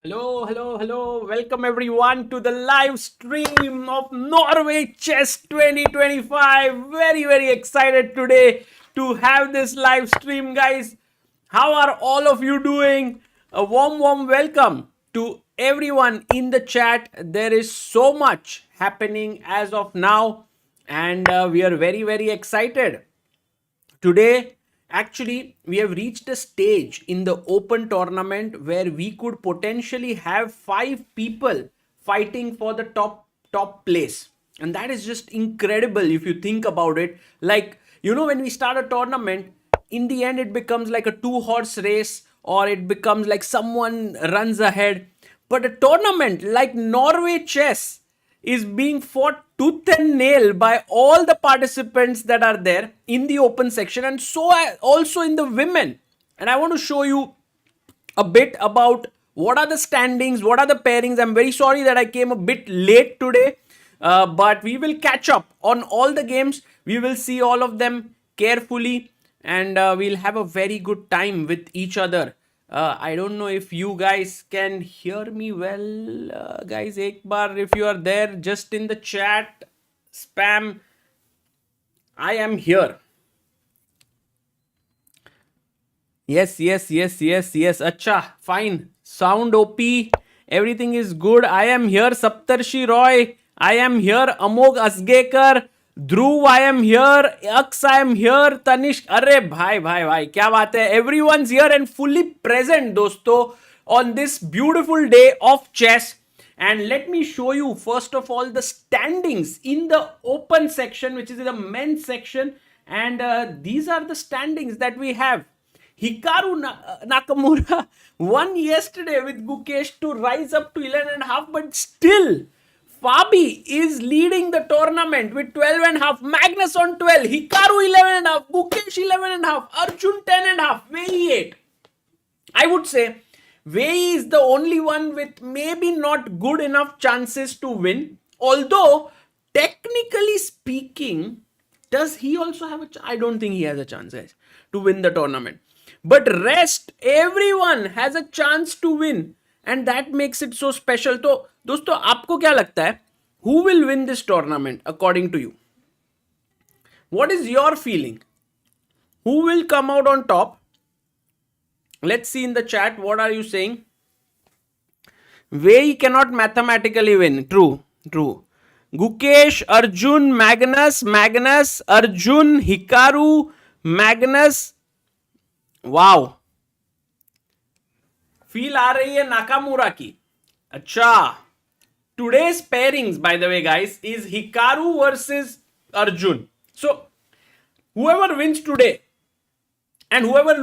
Hello, hello, hello. Welcome everyone to the live stream of Norway Chess 2025. Very, very excited today to have this live stream, guys. How are all of you doing? A warm, warm welcome to everyone in the chat. There is so much happening as of now, and we are very, very excited. Today, actually, we have reached a stage in the open tournament where we could potentially have 5 people fighting for the top place. And that is just incredible if you think about it. Like, when we start a tournament, in the end, it becomes like a two-horse race, or it becomes like someone runs ahead. But a tournament like Norway Chess is being fought tooth and nail by all the participants that are there in the open section, and so also in the women. And I want to show you a bit about what are the standings, what are the pairings. I'm very sorry that I came a bit late today, but we will catch up on all the games. We will see all of them carefully, and we'll have a very good time with each other. I don't know if you guys can hear me well. Guys, ek bar, if you are there, just in the chat, spam, I am here. Yes. Acha, fine. Sound OP. Everything is good. I am here. Saptarshi Roy. I am here. Amog Asgekar. Dhruv, I am here. Aks, I am here. Tanish. Arre, bhai. Kya baat hai? Everyone's here and fully present, dosto, on this beautiful day of chess. And let me show you, first of all, the standings in the open section, which is in the men's section. And these are the standings that we have. Hikaru Nakamura won yesterday with Gukesh to rise up to 11.5, but still Fabi is leading the tournament with 12.5. Magnus on 12, Hikaru 11.5, Gukesh 11.5, Arjun 10.5, Wei Yi 8. I would say Wei Yi is the only one with maybe not good enough chances to win. Although, technically speaking, does he also have a chance? I don't think he has a chance, guys, to win the tournament. But rest, everyone has a chance to win. And that makes it so special. तो दोस्तों, आपको क्या लगता है? Who will win this tournament according to you? What is your feeling? Who will come out on top? Let's see in the chat. What are you saying? Wei Yi cannot mathematically win. True. Gukesh, Arjun, Magnus, Arjun, Hikaru, Magnus. Wow, feel आ रही है Nakamura की. अच्छा, today's pairings, by the way, guys, is Hikaru versus Arjun. So whoever wins today and whoever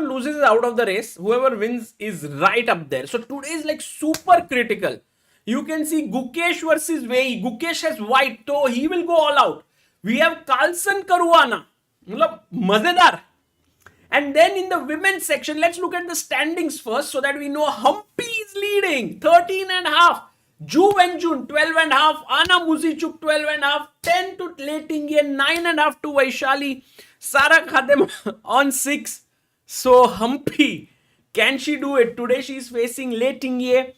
loses is out of the race. Whoever wins is right up there. So today is like super critical. You can see Gukesh versus Wei Yi. Gukesh has white, so he will go all out. We have Carlsen, Caruana. मतलब मजेदार. And then in the women's section, let's look at the standings first so that we know. Humpy is leading, 13.5. Ju Wenjun, 12.5. Anna Muzichuk, 12.5. 10 to Leitinge, 9.5 to Vaishali. Sara Khadem on 6. So Humpy, can she do it? Today she is facing Leitinge.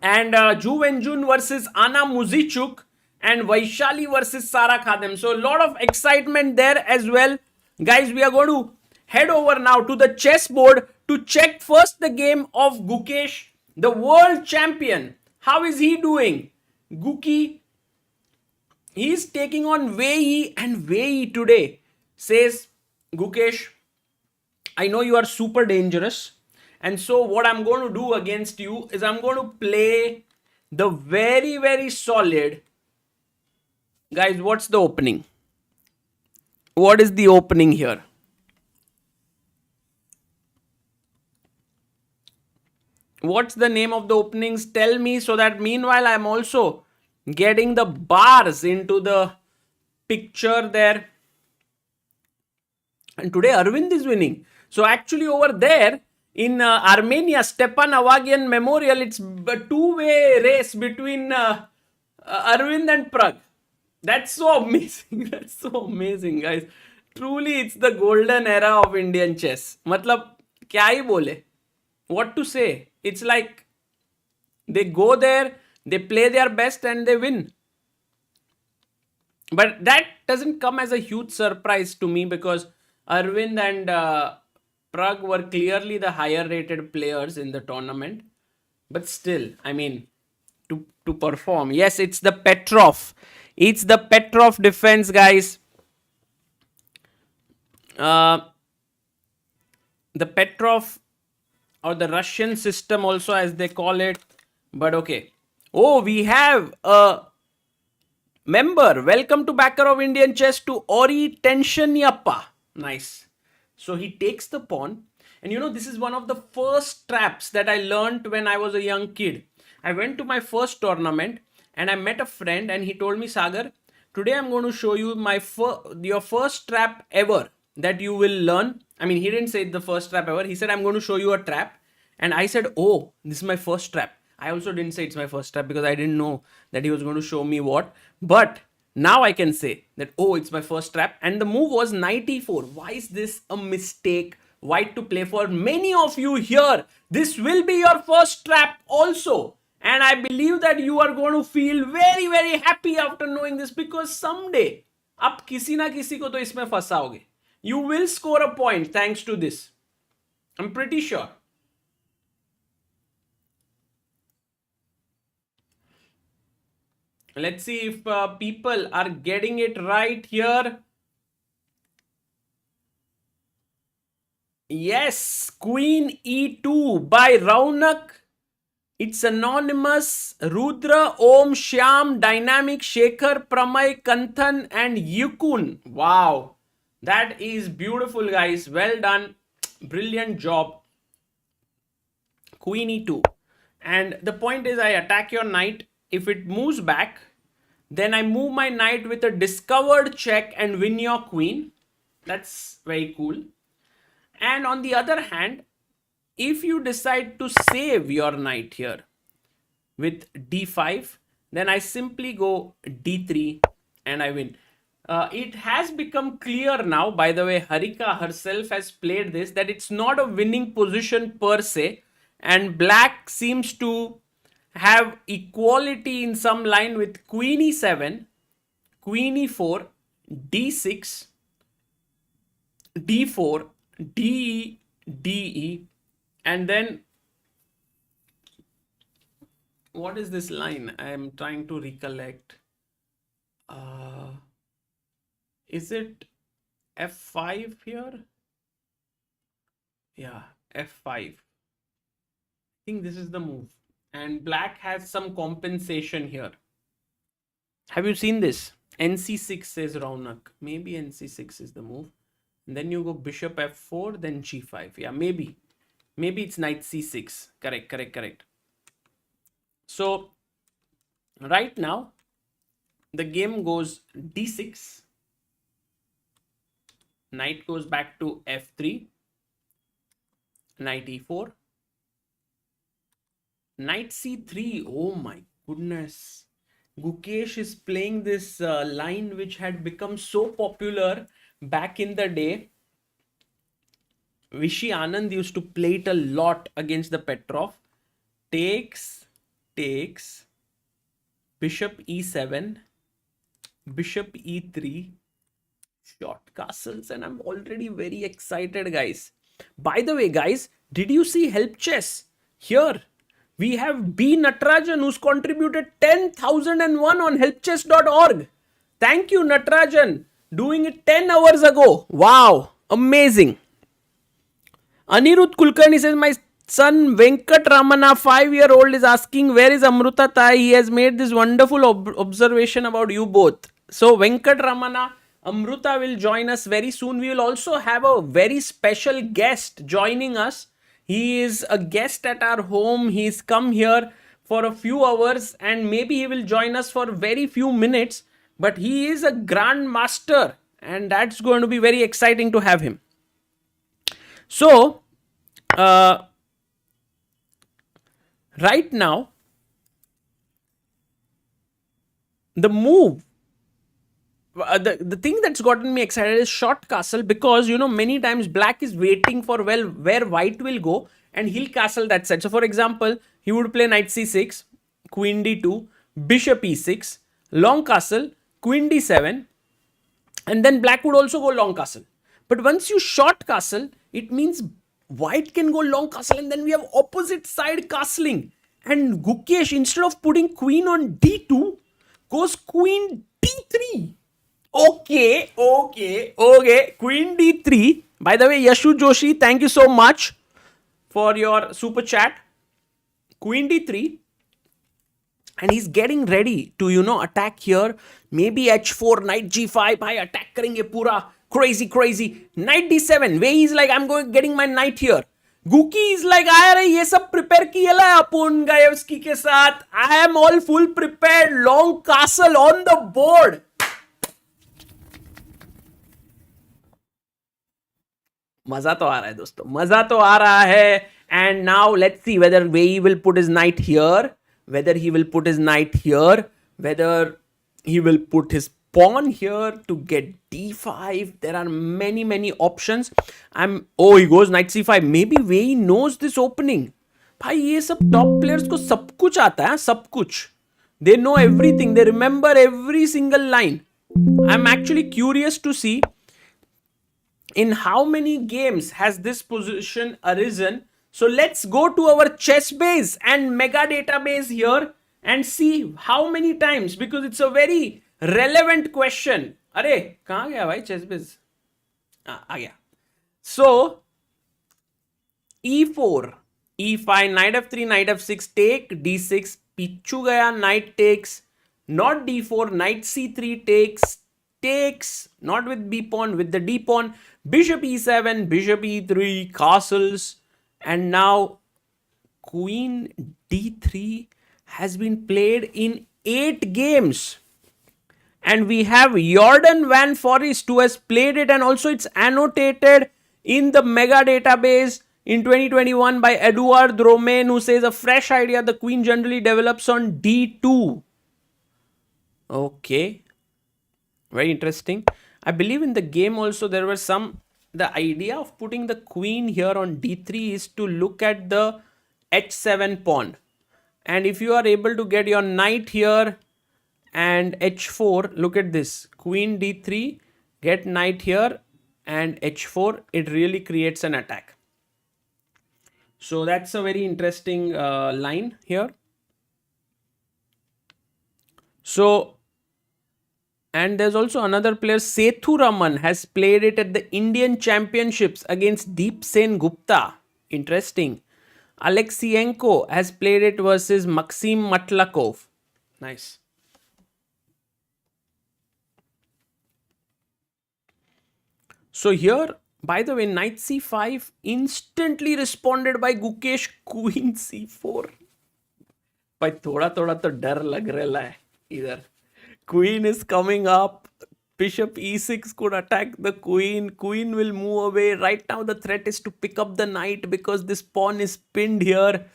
And Ju Wenjun versus Anna Muzichuk. And Vaishali versus Sara Khadem. So a lot of excitement there as well. Guys, we are going to head over now to the chessboard to check first the game of Gukesh, the world champion. How is he doing? Guki, he is taking on Wei Yi, and Wei Yi today says, Gukesh, I know you are super dangerous. And so what I'm going to do against you is I'm going to play the very, very solid. Guys, what's the opening? What is the opening here? What's the name of the openings? Tell me, so that meanwhile I'm also getting the bars into the picture there. And today Arvind is winning. So actually over there in Armenia, Stepan Avagian Memorial, it's a two-way race between Arvind and Prag. That's so amazing. Guys. Truly, it's the golden era of Indian chess. मतलब क्या ही बोले? What to say? It's like they go there, they play their best and they win. But that doesn't come as a huge surprise to me because Arvind and Prag were clearly the higher rated players in the tournament. But still, I mean, to perform. Yes, it's the Petrov. It's the Petrov defense, guys. The Petrov or the Russian system also, as they call it. But okay. Oh, we have a member. Welcome to Backer of Indian Chess to Ori Tenshanyappa. Nice. So he takes the pawn. And you know, this is one of the first traps that I learned when I was a young kid. I went to my first tournament and I met a friend and he told me, Sagar, today I'm going to show you your first trap ever that you will learn. I mean, he didn't say the first trap ever. He said, I'm going to show you a trap. And I said, oh, this is my first trap. I also didn't say it's my first trap because I didn't know that he was going to show me what. But now I can say that, oh, it's my first trap. And the move was knight e4. Why is this a mistake? White to play for many of you here. This will be your first trap also. And I believe that you are going to feel very, very happy after knowing this because someday, आप किसी ना किसी को तो इसमें फंसाओगे. You will score a point thanks to this. I'm pretty sure. Let's see if people are getting it right here. Yes, Queen E2 by Raunak. It's anonymous. Rudra, Om, Shyam, Dynamic, Shekhar, Pramay, Kanthan and Yukun. Wow. That is beautiful, guys. Well done. Brilliant job. Queen E2. And the point is I attack your knight. If it moves back, then I move my knight with a discovered check and win your queen. That's very cool. And on the other hand, if you decide to save your knight here with d5, then I simply go d3 and I win. It has become clear now, by the way, Harika herself has played this, that it's not a winning position per se. And black seems to have equality in some line with queen e7, queen e4, d6, d4, de, de, and then what is this line? I am trying to recollect. Is it f5 here? Yeah, f5. I think this is the move. And black has some compensation here. Have you seen this? nc6 says Raunak. Maybe nc6 is the move. And then you go bishop f4, then g5. Yeah, maybe. Maybe it's knight c6. Correct. So, right now, the game goes d6. Knight goes back to f3. Knight e4. Knight c3. Oh my goodness. Gukesh is playing this line which had become so popular back in the day. Vishy Anand used to play it a lot against the Petrov. Takes, bishop e7, bishop e3, short castles, and I'm already very excited, guys. By the way, guys, did you see Help Chess? Here, we have B. Natarajan who's contributed 10,001 on helpchess.org. Thank you, Natarajan. Doing it 10 hours ago. Wow. Amazing. Anirudh Kulkarni says, my son Venkat Ramana, 5-year-old, is asking, where is Amruta Tai? He has made this wonderful observation about you both. So, Venkat Ramana, Amruta will join us very soon. We will also have a very special guest joining us. He is a guest at our home. He's come here for a few hours and maybe he will join us for very few minutes. But he is a grandmaster and that's going to be very exciting to have him. So, right now, the move, the thing that's gotten me excited is short castle because, you know, many times black is waiting for, well, where white will go and he'll castle that side. So for example, he would play knight c6, queen d2, bishop e6, long castle, queen d7, and then black would also go long castle. But once you short castle, it means white can go long castle, and then we have opposite side castling. And Gukesh, instead of putting queen on d2, goes queen d3. Okay. Queen d3. By the way, Yashu Joshi, thank you so much for your super chat. Queen d3. And he's getting ready to, attack here. Maybe h4, knight g5. Bhai, attack karenge pura. Crazy. Knight d7. Wei is like, I'm getting my knight here. Guki is like, अरे ये सब prepare किया है अपन गायवस्की के साथ. I am all full prepared. Long castle on the board. मजा तो आ रहा है दोस्तों, मजा तो आ रहा है. And now let's see whether Wei will put his knight here, whether he will put his knight here, whether he will put his pawn here to get d5. There are many options. He goes knight c5. Maybe Wei knows this opening. भाई ये सब top players को सब कुछ आता है, सब कुछ. They know everything. They remember every single line. I'm actually curious to see in how many games has this position arisen. So let's go to our chess base and mega database here and see how many times, because it's a very relevant question. अरे कहाँ गया भाई chess base? आ गया. So e4, e5, knight f3, knight f6, take d6, pichu gaya, knight takes, not d4, knight c3 takes, not with b pawn, with the d pawn, bishop e7, bishop e3, castles, and now queen d3 has been played in 8 games. And we have Jordan Van Forest who has played it, and also it's annotated in the mega database in 2021 by Edouard Romain, who says a fresh idea, the queen generally develops on d2. Okay. Very interesting. I believe in the game also there was the idea of putting the queen here on d3 is to look at the h7 pawn. And if you are able to get your knight here and h4, look at this, queen d3, get knight here and h4, it really creates an attack. So that's a very interesting line here. So, and there's also another player, Sethu Raman, has played it at the Indian Championships against Deep Sen Gupta. Interesting. Alexienko has played it versus Maxim Matlakov. Nice. So here, by the way, knight c5 instantly responded by Gukesh, queen c4. भाई थोड़ा तो डर लग रहा है इधर. Queen is coming up. Bishop e6 could attack the queen. Queen will move away. Right now the threat is to pick up the knight because this pawn is pinned here.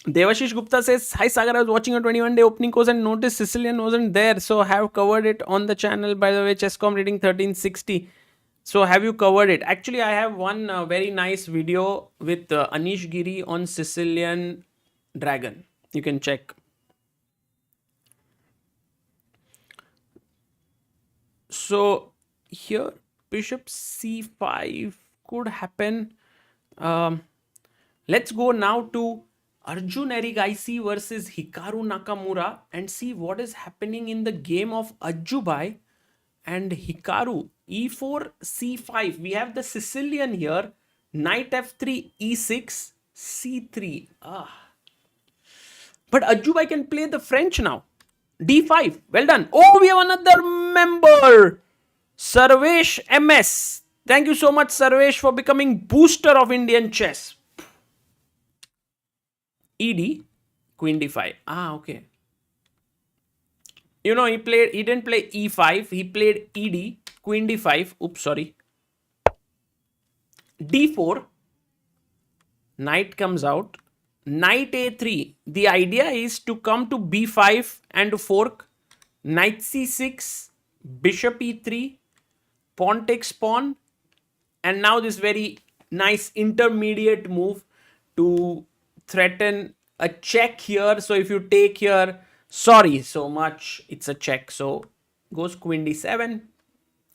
Devashish Gupta says, hi Sagar, I was watching a 21-day opening course and noticed Sicilian wasn't there. So have covered it on the channel. By the way, Chesscom rating 1360. So have you covered it? Actually, I have one very nice video with Anish Giri on Sicilian Dragon. You can check. So here bishop c5 could happen. Let's go now to Arjun Erigaisi versus Hikaru Nakamura and see what is happening in the game of Ajubai and Hikaru. e4, c5. We have the Sicilian here. Knight f3, e6, c3. But Ajubai can play the French now. d5. Well done. Oh, we have another member. Sarvesh MS. Thank you so much, Sarvesh, for becoming booster of Indian chess. ed, queen d5. Okay. You know, he didn't play e5. He played ed, queen d5. Oops, sorry. d4. Knight comes out. Knight a3. The idea is to come to b5 and to fork. Knight c6. Bishop e3. Pawn takes pawn. And now this very nice intermediate move to threaten a check here. So if you take here, sorry so much, it's a check. So goes queen d7,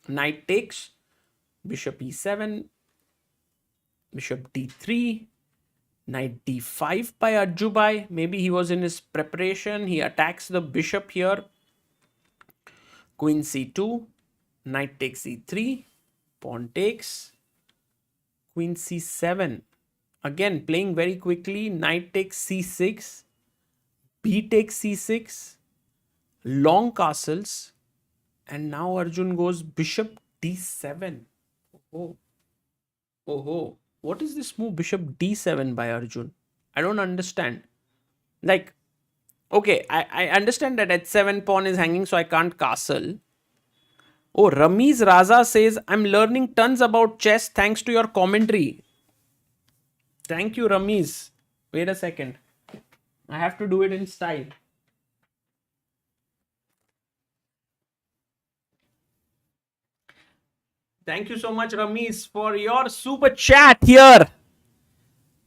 knight takes, bishop e7, bishop d3, knight d5 by Arjubai. Maybe he was in his preparation. He attacks the bishop here. Queen c2, knight takes e3, pawn takes, queen c7. Again, playing very quickly. Knight takes c6, b takes c6, long castles. And now Arjun goes bishop d7. Oh, oh, what is this move? Bishop d7 by Arjun. I don't understand. Like, okay, I understand that h7 pawn is hanging, so I can't castle. Oh, Ramiz Raza says, I'm learning tons about chess thanks to your commentary. Thank you, Ramiz. Wait a second. I have to do it in style. Thank you so much, Ramiz, for your super chat here.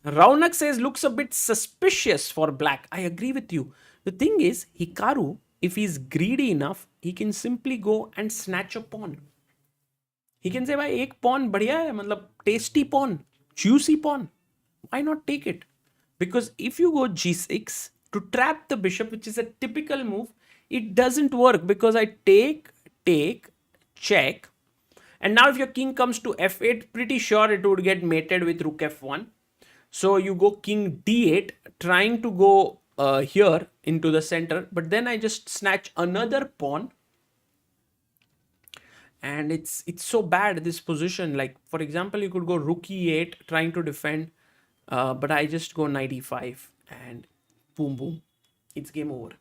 Raunak says, looks a bit suspicious for black. I agree with you. The thing is, Hikaru, if he's greedy enough, he can simply go and snatch a pawn. He can say, भाई एक pawn बढ़िया है, मतलब tasty pawn, juicy pawn. Why not take it? Because if you go g6 to trap the bishop, which is a typical move, it doesn't work because I take, check. And now if your king comes to f8, pretty sure it would get mated with rook f1. So you go king d8, trying to go here into the center. But then I just snatch another pawn. And it's so bad, this position. Like, for example, you could go rook e8 trying to defend. But I just go knight e5 and boom, boom. It's game over.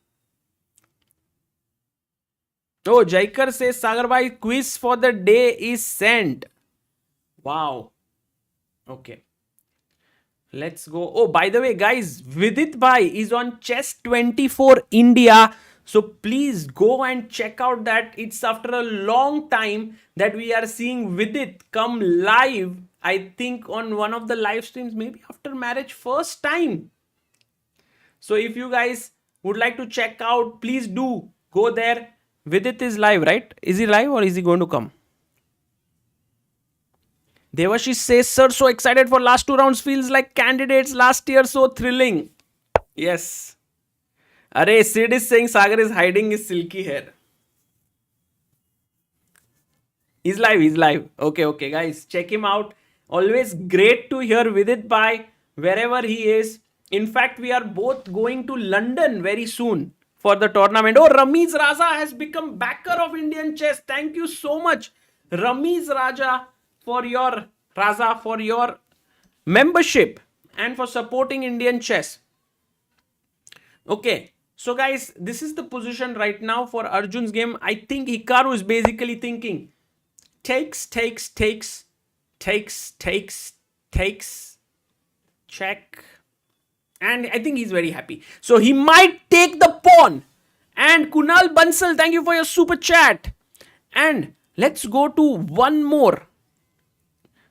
Oh, Jaikar says, Sagar bhai, quiz for the day is sent. Wow. Okay. Let's go. Oh, by the way, guys, Vidit Bhai is on Chess 24 India. So please go and check out that. It's after a long time that we are seeing Vidit come live. I think on one of the live streams, maybe after marriage, first time. So if you guys would like to check out, please do go there. Vidit is live, right? Is he live or is he going to come? Devashish says, sir, so excited for last two rounds. Feels like candidates last year. So thrilling. Yes. Arey, Sid is saying Sagar is hiding his silky hair. He's live. He's live. Okay, guys. Check him out. Always great to hear Vidit Bhai wherever he is. In fact, we are both going to London very soon for the tournament. Oh, Ramiz Raza has become backer of Indian chess. Thank you so much, Ramiz Raza, for your membership and for supporting Indian chess. Okay, so guys, this is the position right now for Arjun's game. I think Hikaru is basically thinking takes, check. And I think he's very happy. So he might take the pawn. And Kunal Bansal, thank you for your super chat. And let's go to one more.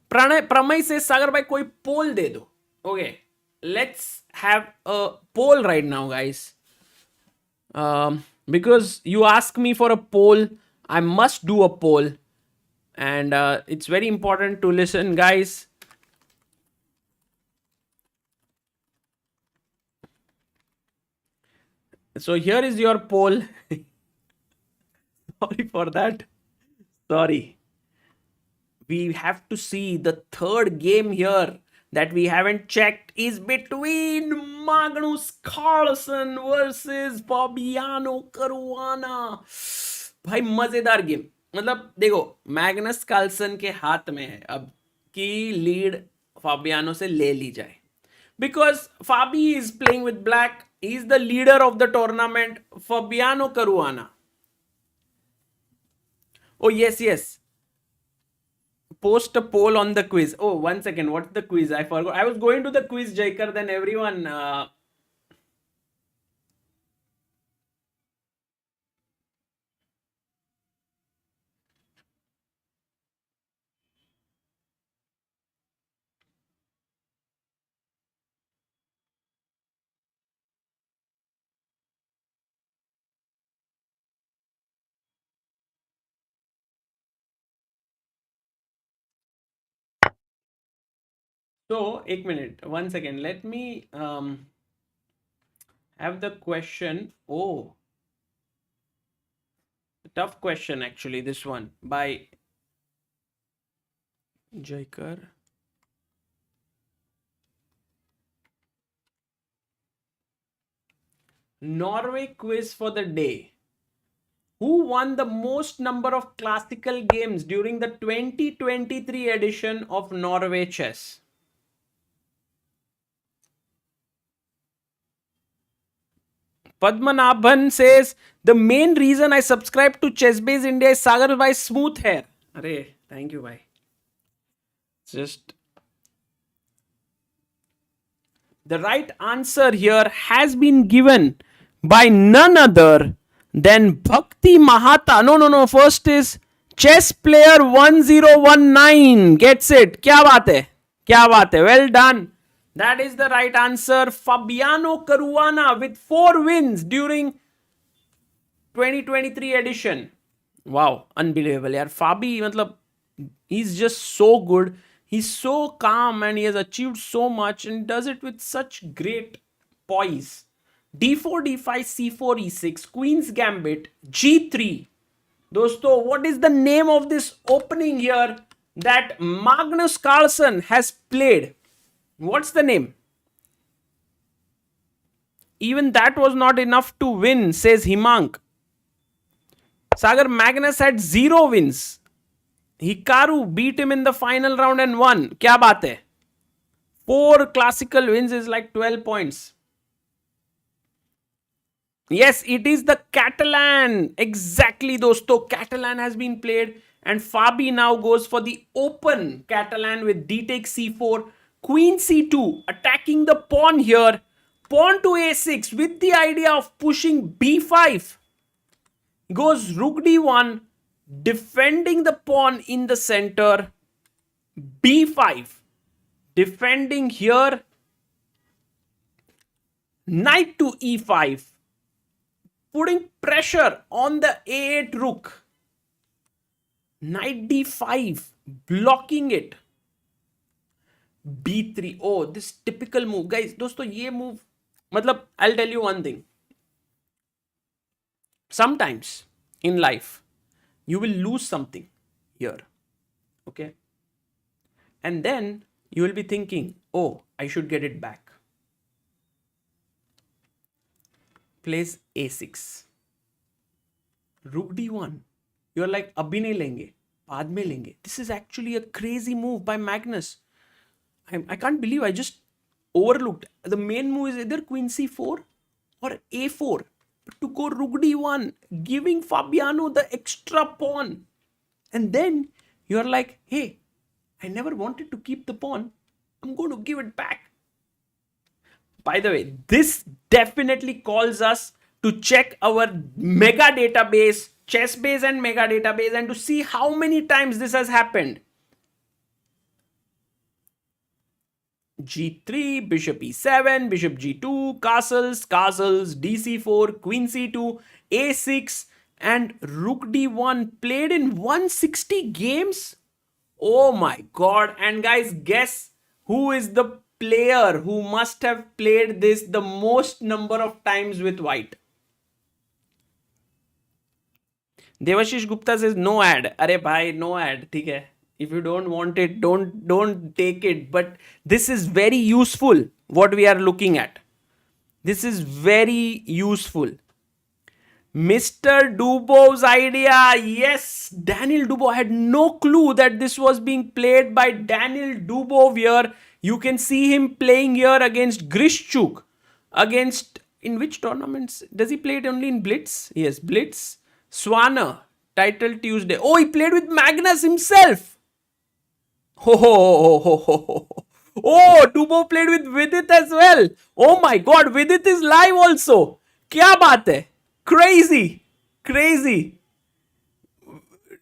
Pramay says, Sagar bhai, koi poll de do. Okay, let's have a poll right now, guys. Because you ask me for a poll, I must do a poll. And it's very important to listen, guys. So here is your poll. Sorry for that. Sorry. We have to see the third game here that we haven't checked is between Magnus Carlsen versus Fabiano Caruana. भाई मजेदार game. मतलब देखो, Magnus Carlsen के हाथ में है अब कि लीड फाबियानो से ले ली जाए. Because Fabi is playing with black. He is the leader of the tournament. Fabiano Caruana. Oh, yes. Post a poll on the quiz. Oh, 1 second. What's the quiz? I forgot. I was going to the quiz, Jaikar. Then everyone... So, एक minute, 1 second. Let me have the question. Oh, tough question actually. This one by Jaikar. Norway quiz for the day. Who won the most number of classical games during the 2023 edition of Norway Chess? Padmanabhan says, the main reason I subscribe to Chessbase India is Sagar bhai smooth hair. Arey, thank you bhai. Just the right answer here has been given by none other than Bhakti Mahata. No. First is chess player 1019. Gets it. क्या बात है? क्या बात है? Well done. That is the right answer. Fabiano Caruana with 4 wins during 2023 edition. Wow, unbelievable. यार Fabi मतलब he's just so good. He's so calm and he has achieved so much and does it with such great poise. D4, D5, C4, E6, Queen's Gambit, G3. Dosto, what is the name of this opening here that Magnus Carlsen has played? What's the name? Even that was not enough to win, says Himank. Sagar, Magnus had 0 wins. Hikaru beat him in the final round and won. Kya baat hai? 4 classical wins is like 12 points. Yes, it is the Catalan. Exactly, dosto. Catalan has been played and Fabi now goes for the open Catalan with d takes c4, queen c2, attacking the pawn here. Pawn to a6 with the idea of pushing b5. Goes rook d1, defending the pawn in the center. b5. Defending here. Knight to e5. Putting pressure on the a8 rook. Knight d5. Blocking it. b3. Oh, this typical move. Guys, dosto, ye move. Matlab, I'll tell you one thing. Sometimes in life, you will lose something here. Okay? And then you will be thinking, oh, I should get it back. Plays a6. Rook d1. You're like, abhi nahi lenge, baad mein lenge. This is actually a crazy move by Magnus. I can't believe I just overlooked. The main move is either queen c4 or a4. But to go rook d1, giving Fabiano the extra pawn. And then you're like, hey, I never wanted to keep the pawn. I'm going to give it back. By the way, this definitely calls us to check our mega database, Chessbase and mega database, and to see how many times this has happened. G3, bishop e7, bishop g2, castles, dc4, queen c2, a6, and rook d1 played in 160 games. Oh my god. And guys, guess who is the player who must have played this the most number of times with white? Devashish Gupta says no ad. Arey bhai, no ad. ठीक है. If you don't want it, don't take it. But this is very useful. What we are looking at. This is very useful. Mr. Dubov's idea. Yes, Daniel Dubov. I had no clue that this was being played by Daniel Dubov here. You can see him playing here against Grishchuk. Against, in which tournaments? Does he play it only in Blitz? Yes, Blitz. Swanner. Title Tuesday. Oh, he played with Magnus himself. Oh, Dubov played with Vidit as well. Oh my god, Vidit is live also. Kya baat hai? Crazy.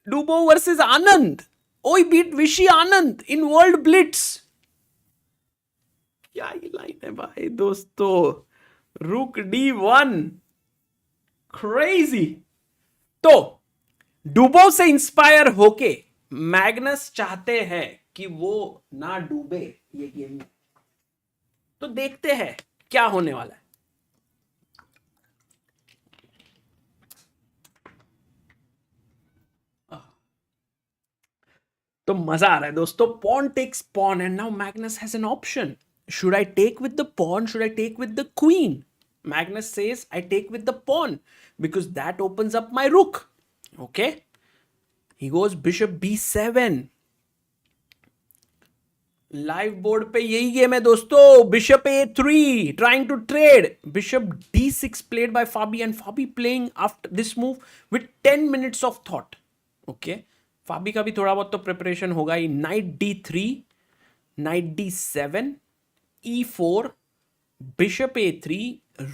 Dubov versus Anand. Oh, he beat Vishy Anand in World Blitz. क्या ही line है भाई दोस्तों. Rook d1. Crazy. तो डुबो से inspire होके Magnus चाहते हैं कि वो ना डूबे ये गेम में। तो देखते हैं क्या होने वाला है। तो मजा आ रहा है दोस्तों। Pawn takes pawn and now Magnus has an option. Should I take with the pawn, should I take with the queen? Magnus says I take with the pawn because that opens up my rook. Okay, he goes bishop b7. Live board पे यही गेम है दोस्तों। Bishop a3 trying to trade. Bishop d6 played by Fabi and Fabi playing after this move with 10 minutes of thought. Okay, Fabi का भी थोड़ा बहुत तो प्रिपरेशन होगा ही। Knight d3, knight d7, e4, bishop a3,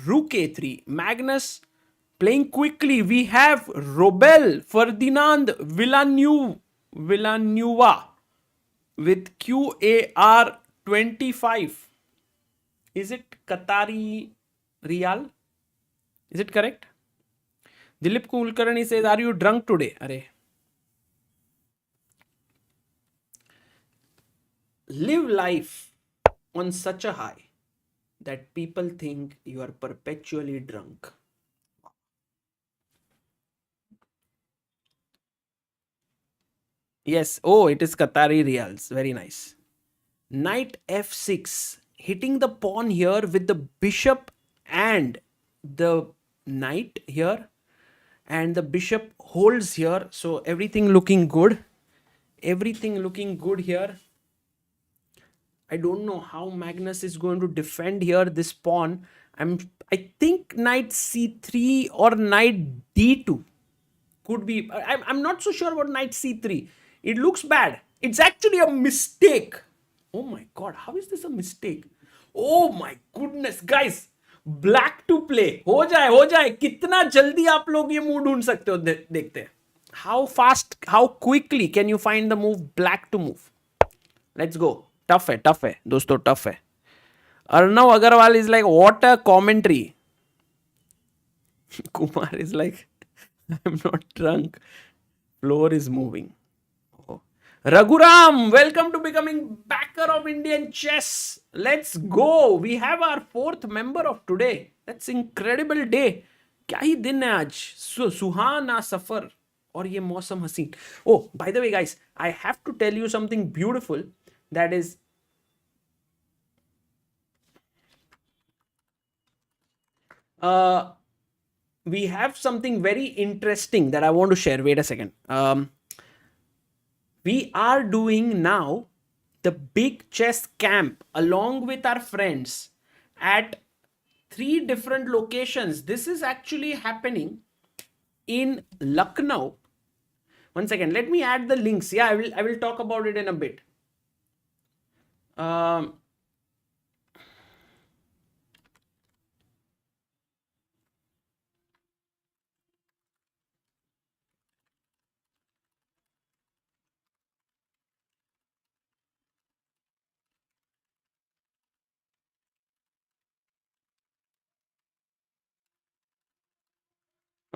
rook a3. Magnus playing quickly. We have Robel Ferdinand Villanueva with QAR 25. Is it Qatari Riyal? Is it correct? Dilip Kulkarni says, are you drunk today? Arey. Live life on such a high that people think you are perpetually drunk. Yes. Oh, it is Qatari Riyals. Very nice. Knight f6. Hitting the pawn here with the bishop and the knight here. And the bishop holds here. So everything looking good. Everything looking good here. I don't know how Magnus is going to defend here this pawn. I think knight c3 or knight d2 could be. I'm not so sure about knight c3. It looks bad. It's actually a mistake. Oh my god, how is this a mistake? Oh my goodness, guys. Black to play. हो जाए कितना जल्दी आप लोग ये move ढूंढ सकते हो देखते हैं. How fast, how quickly can you find the move black to move? Let's go. Tough है दोस्तों, tough है. Arnav Agarwal is like, what a commentary. Kumar is like, I'm not drunk. Floor is moving. Raghuram, welcome to becoming backer of Indian chess. Let's go. We have our 4th member of today. That's incredible day. क्या ही दिन है आज. सुहाना सफर और ये मौसम हसीन. Oh, by the way, guys, I have to tell you something beautiful. That is, we have something very interesting that I want to share. Wait a second. We are doing now the big chess camp along with our friends at 3 different locations. This is actually happening in Lucknow. One second, let me add the links. Yeah, I will talk about it in a bit.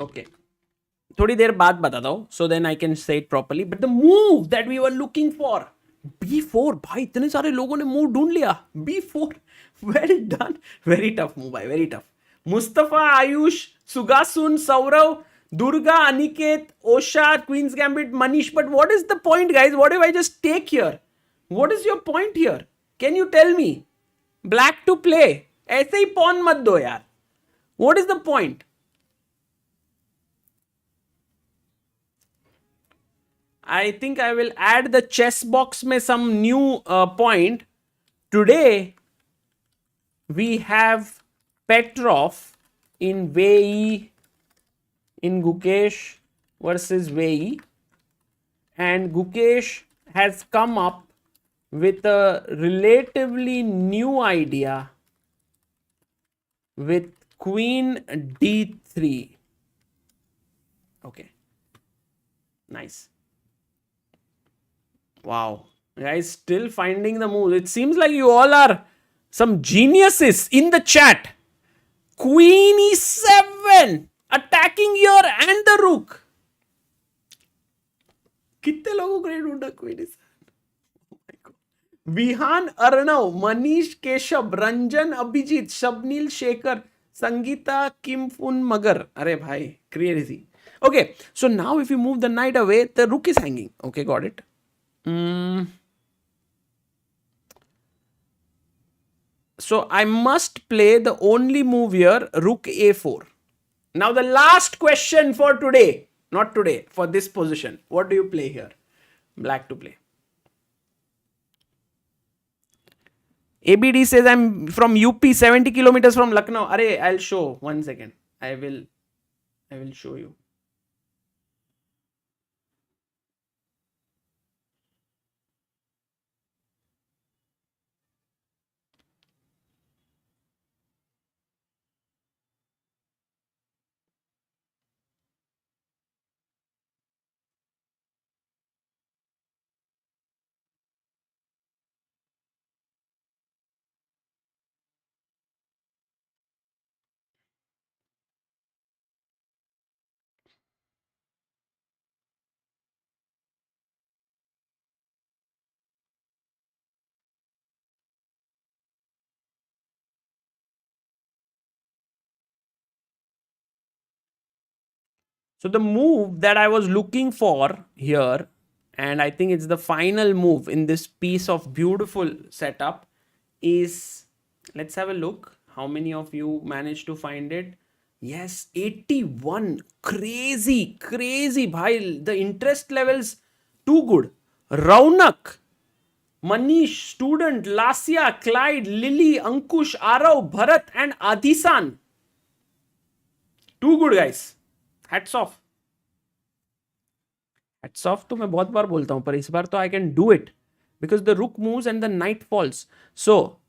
Okay. थोड़ी देर बाद बताता हूँ, so then I can say it properly. But the move that we were looking for, B4. भाई इतने सारे लोगों ने move ढूंढ लिया. B4. Well done. Very tough move भाई, very tough. Mustafa, Ayush, Sugasun, Saurav, Durga, Aniket, Osha, Queen's Gambit, Manish. But what is the point, guys? What if I just take here? What is your point here? Can you tell me? Black to play. ऐसे ही pawn मत दो यार. What is the point? I think I will add the chess box में some new point. Today we have Petrov in Wei Yi, in Gukesh versus Wei Yi, and Gukesh has come up with a relatively new idea with Queen D3. Okay, nice. Wow, guys, still finding the moves. It seems like you all are some geniuses in the chat. Queen E7 attacking here and the rook. कितने लोगों को ढूंढा Queen E7? Oh my Vihan Arnav, Manish Keshav, Ranjan Abhijit, Shabnil Shekhar, Sangeeta Kimfun Magar. Arey bhai, crazy. Okay, so now if you move the knight away, the rook is hanging. Okay, got it. So I must play the only move here, rook a4. Now the last question for today, not today, for this position. What do you play here? Black to play. ABD says I'm from UP, 70 kilometers from Lucknow. Arey, I'll show. 1 second. I will show you. So the move that I was looking for here, and I think it's the final move in this piece of beautiful setup, is, let's have a look. How many of you managed to find it? Yes, 81. Crazy, crazy. Bhai, the interest levels too good. Raunak, Manish, Student, Lasya, Clyde, Lily, Ankush, Arav, Bharat, and Adhisan. Too good, guys. Hats off. Hats off तो मैं बहुत बार बोलता हूं, पर इस बार तो I can do it because the rook moves and the knight falls. So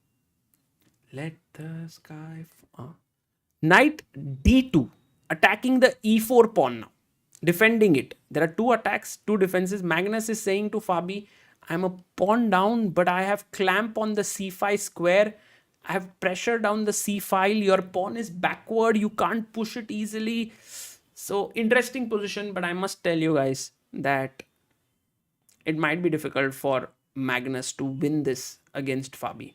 let the sky knight d2, attacking the e4 pawn now, defending it. There are two attacks, two defenses. Magnus is saying to Fabi, I'm a pawn down, but I have clamp on the c5 square. I have pressure down the c file. Your pawn is backward. You can't push it easily. So interesting position, but I must tell you guys that it might be difficult for Magnus to win this against Fabi.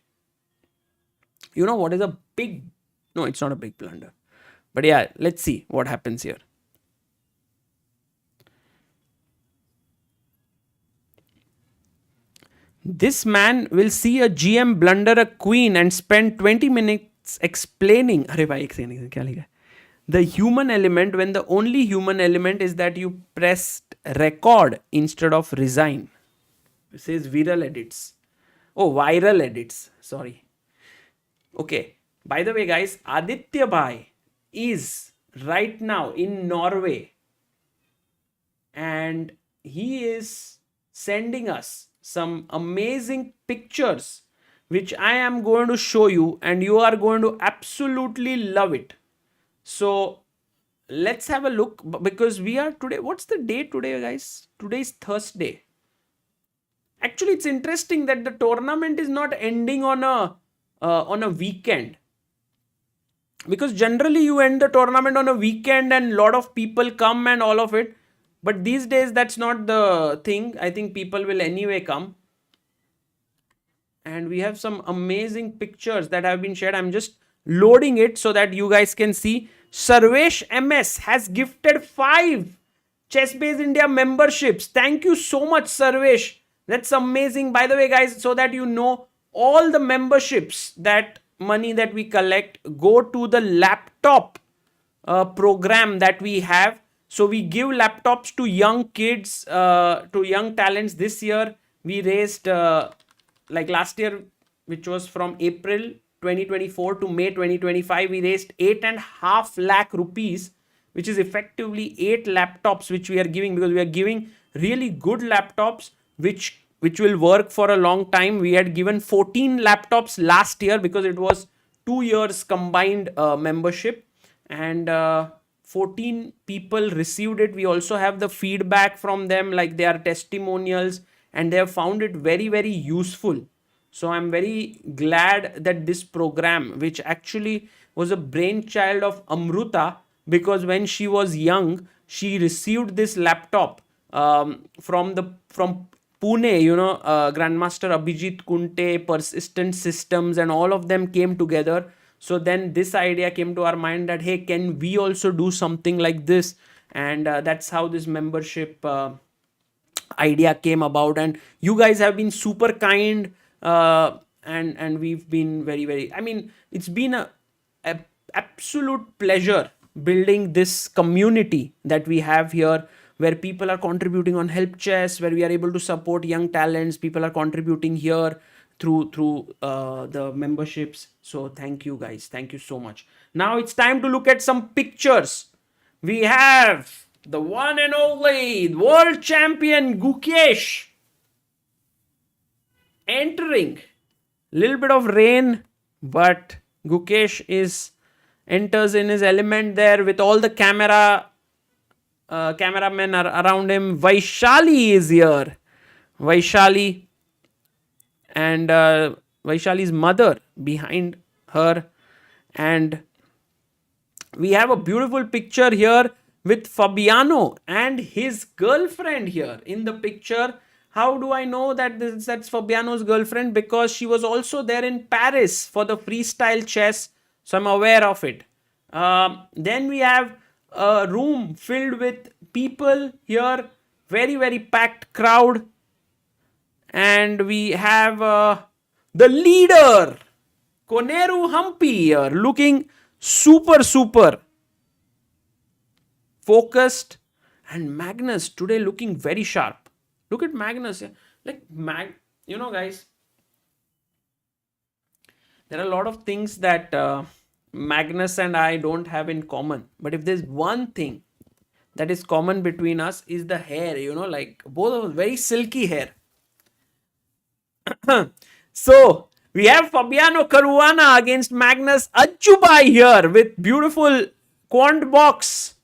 You know what is a big... No, it's not a big blunder. But yeah, let's see what happens here. This man will see a GM blunder a queen and spend 20 minutes explaining the human element when the only human element is that you pressed record instead of resign. It says viral edits. Oh, viral edits. Sorry. Okay. By the way, guys, Aditya Bhai is right now in Norway and he is sending us some amazing pictures which I am going to show you and you are going to absolutely love it. So let's have a look because we are today. What's the day today, guys? Today is Thursday. Actually, it's interesting that the tournament is not ending on a weekend. Because generally you end the tournament on a weekend and a lot of people come and all of it. But these days that's not the thing. I think people will anyway come. And we have some amazing pictures that have been shared. I'm just loading it so that you guys can see. Sarvesh MS has gifted 5 Chessbase India memberships. Thank you so much, Sarvesh. That's amazing. By the way, guys, so that you know, all the memberships, that money that we collect, go to the laptop program that we have. So we give laptops to young kids, to young talents. This year we raised, like last year, which was from April 2024 to May 2025, we raised 8.5 lakh rupees, which is effectively 8 laptops which we are giving, because we are giving really good laptops which will work for a long time. We had given 14 laptops last year because it was 2 years combined membership, and 14 people received it. We also have the feedback from them, like their testimonials, and they have found it very, very useful. So I'm very glad that this program, which actually was a brainchild of Amruta, because when she was young, she received this laptop from Pune, Grandmaster Abhijit Kunte, Persistent Systems, and all of them came together. So then this idea came to our mind that, hey, can we also do something like this? And that's how this membership idea came about. And you guys have been super kind, and we've been very, very, I mean, it's been a absolute pleasure building this community that we have here, where people are contributing on Help Chess, where we are able to support young talents. People are contributing here through the memberships. So thank you guys, thank you so much. Now it's time to look at some pictures. We have the one and only world champion Gukesh entering. Little bit of rain, but Gukesh enters in his element there with all the cameramen are around him. Vaishali is here. Vaishali and Vaishali's mother behind her. And we have a beautiful picture here with Fabiano and his girlfriend here in the picture. How do I know that that's Fabiano's girlfriend? Because she was also there in Paris for the freestyle chess. So I'm aware of it. Then we have a room filled with people here. Very, very packed crowd. And we have the leader, Koneru Humpy here, looking super, super focused. And Magnus today looking very sharp. Look at Magnus. Like, guys, there are a lot of things that Magnus and I don't have in common. But if there's one thing that is common between us, is the hair, like both of us, very silky hair. So we have Fabiano Caruana against Magnus Achubai here with beautiful quant box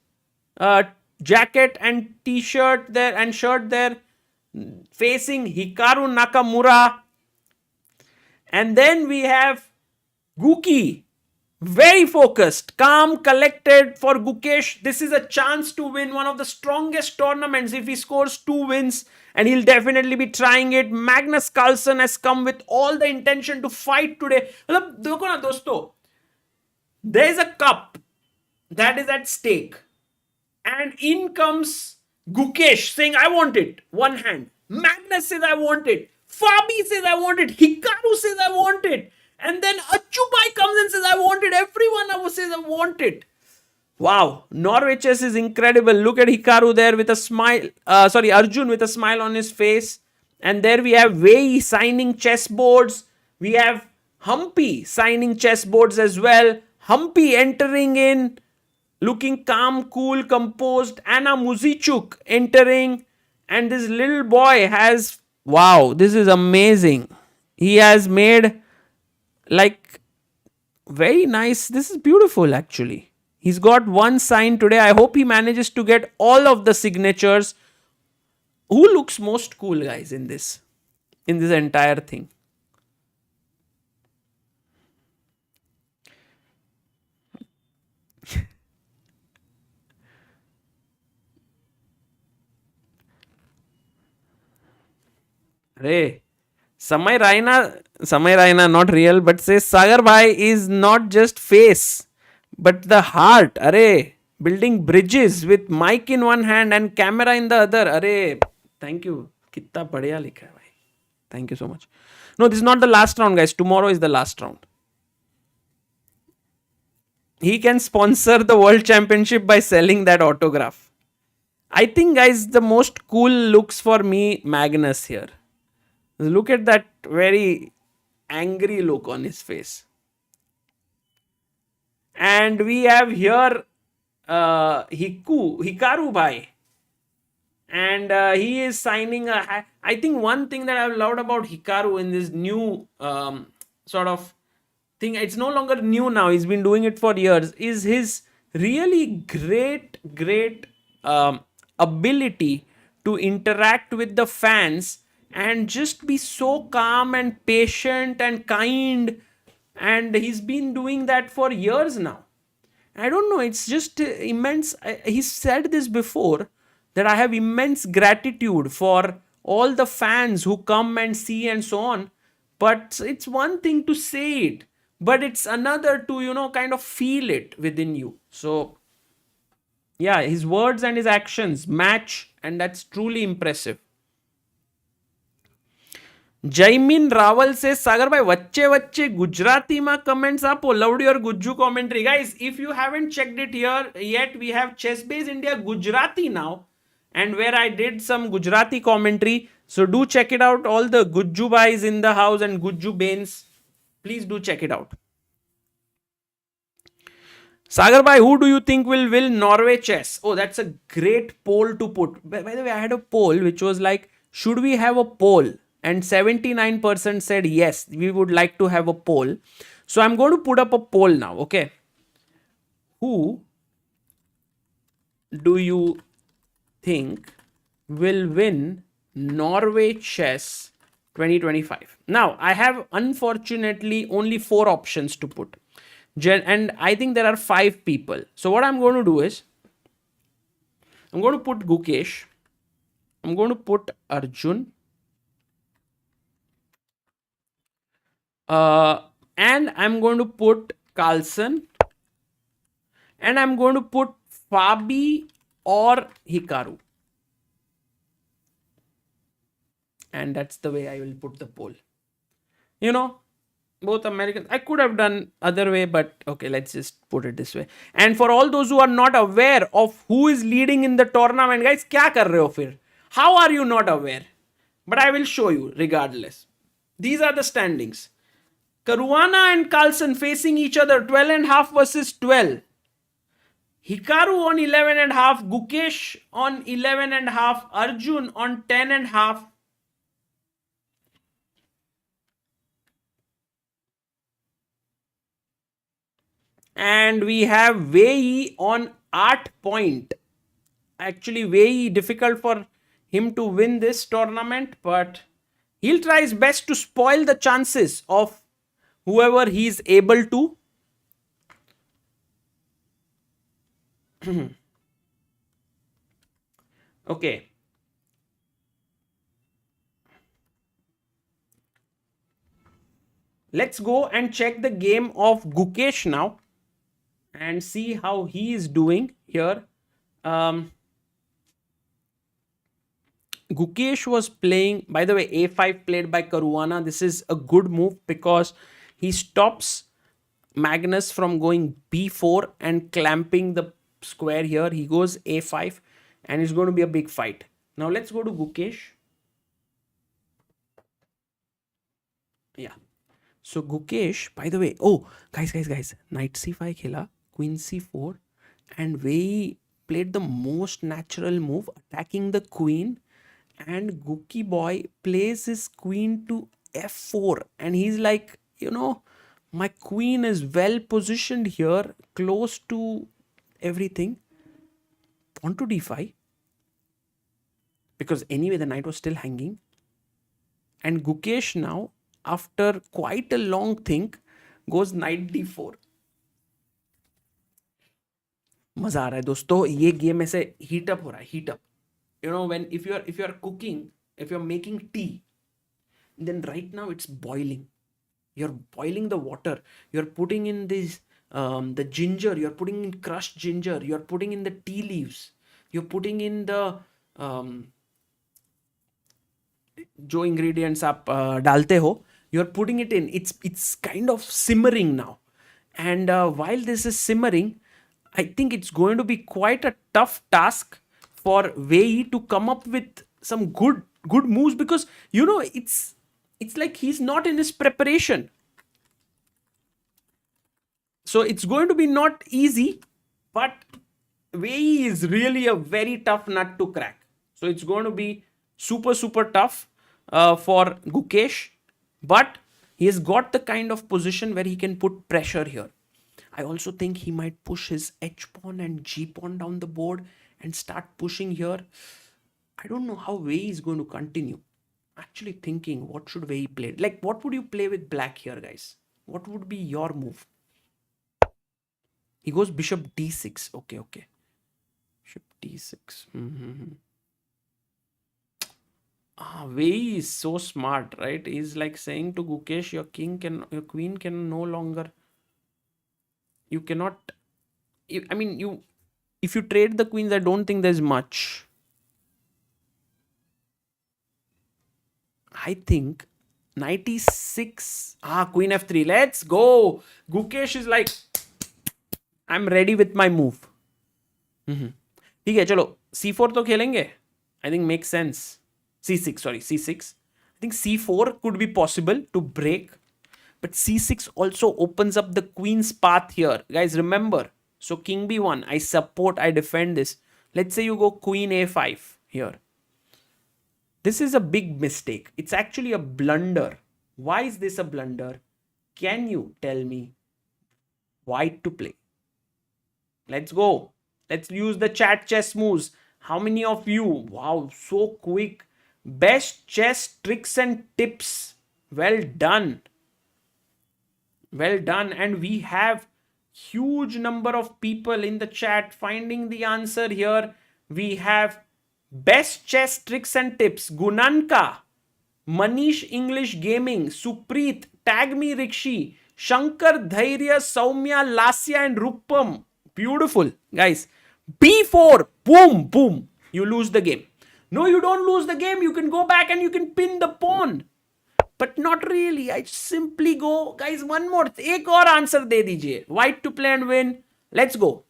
jacket and t-shirt there and shirt there, facing Hikaru Nakamura. And then we have Guki, very focused, calm, collected for Gukesh. This is a chance to win one of the strongest tournaments if he scores 2 wins, and he'll definitely be trying it. Magnus Carlsen has come with all the intention to fight today. There is a cup that is at stake, and in comes Gukesh saying, I want it. One hand. Magnus says, I want it. Fabi says, I want it. Hikaru says, I want it. And then Achubai comes and says, I want it. Everyone says, I want it. Wow. Norway Chess is incredible. Look at Hikaru there with a smile. Arjun with a smile on his face. And there we have Wei Yi signing chessboards. We have Humpy signing chessboards as well. Humpy entering in, looking calm, cool, composed. Anna Muzichuk entering. And this little boy has, wow, this is amazing. He has made like very nice. This is beautiful actually. He's got one sign today. I hope he manages to get all of the signatures. Who looks most cool, guys, in this entire thing? Hey, Samay Raina, not real, but says Sagar Bhai is not just face, but the heart. Arey, building bridges with mic in one hand and camera in the other. Arey, thank you. Kitta badhiya likha hai bhai. Thank you so much. No, this is not the last round, guys. Tomorrow is the last round. He can sponsor the World Championship by selling that autograph. I think, guys, the most cool looks for me Magnus here. Look at that very angry look on his face. And we have here Hikaru Bhai. And he is signing I think one thing that I've loved about Hikaru in this new sort of thing, it's no longer new now, he's been doing it for years, is his really great ability to interact with the fans and just be so calm and patient and kind. And he's been doing that for years now. I don't know, it's just immense. He said this before, that I have immense gratitude for all the fans who come and see and so on. But it's one thing to say it, but it's another to, kind of feel it within you. So, yeah, his words and his actions match, and that's truly impressive. Jaimin Rawal says, Sagar bhai, vacche vacche Gujarati ma comments apo. Loved your Gujju commentary. Guys, if you haven't checked it here yet, we have Chess Base India Gujarati now, and where I did some Gujarati commentary. So do check it out. All the Gujju bhais in the house and Gujju Bains, please do check it out. Sagar bhai, who do you think will win Norway Chess? Oh, that's a great poll to put. By the way, I had a poll which was like, should we have a poll? And 79% said yes, we would like to have a poll. So I'm going to put up a poll now, okay? Who do you think will win Norway Chess 2025? Now, I have unfortunately only 4 options to put. And I think there are 5 people. So what I'm going to do is, I'm going to put Gukesh. I'm going to put Arjun. And I'm going to put Carlsen. And I'm going to put Fabi or Hikaru. And that's the way I will put the poll. Both Americans. I could have done other way, but okay, let's just put it this way. And for all those who are not aware of who is leading in the tournament, guys, kya kar rahe ho fir? How are you not aware? But I will show you regardless. These are the standings. Caruana and Carlsen facing each other, 12.5 versus 12. Hikaru on 11.5, Gukesh on 11.5, Arjun on 10.5. And we have Wei Yi on 8 point. Actually, Wei Yi, difficult for him to win this tournament, but he'll try his best to spoil the chances of whoever he's able to. Okay. Let's go and check the game of Gukesh now and see how he is doing here. Gukesh was playing, by the way, a5 played by Caruana. This is a good move because he stops Magnus from going b4 and clamping the square here. He goes a5 and it's going to be a big fight. Now let's go to Gukesh. Yeah. So Gukesh, by the way, guys, knight c5 khela, queen c4, and Wei played the most natural move, attacking the queen, and Guki boy plays his queen to f4, and he's like, my queen is well positioned here, close to everything. Pawn to d5, because anyway the knight was still hanging, and Gukesh now, after quite a long think, goes knight d4. मजा आ रहा है दोस्तों, ये game ऐसे heat up हो रहा है, heat up. When if you are cooking, if you're making tea, then right now it's boiling. You're boiling the water. You're putting in this the ginger. You're putting in crushed ginger. You're putting in the tea leaves. You're putting in the जो ingredients आप डालते हो. You're putting it in. It's kind of simmering now, and while this is simmering, I think it's going to be quite a tough task for Wei Yi to come up with some good moves, because it's like he's not in his preparation. So it's going to be not easy, but Wei Yi is really a very tough nut to crack. So it's going to be super tough for Gukesh, but he has got the kind of position where he can put pressure here. I also think he might push his h pawn and g pawn down the board and start pushing here. I don't know how Wei is going to continue. Actually thinking, what should Wei play? Like, what would you play with black here, guys? What would be your move? He goes bishop d6. Okay. Bishop d6. Wei Yi is so smart, right? He's like saying to Gukesh, your queen can no longer, you cannot, I mean, if you trade the queens, I don't think there's much. I think 96. Queen f3. Let's go. Gukesh is like, I'm ready with my move. ठीक है चलो c4 तो खेलेंगे. I think makes sense. c6, sorry, c6. I think c4 could be possible to break, but c6 also opens up the queen's path here. Guys, remember, so king b1, I support, I defend this. Let's say you go queen a5 here. This is a big mistake. It's actually a blunder. Why is this a blunder? Can you tell me white to play? Let's go. Let's use the chat chess moves. How many of you? Wow, so quick. Best chess tricks and tips. Well done. Well done. And we have huge number of people in the chat finding the answer here. We have best chess tricks and tips. Gunanka, Manish English Gaming, Supreet, Tag Me Rikshi, Shankar Dhairya, Saumya, Lasya and Rupam. Beautiful. Guys, B4, boom, boom. You lose the game. No, you don't lose the game. You can go back and you can pin the pawn. But not really. I simply go, guys, one more. Ek aur answer de dijiye. White to play and win. Let's go.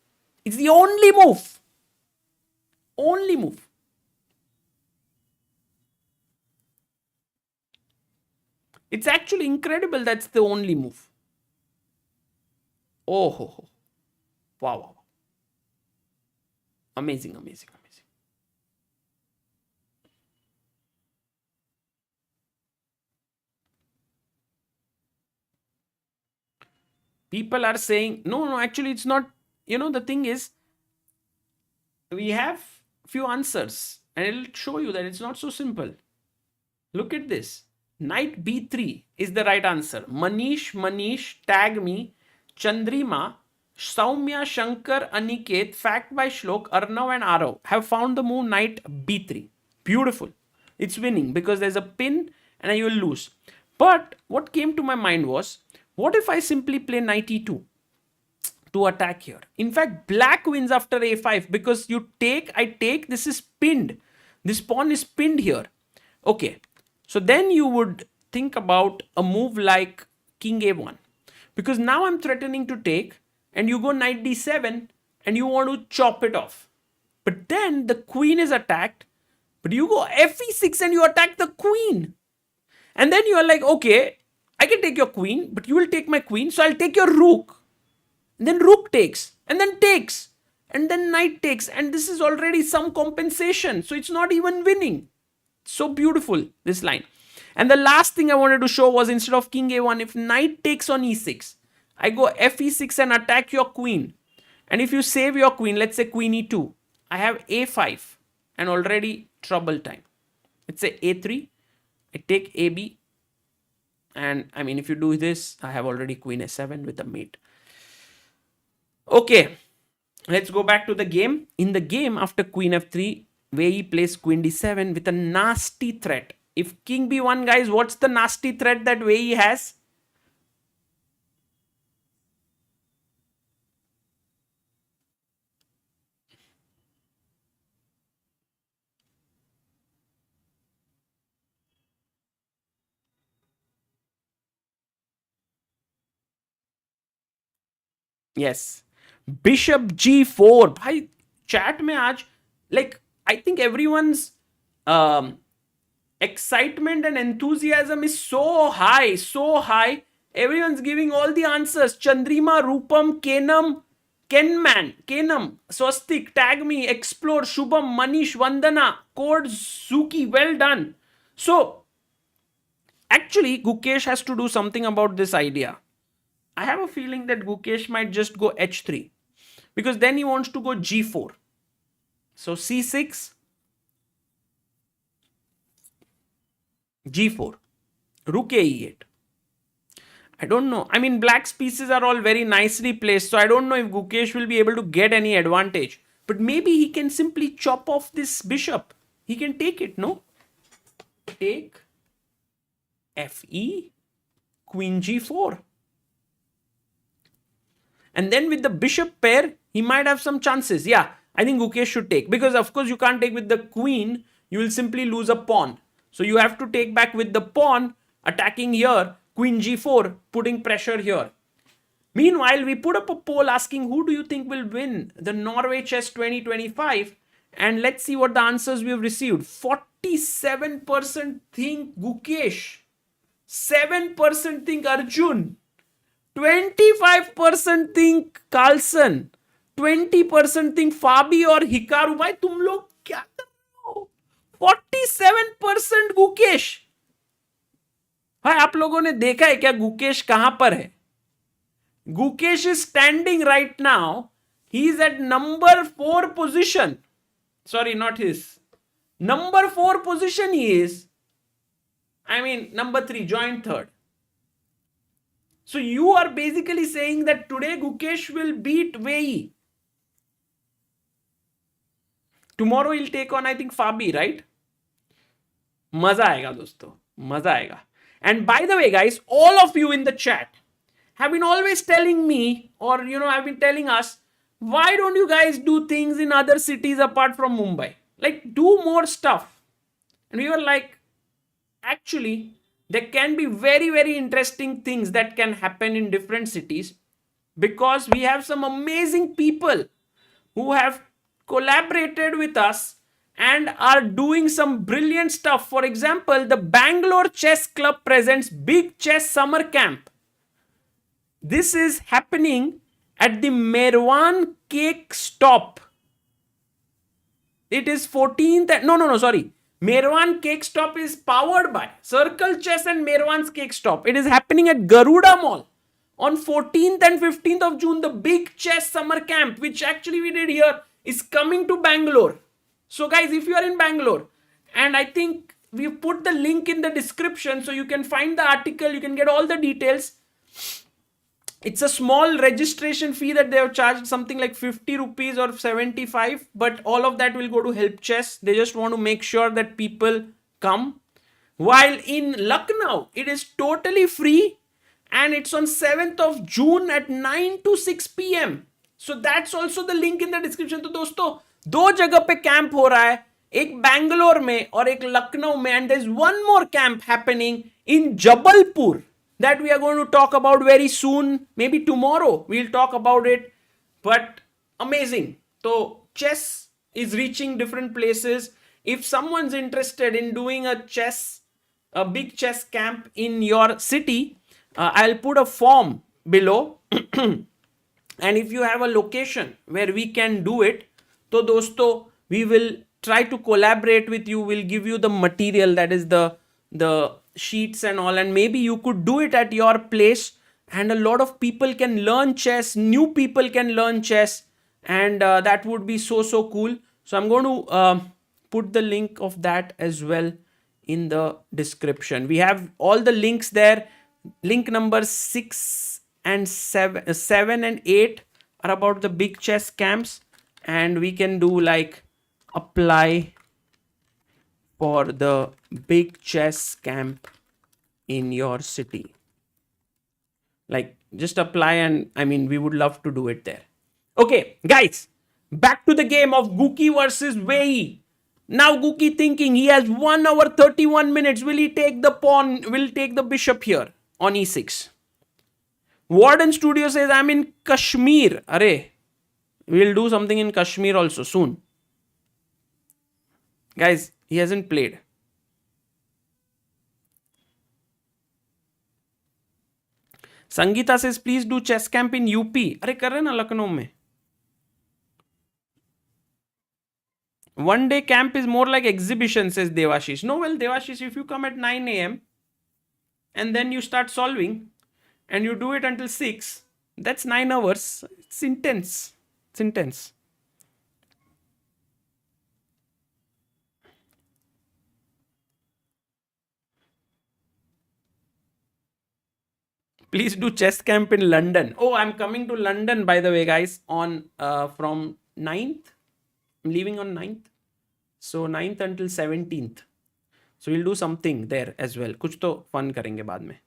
It's the only move. Only move. It's actually incredible that's the only move. Oh, ho, ho. Wow, wow. Amazing, amazing, amazing. People are saying, no, actually it's not. The thing is, we have few answers and it'll show you that it's not so simple. Look at this. Knight b3 is the right answer. Manish, Tag Me, Chandrima, Saumya, Shankar, Aniket, Fact by Shlok, Arnav and Arav have found the move knight b3. Beautiful. It's winning because there's a pin and you will lose. But what came to my mind was, what if I simply play knight e2 to attack here? In fact, black wins after a5 because you take, I take, this is pinned. This pawn is pinned here. Okay. So then you would think about a move like king a1. Because now I'm threatening to take and you go knight d7 and you want to chop it off. But then the queen is attacked. But you go fe6 and you attack the queen. And then you are like, okay, I can take your queen, but you will take my queen. So I'll take your rook. And then rook takes. And then takes. And then knight takes. And this is already some compensation. So it's not even winning. So beautiful, this line. And the last thing I wanted to show was, instead of king a1, if knight takes on e6, I go fe6 and attack your queen. And if you save your queen, let's say queen e2, I have a5 and already trouble time. Let's say a3, I take ab. And I mean, if you do this, I have already queen a7 with a mate. Okay, let's go back to the game. In the game, after queen f3, Wei Yi plays queen d7 with a nasty threat. If king b1, guys, what's the nasty threat that Wei Yi has? Yes. Bishop g4. Bhai, chat mein aaj, like, I think everyone's excitement and enthusiasm is so high, so high. Everyone's giving all the answers. Chandrima, Rupam, Kenam, Swastik, Tag Me, Explore, Shubham, Manish, Vandana, Code, Zuki. Well done. So, actually, Gukesh has to do something about this idea. I have a feeling that Gukesh might just go h3. Because then he wants to go g4. So c6, g4, rook e8. I don't know. I mean, black's pieces are all very nicely placed. So I don't know if Gukesh will be able to get any advantage. But maybe he can simply chop off this bishop. He can take it, no? take FE, Queen G4. And then with the bishop pair, he might have some chances. Yeah, I think Gukesh should take. Because of course you can't take with the queen. You will simply lose a pawn. So you have to take back with the pawn, attacking here, Queen G4, putting pressure here. Meanwhile, we put up a poll asking who do you think will win the Norway Chess 2025. And let's see what the answers we have received. 47% think Gukesh. 7% think Arjun. 25% think Carlsen. 20% think Fabi or Hikaru. भाई तुम लोग क्या कर रहे हो? 47% गुकेश. भाई आप लोगों ने देखा है क्या गुकेश कहां पर है? Gukesh is standing right now. He is at number 4 position. Sorry, not his. Number 4 position he is. I mean, number 3, joint third. So you are basically saying that today Gukesh will beat Wei Yi. Tomorrow he'll take on, I think, Fabi, right? मजा आएगा दोस्तों, मजा आएगा. And by the way, guys, all of you in the chat have been always telling me, or I've been telling us, why don't you guys do things in other cities apart from Mumbai? Like, do more stuff. And we were like, actually, there can be very, very interesting things that can happen in different cities because we have some amazing people who have collaborated with us and are doing some brilliant stuff. For example, the Bangalore Chess Club presents Big Chess Summer Camp. This is happening at the Merwan Cake Stop. It is 14th. Sorry. Merwan Cake Stop is powered by Circle Chess and Merwan's Cake Stop. It is happening at Garuda Mall on 14th and 15th of June. The Big Chess Summer Camp, which actually we did here, is coming to Bangalore. So guys, if you are in Bangalore, and I think we put the link in the description so you can find the article, you can get all the details. It's a small registration fee that they have charged, something like 50 rupees or 75, but all of that will go to Help Chess. They just want to make sure that people come. While in Lucknow, it is totally free and it's on 7th of June at 9 to 6 p.m. So that's also the link in the description. तो दोस्तों, दो जगह पे camp हो रहा है, एक बैंगलोर में और एक लखनऊ में, and there's one more camp happening in Jabalpur that we are going to talk about very soon. Maybe tomorrow we'll talk about it. But amazing. So chess is reaching different places. If someone's interested in doing a big chess camp in your city, I'll put a form below. And if you have a location where we can do it, so dosto, we will try to collaborate with you. We'll give you the material, that is the sheets and all, and maybe you could do it at your place, and a lot of people can learn chess, new people can learn chess, and that would be so cool. So I'm going to put the link of that as well in the description. We have all the links there. Link number 6 and 7 and 8 are about the big chess camps, and we can do like apply for the big chess camp in your city. Like, just apply, and I mean, we would love to do it there. Okay, guys, back to the game of Guki versus Wei Yi. Now Guki thinking he has 1 hour 31 minutes. Will he take the pawn? Will he take the bishop here on e6? Warden Studio says, I'm in Kashmir. Array, we'll do something in Kashmir also soon. Guys, he hasn't played. Sangeeta says, please do chess camp in UP. अरे कर रहे ना लखनऊ में. One day camp is more like exhibition, says Devashish. No, well, Devashish, if you come at 9 a.m. and then you start solving and you do it until 6, that's 9 hours. It's intense. It's intense. Please do chess camp in London. Oh, I'm coming to London, by the way, guys, on from 9th. I'm leaving on 9th. So 9th until 17th. So we'll do something there as well. कुछ तो fun करेंगे बाद में.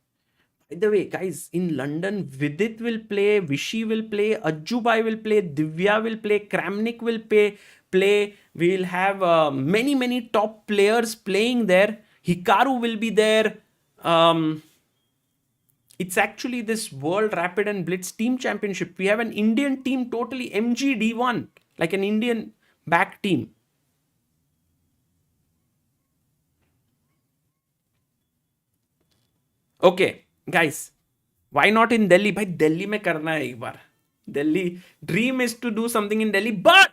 By the way, guys, in London, Vidit will play, Vishy will play, Ajjubai will play, Divya will play, Kramnik will play. We'll have many top players playing there. Hikaru will be there. It's actually this World Rapid and Blitz Team Championship. We have an Indian team, totally MGD1, like an Indian back team. Okay, guys, why not in Delhi? Bhai, Delhi mein karna hai ek baar. Delhi, dream is to do something in Delhi. But,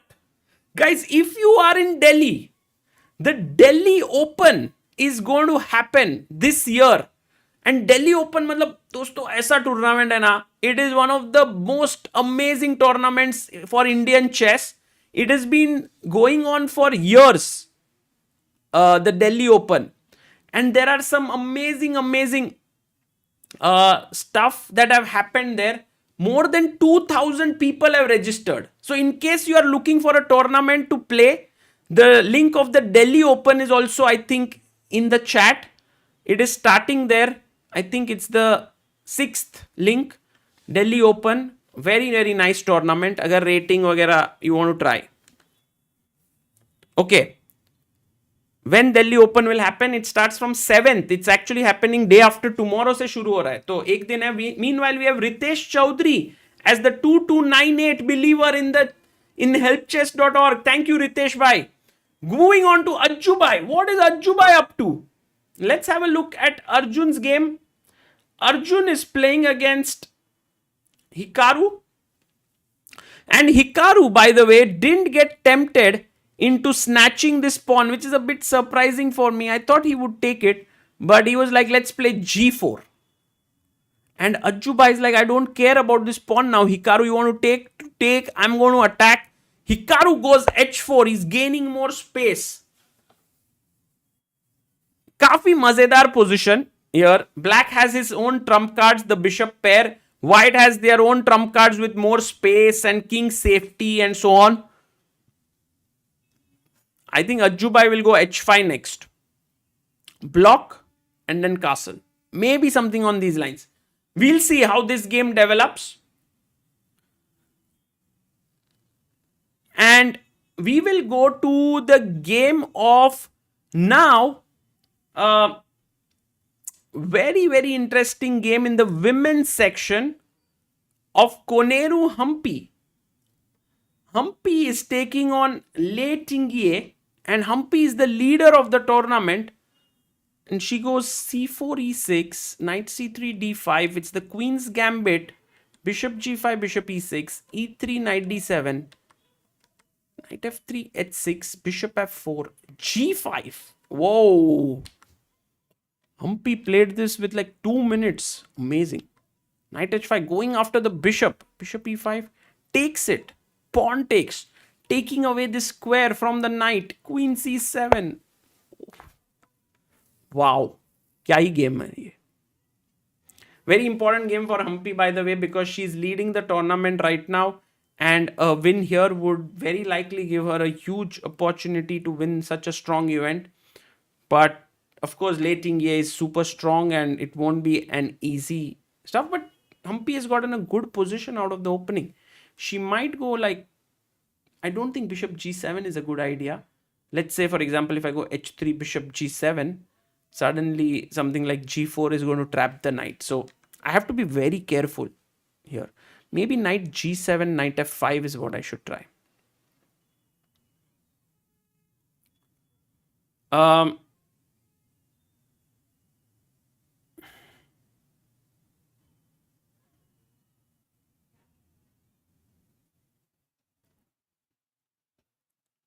guys, if you are in Delhi, the Delhi Open is going to happen this year. And Delhi Open, मतलब दोस्तों ऐसा tournament है ना, it is one of the most amazing tournaments for Indian chess. It has been going on for years, the Delhi Open. And there are some amazing stuff that have happened there. More than 2,000 people have registered. So in case you are looking for a tournament to play, the link of the Delhi Open is also, I think, in the chat. It is starting there. I think it's the 6th link. Delhi Open. Very nice tournament. Agar rating वगैरह you want to try. Okay. When Delhi Open will happen, it starts from 7th. It's actually happening day after tomorrow से शुरू हो रहा है. तो एक दिन है. Meanwhile, we have Ritesh Chaudhary as the 2298 believer in helpchess.org. Thank you, Ritesh bhai. Moving on to Ajjubai. What is Ajjubai up to? Let's have a look at Arjun's game. Arjun is playing against Hikaru. And Hikaru, by the way, didn't get tempted into snatching this pawn, which is a bit surprising for me. I thought he would take it, but he was like, let's play g4. And Ajjubai is like, I don't care about this pawn now. Hikaru, you want to take, I'm going to attack. Hikaru goes h4. He's gaining more space. Kafi mazedar position here. Black has his own trump cards, the bishop pair. White has their own trump cards with more space and king safety and so on. I think Ajjubai will go h5 next. Block and then castle. Maybe something on these lines. We'll see how this game develops. And we will go to the game of now. Very interesting game in the women's section of Koneru Hampi. Hampi is taking on Lei Tingye, and Hampi is the leader of the tournament. And she goes c4, e6, knight c3, d5. It's the queen's gambit. Bishop g5, bishop e6, e3, knight d7, knight f3, h6, bishop f4, g5. Whoa. Hampi played this with like 2 minutes. Amazing. Knight h5, going after the bishop. Bishop e5, takes it. Pawn takes. Taking away this square from the knight. Queen c7. Wow. Kya hi game hai ye. Very important game for Hampi, by the way, because she's leading the tournament right now. And a win here would very likely give her a huge opportunity to win such a strong event. But of course, Lei Tingye is super strong and it won't be an easy stuff. But Hampi has gotten a good position out of the opening. She might go like, I don't think bishop g7 is a good idea. Let's say, for example, if I go h3, bishop g7, suddenly something like g4 is going to trap the knight. So I have to be very careful here. Maybe knight g7, knight f5 is what I should try.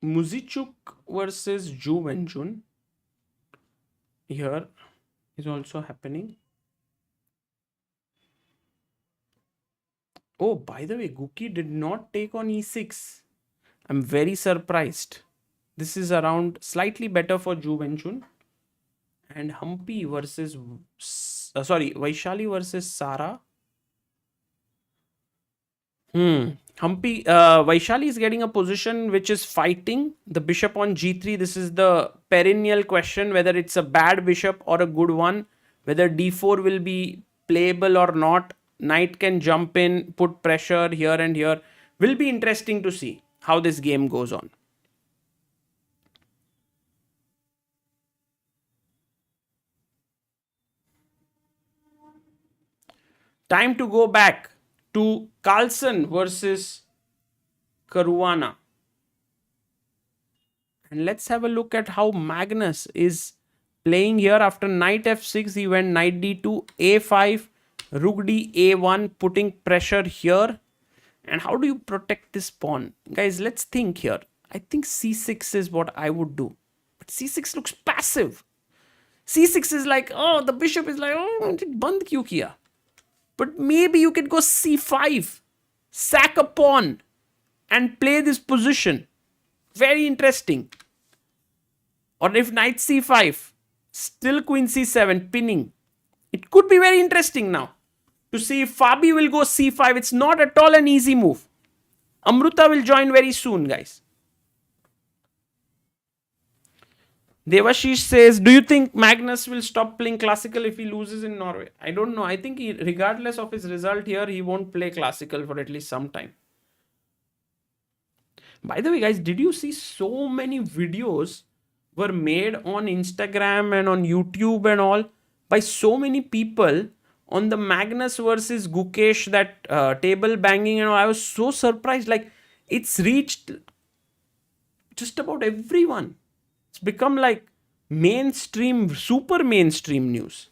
Muzichuk versus Zhu Wenjun here is also happening. Oh, by the way, Guki did not take on e6. I'm very surprised. This is around slightly better for Zhu Wenjun. And Hampi versus, Vaishali versus Sara. Vaishali is getting a position which is fighting the bishop on g3. This is the perennial question whether it's a bad bishop or a good one, whether d4 will be playable or not. Knight can jump in, put pressure here and here. Will be interesting to see how this game goes on. Time to go back to Carlsen versus Caruana. And let's have a look at how Magnus is playing here. After knight f6, he went knight d2, a5, rook d, a1, putting pressure here. And how do you protect this pawn? Guys, let's think here. I think c6 is what I would do. But c6 looks passive. c6 is like, oh, the bishop is like, oh, band kyun kiya? But maybe you can go c5, sack a pawn, and play this position. Very interesting. Or if knight c5, still queen c7, pinning. It could be very interesting now to see if Fabi will go c5. It's not at all an easy move. Amruta will join very soon, guys. Devashish says, do you think Magnus will stop playing classical if he loses in Norway? I don't know. I think regardless of his result here, he won't play classical for at least some time. By the way, guys, did you see so many videos were made on Instagram and on YouTube and all by so many people on the Magnus versus Gukesh, that table banging and all? I was so surprised. Like, it's reached just about everyone. It's become like mainstream, super mainstream news.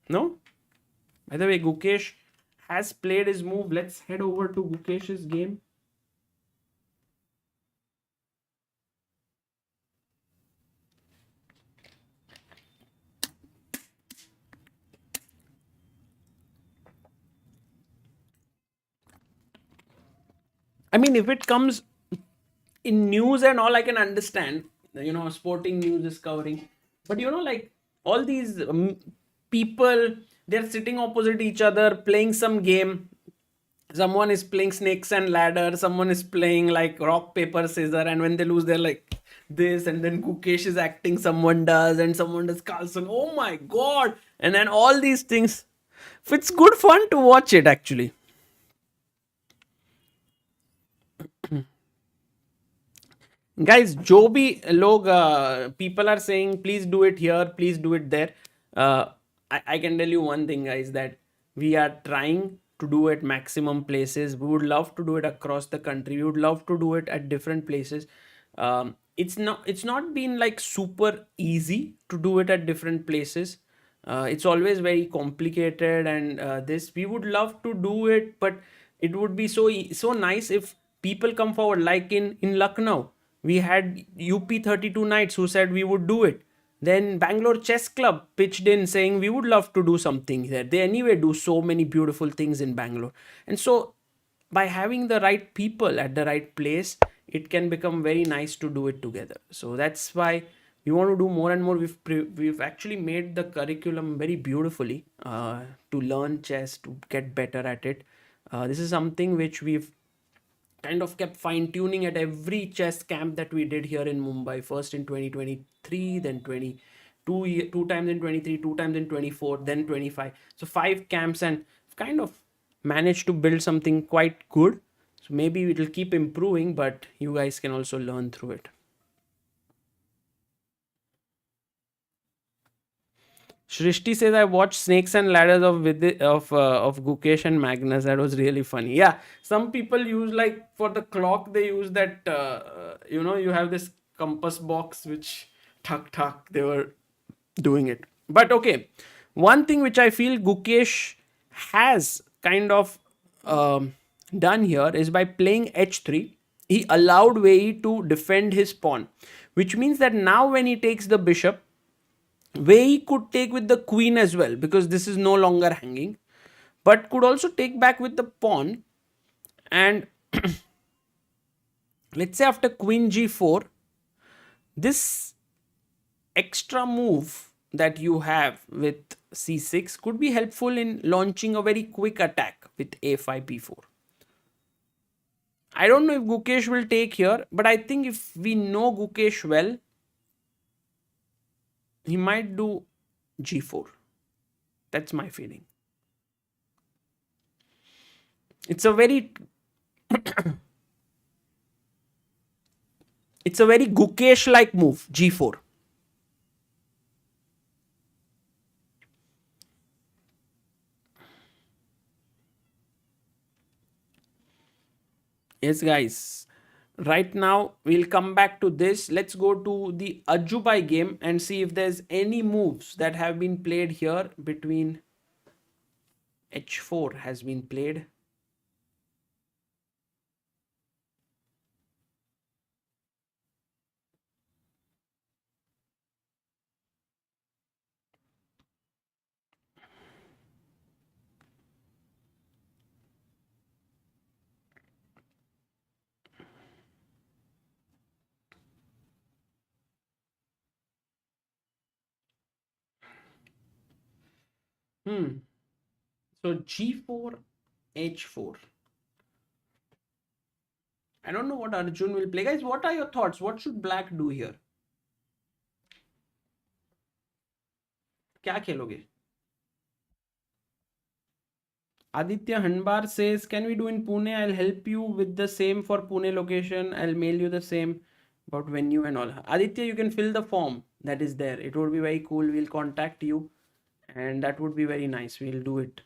No? By the way, Gukesh has played his move. Let's head over to Gukesh's game. I mean, if it comes in news and all, I can understand. Sporting news is covering. But like all these people, they're sitting opposite each other, playing some game. Someone is playing snakes and ladder. Someone is playing like rock, paper, scissor. And when they lose, they're like this. And then Gukesh is acting, someone does. And someone does Carlsen. Oh my God. And then all these things. It's good fun to watch it, actually. Guys, जो भी लोग people are saying please do it here, please do it there. I can tell you one thing, guys, that we are trying to do it maximum places. We would love to do it across the country. We would love to do it at different places. It's not been like super easy to do it at different places. It's always very complicated, and this we would love to do it, but it would be so nice if people come forward. Like in Lucknow, we had UP32 Knights who said we would do it. Then Bangalore Chess Club pitched in saying we would love to do something there. They anyway do so many beautiful things in Bangalore. And so by having the right people at the right place, it can become very nice to do it together. So that's why we want to do more and more. We've actually made the curriculum very beautifully to learn chess, to get better at it. This is something which we've kind of kept fine-tuning at every chess camp that we did here in Mumbai. First in 2023, then 22, two times in 23, two times in 24, then 25. So 5 camps, and kind of managed to build something quite good. So maybe it will keep improving, but you guys can also learn through it. Shrishti says, I watched Snakes and Ladders of Gukesh and Magnus. That was really funny. Yeah, some people use, like, for the clock, they use that, you have this compass box which tuck, they were doing it. But okay, one thing which I feel Gukesh has kind of done here is by playing h3, he allowed Wei Yi to defend his pawn, which means that now when he takes the bishop, Wei Yi could take with the queen as well, because this is no longer hanging, but could also take back with the pawn. And let's say after queen g4, this extra move that you have with c6 could be helpful in launching a very quick attack with a5 b4. I don't know if Gukesh will take here, but I think if we know Gukesh well, he might do g4. That's my feeling. It's a very Gukesh like move, g4. Yes, guys. Right now, we'll come back to this. Let's go to the Ajubai game and see if there's any moves that have been played here between h4 has been played. So g4, h4. I don't know what Arjun will play. Guys, what are your thoughts? What should black do here? क्या खेलोगे? Aditya Hanbar says, can we do in Pune? I'll help you with the same for Pune location. I'll mail you the same about venue and all. Aditya, you can fill the form that is there. It would be very cool. We'll contact you and that would be very nice. We'll do it.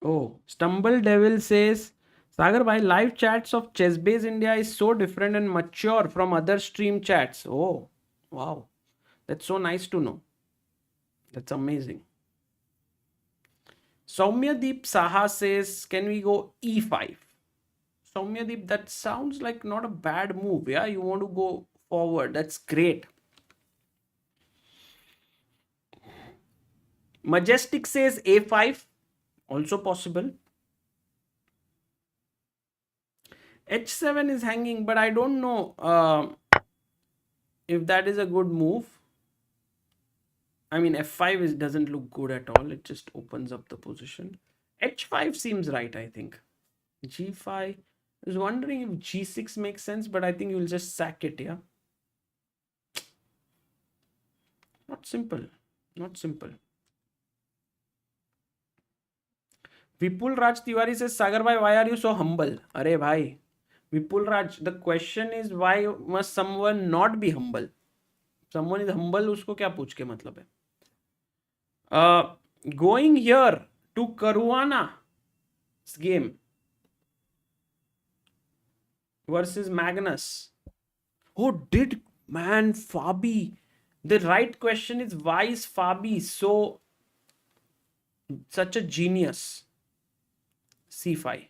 Oh, Stumble Devil says, Sagar bhai, live chats of Chessbase India is so different and mature from other stream chats. Oh, wow. That's so nice to know. That's amazing. Soumyadeep Saha says, can we go e5? Soumyadeep, that sounds like not a bad move. Yeah, you want to go forward. That's great. Majestic says a5. Also possible. h7 is hanging, but I don't know if that is a good move. I mean, f5 doesn't look good at all. It just opens up the position. h5 seems right, I think. g5. I was wondering if g6 makes sense, but I think you'll just sack it, yeah? Not simple. Not simple. Vipul Raj Tiwari says, Sagar bhai, why are you so humble? Arey bhai. Vipul Raj, the question is, why must someone not be humble? Someone is humble, उसको क्या पूछ के मतलब है? Going here to Caruana's game versus Magnus. Oh, Fabi? The right question is, why is Fabi such a genius? c5.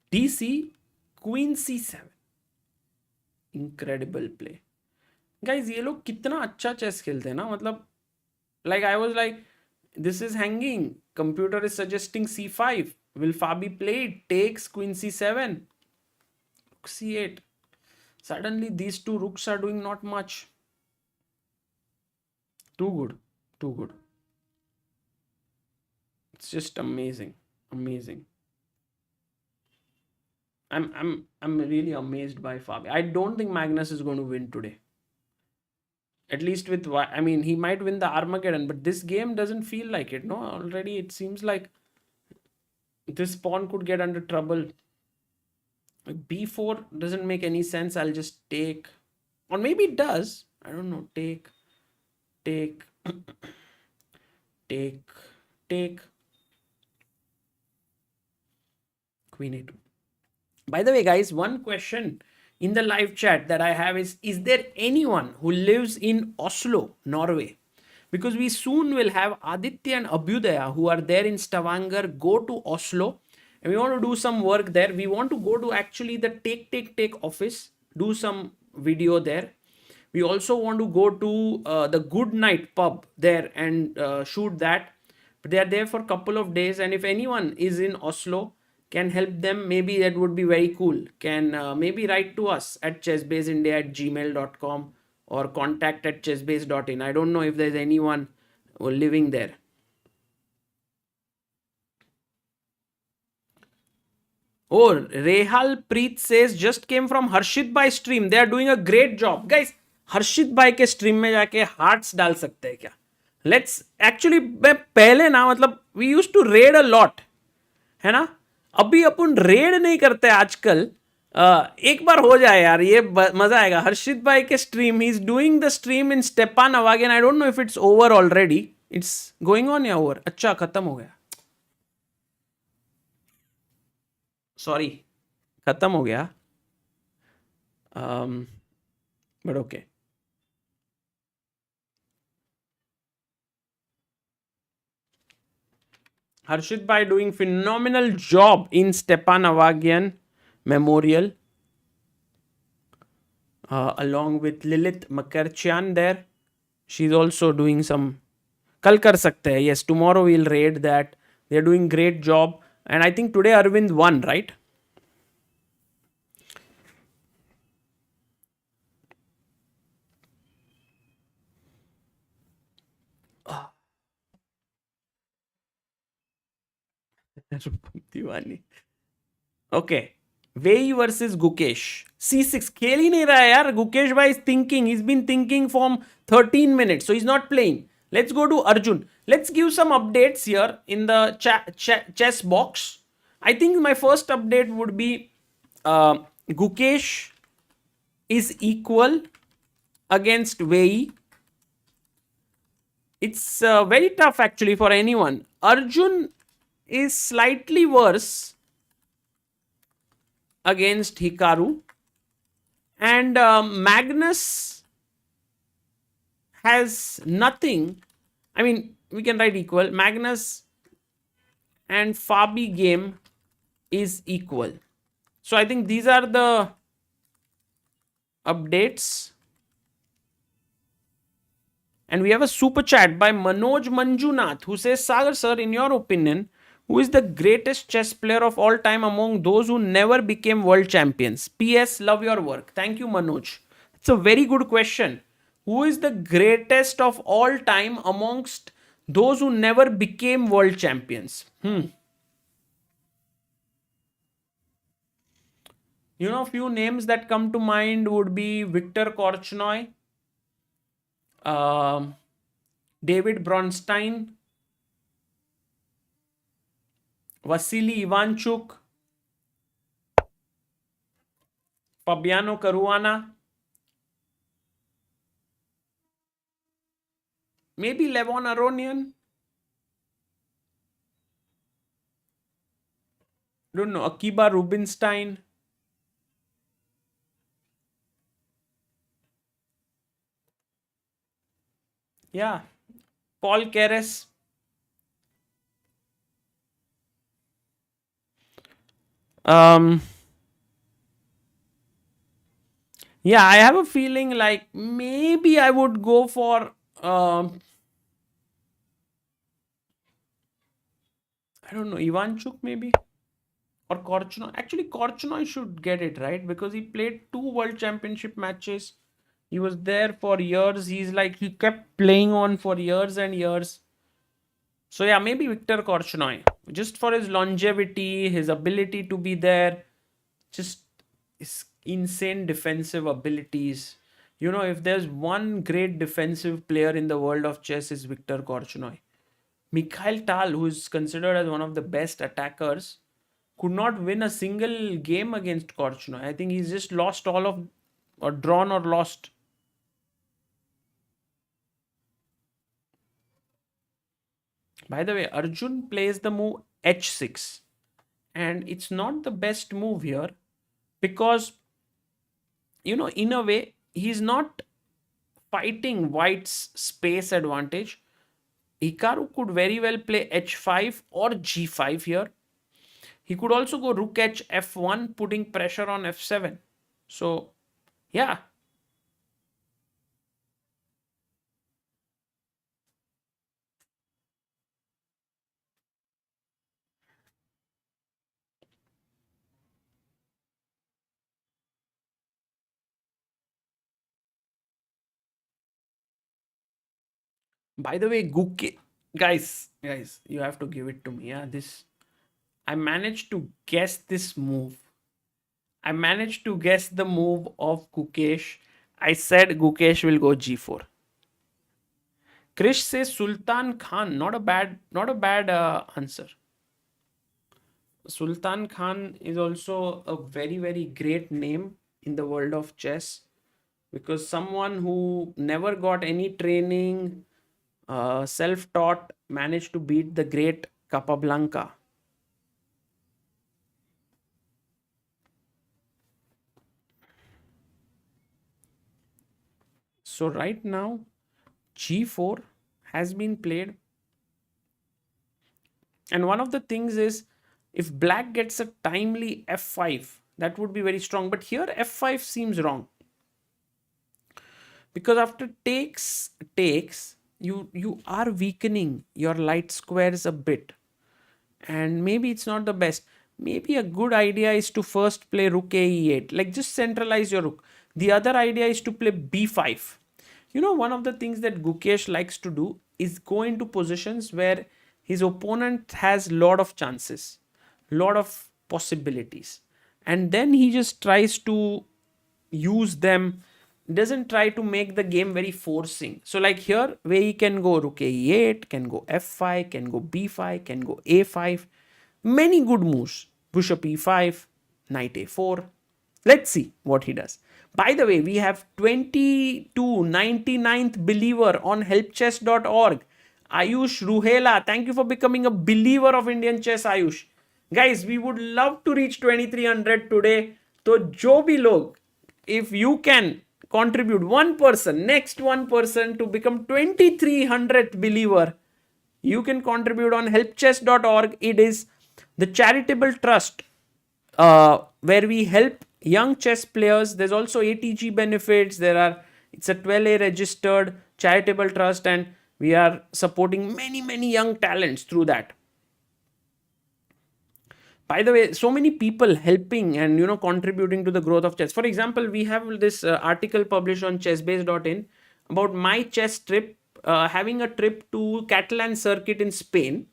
dc, queen c7. Incredible play. Guys, ये लोग कितना अच्छा चेस खेलते हैं ना, मतलब like I was like, this is hanging, computer is suggesting c5, will Fabi play it? Takes queen c7, rook c8. Suddenly these two rooks are doing not much. Too good, too good. It's just amazing. I'm really amazed by Fabi. I don't think Magnus is going to win today. At least with, I mean, he might win the Armageddon, but this game doesn't feel like it. No, already it seems like this pawn could get under trouble. b4 doesn't make any sense. I'll just take, or maybe it does. I don't know. Take, take, queen a2. By the way, guys, one question in the live chat that I have is there anyone who lives in Oslo, Norway? Because we soon will have Aditya and Abhyudaya who are there in Stavanger go to Oslo and we want to do some work there. We want to go to actually the take office, do some video there. We also want to go to the Good Night pub there and shoot that. But they are there for a couple of days, and if anyone is in Oslo, can help them, maybe that would be very cool. Can maybe write to us at chessbaseindia@gmail.com or contact@chessbase.in. I don't know if there's anyone living there. Oh, Rehal Preet says just came from Harshit Bhai stream. They are doing a great job. Guys, Harshit Bhai के stream में जाके hearts डाल सकते हैं क्या? Let's actually मैं पहले ना मतलब we used to raid a lot, है ना? अभी अपन रेड नहीं करते आजकल. एक बार हो जाए यार, ये मजा आएगा. हर्षित भाई के stream, he is doing the stream in Stepan Avagyan. I don't know if it's over already. It's going on या ओवर? अच्छा, खत्म हो गया. सॉरी, खत्म हो गया. But okay. Harshit Bhai doing phenomenal job in Stepan Avagian Memorial, along with Lilith Makarchian there. She's also doing some. Kal kar sakte hai. Yes, tomorrow we'll raid that. They're doing great job. And I think today Arvind won, right? Diwali. Okay. Wei Yi versus Gukesh. C6. खेल ही नहीं रहा है यार. Gukesh bhai is thinking. He's been thinking from 13 minutes. So he's not playing. Let's go to Arjun. Let's give some updates here in the chess box. I think my first update would be Gukesh is equal against Wei Yi. It's very tough actually for anyone. Arjun is slightly worse against Hikaru. And Magnus has nothing. I mean, we can write equal. Magnus and Fabi game is equal. So I think these are the updates. And we have a super chat by Manoj Manjunath who says, Sagar sir, in your opinion, who is the greatest chess player of all time among those who never became world champions? PS, love your work. Thank you, Manoj. It's a very good question. Who is the greatest of all time amongst those who never became world champions? You know, few names that come to mind would be Victor Korchnoi, David Bronstein, Vasily Ivanchuk, Fabiano Caruana, maybe Levon Aronian. Don't know. Akiba Rubinstein. Yeah. Paul Keres. Yeah, I have a feeling like maybe I would go for I don't know, Ivanchuk maybe, or Korchnoi. Actually, Korchnoi should get it right because he played 2 world championship matches. He was there for years. He kept playing on for years and years. So yeah, maybe Victor Korchnoi, just for his longevity, his ability to be there, just his insane defensive abilities. You know, if there's one great defensive player in the world of chess, is Victor Korchnoi. Mikhail Tal, who is considered as one of the best attackers, could not win a single game against Korchnoi. I think he's just lost all of, or drawn or lost. By the way, Arjun plays the move h6. And it's not the best move here because, you know, in a way, he's not fighting white's space advantage. Hikaru could very well play h5 or g5 here. He could also go rook h f1, putting pressure on f7. So, yeah. By the way, guys, you have to give it to me. Yeah, this I managed to guess this move. I managed to guess the move of Gukesh. I said Gukesh will go g4. Krish says Sultan Khan. Not a bad answer. Sultan Khan is also a very, very great name in the world of chess because someone who never got any training, self taught, managed to beat the great Capablanca. So, right now, g4 has been played. And one of the things is if black gets a timely f5, that would be very strong. But here, f5 seems wrong because after takes you are weakening your light squares a bit, and maybe it's not the best. Maybe a good idea is to first play rook a e8, like just centralize your rook. The other idea is to play b5. One of the things that Gukesh likes to do is go into positions where his opponent has lot of chances, lot of possibilities, and then he just tries to use them, doesn't try to make the game very forcing. So like here, where he can go rook a8, can go f5, can go b5, can go a5. Many good moves. Bishop e5, knight a4. Let's see what he does. By the way, we have 2299th believer on helpchess.org. Ayush Ruhela, thank you for becoming a believer of Indian chess, Ayush. Guys, we would love to reach 2300 today. So, jo bhi log, if you can contribute next one person to become 2300th believer, you can contribute on helpchess.org. It is the charitable trust where we help young chess players. There's also ATG benefits. It's a 12A registered charitable trust, and we are supporting many young talents through that. By the way, so many people helping and contributing to the growth of chess. For example, we have this article published on chessbase.in about my chess trip, having a trip to Catalan circuit in Spain.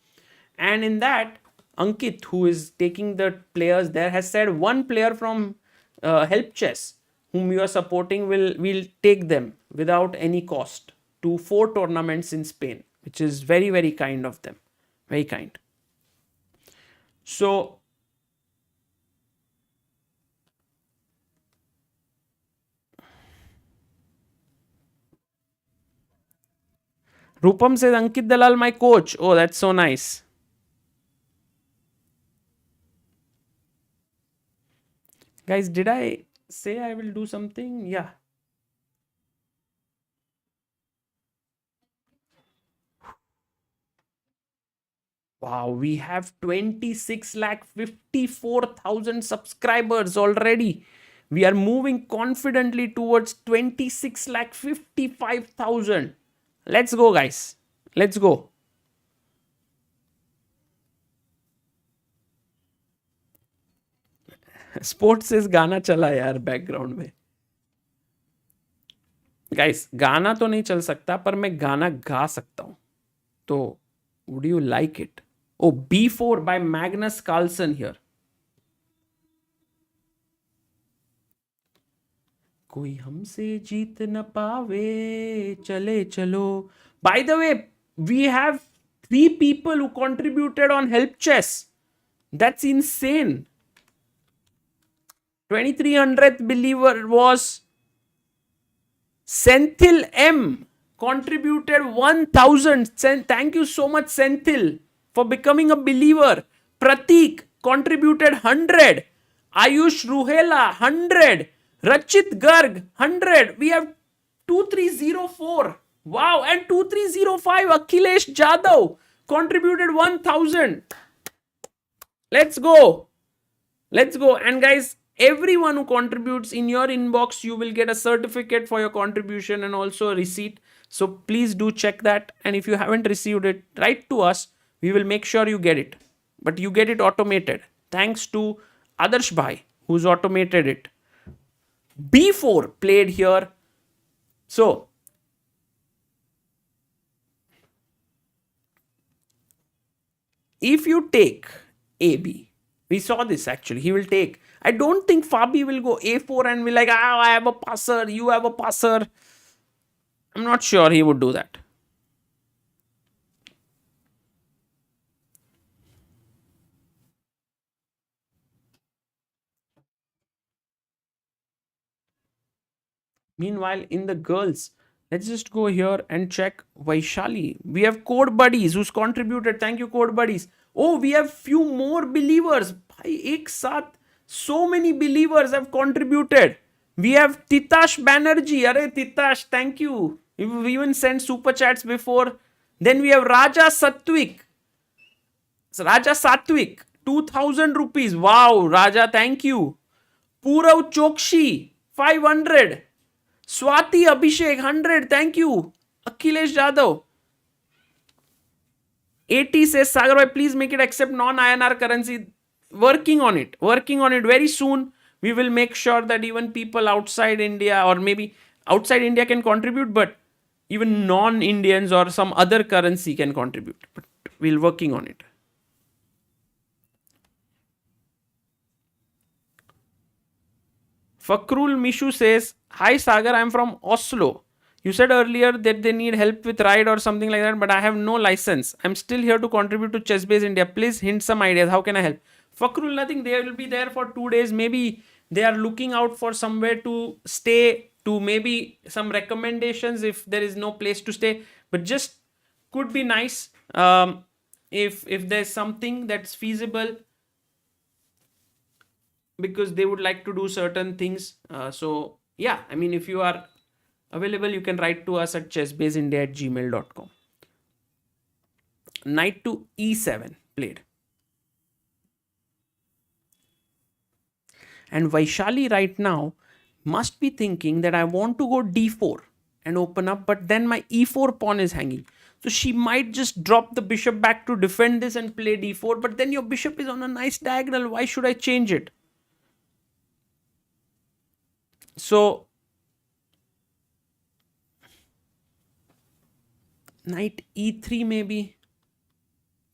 And in that, Ankit, who is taking the players there, has said one player from Help Chess, whom you are supporting, will take them without any cost to 4 tournaments in Spain, which is very kind of them. Very kind. So, Rupam says, Ankit Dalal, my coach. Oh, that's so nice. Guys, did I say I will do something? Yeah. Wow, we have 26,54,000 subscribers already. We are moving confidently towards 26,55,000. Let's go, guys. Let's go. Sports से गाना चला यार background में. Guys, गाना तो नहीं चल सकता पर मैं गाना गा सकता हूं. तो would you like it? Oh B4 by Magnus Carlsen here. कोई हमसे जीत न पावे, चले चलो. By the way, we have 3 people who contributed on Help Chess. That's insane. 2300th believer was Senthil M, contributed 1000. Thank you so much, Senthil, for becoming a believer. Pratik contributed 100. Ayush Ruhela 100. Rachit Garg 100. We have 2304. Wow. And 2305 Akhilesh Jadhav contributed 1000. Let's go. Let's go. And guys, everyone who contributes, in your inbox you will get a certificate for your contribution and also a receipt. So please do check that. And if you haven't received it, write to us. We will make sure you get it. But you get it automated. Thanks to Adarsh Bhai, who's automated it. B4 played here. So if you take AB, we saw this actually. He will take. I don't think Fabi will go A4 and be like, I have a passer, you have a passer. I'm not sure he would do that. Meanwhile, in the girls, let's just go here and check Vaishali. We have Code Buddies who's contributed. Thank you, Code Buddies. Oh, we have few more believers. Bhai, ek saath, so many believers have contributed. We have Titash Banerjee. Arey Titash, thank you. You've even sent super chats before. Then we have Raja Satwik. Raja Satwik, 2000 rupees. Wow, Raja, thank you. Purav Chokshi, 500. Swati Abhishek, 100. Thank you. Akhilesh Jadhav. 80 says, Sagar bhai, please make it accept non-INR currency. Working on it. Working on it. Very soon, we will make sure that even people outside India or maybe outside India can contribute, but even non-Indians or some other currency can contribute. But we're working on it. Fakrul Mishu says, hi Sagar, I'm from Oslo. You said earlier that they need help with ride or something like that, but I have no license. I'm still here to contribute to Chessbase India. Please hint some ideas. How can I help? Fakrul, nothing. They will be there for 2 days. Maybe they are looking out for somewhere to stay, to maybe some recommendations if there is no place to stay. But just could be nice if there's something that's feasible, because they would like to do certain things. So yeah, I mean, if you are available, you can write to us at chessbaseindia@gmail.com. Knight to E7 played. And Vaishali right now must be thinking that I want to go D4 and open up, but then my E4 pawn is hanging. So she might just drop the bishop back to defend this and play D4, but then your bishop is on a nice diagonal. Why should I change it? So knight E3 maybe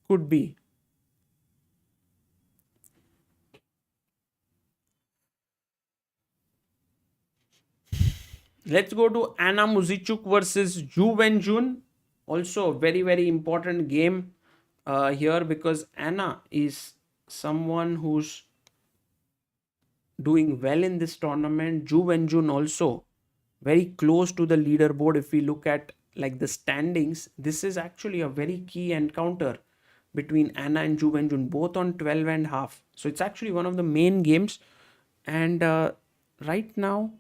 could be. Let's go to Anna Muzichuk versus Zhu Wenjun. Also very, very important game here, because Anna is someone who's doing well in this tournament. Zhu Wenjun also very close to the leaderboard. If we look at like the standings, this is actually a very key encounter between Anna and Zhu Wenjun, both on 12 and half. So it's actually one of the main games. And right now,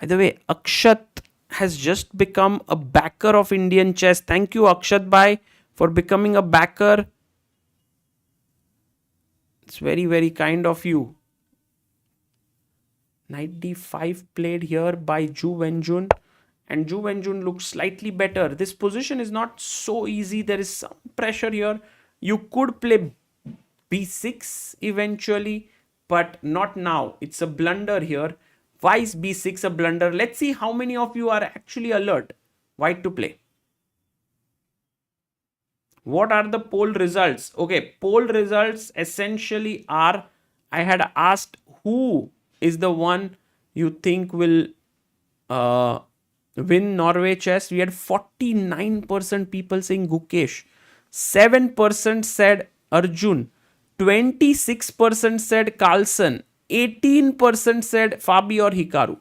by the way, Akshat has just become a backer of Indian chess. Thank you, Akshat Bhai, for becoming a backer. It's very, very kind of you. Knight d5 played here by Zhu Wenjun. And Zhu Wenjun looks slightly better. This position is not so easy. There is some pressure here. You could play b6 eventually, but not now. It's a blunder here. Why is b6 a blunder? Let's see how many of you are actually alert. White to play. What are the poll results? Okay, poll results essentially are, I had asked who is the one you think will win Norway Chess. We had 49% people saying Gukesh. 7% said Arjun. 26% said Carlsen. 18% said Fabi or Hikaru.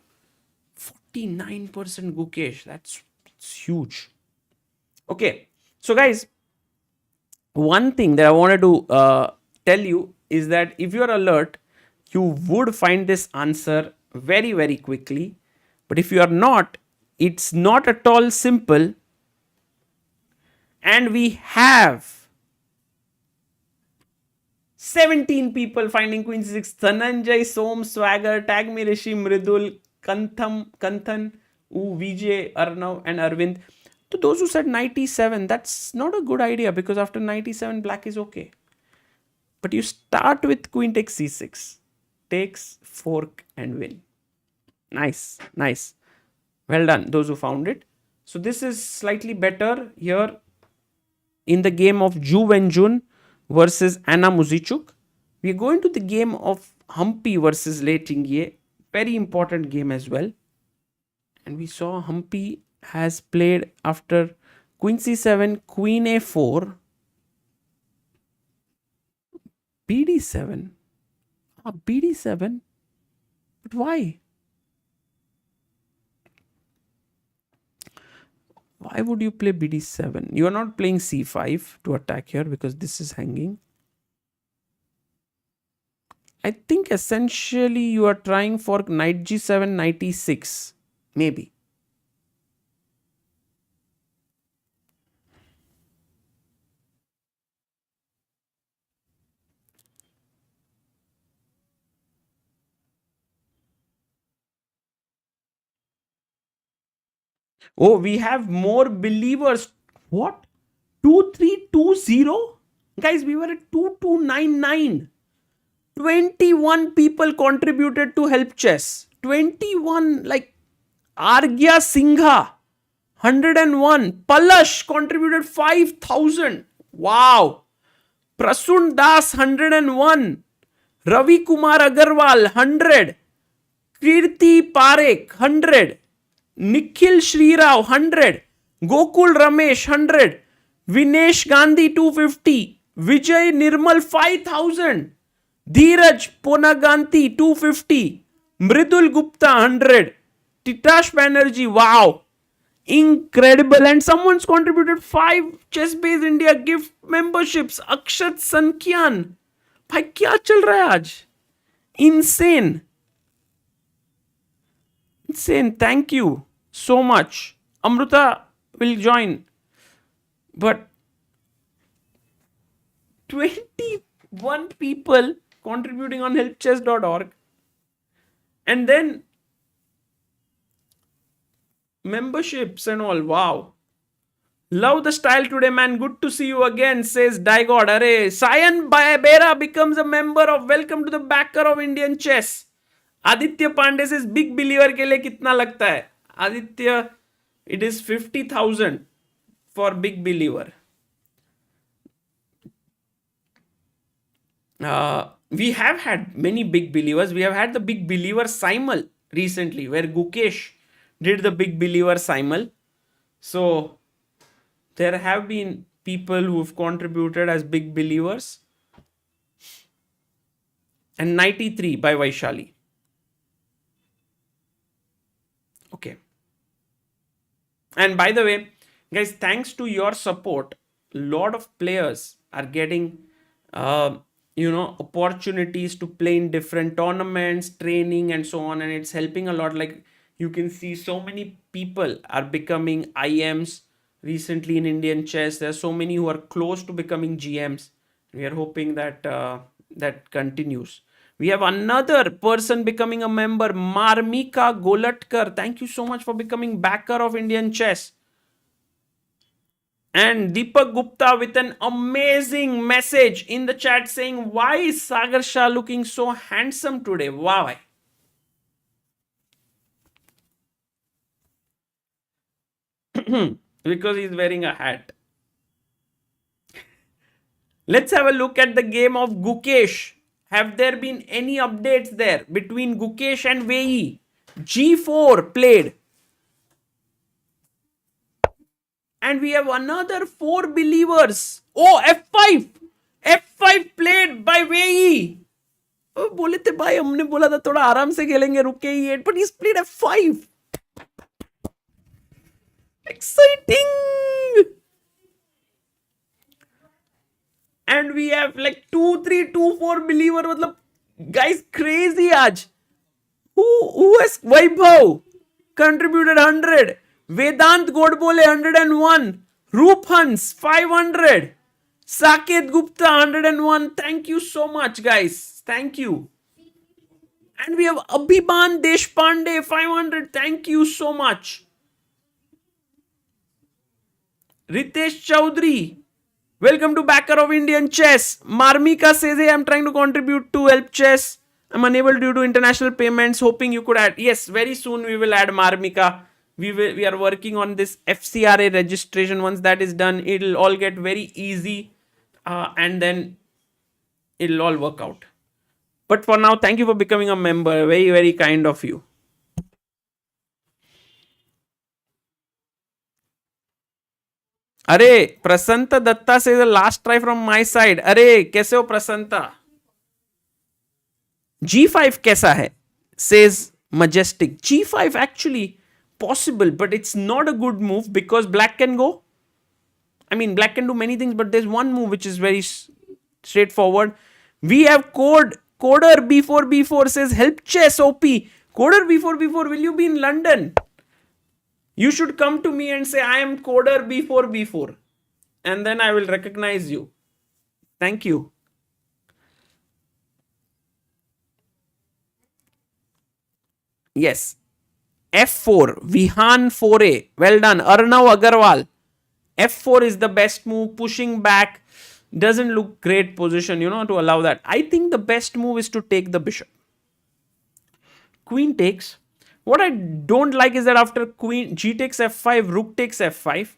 49% Gukesh. That's huge. Okay. So guys, one thing that I wanted to tell you is that if you're alert, you would find this answer very, very quickly. But if you are not, it's not at all simple. And we have 17 people finding Queen C6. Dhananjay, Som, Swagger, Tag Me Rishi, Mridul, Kanthan, Vijay, Arnav and Arvind. To those who said Knight E7, that's not a good idea, because after Knight E7, black is okay. But you start with Queen takes C6. Takes, fork and win. Nice, nice. Well done, those who found it. So this is slightly better here in the game of Zhu Wenjun. versus Anna Muzichuk. We are going to the game of Humpy versus Lei Chingye. Very important game as well. And we saw Humpy has played after Queen C7, Queen A4, BD7. BD7? But why? Why would you play BD7? You are not playing C5 to attack here because this is hanging. I think essentially you are trying for Knight G7, Knight E6. Maybe. Oh, we have more believers. What? 2320? Guys, we were at 2299. 21 people contributed to Help Chess. 21, like Argya Singha, 101. Palash contributed 5,000. Wow. Prasun Das, 101. Ravi Kumar Agarwal, 100. Kirti Parekh, 100. Nikhil Srirao, 100. Gokul Ramesh, 100. Vinesh Gandhi, 250. Vijay Nirmal, 5,000. Dheeraj Ponaganti, 250. Mridul Gupta, 100. Titash Banerjee, wow. Incredible. And someone's contributed 5 Chess Base India gift memberships. Akshat Sankyan. भाई क्या चल रहा है आज? Insane. Insane. Thank you so much. Amruta will join. But 21 people contributing on helpchess.org. And then memberships and all. Wow. Love the style today, man. Good to see you again, says Digod. Arey, Sayan Bera becomes a member of Welcome to the Backer of Indian Chess. Aditya Pandey says big believer के लिए कितना लगता है? Aditya, it is 50,000 for big believer. We have had many big believers. We have had the big believer simul recently, where Gukesh did the big believer simul. So there have been people who have contributed as big believers. And 93 by Vaishali. Okay. And by the way, guys, thanks to your support, a lot of players are getting opportunities to play in different tournaments, training and so on, and it's helping a lot. Like you can see, so many people are becoming IMs recently in Indian chess. There are so many who are close to becoming GMs. We are hoping that that continues. We have another person becoming a member, Marmika Golatkar. Thank you so much for becoming backer of Indian chess. And Deepak Gupta with an amazing message in the chat saying, why is Sagar Shah looking so handsome today? Wow. Because he's wearing a hat. Let's have a look at the game of Gukesh. Have there been any updates there between Gukesh and Wei Yi? G4 played. And we have another 4 believers. Oh, F5. F5 played by Wei Yi. बोले थे भाई, हमने बोला था थोड़ा आराम से खेलेंगे, रुके ही 8, but he's played F5. Exciting. And we have like 2, 3, 2, 4 believer. मतलब guys, crazy आज. Who has Vaibhav contributed 100? Vedant Godbole 101. Roop Hans 500. Saket Gupta 101. Thank you so much, guys. Thank you. And we have Abhiman Deshpande 500. Thank you so much. Ritesh Chaudhary, welcome to Backer of Indian Chess. Marmika says, hey, I'm trying to contribute to Help Chess. I'm unable due to international payments. Hoping you could add. Yes, very soon we will add Marmika. We are working on this FCRA registration. Once that is done, it'll all get very easy. and then it'll all work out. But for now, thank you for becoming a member. Very, very kind of you. Arey, Prasanta Datta says the last try from my side. Arey, कैसे हो Prasanta? G5 कैसा है? Says Majestic. G5 actually possible, but it's not a good move because black can go. I mean, black can do many things, but there's one move which is very straightforward. We have Coder B4 says help chess OP. Coder B4, will you be in London? You should come to me and say I am Coder B4, and then I will recognize you. Thank you. Yes. F4, Vihan 4A. Well done. Arnav Agarwal. F4 is the best move. Pushing back doesn't look great position, to allow that. I think the best move is to take the bishop. Queen takes. What I don't like is that after queen, G takes F5, Rook takes F5.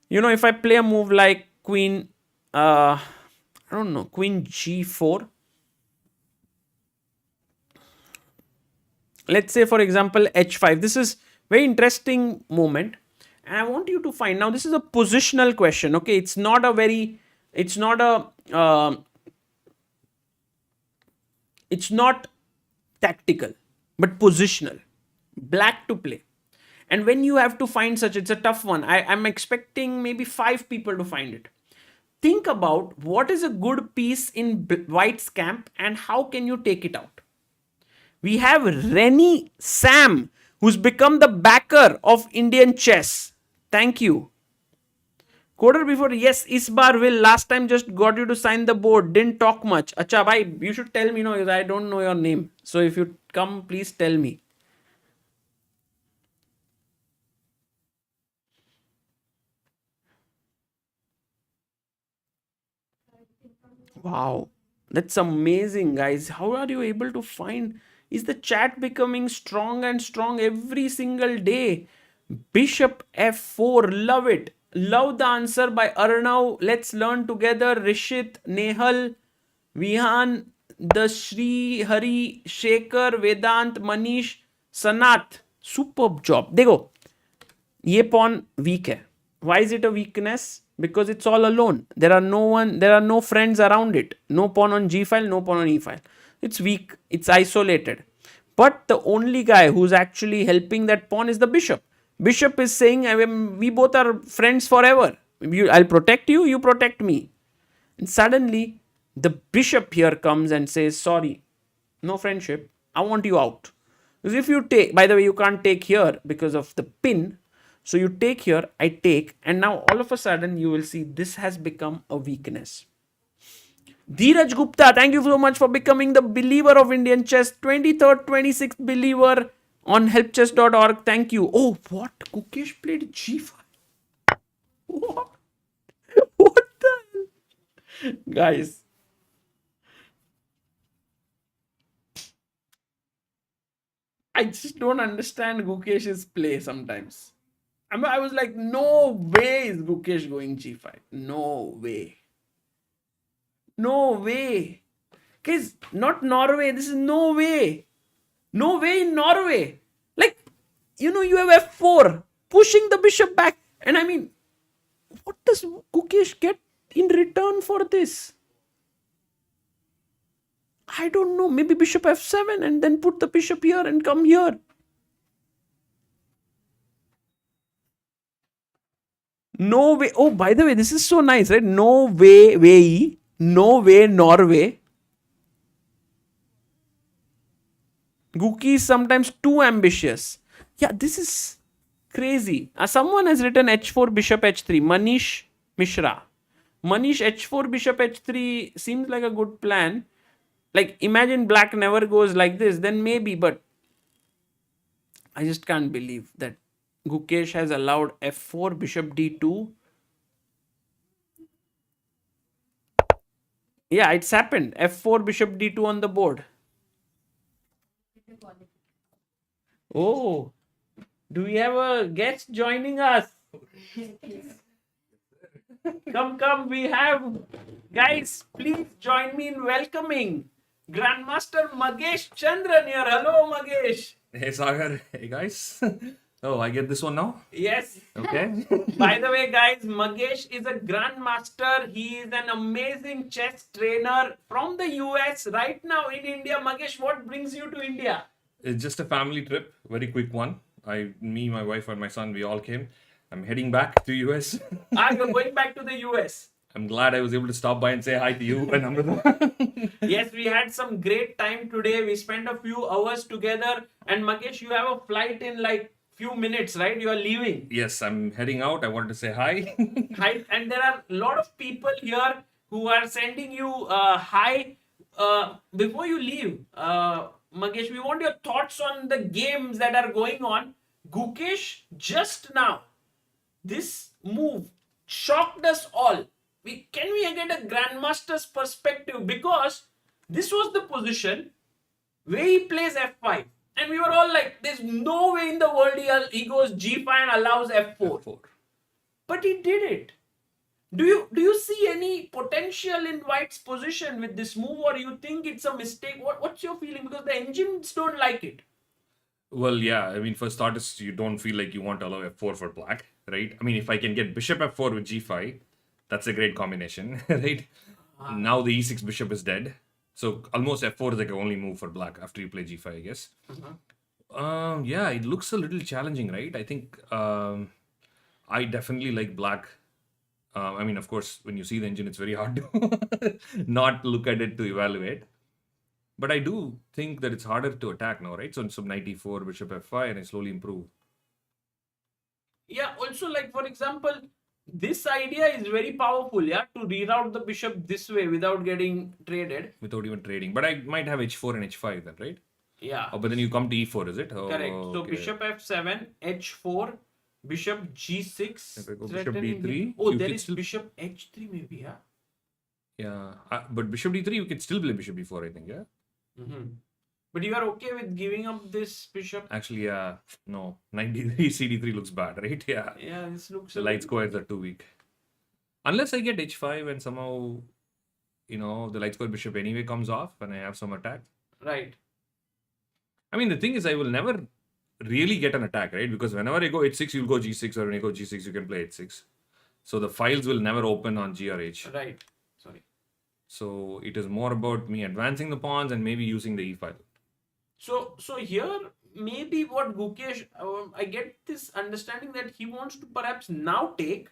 If I play a move like queen, I don't know, queen G4. Let's say, for example, H5. This is very interesting moment. And I want you to find, now this is a positional question, okay? It's not tactical, but positional. Black to play. And when you have to find such, it's a tough one. I'm expecting maybe 5 people to find it. Think about what is a good piece in white's camp and how can you take it out. We have Rennie Sam, who's become the backer of Indian chess. Thank you. Coder before, yes, Isbar will. Last time just got you to sign the board. Didn't talk much. Acha, bhai, you should tell me, because I don't know your name. So if you come, please tell me. Wow, that's amazing, guys. How are you able to find? Is the chat becoming strong and strong every single day? Bishop F4, love it. Love the answer by Arnav. Let's learn together. Rishit, Nehal, Vihan, the Shri, Hari, Shekhar, Vedant, Manish, Sanat. Superb job. देखो, ये pawn weak है. Why is it a weakness? Because it's all alone. There are no friends around it. No pawn on G file, no pawn on E file. It's weak. It's isolated. But the only guy who's actually helping that pawn is the bishop. Bishop is saying, we both are friends forever. I'll protect you, you protect me. And suddenly, the bishop here comes and says, sorry, no friendship. I want you out. Because if you take, by the way, you can't take here because of the pin. So you take here, I take, and now all of a sudden you will see this has become a weakness. Dheeraj Gupta, thank you so much for becoming the believer of Indian chess. 23rd, 26th believer on helpchess.org. Thank you. Oh, what? Gukesh played G5. What? What the hell? Guys. I just don't understand Gukesh's play sometimes. I was like, no way is Gukesh going G5. No way. No way. Guys, not Norway. This is no way. No way in Norway. Like, you have F4 pushing the bishop back. And I mean, what does Gukesh get in return for this? I don't know. Maybe bishop F7 and then put the bishop here and come here. No way. Oh, by the way, this is so nice, right? No way, Wei Yi. No way, Norway. Gookie is sometimes too ambitious. Yeah, this is crazy. Someone has written h4, bishop h3. Manish Mishra. Manish, h4, bishop h3 seems like a good plan. Like, imagine black never goes like this, then maybe, but I just can't believe that Gukesh has allowed f4, bishop d2. Yeah, it's happened. f4, bishop d2 on the board. Oh, do we have a guest joining us? Come, we have... Guys, please join me in welcoming Grandmaster Magesh Chandran here. Hello, Magesh. Hey Sagar, hey guys. Oh, I get this one now? Yes. Okay. By the way, guys, Magesh is a grandmaster. He is an amazing chess trainer from the US right now in India. Magesh, what brings you to India? It's just a family trip, very quick one. Me, my wife, and my son, we all came. I'm heading back to US. You're going back to the US. I'm glad I was able to stop by and say hi to you and Amrita. Yes, we had some great time today. We spent a few hours together. And Magesh, you have a flight in like few minutes, right? You are leaving. Yes, I'm heading out. I wanted to say hi. Hi, and there are a lot of people here who are sending you hi. Before you leave, Magesh, we want your thoughts on the games that are going on. Gukesh, just now, this move shocked us all. Can we get a grandmaster's perspective? Because this was the position where he plays f5. And we were all like, there's no way in the world he goes g5 and allows f4. F4. But he did it. Do you see any potential in White's position with this move, or you think it's a mistake? What's your feeling? Because the engines don't like it. Well, yeah, I mean, for starters, you don't feel like you want to allow f4 for black, right? I mean, if I can get bishop f4 with g5, that's a great combination, right? Now the e6 bishop is dead. So almost f4 is like a only move for black after you play g5, I guess. Yeah, it looks a little challenging, right? I think I definitely like black. I mean, of course, when you see the engine, it's very hard to not look at it to evaluate. But I do think that it's harder to attack now, right? So some knight e4, bishop f5, and I slowly improve. Yeah, also, like, for example, this idea is very powerful, yeah, to reroute the bishop this way without getting traded. Without even trading. But I might have h4 and h5 then, right? Yeah. Oh, but then you come to e4, is it? Oh, correct. So okay. bishop f7, h4, bishop g6. If I go bishop d3. Oh, there is bishop h3 maybe, yeah? Yeah. But bishop d3, you can still play bishop d4, I think, yeah? But you are okay with giving up this bishop? Actually, yeah. No. Knight d3, cd3 looks bad, right? Yeah. Yeah, this looks... The light squares are too weak. Unless I get h5 and somehow, the light square bishop anyway comes off and I have some attack. Right. I mean, the thing is, I will never really get an attack, right? Because whenever I go h6, you'll go g6, or when I go g6, you can play h6. So the files will never open on g or h. Right. Sorry. So it is more about me advancing the pawns and maybe using the e file. So here, maybe what Gukesh, I get this understanding that he wants to perhaps now take,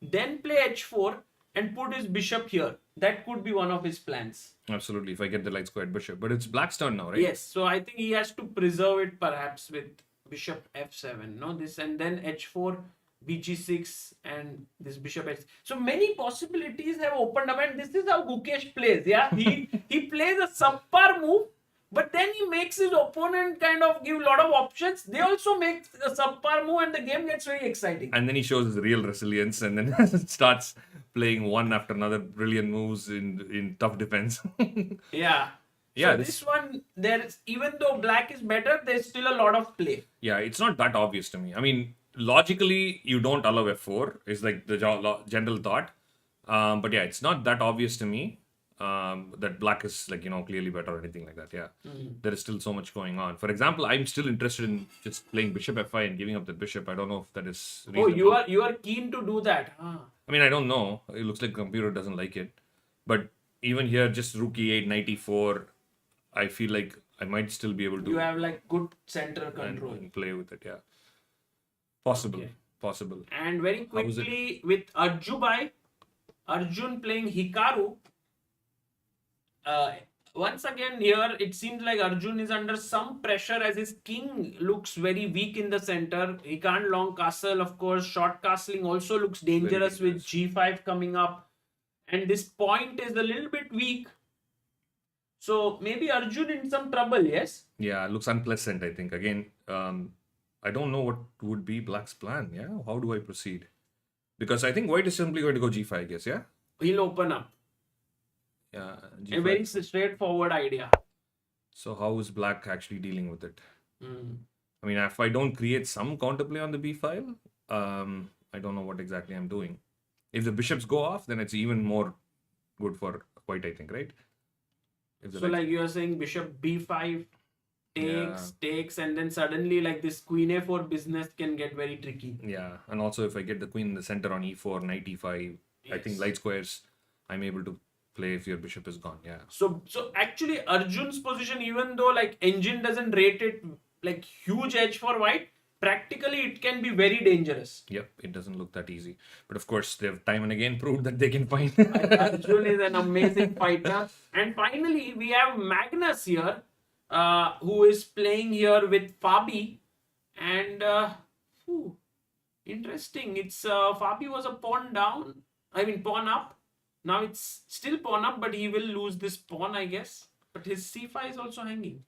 then play h4 and put his bishop here. That could be one of his plans. Absolutely, if I get the light squared bishop. But it's black's turn now, right? Yes, so I think he has to preserve it perhaps with bishop f7, no? This, and then h4, bg6, and this bishop h. So many possibilities have opened up, and this is how Gukesh plays, yeah? He plays a subpar move, but then he makes his opponent kind of give a lot of options. They also make a subpar move and the game gets very exciting. And then he shows his real resilience and then starts playing one after another brilliant moves in tough defense. Yeah. Yeah. So this one, even though black is better, there's still a lot of play. Yeah, it's not that obvious to me. I mean, logically, you don't allow f4. Is like the general thought. But yeah, it's not that obvious to me. That black is like, clearly better or anything like that. Yeah. There is still so much going on. For example, I'm still interested in just playing bishop f5 and giving up the bishop. I don't know if that is reasonable. Oh, you are keen to do that. I mean, I don't know. It looks like the computer doesn't like it. But even here, just rook e8, knight e4, I feel like I might still be able to... You have like good center control. And play with it, yeah. Possible. Okay. Possible. And very quickly with Arjun playing Hikaru, once again here it seems like Arjun is under some pressure as his king looks very weak in the center. He can't long castle, of course. Short castling also looks dangerous with g5 coming up, and this point is a little bit weak. So maybe Arjun in some trouble, yes? Yeah, looks unpleasant, I think. Again, I don't know what would be black's plan. Yeah, how do I proceed? Because I think white is simply going to go g5, I guess, yeah? He'll open up. Yeah, G5. A very straightforward idea. So how is black actually dealing with it? I mean, if I don't create some counterplay on the b file, I don't know what exactly I'm doing. If the bishops go off, then it's even more good for white, I think, right? If the So like you are saying bishop b5 takes, and then suddenly like this queen a4 business can get very tricky. Yeah, and also if I get the queen in the center on e4, knight e5, I think light squares, I'm able to play if your bishop is gone. Yeah. So actually Arjun's position, even though like engine doesn't rate it like huge edge for white, practically it can be very dangerous. Yep, it doesn't look that easy. But of course, they've time and again proved that they can find. Arjun is an amazing fighter. And finally, we have Magnus here, who is playing here with Fabi. And interesting. It's Fabi was a pawn down. I mean, pawn up. Now it's still pawn up, but he will lose this pawn, I guess. But his c5 is also hanging.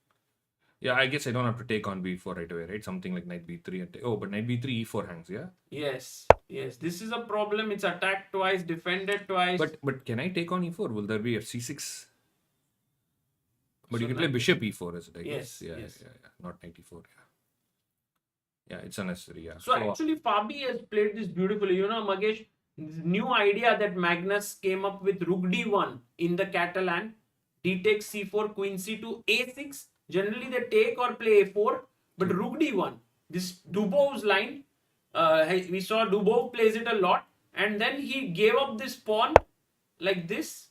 Yeah, I guess I don't have to take on b4 right away, right? Something like knight b3. But knight b3, e4 hangs, yeah? Yes. This is a problem. It's attacked twice, defended twice. But can I take on e4? Will there be a c6? But So you can play knight- bishop e4, is it? I Yes, guess. Yeah. Not knight e4. Yeah, it's unnecessary. Yeah. So actually, Fabi has played this beautifully. You know, Magesh, new idea that Magnus came up with Rook d1 in the Catalan. D takes c4, queen c2, a6. Generally, they take or play a4, but Rook d1. This Dubov's line, we saw Dubov plays it a lot, and then he gave up this pawn like this,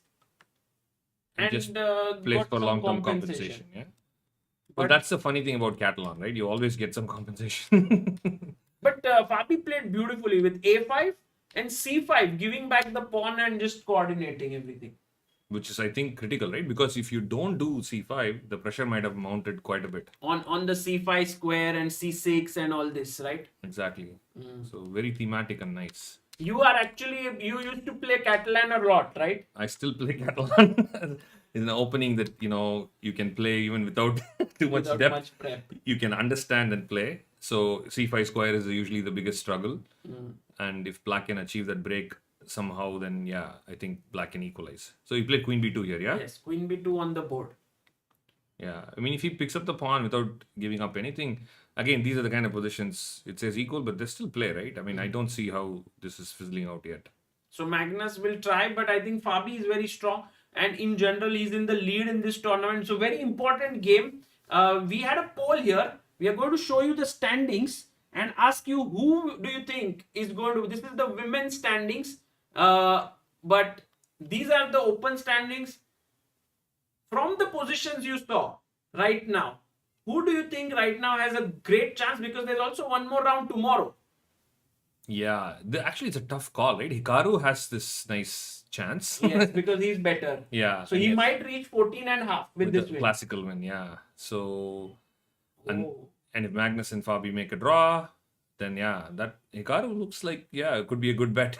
He and just got plays for some long-term compensation. Yeah. Well, that's the funny thing about Catalan, right? You always get some compensation. But Fabi played beautifully with a5 and c5, giving back the pawn and just coordinating everything. Which is, I think, critical, right? Because if you don't do c5, the pressure might have mounted quite a bit. On the c5 square and c6 and all this, right? Exactly. So very thematic and nice. You used to play Catalan a lot, right? I still play Catalan. In the opening that, you can play even without too much Without depth. much prep. You can understand and play. So c5 square is usually the biggest struggle. And if black can achieve that break somehow, then yeah, I think black can equalize. So you played queen b2 here, yeah? Yes, queen b2 on the board. Yeah, I mean, if he picks up the pawn without giving up anything, again, these are the kind of positions, it says equal, but they still play, right? I mean, I don't see how this is fizzling out yet. So Magnus will try, but I think Fabi is very strong. And in general, he's in the lead in this tournament. So very important game. We had a poll here. We are going to show you the standings and ask you who do you think is going to... This is the women's standings. But these are the open standings. From the positions you saw right now, who do you think right now has a great chance? Because there's also one more round tomorrow. Yeah, actually, it's a tough call, right? Hikaru has this nice chance. Yes, because he's better. Yeah. So he might reach 14.5 with this the win. classical win, yeah. So, and Oh. if Magnus and Fabi make a draw, then yeah, that Hikaru looks like, yeah, it could be a good bet.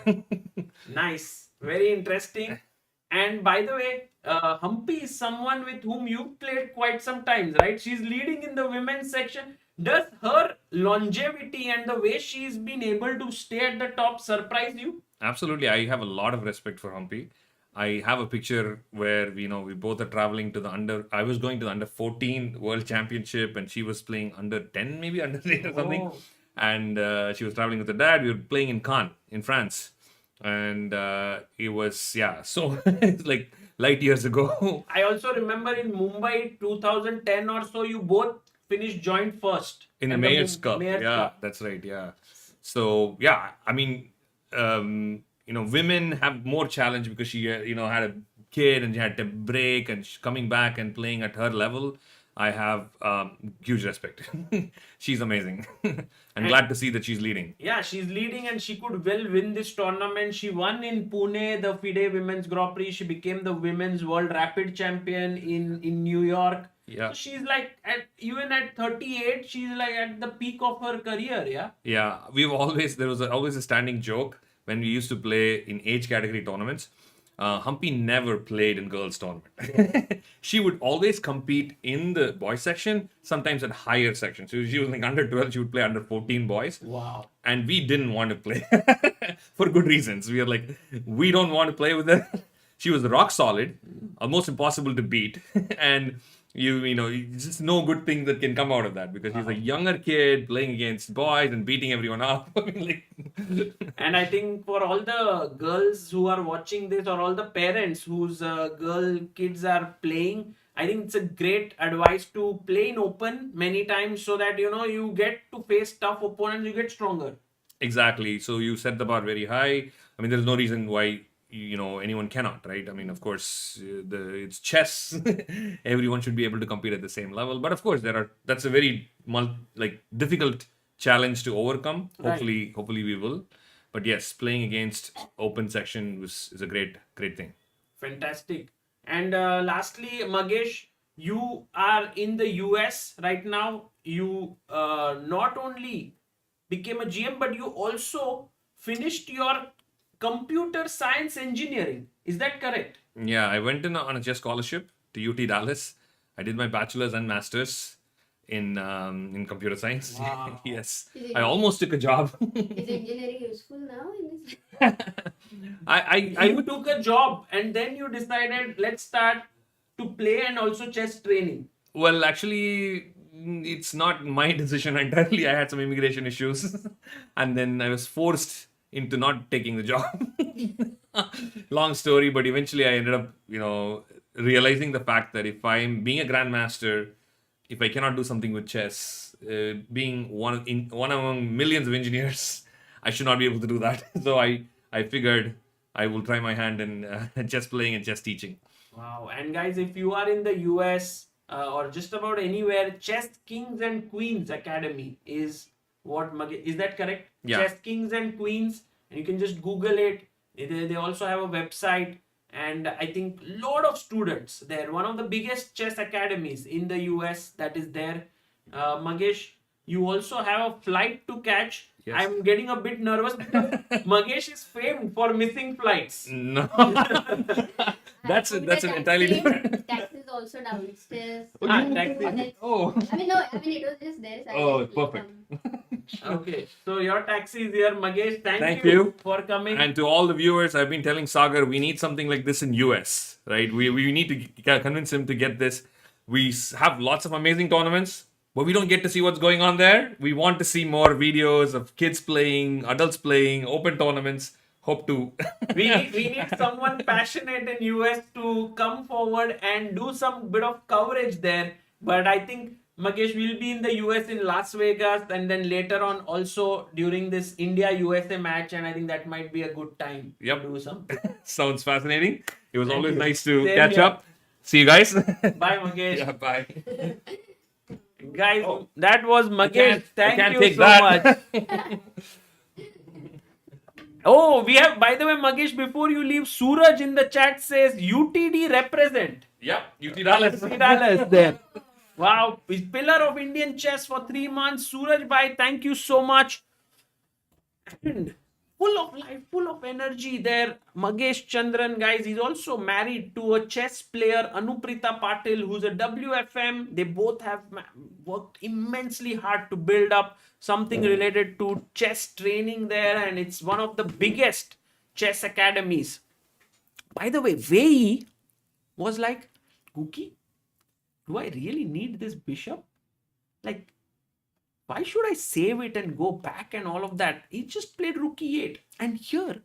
Nice. Very interesting. And by the way, Humpy is someone with whom you've played quite some times, right? She's leading in the women's section. Does her longevity and the way she's been able to stay at the top surprise you? Absolutely, I have a lot of respect for Humpy. I have a picture where we both are traveling to the I was going to the under 14 World Championship, and she was playing under 10, maybe under 8 or something. Oh. And she was traveling with her dad. We were playing in Cannes in France, and it was so it's like light years ago. I also remember in Mumbai 2010 or so, you both finished joint first In the at Mayor's Cup. Mayor's Yeah, Cup. that's right. Yeah. So, yeah, I mean, women have more challenge because she, had a kid and she had to break, and coming back and playing at her level. I have huge respect. She's amazing. I'm glad to see that she's leading. Yeah, she's leading and she could well win this tournament. She won in Pune, the FIDE Women's Grand Prix. She became the Women's World Rapid Champion in New York. Yeah. So she's like, even at 38, she's like at the peak of her career, yeah? Yeah, there was always a standing joke when we used to play in age category tournaments. Humpy never played in girls tournament. She would always compete in the boys section, sometimes at higher sections. So she was like under 12, she would play under 14 boys. Wow. And we didn't want to play for good reasons. We were like, we don't want to play with her. She was rock solid, almost impossible to beat. And It's just no good thing that can come out of that because he's a younger kid playing against boys and beating everyone up. I mean, And I think for all the girls who are watching this or all the parents whose girl kids are playing, I think it's a great advice to play in open many times so that you get to face tough opponents, you get stronger. exactly. So you set the bar very high. I mean, there's no reason why anyone cannot, right? I mean, of course, it's chess. Everyone should be able to compete at the same level. But of course, that's a very difficult challenge to overcome. Right. Hopefully we will. But yes, playing against open section is a great thing. Fantastic. And lastly, Magesh, you are in the US right now. You not only became a GM, but you also finished your computer science engineering. Is that correct? Yeah, I went on a chess scholarship to UT Dallas. I did my bachelor's and master's in computer science. Wow. Yes, Is it- I almost took a job. Is engineering useful now? You took a job and then you decided, let's start to play and also chess training. Well, actually, it's not my decision entirely. I had some immigration issues, and then I was forced into not taking the job. Long story, but eventually I ended up, realizing the fact that if I'm being a grandmaster, if I cannot do something with chess, being one among millions of engineers, I should not be able to do that. So I figured I will try my hand in chess playing and chess teaching. Wow. And guys, if you are in the US or just about anywhere, Chess Kings and Queens Academy is what is that correct? Yeah. Chess Kings and Queens, and you can just Google it. They also have a website, and I think lot of students there. One of the biggest chess academies in the US that is there. Magesh, you also have a flight to catch. Yes. I'm getting a bit nervous because Magesh is famed for missing flights. No, that's an entirely different. Taxes also downstairs. Taxi. Oh, I mean, no, it was just there. So I Oh, just perfect. Okay, so your taxi is here, Magesh. Thank you you. for coming. And to all the viewers, I've been telling Sagar we need something like this in US, right? We need to convince him to get this. We have lots of amazing tournaments, but we don't get to see what's going on there. We want to see more videos of kids playing, adults playing, open tournaments. Hope to. we need someone passionate in US to come forward and do some bit of coverage there. But I think Magesh will be in the US in Las Vegas, and then later on also during this India USA match, and I think that might be a good time Yep. to do something. Sounds fascinating. It was always you. nice to Same catch here. up. See you guys. Bye, Magesh. Yeah, bye. Guys, that was Magesh. can't- I Thank can't you take so that. much. Oh, we have, by the way, Magesh, before you leave, Suraj in the chat says UTD represent. Yep, UT Dallas. $3 there. Wow, he's pillar of Indian chess for 3 months. Suraj bhai, thank you so much. And full of life, full of energy there. Magesh Chandran, guys, he's also married to a chess player, Anuprita Patil, who's a WFM. They both have worked immensely hard to build up something related to chess training there, and it's one of the biggest chess academies. By the way, Wei Yi was like, Guki, do I really need this bishop? Like, why should I save it and go back and all of that? He just played rook e8. And here,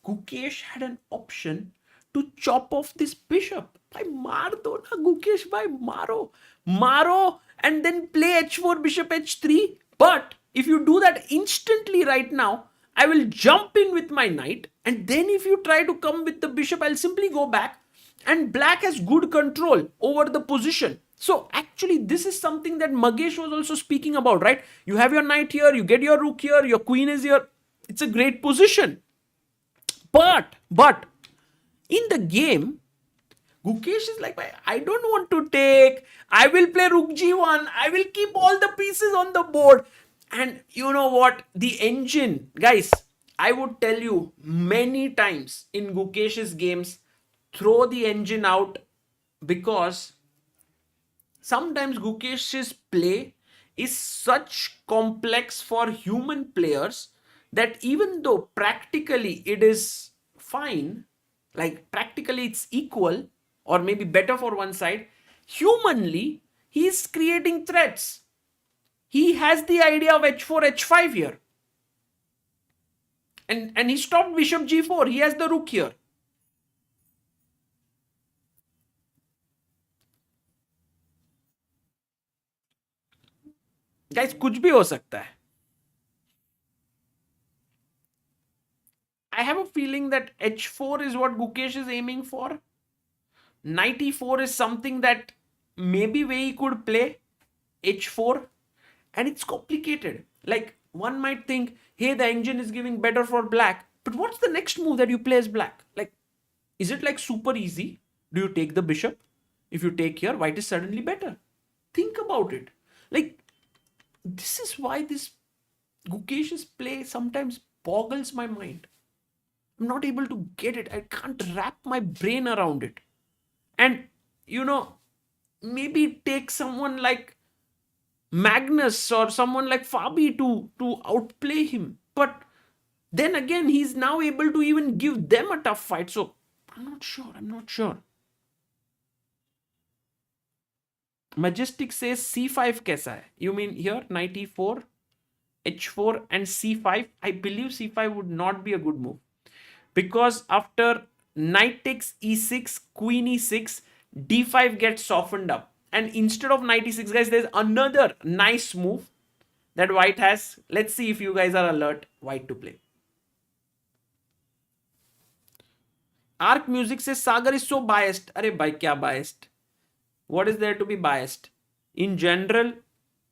Gukesh had an option to chop off this bishop. By Mardo na Gukesh, by Maro. Maro and then play h4, bishop h3. But if you do that instantly right now, I will jump in with my knight. And then if you try to come with the bishop, I'll simply go back. And black has good control over the position. So actually, this is something that Magesh was also speaking about, right? You have your knight here, you get your rook here, your queen is here. It's a great position. But in the game, Gukesh is like, I don't want to take. I will play rook g1. I will keep all the pieces on the board. And you know what? The engine, guys, I would tell you many times in Gukesh's games, throw the engine out, because sometimes Gukesh's play is such complex for human players that even though practically it is fine, like practically it's equal or maybe better for one side, humanly, he's creating threats. He has the idea of h4, h5 here. And he stopped bishop g4. He has the rook here. Guys, कुछ भी हो सकता है. I have a feeling that h4 is what Gukesh is aiming for. Knight e4 is something that maybe Wei Yi could play. h4, and it's complicated. Like, one might think, hey, the engine is giving better for black, but what's the next move that you play as black? Like, is it like super easy? Do you take the bishop? If you take here, white is suddenly better. Think about it. Like, this is why this Gukesh's play sometimes boggles my mind. I'm not able to get it. I can't wrap my brain around it. And, maybe take someone like Magnus or someone like Fabi to outplay him. But then again, he's now able to even give them a tough fight. So, I'm not sure. Majestic says c5 kaisa hai? You mean here, knight e4, h4 and c5? I believe c5 would not be a good move. Because after knight takes e6, queen e6, d5 gets softened up. And instead of knight e6, guys, there's another nice move that white has. Let's see if you guys are alert, white to play. Arc Music says Sagar is so biased. Arey bhai, kya biased? What is there to be biased? In general,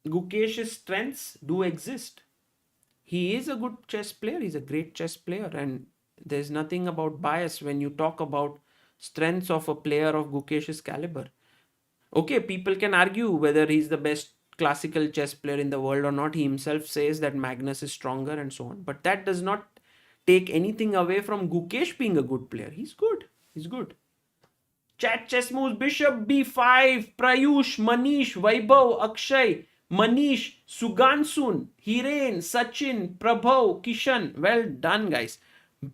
Gukesh's strengths do exist. He is a good chess player. He's a great chess player. And there's nothing about bias when you talk about strengths of a player of Gukesh's caliber. Okay, people can argue whether he's the best classical chess player in the world or not. He himself says that Magnus is stronger and so on. But that does not take anything away from Gukesh being a good player. He's good. Chat chess moves, bishop b5, Prayush, Manish, Vaibhav, Akshay, Manish, Sugansun, Hiren, Sachin, Prabhav, Kishan. Well done, guys.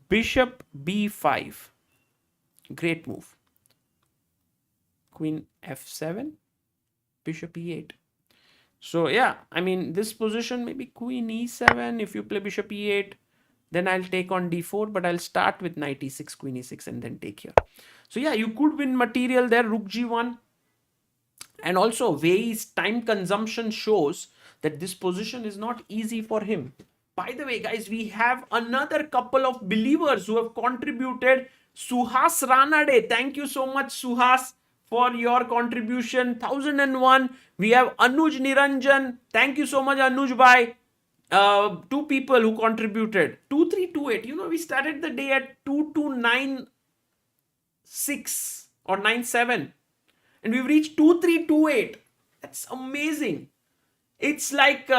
Bishop b5. Great move. Queen f7, bishop e8. So yeah, I mean, this position, maybe queen e7. If you play bishop e8, then I'll take on d4, but I'll start with knight e6, queen e6, and then take here. So yeah, you could win material there, rook g1. And also, Wei Yi's time consumption shows that this position is not easy for him. By the way, guys, we have another couple of believers who have contributed. Suhas Ranade, thank you so much, Suhas, for your contribution. 1001. We have Anuj Niranjan. Thank you so much, Anuj bhai. Two people who contributed. 2328. We started the day at 2296 or 97. And we've reached 2328. That's amazing. It's like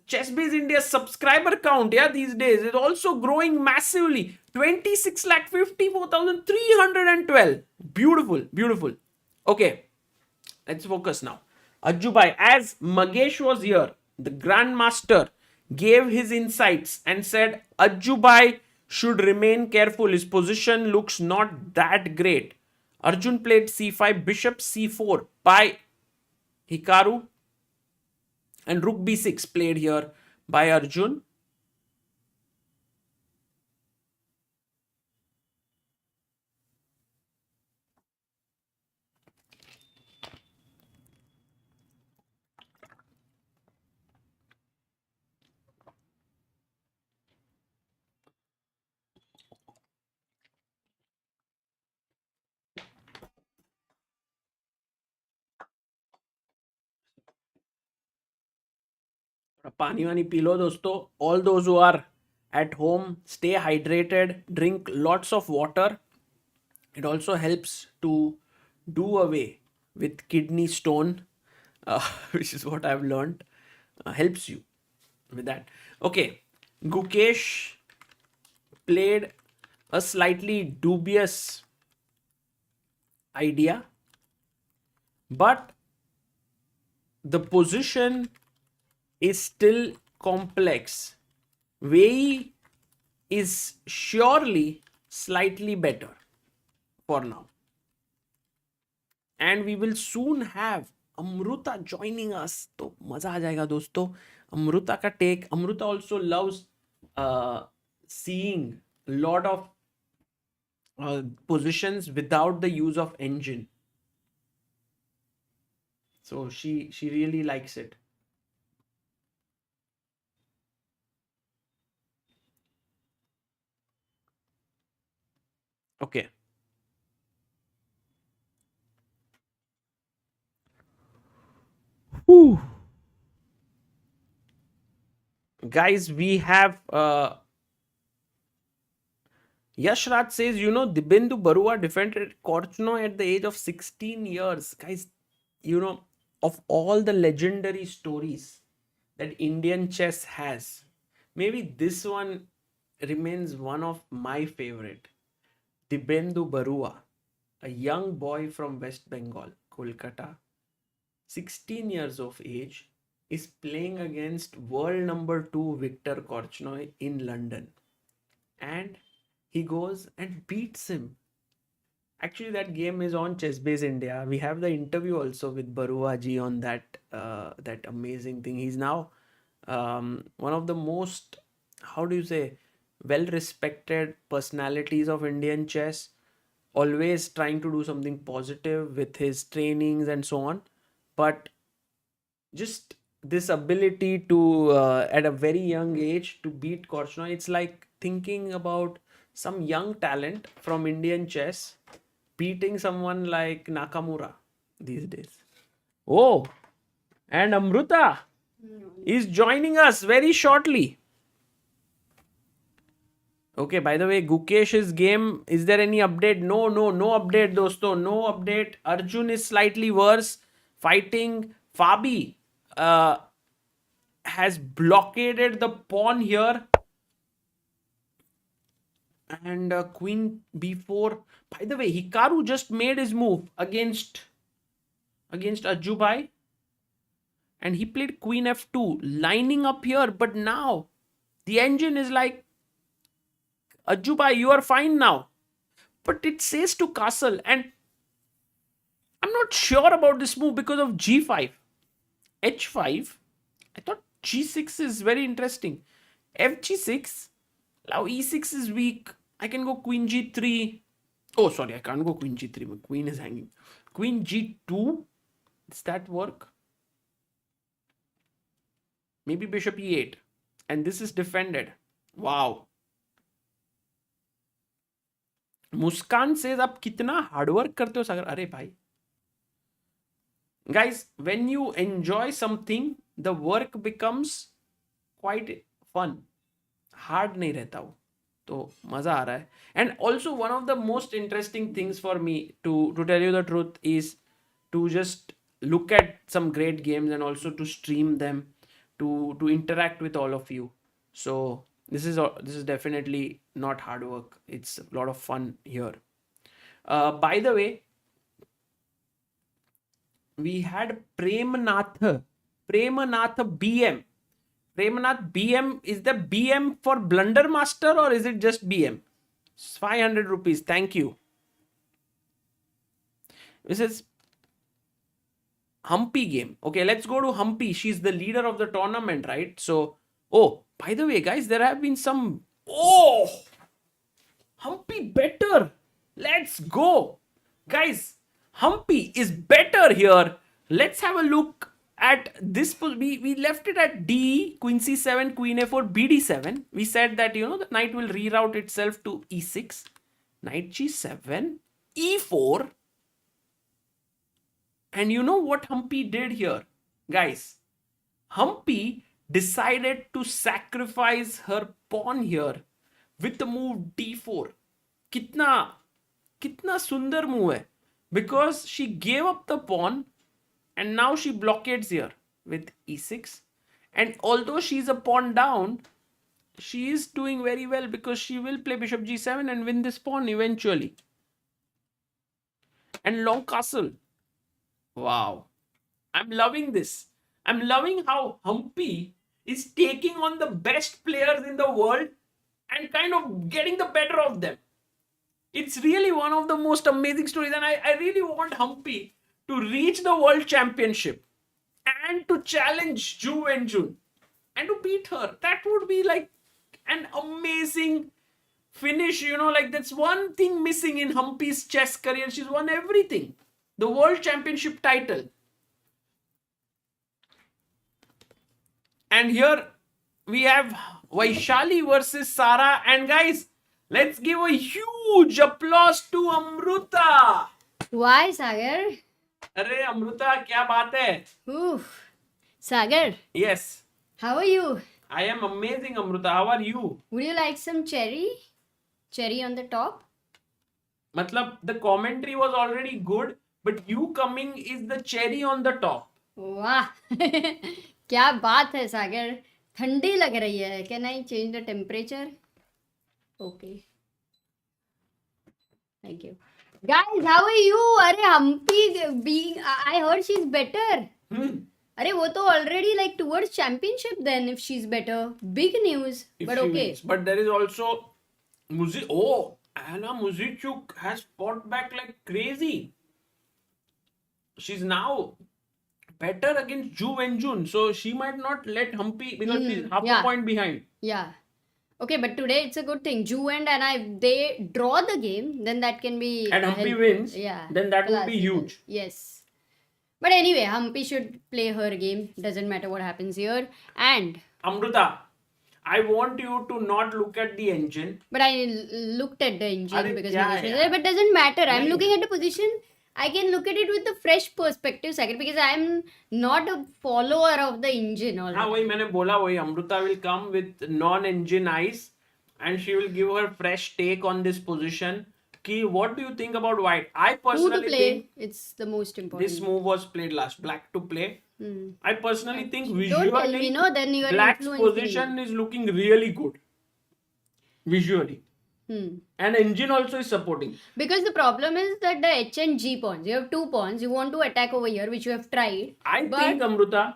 ChessBase India's subscriber count, these days is also growing massively. 26,54,312. Beautiful. Okay, let's focus now. Ajju bhai, as Magesh was here, the Grandmaster gave his insights and said Ajju bhai should remain careful. His position looks not that great. Arjun played c5, bishop c4 by Hikaru, and rook b6 played here by Arjun. पानी वानी P low दोस्तों. All those who are at home, stay hydrated, drink lots of water. It also helps to do away with kidney stone, which is what I've learned. Helps you with that. Okay, Gukesh played a slightly dubious idea, but the position is still complex. Wei Yi is surely slightly better for now. and we will soon have Amruta joining us. तो मजा आ जाएगा दोस्तों. Amruta का take. Amruta also loves seeing a lot of positions without the use of engine. So she really likes it. Okay. Whew. Guys, we have Yashraj says, Dibyendu Barua defended Korchno at the age of 16 years. Guys, of all the legendary stories that Indian chess has, maybe this one remains one of my favorite. Dibyendu Barua, a young boy from West Bengal, Kolkata, 16 years of age, is playing against world number 2 Viktor Korchnoi in London. And he goes and beats him. Actually, that game is on ChessBase India. We have the interview also with Barua ji on that amazing thing. He's now one of the most, how do you say, well-respected personalities of Indian chess. Always trying to do something positive with his trainings and so on. But just this ability to, at a very young age, to beat Korchnoi, it's like thinking about some young talent from Indian chess beating someone like Nakamura these days. Oh, and Amruta is joining us very shortly. Okay, by the way, Gukesh's game, is there any update? No update, dosto. No update. Arjun is slightly worse. Fighting Fabi has blockaded the pawn here. And queen b4. By the way, Hikaru just made his move against Ajubai. And he played queen f2, lining up here. But now, the engine is like, Ajubai, you are fine now. But it says to castle. And I'm not sure about this move because of g5. h5. I thought g6 is very interesting. fg6. Now e6 is weak. I can go queen g3. Oh, sorry, I can't go queen g3. My queen is hanging. Queen g2. Does that work? Maybe bishop e8. And this is defended. Wow. Muskan says, आप कितना hard work करते हो सागर? अरे भाई. Guys, when you enjoy something, the work becomes quite fun. Hard नहीं रहता वो. तो मजा आ रहा है. And also one of the most interesting things for me, to tell you the truth, is to just look at some great games and also to stream them, to interact with all of you. So this is definitely not hard work. It's a lot of fun here. By the way, we had Premnath BM. Premnath BM, is the BM for Blundermaster or is it just BM? 500 rupees. Thank you. This is Humpy game. Okay, let's go to Humpy. She's the leader of the tournament, right? So, oh, by the way, guys, there have been some... Oh! Humpy better. Let's go. Guys, Humpy is better here. Let's have a look at this. We left it at D, Queen C7, Queen A4, BD7. We said that, the knight will reroute itself to E6. Knight G7, E4. And you know what Humpy did here? Guys, Humpy decided to sacrifice her pawn here with the move D4. Kitna sundar move hai. Because she gave up the pawn and now she blockades here with E6. And although she's a pawn down, she is doing very well because she will play bishop G7 and win this pawn eventually. And long castle. Wow. I'm loving this. I'm loving how Humpy is taking on the best players in the world and kind of getting the better of them. It's really one of the most amazing stories, and I really want Humpy to reach the world championship and to challenge Ju and Jun and to beat her. That would be like an amazing finish. Like that's one thing missing in Humpy's chess career. She's won everything. The world championship title. And here we have Vaishali versus Sara. And guys, let's give a huge applause to Amruta. Why, Sagar? अरे अमृता क्या बात है? Oof. Sagar, Yes, how are you? I am amazing, Amruta. How are you? Would you like some cherry? Cherry on the top? मतलब the commentary was already good, but you coming is the cherry on the top. वाह क्या बात है सागर ठंडी लग रही है can I change the temperature okay thank you guys how are you अरे Humpy being I heard she is better अरे वो तो already like towards championship then if she is better big news If but she okay wins. But there is also Oh, Anna Muzichuk has fought back like crazy. She's now better against Ju and Jun, so she might not let Humpy because she's half yeah. a point behind. Yeah. Okay, but today it's a good thing. Ju and I, they draw the game, then that can be. And Humpy helpful. wins, Yeah. then that would be classical. huge. Yes. But anyway, Humpy should play her game. Doesn't matter what happens here. And. Amruta, I want you to not look at the engine. But I looked at the engine अरे because क्या Magnus was यार? there. But doesn't matter. I'm नहीं. looking at the position. I can look at it with a fresh perspective, second, because I'm not a follower of the engine. हाँ Already. वही मैंने बोला वही Amruta will come with non-engine eyes and she will give her fresh take on this position. Ki, what do you think about white? I Who to personally play? think It's the most important. this move was played last. Black to play. Hmm. I personally think Don't tell me, visually no, then you are Black's influencing me. position is looking really good. Visually. Hmm. And engine also is supporting. Because the problem is that the H and G pawns, you have 2 pawns, you want to attack over here, which you have tried. I But- think Amruta,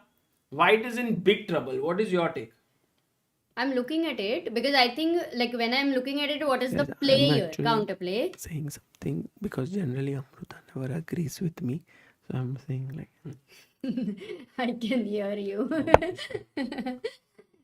white is in big trouble. What is your take? I'm looking at it because I think, like, when I'm looking at it, what is the Yes, play I'm here? actually- Counterplay. saying something because generally Amruta never agrees with me. So I'm saying like I can hear you.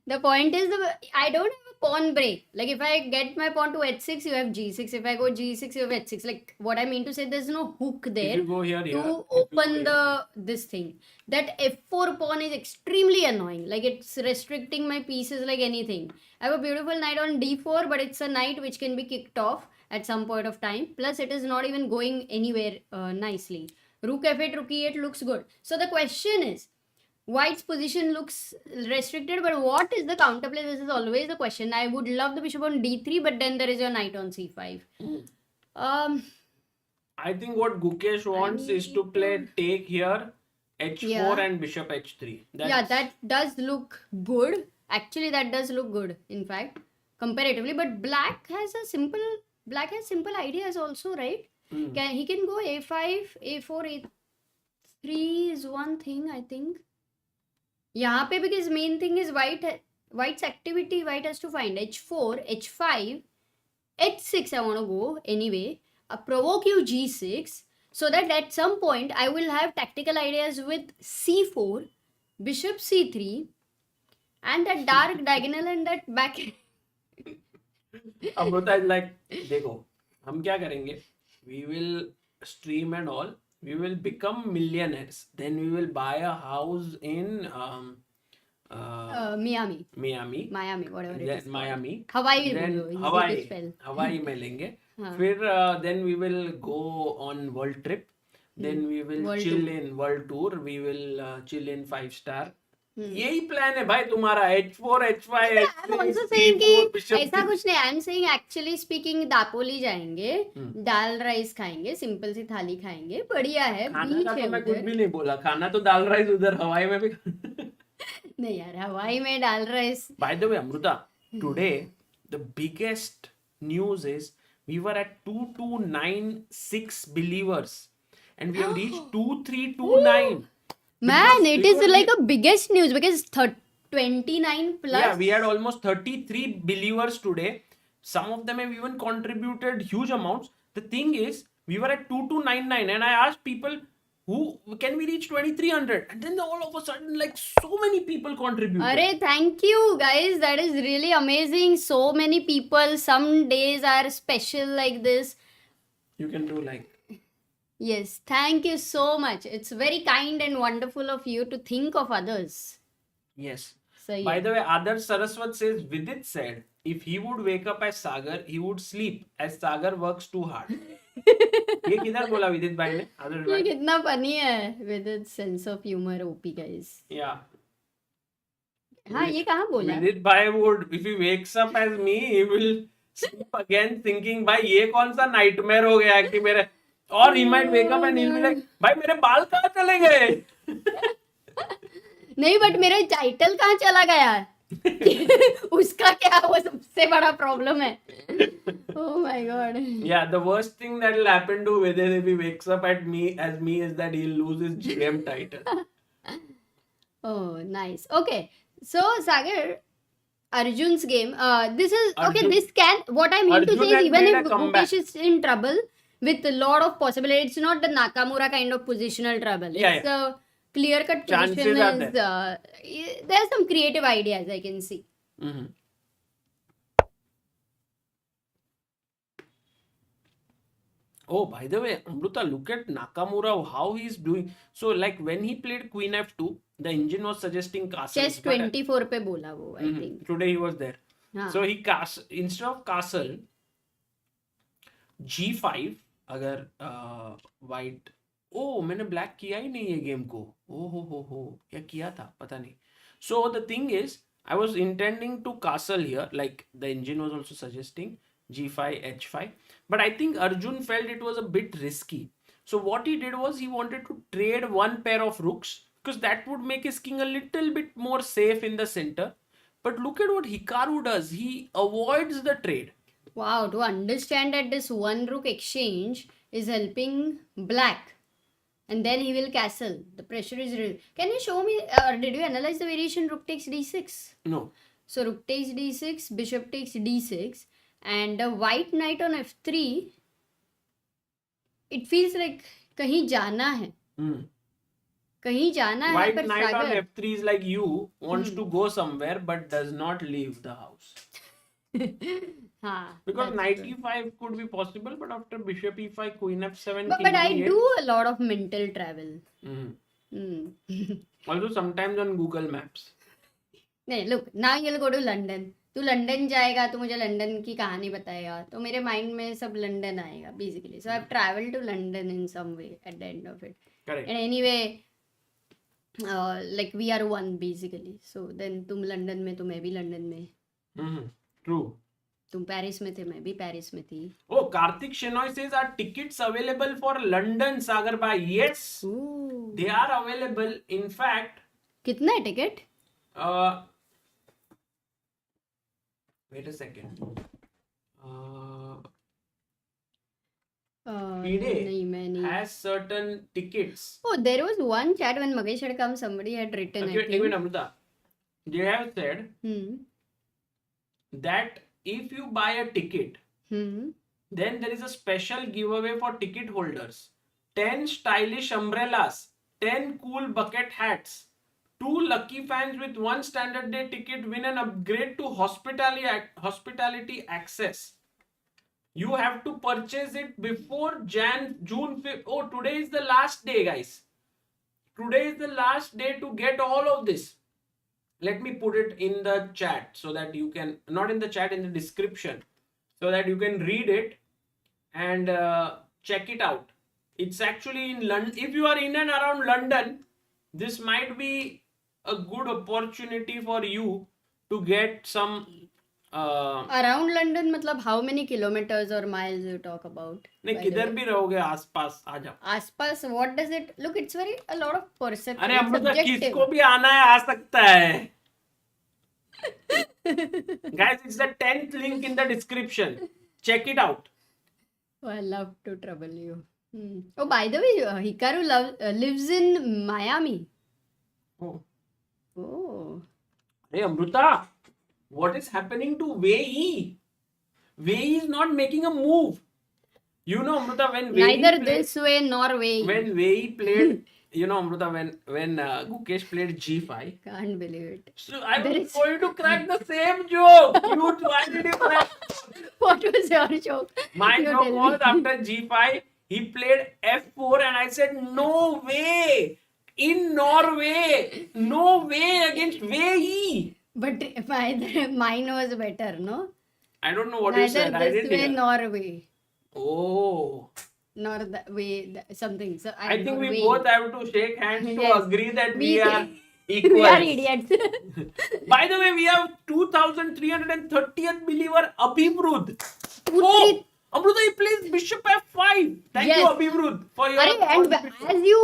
The point is, I don't have a pawn break. Like, if I get my pawn to h6, you have g6. If I go g6, you have h6. Like, what I mean to say, there's no hook If there you go here, to if you go open here. this thing. That f4 pawn is extremely annoying. Like, it's restricting my pieces like anything. I have a beautiful knight on d4, but it's a knight which can be kicked off at some point of time. Plus, it is not even going anywhere nicely. Rook f8, rook e8 looks good. So the question is, white's position looks restricted, but what is the counterplay? This is always the question. I would love the bishop on d3, but then there is your knight on c5. I think what Gukesh wants is to play take here, h4 Yeah. and bishop h3. Yeah, that does look good. Actually, that does look good, in fact, comparatively. But black has simple ideas also, right? He can go a5, a4, a3 is one thing, I think. यहाँ पे because main thing is white's activity. White has to find h4, h5, h6. I want to go anyway. Provoke you g6, so that at some point I will have tactical ideas with c4, bishop c3, and that dark diagonal and that back. Amruta is like, देखो हम क्या करेंगे? We will stream and all. We will become millionaires. Then we will buy a house in Miami, Miami. whatever it Then is. Miami. Hawaii, Then बोलो, easy to Hawaii. spell. Hawaii में लेंगे. हाँ. फिर then we will go on world trip. Then we will World chill tour. in world tour. We will chill in 5-star. यही plan है भाई तुम्हारा h4 h5 I'm h3 also saying c4 कि bishop ऐसा कुछ नहीं. I'm saying actually speaking Dapoli जाएंगे, दाल rice खाएंगे, सिंपल सी थाली खाएंगे, बढ़िया है. खाना बीच का है तो मैं कुछ उधर. भी नहीं बोला. खाना तो दाल राइस उधर हवाई में भी. नहीं यार, हवाई में दाल rice. By the way, Amruta, today the biggest news is we were at 2296 believers and we have reached 2329. Man, it we is were like a biggest news because 29 plus. Yeah, we had almost 33 believers today. Some of them have even contributed huge amounts. The thing is, we were at 2299 and I asked people, who can we reach 2300? And then all of a sudden, like, so many people contributed. Arey, thank you guys. That is really amazing. So many people. Some days are special like this. You can do like, Yes, thank you so much. It's very kind and wonderful of you to think of others. yes. So By yeah. the way, Adarsh Saraswat says, Vidit said, if he would wake up as Sagar, he would sleep as Sagar works too hard. ये किधर बोला विदित भाई ने? Adarsh ये भाई? कितना funny है with its sense of humor, OP guys. Yeah. हाँ, ये कहाँ बोला? Vidit bhai would, if he wakes up as me, he will sleep again thinking, भाई ये कौन सा nightmare हो गया कि मेरे, or he might wake up and he'll be like, भाई मेरे बाल कहाँ चले गए? नहीं, बट मेरा टाइटल कहाँ चला गया? उसका क्या, वो सबसे बड़ा प्रॉब्लम है. Oh my god. Yeah, the worst thing that will happen to Vidit if he wakes up at me as me is that he'll lose his GM title. Oh, nice. Okay. So, Sagar, Arjun's game. This is okay. Arjun- This can. What I mean to Arjun say is, has even made if a comeback. Gukesh is in trouble with a lot of possibilities, it's not the Nakamura kind of positional trouble. Yeah, It's a clear-cut Chances position. are There's some creative ideas I can see. Mhm. Oh, by the way, Amruta, look at Nakamura, how he's doing. So, like when he played Queen F2, the engine was suggesting castle. Chess 24 पे बोला वो, I think. Today he was there. हाँ. So he instead of castle, G5, अगर white, oh मैंने black किया ही नहीं ये game को. Oh हो या किया था पता नहीं. So the thing is, I was intending to castle here, like the engine was also suggesting G5, H5, but I think Arjun felt it was a bit risky. So what he did was he wanted to trade one pair of rooks because that would make his king a little bit more safe in the center. But look at what Hikaru does. He avoids the trade. Wow, to understand that this one rook exchange is helping black. And then he will castle. The pressure is real. Can you show me, or did you analyze the variation rook takes d6? No. So rook takes d6, bishop takes d6, and a white knight on f3. It feels like कहीं जाना है. कहीं जाना है White पर knight on Sagar. F3 is like you wants to go somewhere but does not leave the house. हाँ. Because that's knight true. e5 could be possible, but after bishop e5, queen f7, But king I e8. do a lot of mental travel. Mhm. Also sometimes on Google Maps. नहीं, look, now you'll go to London. तू London जाएगा तो मुझे London की कहानी बताएगा तो मेरे माइंड में सब लंदन आएगा basically. So I've traveled to London in some way at the end of it. Correct. And anyway, like we are one basically. So then तुम लंदन में तो मैं भी लंदन में. True. तुम पेरिस में थे, मैं भी पेरिस में थी. Oh, Karthik Shenoy says, are tickets available for London, Sagar Bhai? Yes, Ooh. they are available. In fact, कितना है टिकट? wait a second. नहीं, मैं नहीं. Has certain tickets. Oh, there was one chat when Magesh had come, somebody had written, I Okay, think. even Amrita, they have said that if you buy a ticket, then there is a special giveaway for ticket holders. 10 stylish umbrellas, 10 cool bucket hats, 2 lucky fans with 1 standard day ticket win an upgrade to hospitality access. You have to purchase it before June 5th. Oh, today is the last day, guys. Today is the last day to get all of this. Let me put it in the chat so that you can, not in the chat, in the description, so that you can read it and check it out. It's actually in London. If you are in and around London, this might be a good opportunity for you to get some. Around London, मतलब how many kilometers or miles you talk about? नहीं, by the किधर way? भी रहोगे आसपास आ जाओ. आसपास, what does it look? It's very a lot of perception. अरे It's Amrita, subjective. किसको भी आना है आ सकता है. Guys, it's the 10th link in the description. Check it out. Oh, I love to trouble you. Oh, by the way, Hikaru lives in Miami. Oh. Oh. Hey Amruta, what is happening to Wei Yi? Wei Yi is not making a move. You know, Amruta, when Wei Neither played, this way nor way. when Wei played, you know, Amruta, when Gukesh played G5, Can't believe it. so I There was is- going to crack the same joke. Why did you crack? What was your joke? My You joke tell was me. after G5, he played F4, and I said, no way. In Norway, no way against Wei Yi. But mine was better, no? I don't know what you Neither said. I this didn't way hear. nor way. Oh. Nor that way, something. So I think we way. both have to shake hands to Yes. agree that We- we are equals. We are idiots. By the way, we have 2330th believer Abhivrud. Two, Oh, three- Amruta, he plays Bishop F5. Thank you, Yes. Abhivrud, for your Arey, and contribution. as you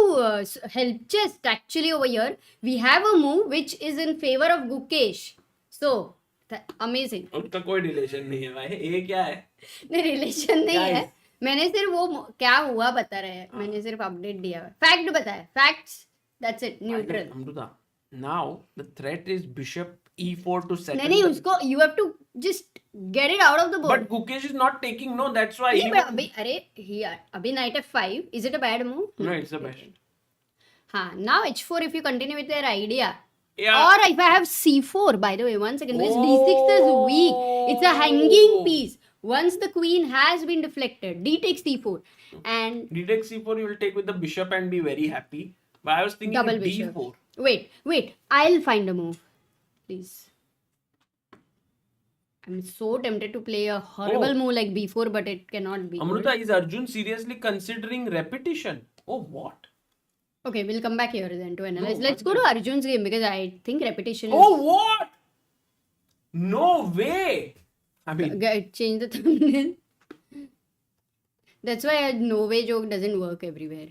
help chess actually over here, we have a move which is in favor of Gukesh. So, amazing. उसका कोई relation नहीं है भाई. ये क्या है? नहीं relation नहीं Guys. है. मैंने सिर्फ वो क्या हुआ बता रहे हैं. मैंने सिर्फ अपडेट दिया है. फैक्ट बताया. Facts. That's it. Neutral. Amruta, now the threat is Bishop E4 to settle. नहीं नहीं the- उसको you have to just get it out of the board. But Gukesh is not taking. No, that's why. नहीं, but अभी अरे अभी knight f5. Is it a bad move? No, it's the best. हाँ. Now h4 if you continue with your idea. Yeah. Or if I have c4, by the way, one second, because d6 is weak. It's a hanging piece. Once the queen has been deflected, d takes c4. And D takes C4, you will take with the bishop and be very happy. But I was thinking double D4. bishop. Wait. I'll find a move. Please. I'm so tempted to play a horrible move like b4, but it cannot be. Amruta, is Arjun seriously considering repetition? Oh, what? Okay, we'll come back here then to analyze. No, Let's go to Arjun's game because I think repetition is... Oh, what? No way. I mean, Change the thumbnail. That's why a no way joke doesn't work everywhere.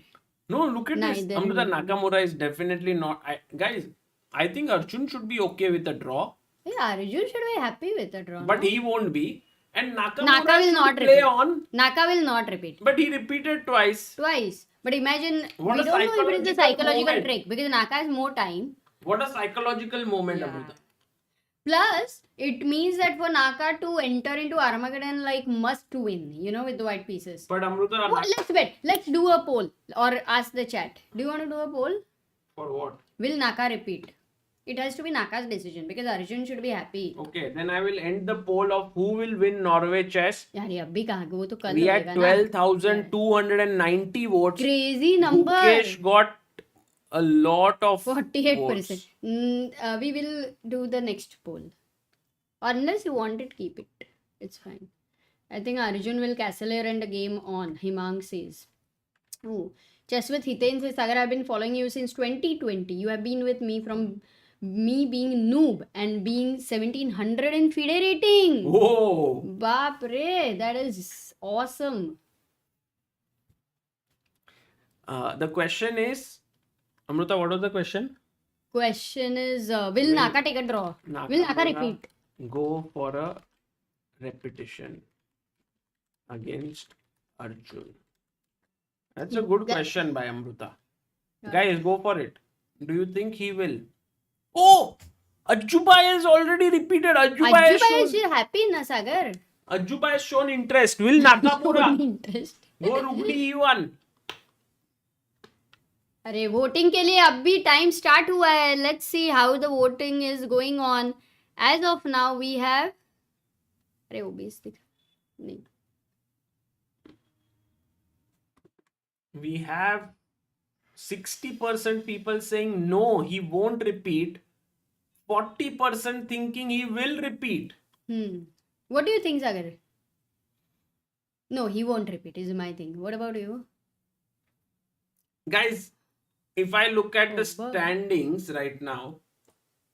no, look at this. Neither Amruta, will. Nakamura is definitely not. Guys, I think Arjun should be okay with the draw, Yeah, Arjun should be happy with the draw. but no? he won't be. And Naka Nakamura will should not play repeat. on, Naka will not repeat. but he repeated twice. Twice. But imagine, What we a don't know if it is a psychological psychological moment. trick because Naka has more time. What a psychological moment, Yeah. Amruta. Plus, it means that for Naka to enter into Armageddon like must win, with the white pieces. But Amruta, Well, let's bet. Let's do a poll or ask the chat. Do you want to do a poll? for what? Will Naka repeat? It has to be Naka's decision because Arjun should be happy. Okay, then I will end the poll of who will win Norway Chess. यार ये अभी कहाँ वो तो कल We had होएगा ना. 12,290 votes. Crazy number. Gukesh got a lot of 48%. votes. We will do the next poll. Unless you want it, keep it. It's fine. I think Arjun will castle here and the game on. Himang says. Oh, Chess with Hiten says, Sagar, I've been following you since 2020. You have been with me from me being noob and being 1700 in FIDE rating. Whoa! Baap re, that is awesome. The question is, Amruta, what was the question? Question is, will Naka take a draw? Will Naka repeat? Go for a repetition against Arjun? That's a good question by Amruta. Guys, go for it. Do you think he will? Oh! Ajubai has already repeated. Ajubai Ajjubai is happy na Sagar. has shown interest. Will Nakamura Interest. go Rugby E1? अरे voting के लिए अब भी time start हुआ है. Let's see how the voting is going on. As of now we have अरे वो 20 नहीं We have 60% people saying no, he won't repeat. 40% thinking he will repeat. What do you think, Sagar? No, he won't repeat is my thing. What about you? Guys, if I look at the Oh, wow. standings right now,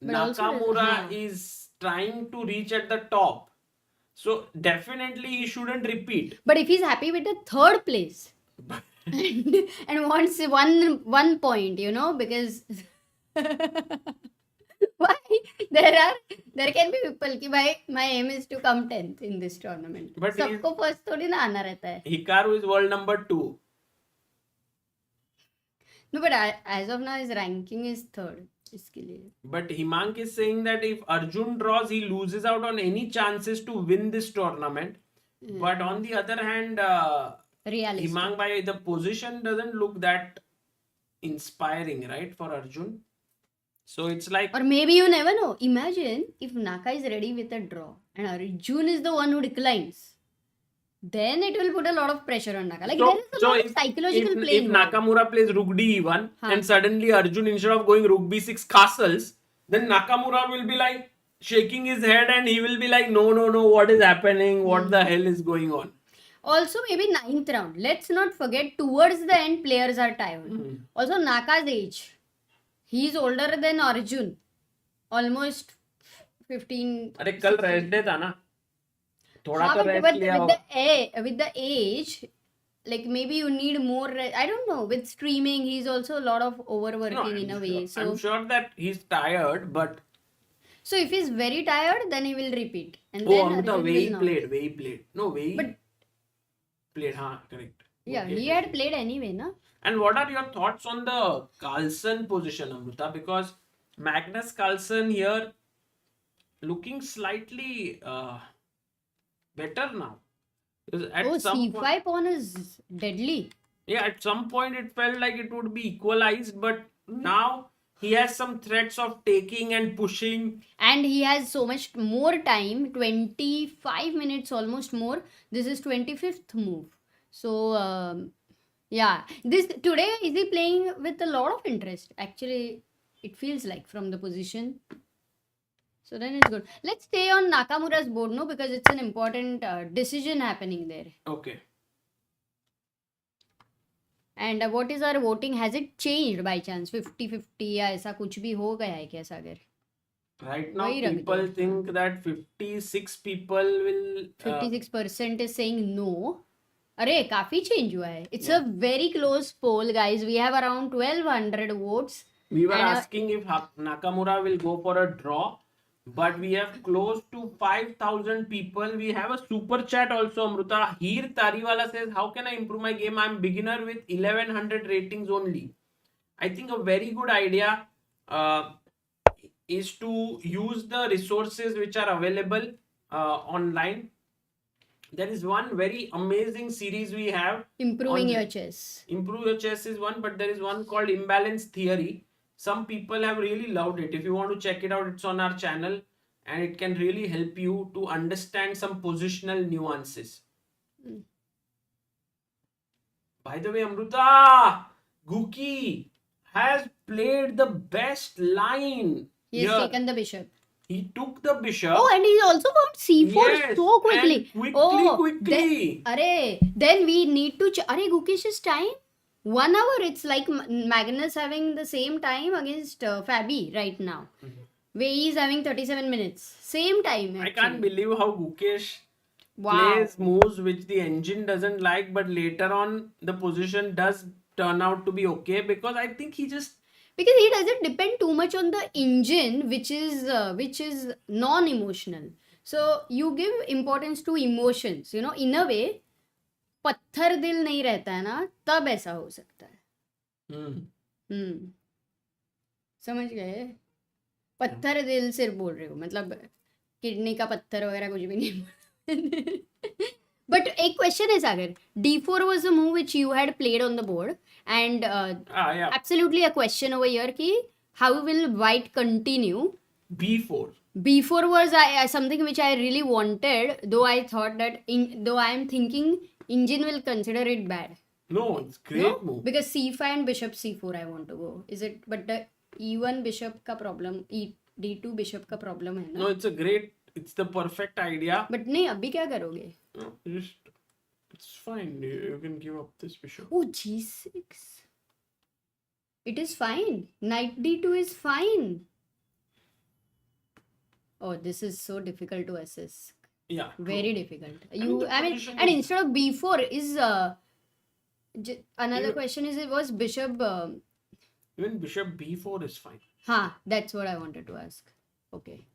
But also, Nakamura huh. is trying to reach at the top. So definitely he shouldn't repeat. But if he's happy with the third place and wants one point, because why there can be people कि भाई my aim is to come 10th in this tournament. But सबको first थोड़ी ना आना रहता है. Hikaru is world number 2. No, but as of now his ranking is third. इसके लिए. But Himank is saying that if Arjun draws, he loses out on any chances to win this tournament. But on the other hand, realistic. Himang bhai, the position doesn't look that inspiring, right, for Arjun? So it's like, Or maybe you never know. Imagine if Naka is ready with a draw and Arjun is the one who declines. Then it will put a lot of pressure on Naka. Like there is a lot of psychological play if involved. Nakamura plays Rook D1 Huh. and suddenly Arjun, instead of going Rook B6 castles, then Nakamura will be like shaking his head and he will be like, no, what is happening? What the hell is going on? Also, maybe 9th round. Let's not forget, towards the end, players are tired. Also, Naka's age. He is older than Arjun. Almost 15. अरे कल rest day था ना, थोड़ा हाँ, तो but rest लिया होगा. with the age, like maybe you need more. I don't know. With streaming, he's also a lot of overworking No, in a way. So, I'm sure that he's tired, but so if he's very tired, then he will repeat. And oh, then Amrita, Arjun Wei will Yi not. played. No, Wei Yi But- played. Huh, correct. Yeah, Okay. he had played anyway, na? And what are your thoughts on the Carlsen position, Amrita? Because Magnus Carlsen here looking slightly better now. Because at Oh, some C5 point, pawn is deadly. yeah, at some point it felt like it would be equalized, but now he has some threats of taking and pushing. And he has so much more time, 25 minutes almost more. This is 25th move. So, yeah. This today, is he playing with a lot of interest? Actually, it feels like from the position. So then it's good. Let's stay on Nakamura's board, no? Because it's an important decision happening there. Okay. And what is our voting? Has it changed by chance? 50-50 या ऐसा कुछ भी हो गया है क्या सागर? Right now, Wait a people minute. think that 56 people will. 56% is saying no. अरे काफी change हुआ है. It's a very close poll, guys. We have around 1200 votes. We were And, asking if Nakamura will go for a draw, but we have close to 5,000 people. We have a super chat also, Amruta. Heer Tariwala says, how can I improve my game? I'm beginner with 1100 ratings only. I think a very good idea is to use the resources which are available online. There is one very amazing series we have. Improving on your chess. Improve Your Chess is one, but there is one called Imbalance Theory. Some people have really loved it. If you want to check it out, it's on our channel and it can really help you to understand some positional nuances. By the way, Amruta, Guki has played the best line. He has here. taken the bishop. He took the bishop. Oh, and he also got c4 Yes, so quickly. and Then, quickly. then we need to. Gukesh's time? 1 hour. It's like Magnus having the same time against Fabi right now. Wei Yi is having 37 minutes. Same time. I Actually. can't believe how Gukesh Wow. plays moves which the engine doesn't like, but later on the position does turn out to be okay, because I think he just Because he doesn't depend too much on the engine, which is non-emotional. So you give importance to emotions. You know, in a way, पत्थर दिल नहीं रहता है ना, तब ऐसा हो सकता है. समझ गए? पत्थर दिल सिर्फ बोल रहे हो, मतलब किडनी का पत्थर वगैरह कुछ भी नहीं. But a question is, Sagar, d4 was a move which you had played on the board, and yeah, absolutely a question over here ki how will white continue? B4. b4 was something which I really wanted, though I thought that though I am thinking engine will consider it bad. No, it's great No? move. Because c5 and bishop c4 I want to go. Is it? But the e1 bishop ka problem, d2 bishop ka problem है ना? No, it's the perfect idea. But नहीं, अभी क्या करोगे? No, it's fine. You can give up this bishop. Oh, g6. It is fine. Knight d2 is fine. Oh, this is so difficult to assess. Yeah. Very difficult. the position And is- instead of b4 is another You- question is, it was bishop. Even bishop B4 is fine. That's what I wanted to ask. Okay.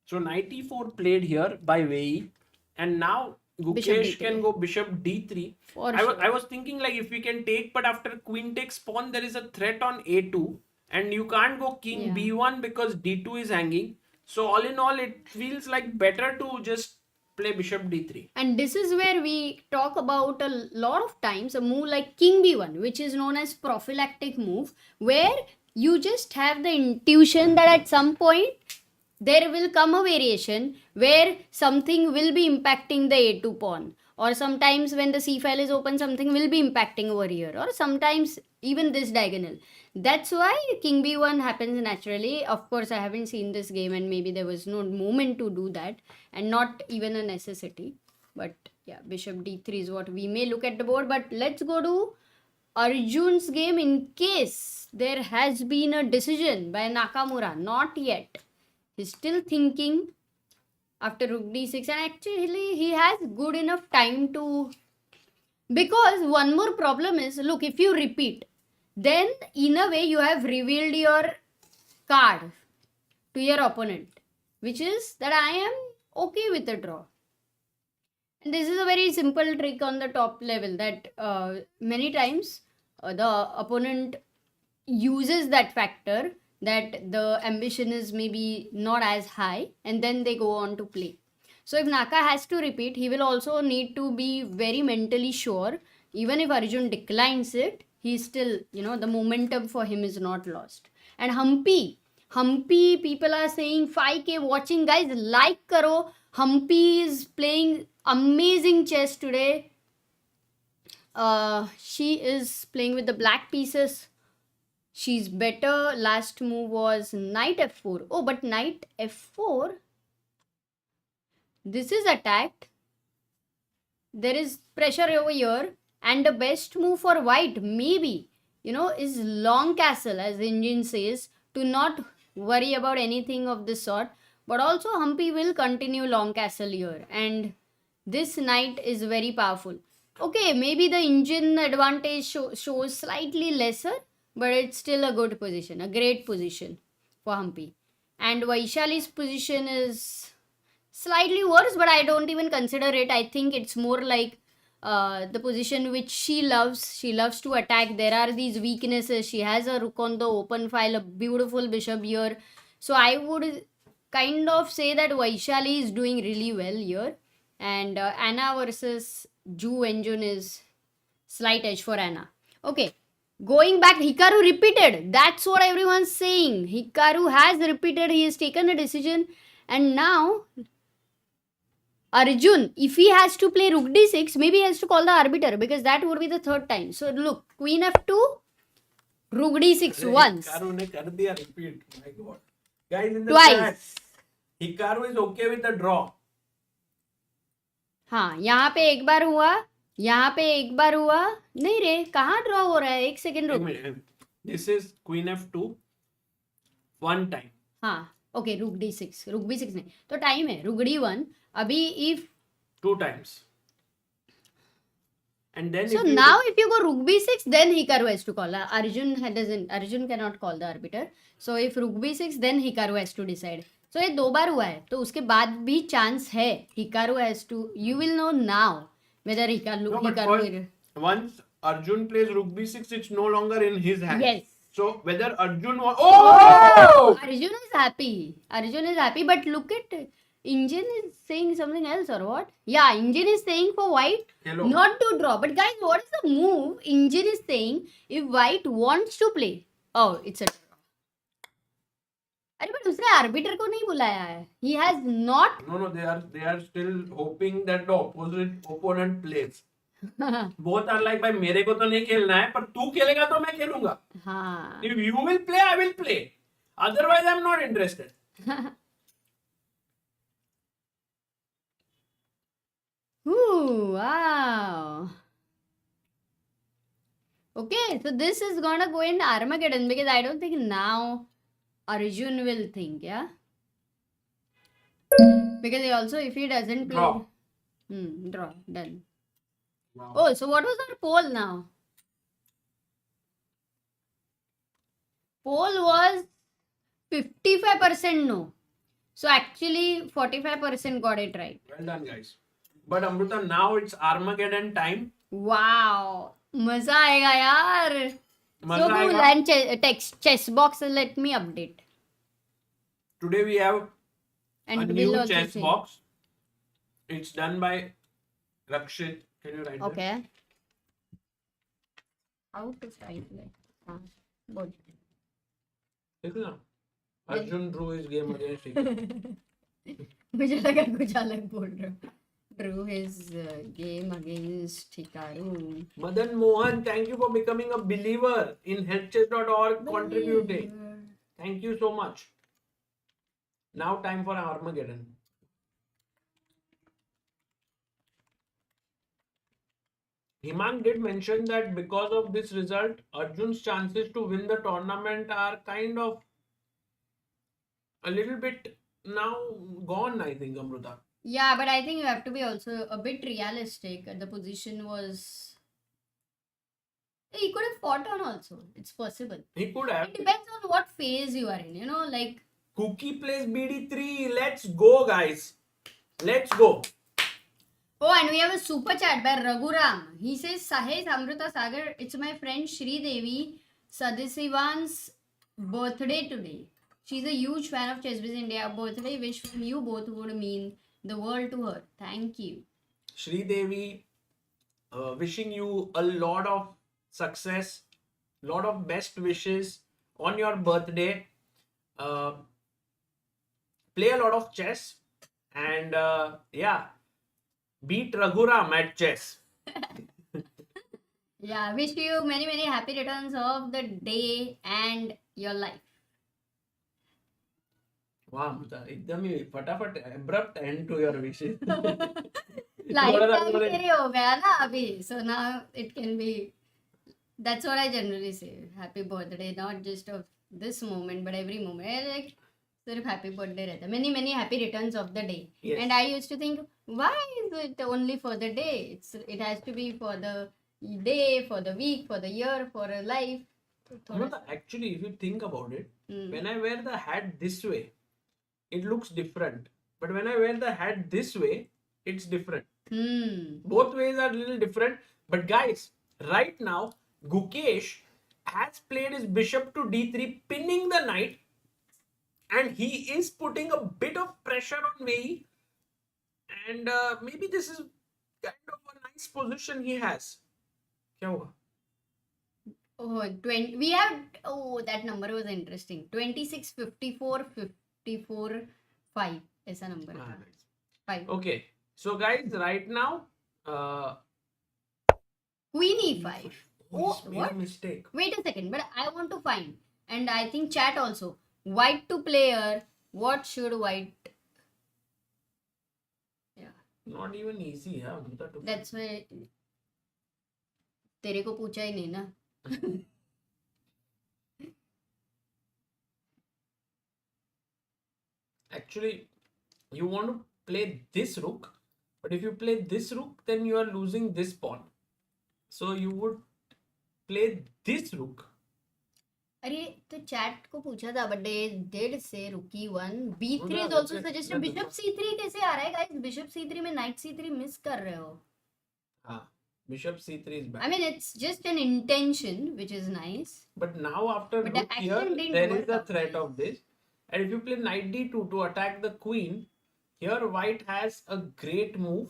So knight E4 played here by Wei Yi, and now Bishop Gukesh D3. can go bishop D3. For I was thinking like if we can take, but after queen takes pawn, there is a threat on A2, and you can't go king Yeah. B1 because D2 is hanging. So all in all, it feels like better to just play bishop d3. And this is where we talk about a lot of times a move like king b1, which is known as prophylactic move, where you just have the intuition that at some point there will come a variation where something will be impacting the a2 pawn, or sometimes when the c file is open something will be impacting over here, or sometimes even this diagonal. That's why king b1 happens naturally. Of course, I haven't seen this game and maybe there was no moment to do that and not even a necessity. But yeah, bishop d3 is what we may look at the board. But let's go to Arjun's game in case there has been a decision by Nakamura. Not yet. He's still thinking after rook d6, and actually he has good enough time to, because one more problem is, look, if you repeat, then in a way you have revealed your card to your opponent, which is that I am okay with the draw. And this is a very simple trick on the top level that many times the opponent uses that factor, that the ambition is maybe not as high, and then they go on to play. So if Naka has to repeat, he will also need to be very mentally sure. Even if Arjun declines it, he's still, the momentum for him is not lost. And Humpy, people are saying 5k watching. Guys, like karo. Humpy is playing amazing chess today. She is playing with the black pieces. She's better. Last move was knight f4. Oh, but knight f4. This is attacked. There is pressure over here. And the best move for white, maybe, is long castle, as the engine says, to not worry about anything of this sort. But also, Humpy will continue long castle here. And this knight is very powerful. Okay, maybe the engine advantage shows slightly lesser, but it's still a good position, a great position for Humpy. And Vaishali's position is slightly worse, but I don't even consider it. I think it's more like the position which she loves. She loves to attack. There are these weaknesses. She has a rook on the open file, a beautiful bishop here. So I would kind of say that Vaishali is doing really well here. And Anna versus Ju Engine is slight edge for Anna. Okay. Going back, Hikaru repeated. That's what everyone's saying. Hikaru has repeated. He has taken a decision. And now, Arjun, if he has to play rook d6, maybe he has to call the arbiter, because that would be the third time. So look, queen f2, rook d6 once. Hikaru ne kar diya repeat. My God. Guys in the Twice. chat, Hikaru is okay with the draw. हाँ, यहाँ पे एक बार हुआ, यहाँ पे एक बार हुआ. नहीं रे, कहाँ ड्रॉ हो रहा है? एक सेकेंड रुक. This is queen f2 one time. हाँ, ओके, रुक d6, रुक b6 नहीं, तो टाइम है. रुक d1. अभी if 2 times. And then so now if you go rook b6, then Hikaru has to call. Arjun cannot call the arbiter. So if rook b6, then Hikaru has to decide. So ये 2 बार हुआ है, तो उसके बाद भी chance है. Hikaru has to. You will know now whether Hikaru. Once Arjun plays rook b6, it's no longer in his hand. Yes. So whether Arjun was Arjun is happy. But look at engine is saying something else or what? Yeah, engine is saying for white not to draw. But guys, what is the move? Engine is saying if white wants to play. Oh, it's a draw. अरे but उसने arbiter को नहीं बुलाया है. He has not. No, they are still hoping that the opponent plays. Both are like, भाई मेरे को तो नहीं खेलना है, पर तू खेलेगा तो मैं खेलूंगा. हाँ. If you will play, I will play. Otherwise, I'm not interested. Ooh, wow. Okay, so this is gonna go in Armageddon, because I don't think now Arjun will think, yeah? Because he also, if he doesn't play... Draw. Draw, done. Wow. Oh, so what was our poll now? Poll was 55% no. So actually 45% got it right. Well done, guys. But Amruta, now it's Armageddon time. Wow. मजा आएगा यार. मजा So आएगा. land text chess box, let me update. Today we have And a we'll new also chess say. box. It's done by Rakshit. Can you write that? Okay. How to start like? Good. देखो ना, Arjun drew his game against Hikaru. मुझे लगा कुछ अलग बोल रहे हो. Drew his game against Hikaru. Madan Mohan, thank you for becoming a believer in healthchess.org, contributing. Thank you so much. Now time for Armageddon. Himang did mention that because of this result, Arjun's chances to win the tournament are kind of a little bit now gone, I think, Amruta. Yeah, but I think you have to be also a bit realistic. The position was. He could have fought on also. It's possible. He could have. It depends on what phase you are in. You know, like. Cookie plays BD3. Let's go, guys. Let's go. Oh, and we have a super chat by Raghuram. He says, Sahez Amrita Sagar, it's my friend Shri Devi Sadisivan's birthday today. She's a huge fan of ChessBiz India. Birthday wish from you both would mean the world to her. Thank you. Shri Devi, wishing you a lot of success, lot of best wishes on your birthday. Play a lot of chess and yeah, beat Raghuram at chess. Yeah, wish you many, many happy returns of the day and your life. वाह अमृता एकदम ही फटाफट abrupt end to your wishes. Lifetime के लिए हो गया ना अभी, so now it can be. That's what I generally say. Happy birthday, not just of this moment, but every moment. Like सिर्फ happy birthday रहता है. Many many happy returns of the day. Yes. And I used to think, why is it only for the day? it has to be for the day, for the week, for the year, for a life. Amrita, actually, if you think about it, when I wear the hat this way, it looks different. But when I wear the hat this way, it's different. Both ways are a little different. But guys, right now, Gukesh has played his bishop to d3, pinning the knight. And he is putting a bit of pressure on Wei Yi. And maybe this is kind of a nice position he has. क्या हुआ? Oh, 20. We have. Oh, that number was interesting. 26, 54, 54, 5. ऐसा number था. 5. Okay. So guys, right now, Queen e5. Oh, made what? a mistake. Wait a second, but I want to find, and I think chat also. White to player. What should white? Yeah. Not even easy, huh? That's why. तेरे को पूछा ही नहीं ना. Actually, you want to play this rook, but if you play this rook, then you are losing this pawn. So you would play this rook. अरे तो chat को पूछा था but they did say rookie 1 b3 Yeah, is also that's it. suggested. Bishop c3 कैसे आ रहा है guys? Bishop c3 में knight c3 miss कर रहे हो. हाँ, bishop c3 is back. I mean it's just an intention which is nice. But now after But the rook action here, didn't there work is a out threat well. of this. And if you play knight d2 to attack the queen, here white has a great move.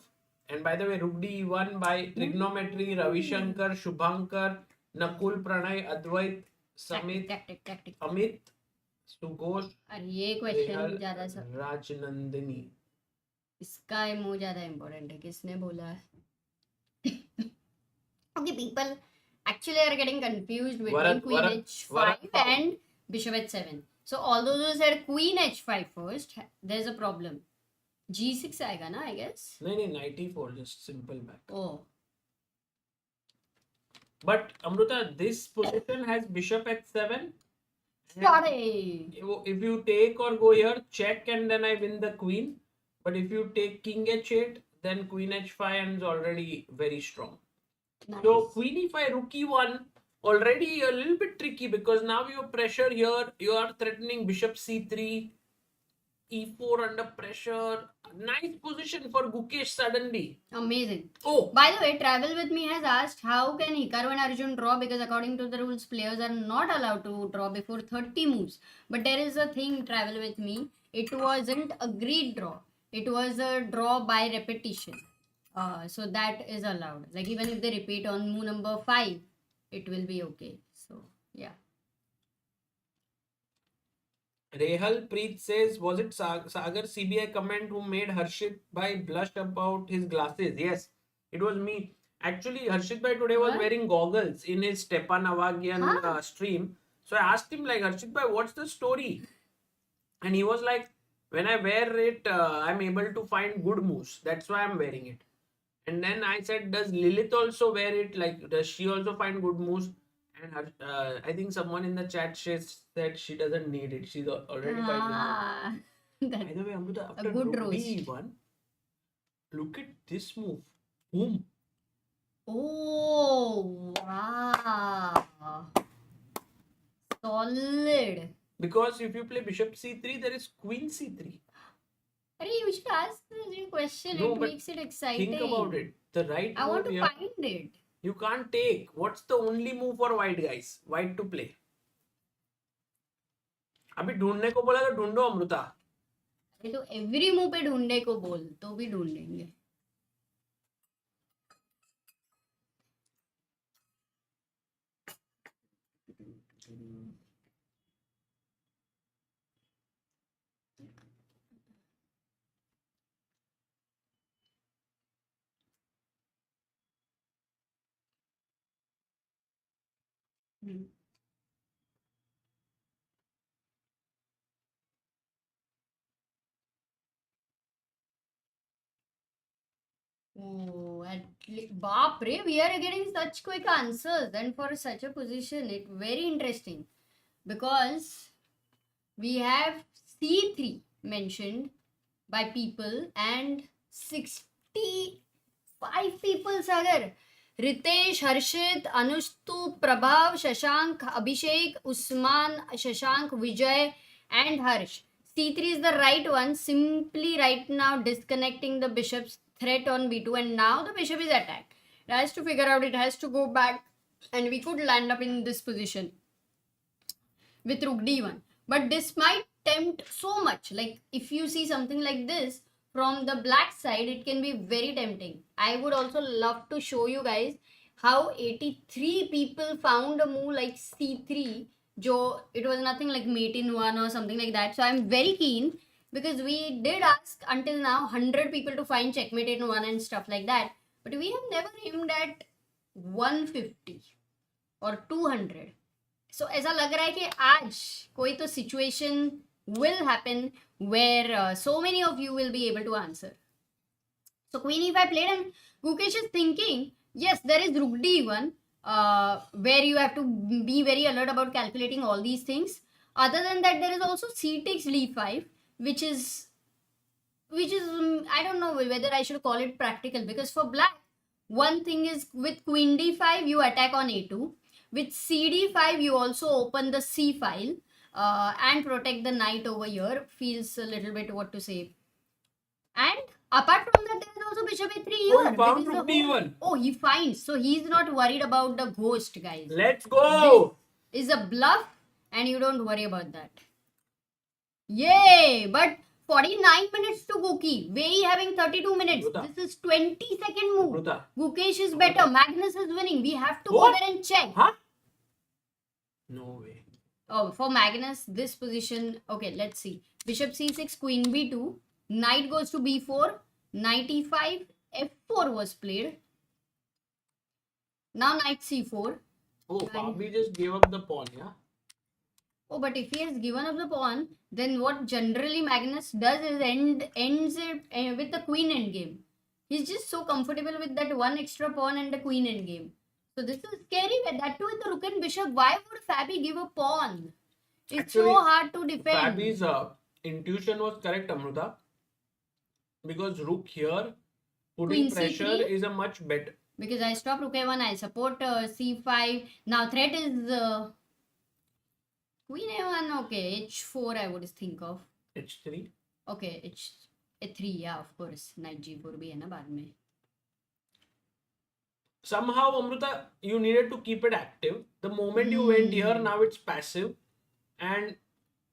And by the way, rook d1 by trigonometry, Ravi Shankar, Shubhankar, Nakul, Pranay, Advait, Samit, Tactic. Amit, Sughosh, और ये question Nehal, ज्यादा सा Rajnandini. इसका ammo ज्यादा important है. किसने बोला है? Okay, people actually are getting confused between Varat, queen Varat, h5 Varat. and bishop h7. So all those who said queen h5 first, there's a problem. g6 आएगा ना, I guess. नहीं, knight e4, just simple back. Oh. But Amruta, this position has bishop h7. Sorry. If you take or go here, check and then I win the queen. But if you take king h8, then queen h5 is already very strong. Nice. So queen e5, rook e1, already a little bit tricky because now your pressure here, you are threatening bishop c3, e4 under pressure. Nice position for Gukesh suddenly. Amazing. Oh, By the way, Travel With Me has asked how can Hikaru and Arjun draw, because according to the rules, players are not allowed to draw before 30 moves. But there is a thing, Travel With Me, it wasn't agreed draw. it was a draw by repetition. So that is allowed. Like even if they repeat on move number 5, it will be okay. So yeah. Rehal Preet says, was it Sagar CBI comment who made Harshit Bhai blush about his glasses? Yes, it was me. Actually, Harshit Bhai today was What? wearing goggles in his Stepan Avagian Huh? stream. So I asked him, like, Harshit Bhai, what's the story? And he was like, when I wear it, I'm able to find good moves. That's why I'm wearing it. And then I said, does Lilith also wear it? Like, does she also find good moves? And I think someone in the chat said she doesn't need it. She's already finding it. Ah, By that, the way, Amruta, a after good Rook roast. D1, look at this move. Boom. Oh, wow. Solid. Because if you play Bishop C3, there is Queen C3. Arey, you should ask this question. No, It but makes it exciting. think about it. The right I want move to here, find it. you can't take. What's the only move for white guys? White to play. अभी ढूंढने को बोला तो ढूंढो अमृता. अरे तो every move पे ढूंढने को बोल तो भी ढूंढेंगे. Oh, Baap re, we are getting such quick answers, and for such a position, it very interesting because we have C3 mentioned by people and 65 people, Sagar. Ritesh, Harshit, Anushtu, Prabhav, Shashank, Abhishek, Usman, Shashank, Vijay, and Harsh. C3 is the right one, simply right now disconnecting the bishop's threat on b2, and now the bishop is attacked. It has to figure out, it has to go back, and we could land up in this position with rook d1. But this might tempt so much. Like if you see something like this from the black side, it can be very tempting. I would also love to show you guys how 83 people found a move like c3. It was nothing like mate in one or something like that. So I'm very keen because we did ask until now 100 people to find checkmate in one and stuff like that. But we have never aimed at 150 or 200. So ऐसा लग रहा है कि आज कोई तो situation will happen where so many of you will be able to answer. So queen e5 played, and Gukesh is thinking, yes, there is rook d1 where you have to be very alert about calculating all these things. Other than that, there is also c takes d5, which is I don't know whether I should call it practical, because for black, one thing is with queen d5 you attack on a2. With cd5, you also open the c file and protect the knight over here. Feels a little bit, what to say. And apart from that, there is also bishop a3 here. Oh, he found Because rook the whole- d1. Oh, he finds. So he's not worried about the ghost, guys. Let's go. This is a bluff, and you don't worry about that. Yay! But 49 minutes to Guki. Wei Yi having 32 minutes. Amruta. This is 20-second move. Amruta. Gukesh is better. Magnus is winning. We have to What? go there and check. Huh? No way. Oh, for Magnus, this position. Okay, let's see. Bishop c6, queen b2. Knight goes to b4. Knight e5. f4 was played. Now knight c4. Oh, Fabi just gave up the pawn, yeah? Oh, but if he has given up the pawn, then what generally Magnus does is ends it with the queen endgame. He's just so comfortable with that one extra pawn and the queen endgame. So this is scary. That too with the rook and bishop. Why would Fabi give a pawn? It's Actually, so hard to defend. Fabi's intuition was correct, Amruta. Because rook here, putting Queen pressure C3? is a much better. Because I stop rook a1, I support c5. Now threat is queen a1. Okay, h4 I would think of. H3. Okay, h3, yeah, of course. Knight g4 bhi hai na baad mein. Somehow, Amruta, you needed to keep it active. The moment you went here, now it's passive. And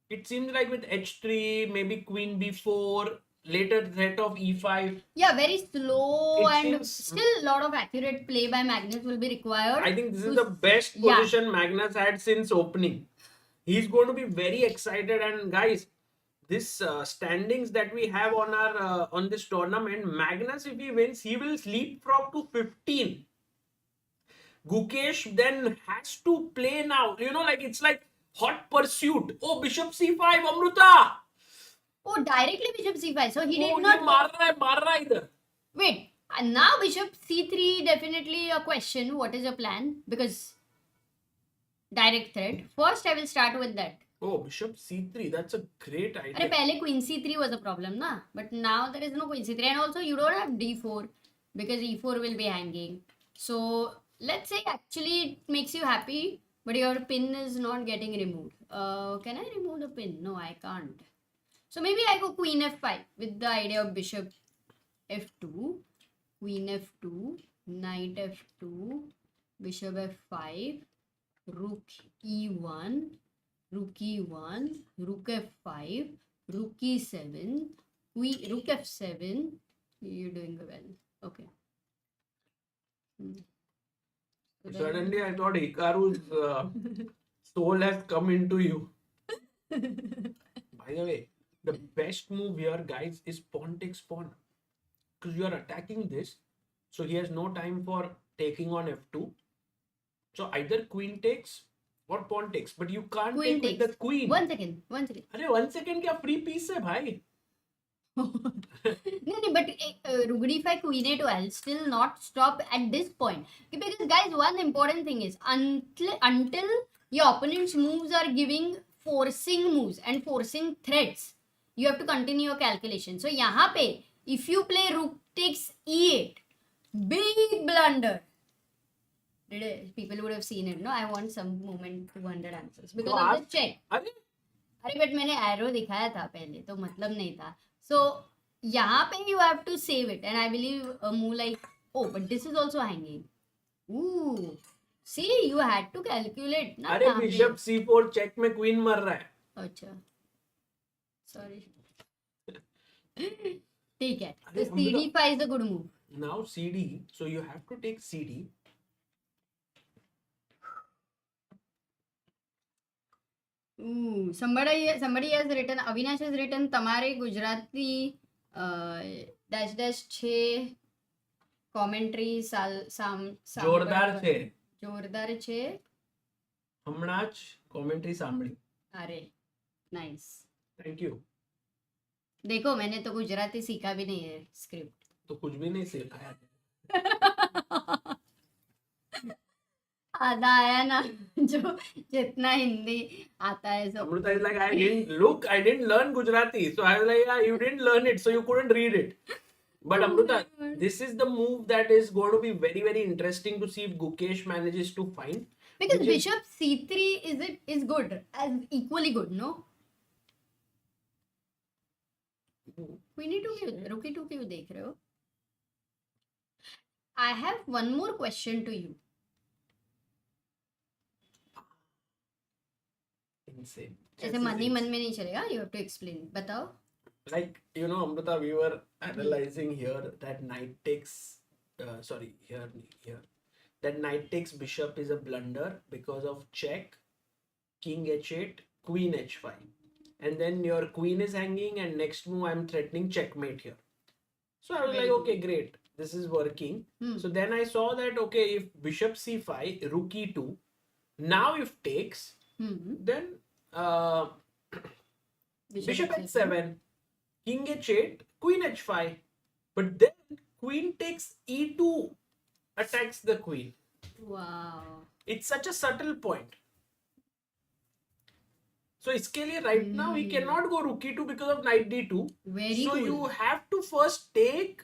it seems like with h3, maybe queen b4, later threat of e5. Yeah, very slow It and seems- still a lot of accurate play by Magnus will be required. I think this is to- the best Yeah. position Magnus had since opening. He's going to be very excited. And guys, this standings that we have on our on this tournament, Magnus, if he wins, he will leapfrog to 15. Gukesh then has to play now. You know, like it's like hot pursuit. Oh, bishop c5, Amruta. Oh, directly bishop c5. So he Oh, did not. मार रहा है इधर. Wait, now bishop c3 definitely a question. What is your plan? Because direct threat. First, I will start with that. Oh, bishop c3. That's a great idea. अरे पहले queen c3 was a problem ना, but now there is no queen c3 and also you don't have d4 because e4 will be hanging. So let's say actually it makes you happy, but your pin is not getting removed. Can I remove the pin? No, I can't. So maybe I go queen f5 with the idea of bishop f2, queen f2, knight f2, bishop f5, rook e1, rook e1, rook f5, rook e7, rook f7. You're doing well. Okay. So then- Suddenly, I thought Hikaru's soul has come into you. By the way, the best move here, guys, is pawn takes pawn. Because you are attacking this, so he has no time for taking on f2. So either queen takes or pawn takes, but you can't Queen take with takes. the queen. 1 second. 1 second. अरे 1 second क्या free piece है भाई? No, but rook d5 queen a2 I'll still not stop at this point. Because guys, one important thing is until your opponent's moves are giving forcing moves and forcing threats, you have to continue your calculation. So यहाँ पे if you play rook takes e8, big blunder. People would have seen it. No, I want some moment 200 answers because of the check. अरे अरे but मैंने arrow दिखाया था पहले तो मतलब नहीं था सो यहाँ पे you have to save it and I believe move like oh but this is also hanging see you had to calculate ना अरे यहाँ पे। बिशप c4 चेक में क्वीन मर रहा है. अच्छा सॉरी ठीक है अरे तो हम लोग- cd5 is a good move Now cd, so you have to take cd. somebody has written Avinash has written તમારે ગુજરાતી ડેશ ડેશ છે કોમેન્ટ્રી જોરદાર છે. જોરદાર છે હમણાં જ commentary સાંભળી. अरे नाइस Thank you. देखो मैंने तो गुजराती सीखा भी नहीं है स्क्रिप्ट तो कुछ भी नहीं सिखाया. आधा आया ना जो जितना हिंदी आता है सब Amruta is like, I didn't learn Gujarati. So I was like, yeah, you didn't learn it, so you couldn't read it. But Amruta, this is the move that is going to be very, very interesting to see if Gukesh manages to find. because which is- bishop c3 is good as equally good no queen e2 क्यों rook e2 क्यों देख रहे हो I have one more question to you Insane. ऐसे मन ही मन में नहीं चलेगा you have to explain बताओ Like, you know, Amruta, we were analyzing here that knight takes, here. That knight takes bishop is a blunder because of check, king h8, queen h5. And then your queen is hanging and next move I'm threatening checkmate here. So I was Very like, good. okay, great. This is working. Hmm. So then I saw that, okay, if bishop c5, rook e2, now if takes, then bishop h7, king h8, queen h5. But then queen takes e2, attacks the queen. wow It's such a subtle point. So इसके लिए right now he cannot go rook e2 because of knight d2. very So cool you have to first take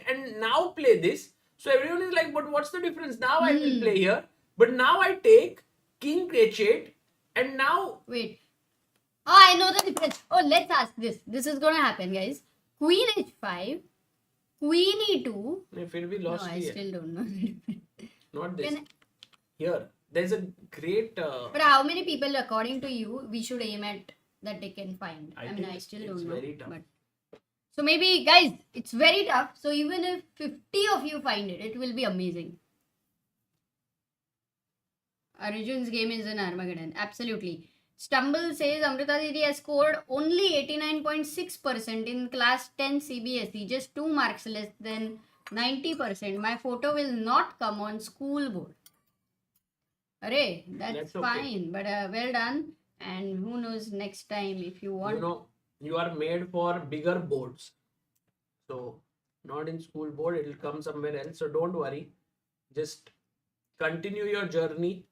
and now play this. So everyone is like, but what's the difference? Now I will play here. But now I take king h8 and now Wait. Oh, I know the difference. Oh, let's ask this. This is gonna happen, guys. Queen h5, queen e2. नहीं, फिर भी No, lost I ही है. still don't know the difference. Not this. Can Here, there's a great. But how many people, according to you, we should aim at that they can find? I mean, think I still it's don't know. very tough. But So maybe, guys, it's very tough. So even if 50 of you find it, it will be amazing. Arjun's game is in Armageddon. Absolutely. Stumble says Amrita Didi has scored only 89.6% in class 10 CBSE, just 2 marks less than 90%. My photo will not come on school board. Array, that's okay. fine. But well done. And who knows next time if you want. You know, you are made for bigger boards. So, not in school board, it will come somewhere else. So, don't worry. Just continue your journey.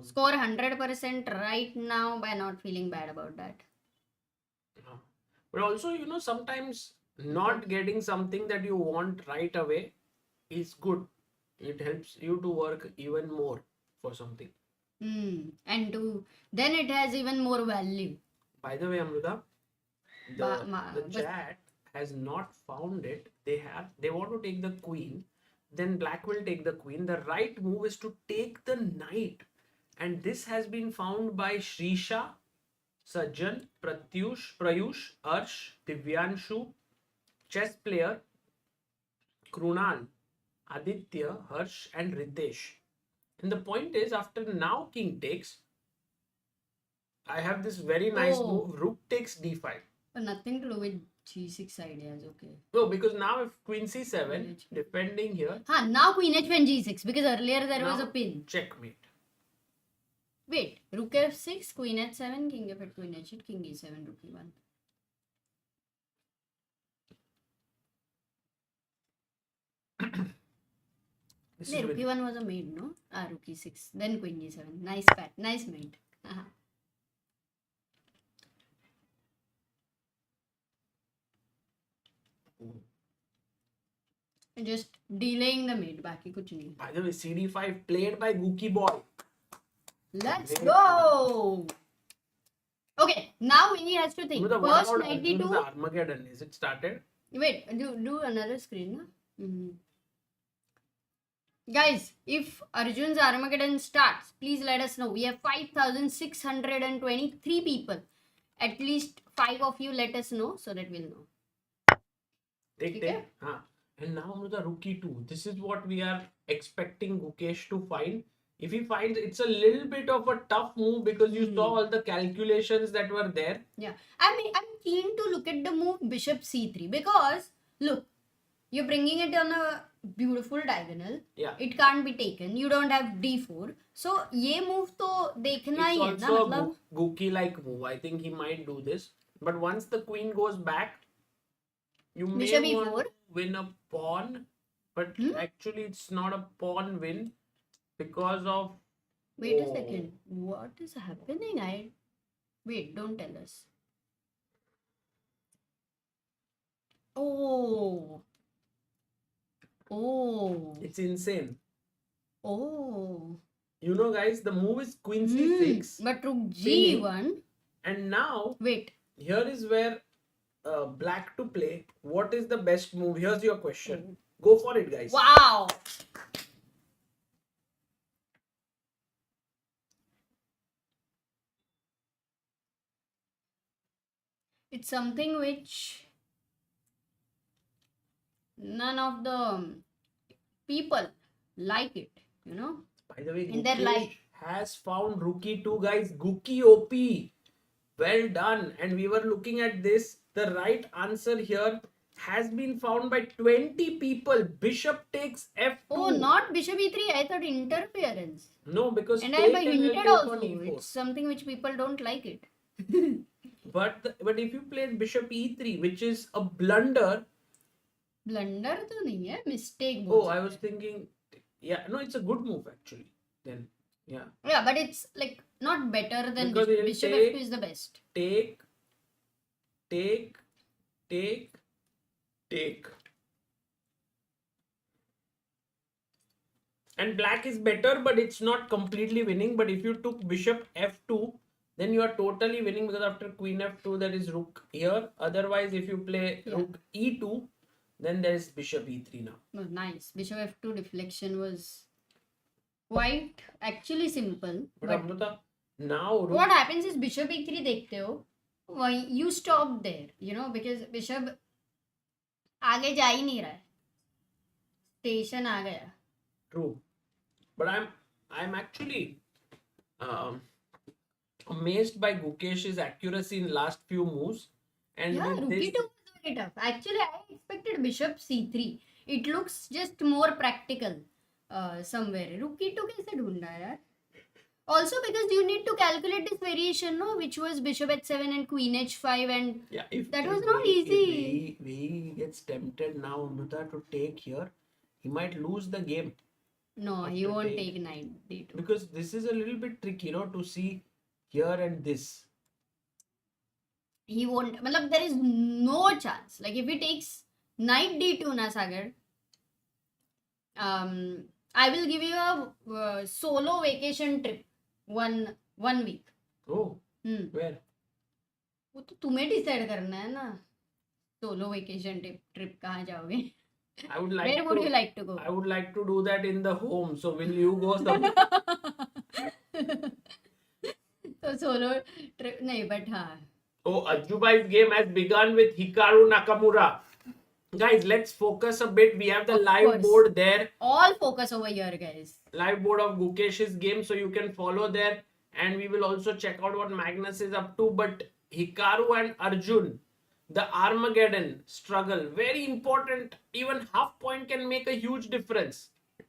Score 100% right now by not feeling bad about that. But also, you know, sometimes not getting something that you want right away is good. It helps you to work even more for something. And then it has even more value. By the way, Amrita, the but- chat has not found it. They want to take the queen. Then black will take the queen. The right move is to take the knight. And this has been found by Shrisha, Sajjan, Prayush, Arsh, Divyanshu, chess player, Krunal, Aditya, Harsh, and Ritesh. And the point is, after now king takes, I have this very nice Oh. move. Rook takes d5. But nothing to do with g6 ideas, okay. No, because now if queen c7, defending here, Now queen h1 g6 because earlier there was a now pin. checkmate. Wait, rook f6, queen h7, king f8, queen h8, king e7, rook e1. This No, is rook with- e1 was a mate, no? Rook e6, then queen e7. Nice pat, nice mate. Just delaying the mate, बाकी कुछ नहीं. By the way, CD5 played by Gookie Boy. Let's go! Okay, now he has to think. What First about 92. Arjun's Armageddon? Is it started? Wait, do another screen, no? Guys, if Arjun's Armageddon starts, please let us know. We have 5,623 people. At least 5 of you let us know so that we'll know. Take. Okay. And now Amrita, rook e2. This is what we are expecting Gukesh to find. If he finds, it's a little bit of a tough move because you saw all the calculations that were there. Yeah, I'm keen to look at the move bishop c3 because look, you're bringing it on a beautiful diagonal. Yeah. It can't be taken. You don't have d4. So ये move तो देखना ही है It's ना also मतलब. a Gookie-like move. I think he might do this. But once the queen goes back, you may Bishop want e4. to win a pawn. But actually, it's not a pawn win because of... Wait a Oh. second. What is happening? Wait, don't tell us. Oh. It's insane. Oh. You know, guys, the move is queen c6. But rook g1. And now, Wait. here is where black to play. What is the best move? Here's your question. Go for it, guys. Wow. It's something which none of the people like it, you know. By the way, In their Gukesh life. has found rookie 2, guys. Gookie OP. Well done. And we were looking at this. The right answer here has been found by 20 people. Bishop takes f2. Oh, not bishop e3. I thought interference. No, because And take I and hinted take also. on e4. It's something which people don't like it. But if you played bishop e3, which is a blunder. Blunder तो नहीं है, mistake. Oh, I was thinking. Yeah, no, it's a good move actually. Then, yeah. Yeah, but it's like not better than Because bishop. it'll Bishop take- f2 is the best. Take. And black is better, but it's not completely winning. But if you took bishop f2, then you are totally winning because after queen f2, there is rook here. Otherwise, if you play rook e2, then there is bishop e3 now. Oh, nice. Bishop f2 deflection was quite actually simple. But But Amrita, now rook what happens is bishop e3 देखते हो, why you stop there, you know, because bishop आगे जा ही नहीं रहा है, station आ गया. True. But I'm actually um, amazed by Gukesh's accuracy in last few moves. And Yeah, with rook this, e2 was very tough. Actually, I expected bishop c3. It looks just more practical somewhere. Rook e2 कैसे ढूंढा है यार? Also because you need to calculate this variation, no, which was bishop h7 and queen h5, and yeah, if that if was not easy. Wei Yi gets tempted now, Amrita, to take here, he might lose the game No, he After won't take- take knight d2. because this is a little bit tricky, to see here and this. He won't. Matlab, there is no chance. Like if he takes knight d2, na Sagar, I will give you a solo vacation trip, one week. Oh, Hmm. where? वो तो तुम्हें decide करना है ना, solo vacation trip कहाँ जाओगे. I would like Where would to. you like to go? I would like to do that in the home. So will you go some? तो solo trip नहीं, बट हाँ. Oh, Ajubai's game has begun with Hikaru Nakamura. Guys, let's focus a bit. We have the Of live course. board there. All focus over here, guys. Live board of Gukesh's game, so you can follow there. And we will also check out what Magnus is up to. But Hikaru and Arjun, the Armageddon struggle, very important. Even half point can make a huge difference.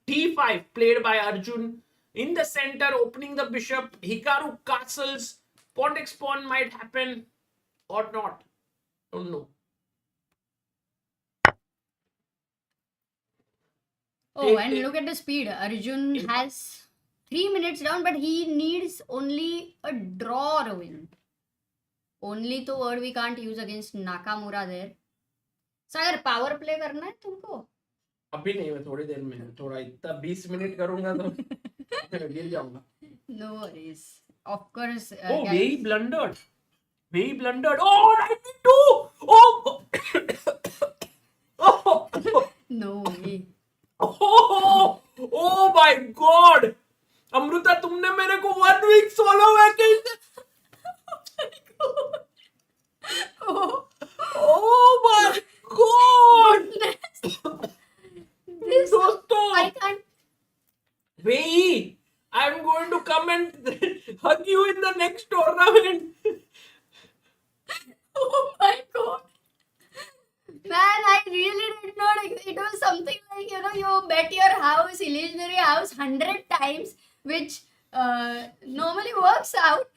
T5 played by Arjun. In the center, opening the bishop. Hikaru castles. Pawn x pawn might happen or not. Don't know. Oh, and look at the speed. Arjun has 3 minutes down, but he needs only a draw or a win. Only the word we can't use against Nakamura there. Sagar power play करना है तुमको? अभी नहीं, मैं थोड़ी देर में, थोड़ा इतना 20 मिनट करूंगा तो मैं गिर जाऊंगा. No worries. Of course. Oh, guys. Wei Yi blundered. Wei Yi blundered. Oh, 92. Oh, oh, No way. oh, oh my God. Amrita, तुमने मेरे को 1 week solo vacation. Oh my God. This दोस्तों, I can't. Wei Yi, I'm going to come and hug you in the next tournament. Oh my God. Man, I really did not. It was something like, you bet your house, illusionary house, 100 times, which normally works out.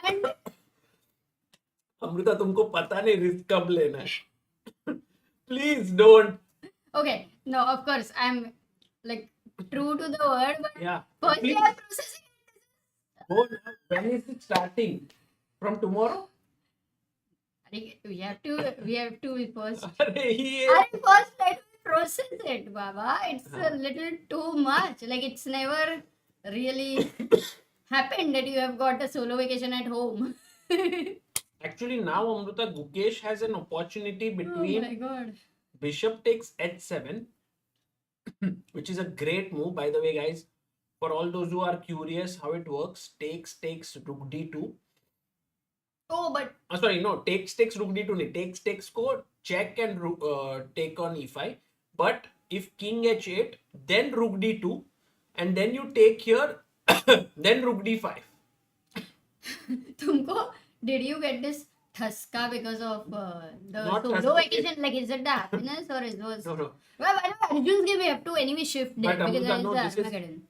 And Amrita, तुमको पता नहीं risk कब लेना है. Please don't. okay, no, of course, I'm like true to the word, but Yeah. firstly, Please. I'm processing it. Go now. When is it starting? From tomorrow? We have to first. अरे ये First, let me process it, Baba. It's a little too much. Like, it's never really happened that you have got a solo vacation at home. actually now Amrita, Gukesh has an opportunity Oh my between God. bishop takes h7, which is a great move, by the way, guys. For all those who are curious how it works, takes rook d2. Oh, but Sorry, no, takes rook d2 nahi, takes ko check and take on e5. But if king h8, then rook d2, and then you take here, then rook d5. Tumko, did you get this Thuska because of the Not solo Thuska. vacation? Like, is it the happiness or it was? No. Well, by the way, Arjun's game we have to anyway shift there But because Amrita, that is no, the this is- Armageddon.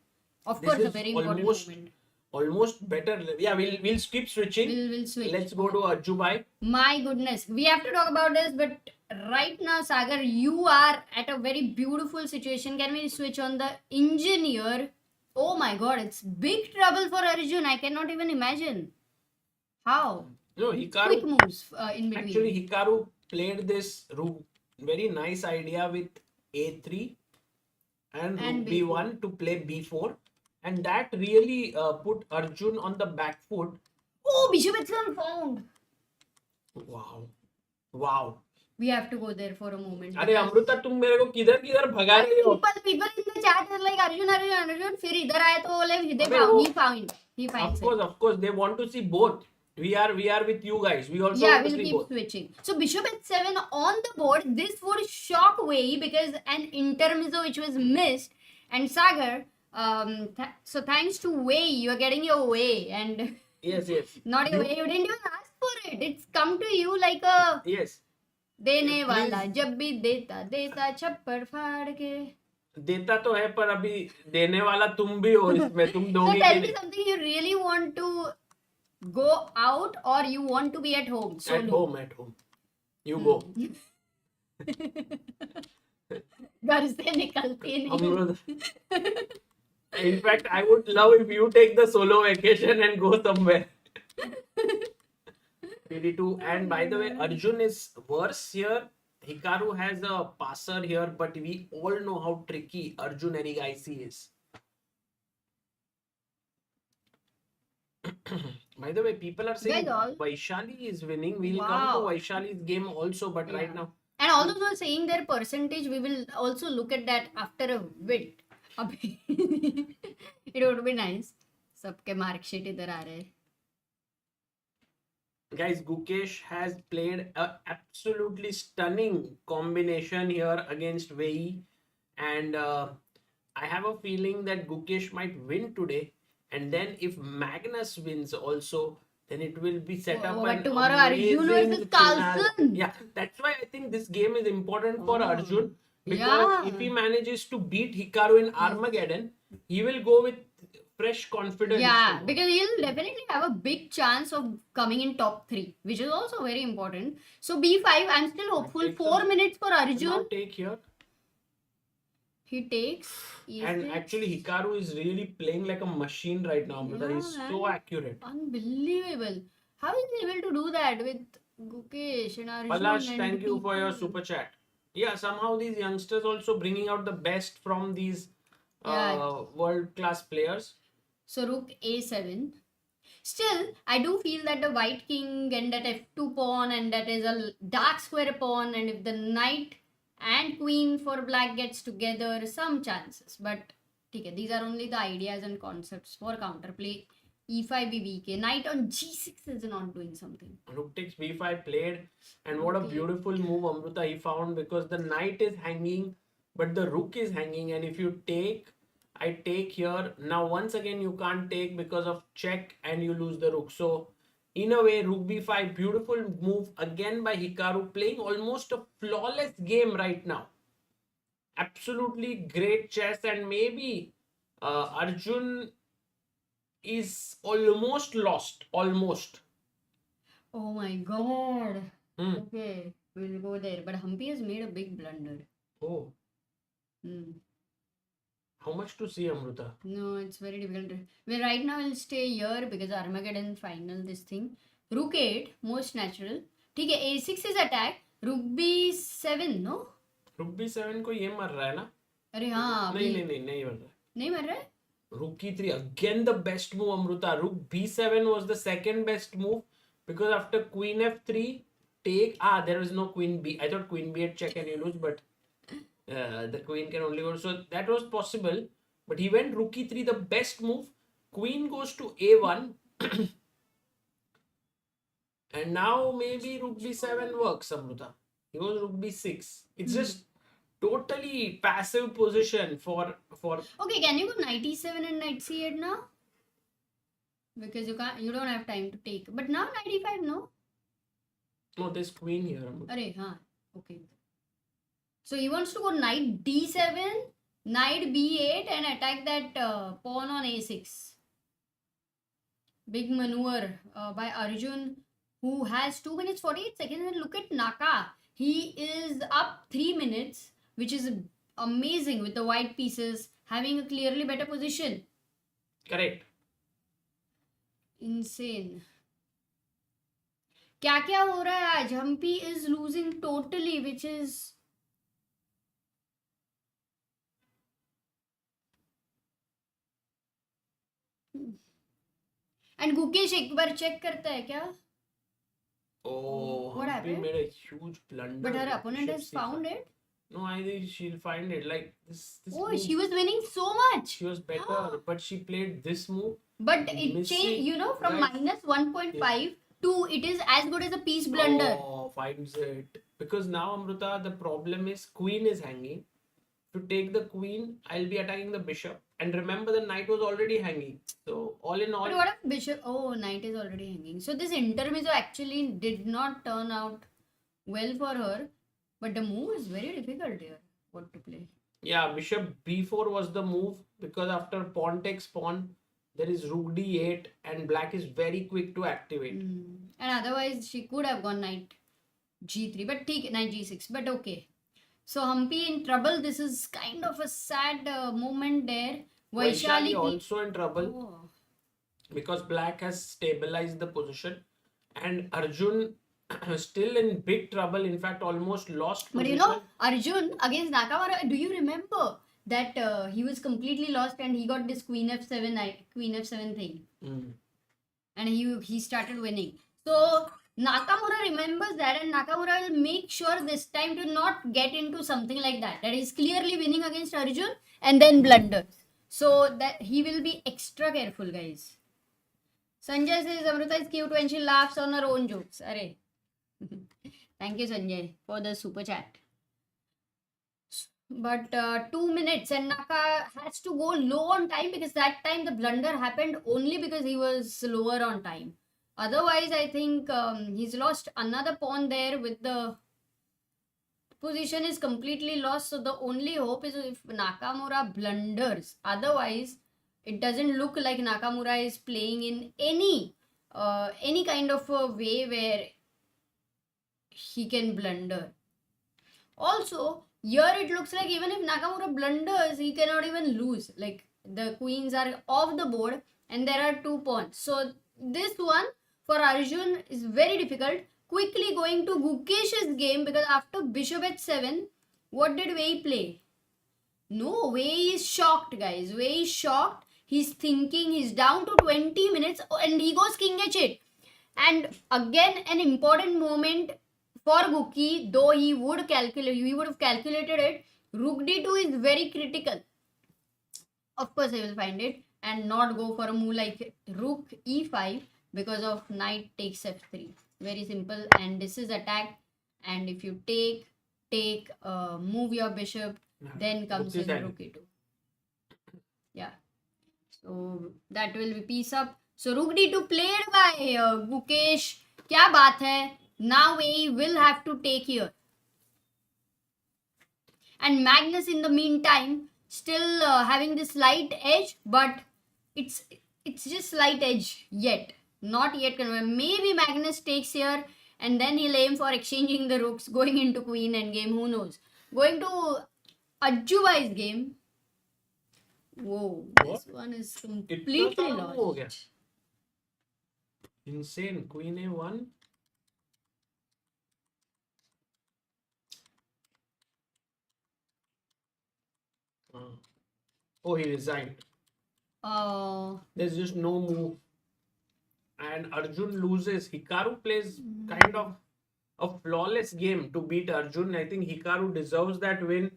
Of this course, a is very important moment. almost better. Yeah, we'll keep switching. We'll switch. Let's go to Arjubai. My goodness, we have to talk about this, but right now, Sagar, you are at a very beautiful situation. Can we switch on the engineer? Oh my God, it's big trouble for Arjun. I cannot even imagine. How? No, Quick Hikaru. moves in between. Actually, Hikaru played this very nice idea with a3 and And rook b1 to play b4, and that really put Arjun on the back foot. Oh, Bishop h7 found. Wow. We have to go there for a moment. अरे अमृता, तुम मेरे को किधर भगा रही हो? People in the chat are like Arjun. फिर इधर आए तो like they अबे found. वो- He finds Of it. course, they want to see both. We are with you guys. We also Yeah, want to we'll see keep both. switching. So bishop h7 on the board. This would shock Wei Yi because an intermezzo which was missed. And Sagar, so thanks to Wei Yi, you're getting your way. And Yes, yes. not your way, you didn't even ask for it. It's come to you like a Yes. देने Please. वाला जब भी देता देता छप्पर फाड़ के. देता तो है पर अभी देने वाला तुम भी हो इसमें. तुम So दोगे tell कि me नहीं? something, you really want to go out or you want to be at home? At Solo. home, at home. You go. घर से निकलती नहीं. Amrut. In fact, I would love if you take the solo vacation and go somewhere. PD2. And by the way, Arjun is worse here. Hikaru has a passer here, but we all know how tricky Arjun Erigaisi is. By the way, people are saying Guys, all- Vaishali is winning. We'll come Wow. to Vaishali's game also, but right Yeah. now. And all those who are saying their percentage, we will also look at that after a bit. अभी it would be nice. सबके marksheet इधर आ रहे हैं. Guys, Gukesh has played a absolutely stunning combination here against Wei Yi, and I have a feeling that Gukesh might win today. And then if Magnus wins also, then it will be set up. Oh, but an tomorrow Arjun amazing versus finale. Carlsen. Yeah, that's why I think this game is important for Oh, Arjun, because yeah. if he manages to beat Hikaru in Armageddon, he will go with fresh confidence. Yeah, because he'll definitely have a big chance of coming in top 3, which is also very important. So B5, I'm still hopeful. Take 4 some- minutes for Now Arjun. take here. He takes. And E6. actually, Hikaru is really playing like a machine right now, brother. He's Yeah, so man. accurate. Unbelievable. How is he able to do that with Gukesh and Arjun? Palash, and thank you for your people? super chat. Yeah, somehow these youngsters also bringing out the best from these Yeah. world-class players. So rook a7. Still, I do feel that the white king and that f2 pawn and that is a dark square pawn, and if the knight and queen for black gets together, some chances. But okay, these are only the ideas and concepts for counterplay. e5 bvk. Knight on g6 is not doing something. Rook takes b5 played, and what a Okay. beautiful move Amruta he found, because the knight is hanging, but the rook is hanging, and if you take, I take here. Now once again you can't take because of check, and you lose the rook. So in a way, rook b5, beautiful move again by Hikaru, playing almost a flawless game right now. Absolutely great chess, and maybe Arjun is almost lost. Almost. Oh my god. Hmm. Okay, we'll go there. But Humpy has made a big blunder. Oh, Hmm. how much to see, Amruta? No, it's very difficult. Well, right now I'll stay here because Armageddon final this thing. Rook 8, most natural. ठीक है, a6 is attack. Rook b7, no? Rook b7 को ये मर रहा है ना? अरे हाँ, नहीं अभी नहीं नहीं नहीं मर रहा है. नहीं मर रहा है? Rook e3 again, the best move, Amruta. Rook b7 was the second best move, because after queen f3 take, there is no queen b. I thought queen b8 check and you lose, but the queen can only go, so that was possible, but he went rook e3, the best move. Queen goes to a1 and now maybe rook b7 works, Amruta. He goes rook b6. It's just totally passive position for Okay, can you go knight e7 and knight c8 now? Because you don't have time to take. But now knight e5, no? no, there's queen here, Amruta. अरे हाँ, okay. So he wants to go knight d7, knight b8 and attack that pawn on a6. Big maneuver by Arjun, who has 2 minutes 48 seconds. And look at Naka. He is up 3 minutes, which is amazing with the white pieces having a clearly better position. Correct. Insane. क्या क्या हो रहा है आज? Humpy is losing totally, which is and Gukesh एक बार check करता है क्या? Oh, What Humpy happened? made a huge blunder. But her with opponent bishop has c5. found it. No, I think she'll find it. Like this Oh, move, she was winning so much. she was better, but she played this move. But it Missing, changed, from right? minus 1.5 2, it is as good as a piece blunder. Oh, finds it. Because now, Amruta, the problem is queen is hanging. To take the queen, I'll be attacking the bishop. And remember, the knight was already hanging. So, all in all, But what if bishop? Oh, knight is already hanging. So this intermezzo actually did not turn out well for her. But the move is very difficult here. What to play? yeah, bishop b4 was the move. Because after pawn takes pawn, there is rook d8. And black is very quick to activate. And otherwise, she could have gone knight g3. But take knight g6. But okay. So Humpy in trouble. This is kind of a sad moment there. Vaishali Vaishali also in trouble. Oh. Because black has stabilized the position and Arjun still in big trouble, in fact almost lost But position. you know, Arjun against Nakamura, do you remember that he was completely lost and he got this queen f7 thing and he started winning. So Nakamura remembers that and Nakamura will make sure this time to not get into something like that. That he's clearly winning against Arjun and then blunders. So that he will be extra careful, guys. Sanjay says Amrita is cute when she laughs on her own jokes. Arey. Thank you, Sanjay, for the super chat. But 2 minutes and Naka has to go low on time because that time the blunder happened only because he was lower on time. Otherwise, I think he's lost another pawn there with the position is completely lost. So the only hope is if Nakamura blunders. Otherwise, it doesn't look like Nakamura is playing in any kind of a way where he can blunder. Also, here it looks like even if Nakamura blunders, he cannot even lose. Like the queens are off the board and there are 2 pawns. So this one for Arjun is very difficult. Quickly going to Gukesh's game because after bishop h7, what did Wei play? No, Wei is shocked, guys. Wei is shocked. He's thinking, he's down to 20 minutes and he goes king h8. And again, an important moment for Guki, though he would have calculated it. Rook d2 is very critical. Of course, I will find it and not go for a move like rook e5 because of knight takes f3. Very simple. And this is attack. And if you take, move your bishop, then comes in rook e2. Yeah. So that will be piece up. So rook d2 played by Gukesh. Kya baat hai? Now Wei will have to take here. And Magnus in the meantime still having this slight edge, but it's just slight edge yet. Not yet. Maybe Magnus takes here and then he'll aim for exchanging the rooks, going into queen endgame. Who knows? Going to Ajubai's game. Whoa, this one is completely lost. Insane. Queen a1. Oh, he resigned. Oh. There's just no move. And Arjun loses. Hikaru plays kind of a flawless game to beat Arjun. I think Hikaru deserves that win.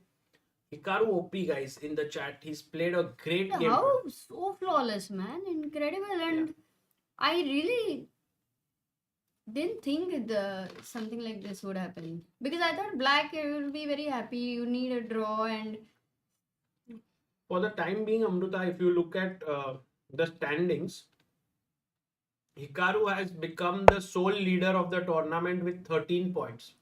Hikaru OP, guys, in the chat. He's played a great game. How so flawless, man. Incredible. And I really didn't think something like this would happen. Because I thought black will be very happy. You need a draw and... For the time being, Amruta, if you look at the standings, Hikaru has become the sole leader of the tournament with 13 points.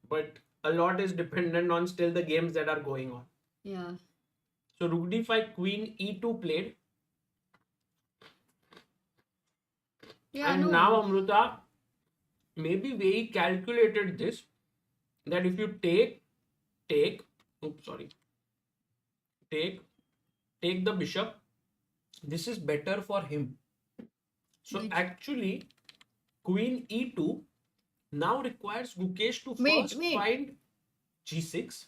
But a lot is dependent on still the games that are going on. Yeah. So rook d5, queen e2 played. Yeah, and now, Amruta, maybe Wei calculated this, that if you take the bishop, this is better for him. So actually, queen e2 now requires Gukesh to first find g6.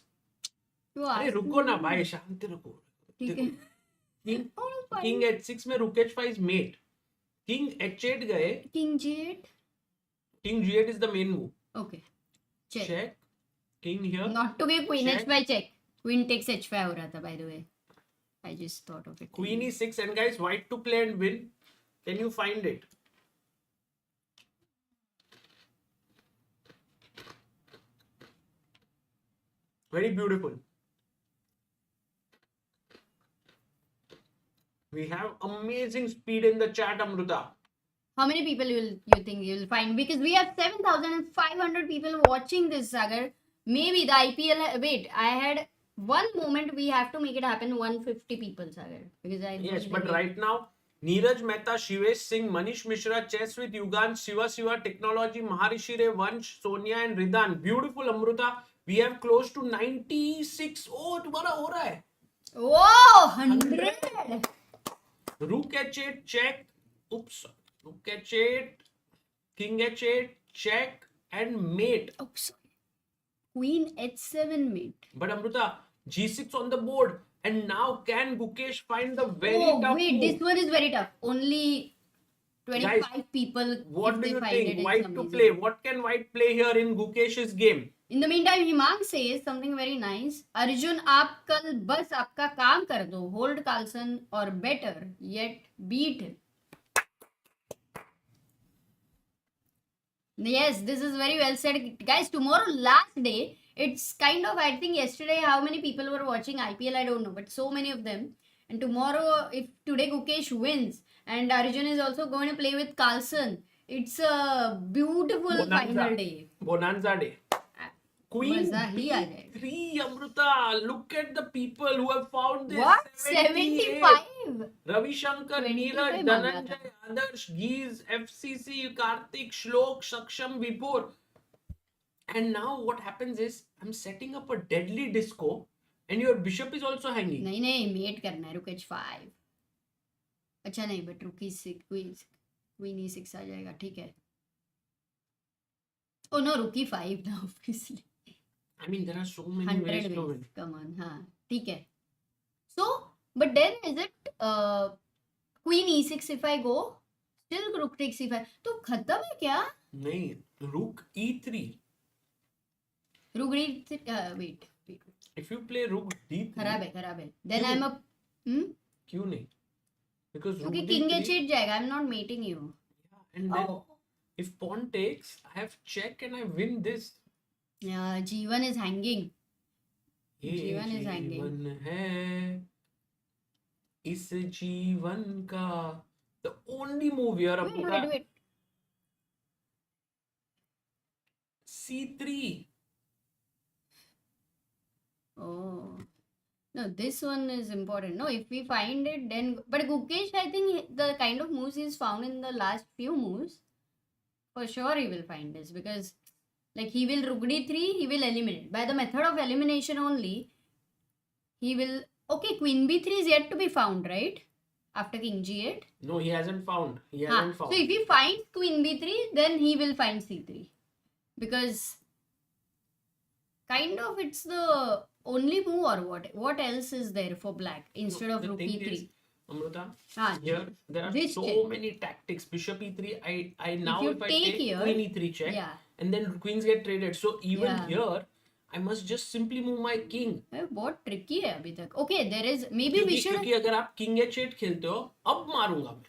अरे रुको ना भाई, शांति रखो. King h6 में rook h5 is mate. King h8 गए. King g8. King g8 is the main move. Okay. Check. King here. Not to give queen h5 check. Queen takes h5 हो रहा था, by the way. I just thought of it. Queen e6 and guys, white to play and win. Can you find it? Very beautiful. We have amazing speed in the chat, Amruta. How many people you think you'll find? Because we have 7,500 people watching this, Sagar. Maybe the IPL. Wait, I had one moment. We have to make it happen. 150 people, Sagar. Because I Yes, don't but think right now, Neeraj Mehta, Shivesh Singh, Manish Mishra, Chess with Yugan, Shiva, Technology, Maharishi Ray, Vansh, Sonia and Ridan. Beautiful, Amruta. We have close to 96. Oh, तुम्हारा हो रहा है. Whoa, 100. Rook h8, check. Oops. Rook h8, King h8, check and mate. Oh, sorry. Queen h7 mate. But Amruta, g6 on the board. And now can Gukesh find the very tough wait, move? this one is very tough. Only 25 Guys, people. What if do they you find think? it, it's White to amazing. play. What can White play here in Gukesh's game? In the meantime, Himang says something very nice. Arjun, आप कल बस आपका काम कर दो. Hold Carlsen or better yet beat him. Yes, this is very well said. Guys, tomorrow last day. It's kind of, I think yesterday how many people were watching IPL, I don't know. But so many of them. And tomorrow, if today Gukesh wins and Arjun is also going to play with Carlsen, it's a beautiful final day. Bonanza day. Queen मजा ही आ जाएगा. B3, Amruta. Look at the people who have found this. What? 78. 75? Ravi Shankar, 25 Neeraj, मांगा Dhananjay, Adarsh, Geez, FCC, Karthik, Shlok, Saksham, Vipur. And now what happens is, I'm setting up a deadly disco and your bishop is also hanging. नहीं नहीं met करना है. रुक h5. अच्छा नहीं but रुक queen e6 आ जाएगा. ठीक है. Oh no, rook e5 now obviously. I mean, there are so many 100 ways to ways. win. Come on, हाँ ठीक है. So, but then is it queen e6 if I go? Still rook takes e5. तो खत्म है क्या? नहीं, rook e3. Rook d3. Wait. If you play rook d3. खराब है. Then क्यों? I'm a. क्यों नहीं? Because rook क्योंकि king d3. h8 जाएगा. I'm not mating you. And then if pawn takes, I have check and I win this. Yeah, g1 is hanging. ये G1 is hanging. जीवन है इस जीवन का. The only move here, Amruta, Wait. c3. Oh. No, this one is important. No, if we find it, then. But Gukesh, I think the kind of moves he's found in the last few moves, for sure he will find this. Because, like, he will rook d3, he will eliminate. By the method of elimination only, he will. Okay, queen b3 is yet to be found, right? After king g8. No, he hasn't found. He Huh. hasn't So found. if he finds queen b3, then he will find c3. Because kind of it's the only move or what? What else is there for black instead of The rook thing e3? is, Amruta, Ah, here there are This so check. many tactics. Bishop e3. I now you if I take take here, queen e3 check, yeah. and then queens get traded. So even Yeah. here, I must just simply move my king. बहुत tricky है अभी तक. Okay, there is maybe we should क्योंकि अगर आप king h8 खेलते हो, अब मारूंगा मैं.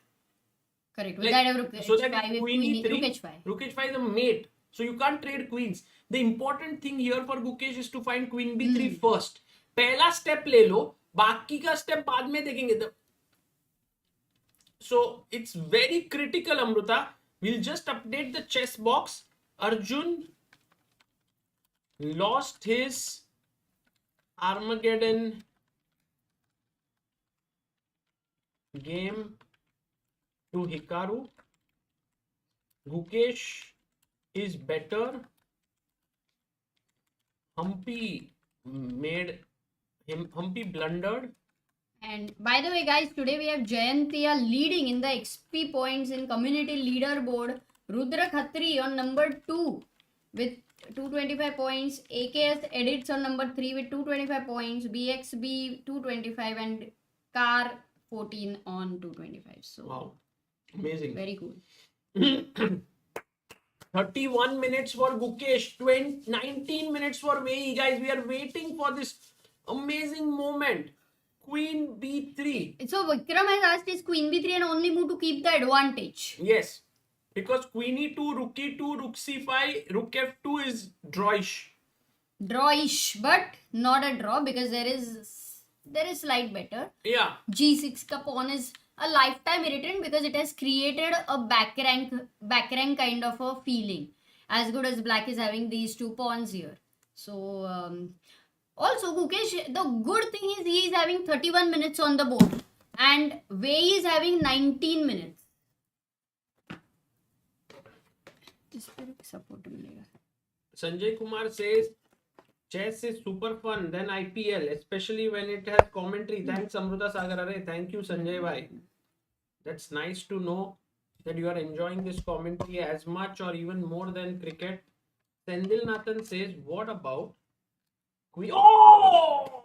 correct. Like, That rook so that h5 with queen e3, rook h5. rook h5 is a mate. So you can't trade queens. The important thing here for Gukesh is to find queen b3 first. पहला step ले लो, बाकी का step बाद में देखेंगे. So it's very critical, Amruta. We'll just update the chess box. Arjun lost his Armageddon game to Hikaru. Gukesh is better. Humpy blundered. And by the way, guys, today we have Jayantia leading in the XP points in community leaderboard. Rudra Khatri on number 2 with 225 points. AKS Edits on number 3 with 225 points. BXB 225 and Car 14 on 225. So, Wow. Amazing. very cool. 31 minutes for Gukesh, 19 minutes for Wei Yi. Guys, we are waiting for this amazing moment. Queen b3. So, Vikram has asked is Queen b3 and only move to keep the advantage. Yes. Because Queen e2, Rook e2, Rook c5, Rook f2 is drawish. drawish, but not a draw because there is slight better. Yeah. G6 ka pawn is a lifetime irritant because it has created a back rank kind of a feeling. As good as black is having these two pawns here. So also Gukesh, the good thing is he is having 31 minutes on the board and Wei Yi is having 19 minutes. Support मिलेगा. Sanjay Kumar says chess is super fun than IPL, especially when it has commentary. Thanks, Amruta Sagar. Arey, thank you, Sanjay bhai. That's nice to know that you are enjoying this commentary as much or even more than cricket. Sendil Nathan says, what about Queen? Oh!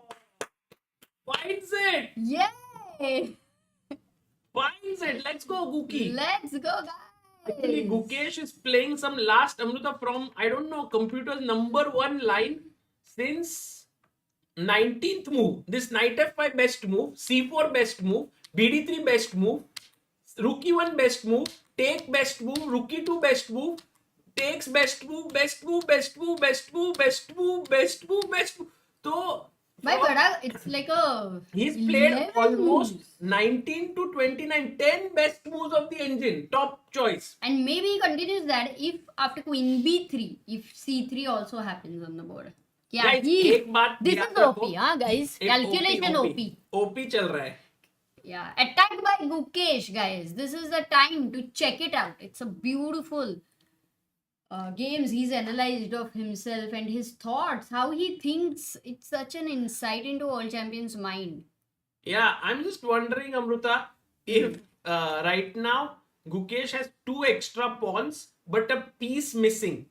Finds it! Yay! Finds it! Let's go, Guki! Let's go, guys! Actually, Gukesh is playing some last Amruta from, I don't know, computer's number one line since 19th move. This knight f5 best move, c4 best move, bd3 best move, rook e1 best move, take best move, rook e2 best move, takes best move, best move, best move, best move, best move, best move, best move. So, My bada, it's like a. he's played 11 almost moves. 19 to 29, 10 best moves of the engine, top choice. And maybe he continues that if after queen b3, if c3 also happens on the board. Yeah, Guys, एक बात this याद is रखो, OP, huh, guys? एक Calculation OP. OP चल रहा है. Yeah, attacked by Gukesh, guys. This is the time to check it out. It's a beautiful games he's analyzed of himself and his thoughts, how he thinks. It's such an insight into all champions' mind. Yeah, I'm just wondering, Amruta, if right now Gukesh has 2 extra pawns but a piece missing.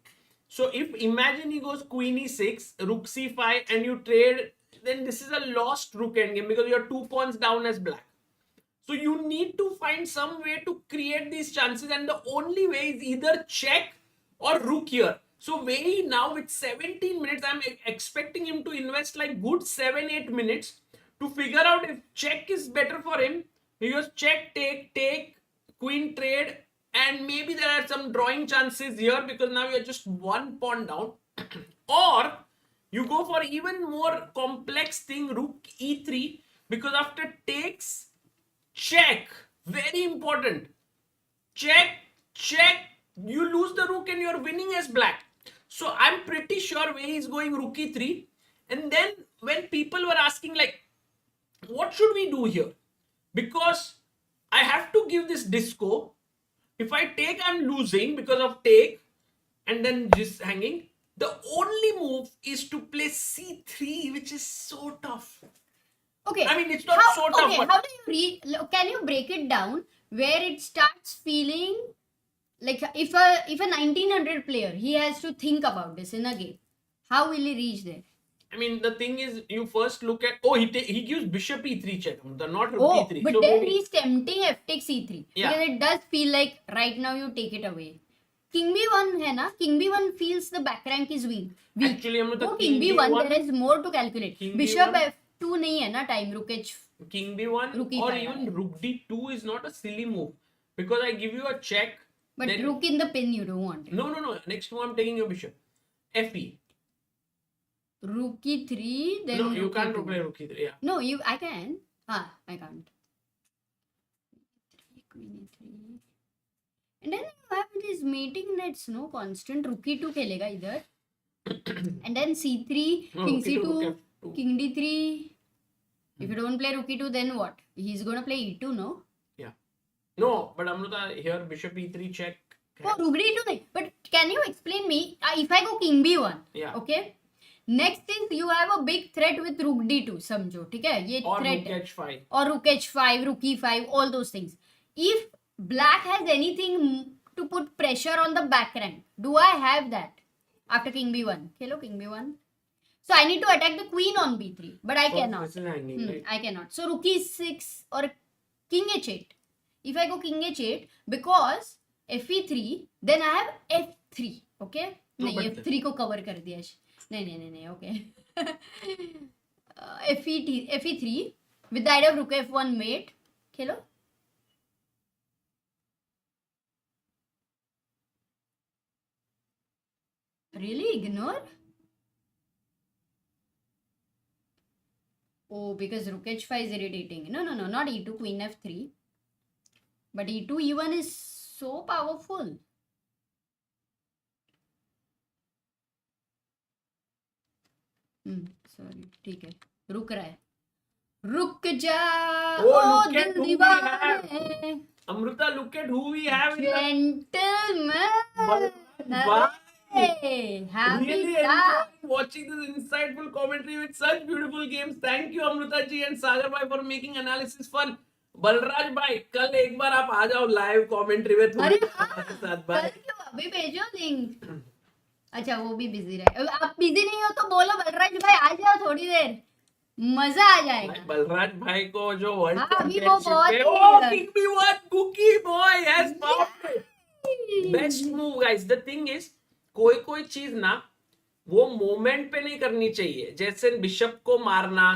So if imagine he goes queen e6, rook c5 and you trade, then this is a lost rook endgame because you're 2 pawns down as black. So you need to find some way to create these chances and the only way is either check or rook here. So Wei Yi now with 17 minutes, I'm expecting him to invest like good 7-8 minutes to figure out if check is better for him. He goes check, take, queen trade, and maybe there are some drawing chances here because now you're just 1 pawn down. Or you go for even more complex thing, rook e3, because after takes, check, very important. Check, you lose the rook and you're winning as black. So I'm pretty sure Wei is going rook e3. And then when people were asking like, what should we do here? Because I have to give this disco. If I take, I'm losing because of take and then just hanging. The only move is to play c3, which is so tough. Okay. I mean, it's not so tough. Okay, But how do you can you break it down where it starts feeling like if a 1900 player, he has to think about this in a game. How will he reach there? I mean, the thing is, you first look at, he gives bishop e3 check, not rook Oh, e3. but So then maybe- he's tempting f takes e3. Yeah. Because it does feel like right now you take it away. King b1 hai na? King b1 feels the back rank is weak. Actually, Amrita, No, king b1 there is more to calculate. King Bishop B1 f2 nahi hai na time rook h. King b1 Rook or E5. even rook d2 is not a silly move because I give you a check. But then- rook in the pin you don't want it. No. Next move I'm taking your bishop. fe. Rook e3 then No, you rook can't e2. play rook e3. Yeah. No, I can. I can't. Queen e3. And then you have these mating nets, no? Constant rook e2 खेलेगा इधर. And then c3, No, king rook e2, c2, rook f2. king d3. If you don't play rook e2, then what? He's gonna play e2, no? Yeah. No, but Amrita, here bishop e3 check. Oh, rook d2 नहीं. But can you explain me? If I go king b1, Yeah. okay? Next is you have a big threat with rook d2, समझो, ठीक है? ये Or threat rook h5. or rook h5, rook e5, all those things. If black has anything to put pressure on the back rank, do I have that after king b1? Hello, king b1. So I need to attack the queen on b3, but I cannot. This is hanging, right? I cannot. So rook e6 or king h8. If I go king h8, because fe3, then I have f3. Okay? No, नहीं, but- f3 को cover कर दिया. नहीं, okay. fe3 with the idea of rook f1 mate. Khelo. Really ignore? Oh, because rook h5 is irritating. No, not e2, queen f3. But e2, e1 is so powerful. Sorry, ठीक है, रुक रहा है, रुक जा, Oh, look at दिल who we दीवाने, Amruta, look at who we have in the gentleman. Wow. Hey, happy Really time. enjoying watching this insightful commentary with such beautiful games. Thank you Amruta ji and Sagar bhai for making analysis fun. Balraj भाई कल एक बार आप आ जाओ live commentary में थोड़ी अरे हाँ, के साथ कल भाई. क्यों, अभी भेजो लिंक. अच्छा वो भी बिजी रहे, आप बिजी नहीं हो तो बोलो बलराज भाई आ जाओ थोड़ी देर, मजा आ जाएगा. भाई बलराज भाई को जो वर्ल्ड हाँ, अभी वो चैंपियनशिप बहुत है, ही oh है. kick me one cookie boy has found it. Best move guys. The thing is कोई चीज ना वो मोमेंट पे नहीं करनी चाहिए, जैसे बिशप को मारना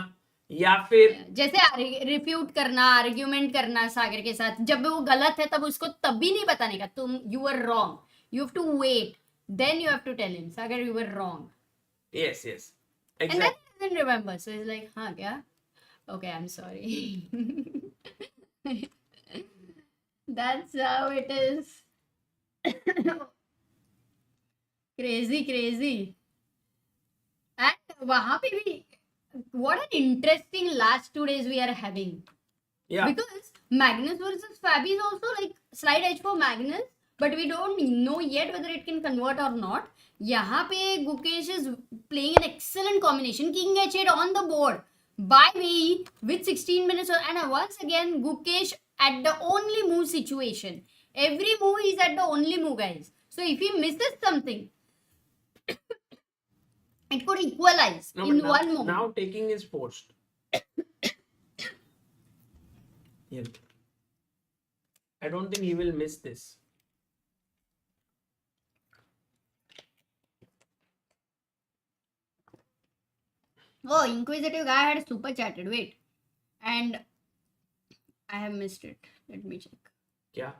या फिर जैसे रिफ्यूट करना, आर्ग्यूमेंट करना सागर के साथ, जब वो गलत है तब उसको तब भी नहीं बताने का तुम you are wrong, you have to wait, then you have to tell him Sagar you are wrong. yes And then exactly. he doesn't remember, so he's like, हाँ क्या, okay I'm sorry. That's how it is. crazy. And वहां पे भी what an interesting last 2 days we are having. Yeah. Because Magnus versus Fabi is also like slide edge for Magnus, but we don't know yet whether it can convert or not. यहाँ पे Gukesh is playing an excellent combination, king h8 on the board by Wei Yi with 16 minutes, and once again Gukesh at the only move situation. Every move is at the only move, guys. So if he misses something, it could equalize No, in but one move. now taking is forced. Yeah. I don't think he will miss this. Oh, inquisitive guy had super chatted. Wait, and I have missed it. Let me check. क्या?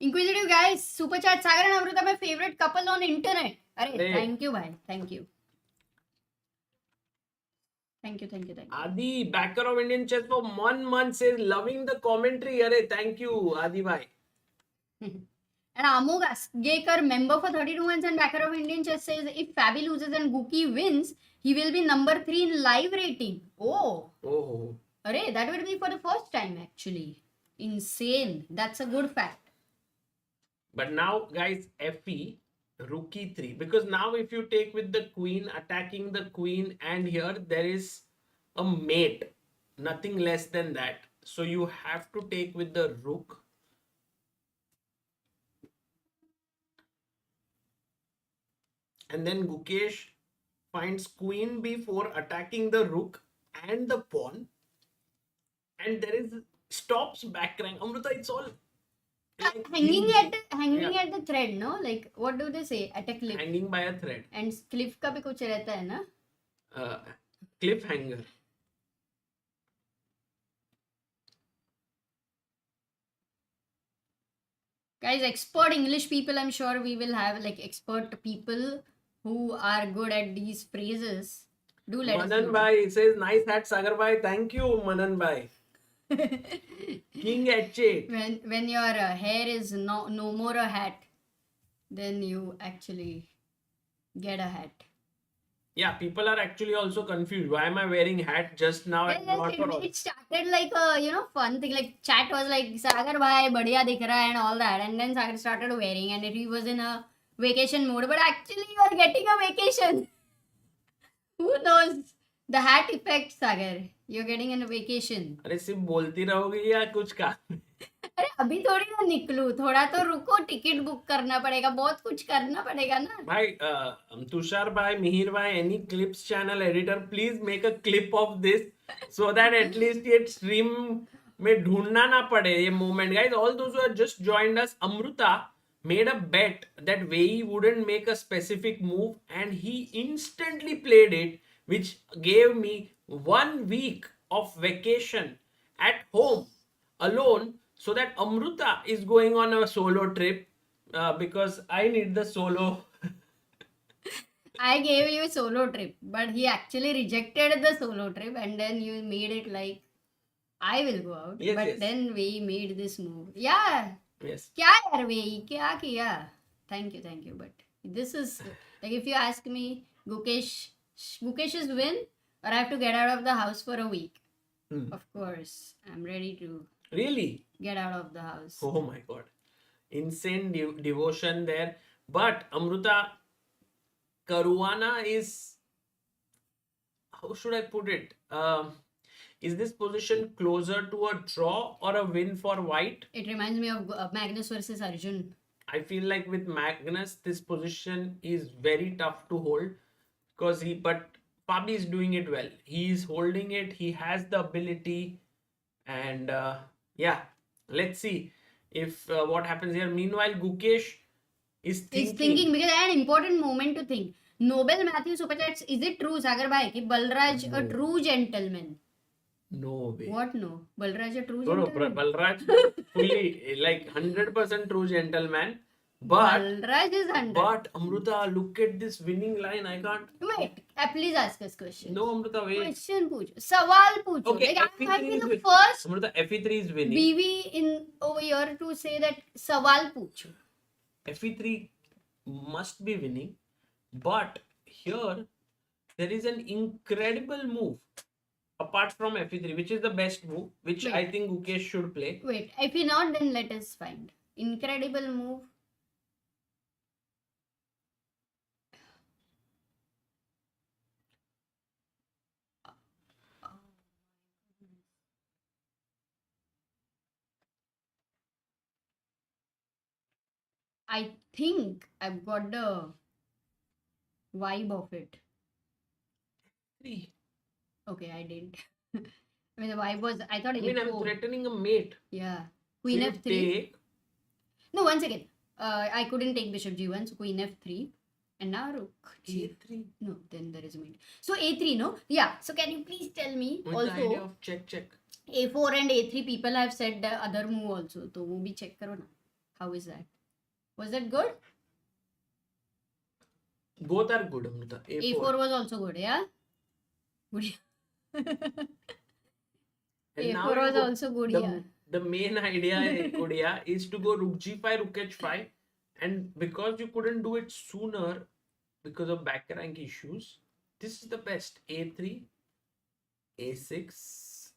Inquisitive guys, super chat. Sagar and Amrita, my favorite couple on internet. Arey, Hey. thank you, bhai. Thank you. Adi, backer of Indian chess for 1 month says loving the commentary. Arey, thank you, Adi bhai. And Amog Asgekar, member for 32 months and backer of Indian chess, says if Fabi loses and Guki wins, he will be number 3 in live rating. Oh, Oh. arey, that will be for the first time actually. Insane. That's a good fact. But now, guys, FE, rook e3. Because now if you take with the queen, attacking the queen, and here there is a mate. Nothing less than that. So you have to take with the rook. And then Gukesh finds queen b4 attacking the rook and the pawn. And there is stops back rank. Amrita, it's all like Hanging Yeah. at the thread, no? Like what do they say? At a cliff. hanging by a thread. And cliff का भी कुछ रहता है ना? Cliffhanger. Guys, expert English people, I'm sure we will have like expert people who are good at these phrases. Do let us Manan know. Bhai says, nice hat, Sagar Bhai. Thank you, Manan Bhai. King H8. When your hair is no more a hat, then you actually get a hat. Yeah, people are actually also confused. Why am I wearing hat just now and not for all? It started like a fun thing. Like chat was like Sagar bhai badhiya dikh raha hai and all that, and then Sagar started wearing, and he was in a vacation mode. But actually, you are getting a vacation. Who knows? The hat effect, Sagar. You're getting in a vacation. अरे सिर्फ बोलती रहोगी या कुछ काम? अरे अभी थोड़ी ना निकलू, थोड़ा तो रुको, टिकट बुक करना पड़ेगा, बहुत कुछ करना पड़ेगा ना. भाई तुषार भाई, मिहिर भाई, any clips channel editor, please make a clip of this so that at least ये stream में ढूंढना ना पड़े ये moment. Guys, all those who have just joined us, Amruta made a bet that Wei Yi wouldn't make a specific move and he instantly played it, which gave me 1 week of vacation at home alone, so that Amruta is going on a solo trip because I need the solo. I gave you a solo trip, but he actually rejected the solo trip, and then you made it like I will go out. Yes, but yes. then we made this move. Yeah. Yes. क्या यार वे क्या किया? Thank you. But this is like if you ask me, Gukesh's win, or I have to get out of the house for a week. Of course, I'm ready to Really? get out of the house. Oh my god. Insane devotion there. But Amruta, Caruana is, how should I put it? Is this position closer to a draw or a win for white? It reminds me of Magnus versus Arjun. I feel like with Magnus, this position is very tough to hold because but Fabi is doing it well. He is holding it. He has the ability, and yeah, let's see if what happens here. Meanwhile, Gukesh is He's thinking. thinking because an important moment to think. Nobel Matthew Super Chats, is it true, Sagar Bhai, ki Balraj a true gentleman? No way. What no? Balraj a true No, gentleman? Balraj fully like 100% true gentleman. But Balraj is 100. but Amruta, look at this winning line. I can't. Wait, please ask us question. No, Amruta, wait. Question पूछो, सवाल पूछो. Okay, like I have FE3 been is the win- first Amruta, FE3 is winning. BV in over here to say that सवाल पूछो. FE3 must be winning, but here there is an incredible move apart from FE3, which is the best move, which Wait. I think Gukesh should play. Wait, if he not, then let us find. Incredible move. I think I've got the vibe of it. Three. Okay, I didn't. I mean, the vibe was, I thought I mean, I'm A4. threatening a mate. Yeah. So Queen you F3. take- No, one second. I couldn't take bishop G1, so Queen F3. And now Rook G. A3. No, then there is a mate. So A3, no? Yeah. So can you please tell me With the idea also of check. A4 and A3 people have said the other move also. So वो भी check करो ना. How is that? Was that good? Both are good, Amruta. A4 was also good, yeah? Good. And now A4 you was go- also good, the, yeah. the main idea, Kodia, is to go Rook G5, Rook H5, and because you couldn't do it sooner because of back rank issues, this is the best. A3, A6.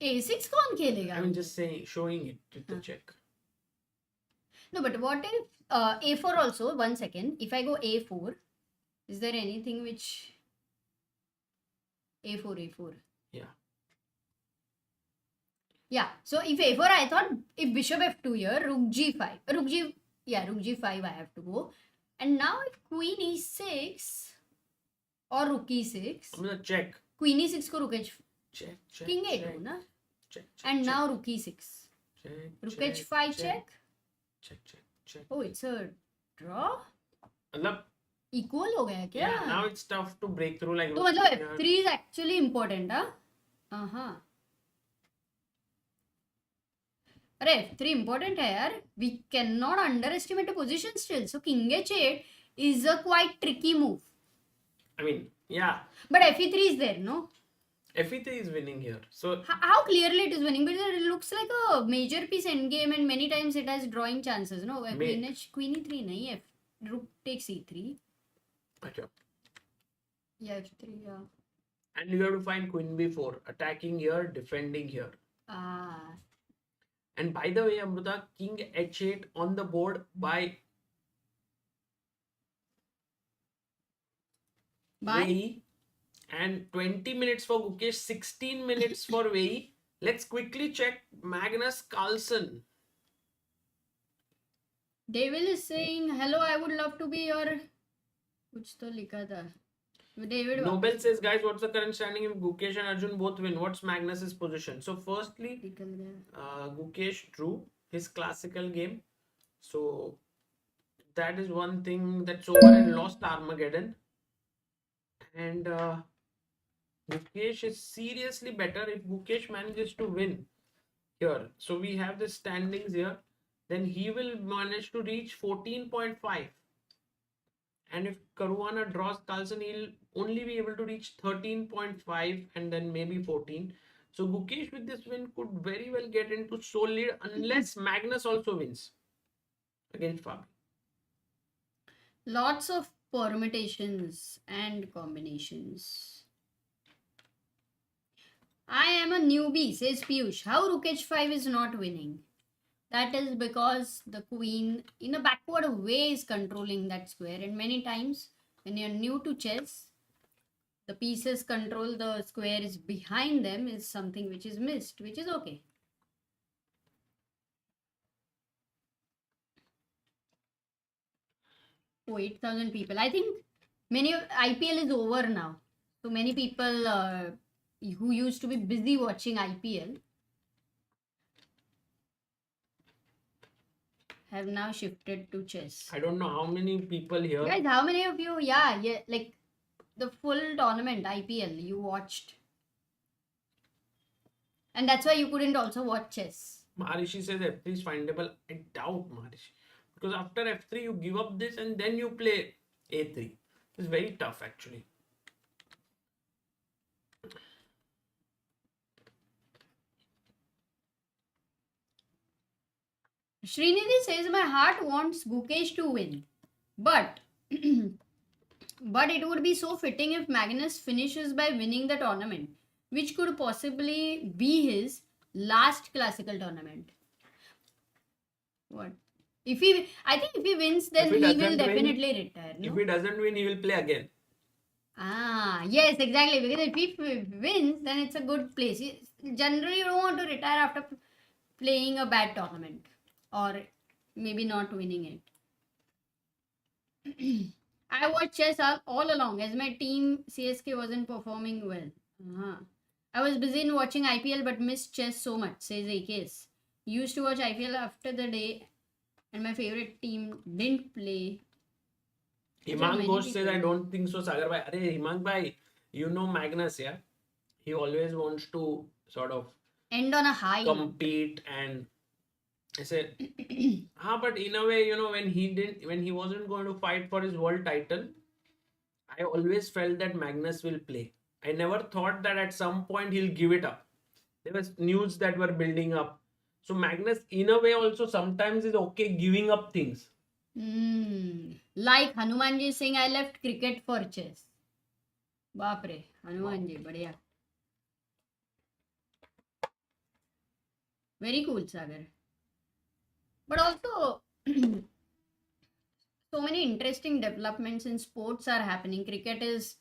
A6 कौन खेलेगा? I'm just saying, showing it with the check. No, but what if A4 also? 1 second. If I go A4, is there anything which A4? Yeah. Yeah. So if A4, I thought if Bishop F2 here, Rook G5, Rook G5 I have to go. And now if Queen E6 or Rook E6, Amruta, check. Queen E6 ko Rook H, Check. King check, A2 na? check, And check, now Rook E6, check, Rook check, H5 check. Check. Oh, it's a draw. मतलब, Equal हो गया क्या? yeah, now it's tough to break through like तो मतलब F3 is actually important, हाँ? हाँ. अरे F3 important है यार. We cannot underestimate a position still. So King H8 is a quite tricky move. I mean, yeah, But FE3 is there, no? FE3 is winning here. So How clearly it is winning? Because it looks like a major piece endgame and many times it has drawing chances, no? Queen E3 nahi hai. Rook takes E3. okay. Yeah, F3, yeah. And you have to find Queen B4, attacking here, defending here. Ah. And by the way, Amruta, King H8 on the board by Bye. Wei Yi. And 20 minutes for Gukesh, 16 minutes for Wei Yi. Let's quickly check Magnus Carlsen. David is saying, hello, I would love to be your... कुछ तो लिखा था. David. Nobel says, guys, what's the current standing if Gukesh and Arjun both win? What's Magnus's position? So firstly, निकल गया. Gukesh drew his classical game. So that is one thing that's over and lost Armageddon. And Gukesh is seriously better if Gukesh manages to win here. So we have the standings here. Then he will manage to reach 14.5. And if Caruana draws Carlsen, he'll only be able to reach 13.5 and then maybe 14. So Gukesh with this win could very well get into sole lead unless Magnus also wins against Fabi. Lots of permutations and combinations. I am a newbie, says Piyush. How Rook h5 is not winning? That is because the queen in a backward way is controlling that square, and many times when you're new to chess, the pieces control the square is behind them is something which is missed, which is okay. Oh, 8,000 people. I think many of IPL is over now. So many people who used to be busy watching IPL have now shifted to chess. I don't know how many people here. Guys, how many of you, yeah, like the full tournament IPL you watched? And that's why you couldn't also watch chess. Maharishi says F3 is findable. I doubt Maharishi. Because after F3 you give up this and then you play A3. It's very tough actually. Srinidhi says my heart wants Gukesh to win. But but it would be so fitting if Magnus finishes by winning the tournament, which could possibly be his last classical tournament. What? If he, I think if he wins, then If he he will doesn't definitely retire. If No? he doesn't win, he will play again. Ah, yes, exactly. Because if he wins, then it's a good place. Generally, you don't want to retire after playing a bad tournament or maybe not winning it. I watched chess all along as my team CSK wasn't performing well. Uh-huh. I was busy in watching IPL but missed chess so much, says AKS. Used to watch IPL after the day and my favorite team didn't play. Himang many Ghosh says, people. I don't think so, Sagar bhai. Arey, Himang bhai, you know Magnus, yeah? He always wants to sort of End on a high. compete and I said, but in a way, you know, when he wasn't going to fight for his world title, I always felt that Magnus will play. I never thought that at some point he'll give it up. There was news that were building up. So Magnus, in a way, also sometimes is okay giving up things. Like Hanumanji saying, I left cricket for chess. Bapre, Hanumanji, badhiya. Very cool, Sagar. But also, so many interesting developments in sports are happening. Cricket is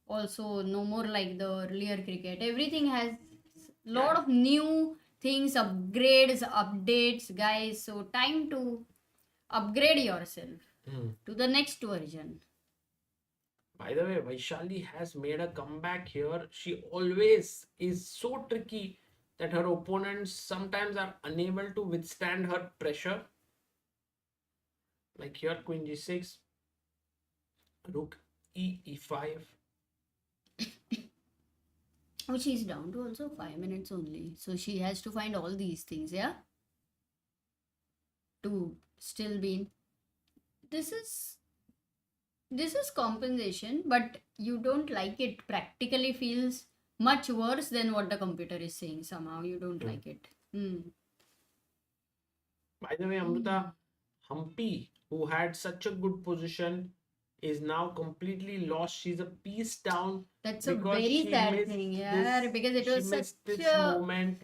also no more like the earlier cricket. Everything has lot of new things, upgrades, updates, guys. So time to upgrade yourself to the next version. By the way, Vaishali has made a comeback here. She always is so tricky that her opponents sometimes are unable to withstand her pressure. Like here, Queen G6, Rook E5. Oh, she's down to also 5 minutes only. So she has to find all these things, yeah? To still be in. This is compensation, but you don't like it. Practically feels much worse than what the computer is saying. Somehow you don't like it. By the way, Amrita, Humpy, who had such a good position, is now completely lost. She's a piece down. That's a because very she sad missed thing, yeah, this- because it she was missed such this a moment.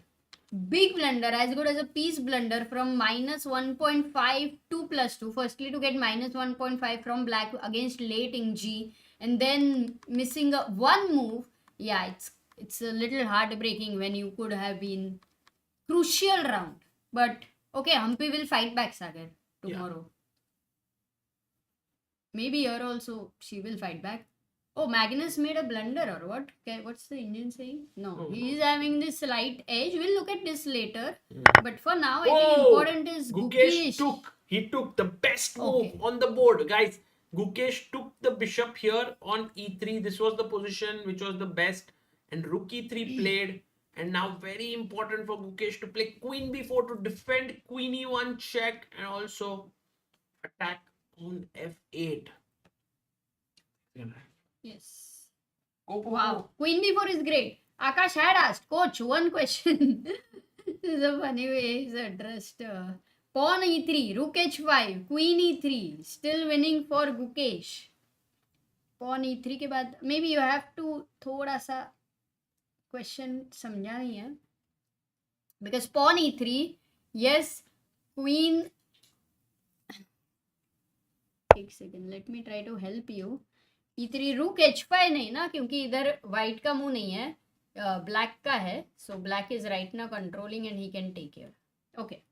big blunder, as good as a piece blunder from minus 1.5 to plus 2. Firstly, to get minus 1.5 from black against late in G, and then missing one move. Yeah, it's a little heartbreaking when you could have been crucial round. But okay, Humpy will fight back, Sagar, tomorrow. Maybe here also she will fight back. Oh, Magnus made a blunder or what? Okay, what's the Indian saying? No, he is having this slight edge. We'll look at this later. But for now, I think important is Gukesh Gukesh. took the best move Okay. on the board, guys. Gukesh took the bishop here on e3. This was the position which was the best, and rook e3 played. And now very important for Gukesh to play queen b4 to defend queen e1 check and also attack on f8. Yes. Go. Wow. Queen b4 is great. Akash had asked, Coach, one question. This is a funny way he's addressed. Pawn e3, rook h5, queen e3. Still winning for Gukesh. Pawn e3 के बाद maybe you have to थोड़ा सा question समझा नहीं है. Because pawn e3, yes, queen. एक second, let me try to help you. e3 rook h5 नहीं ना, क्योंकि इधर white का मूव नहीं है, black का है. So black is right now controlling and he can take here. Okay.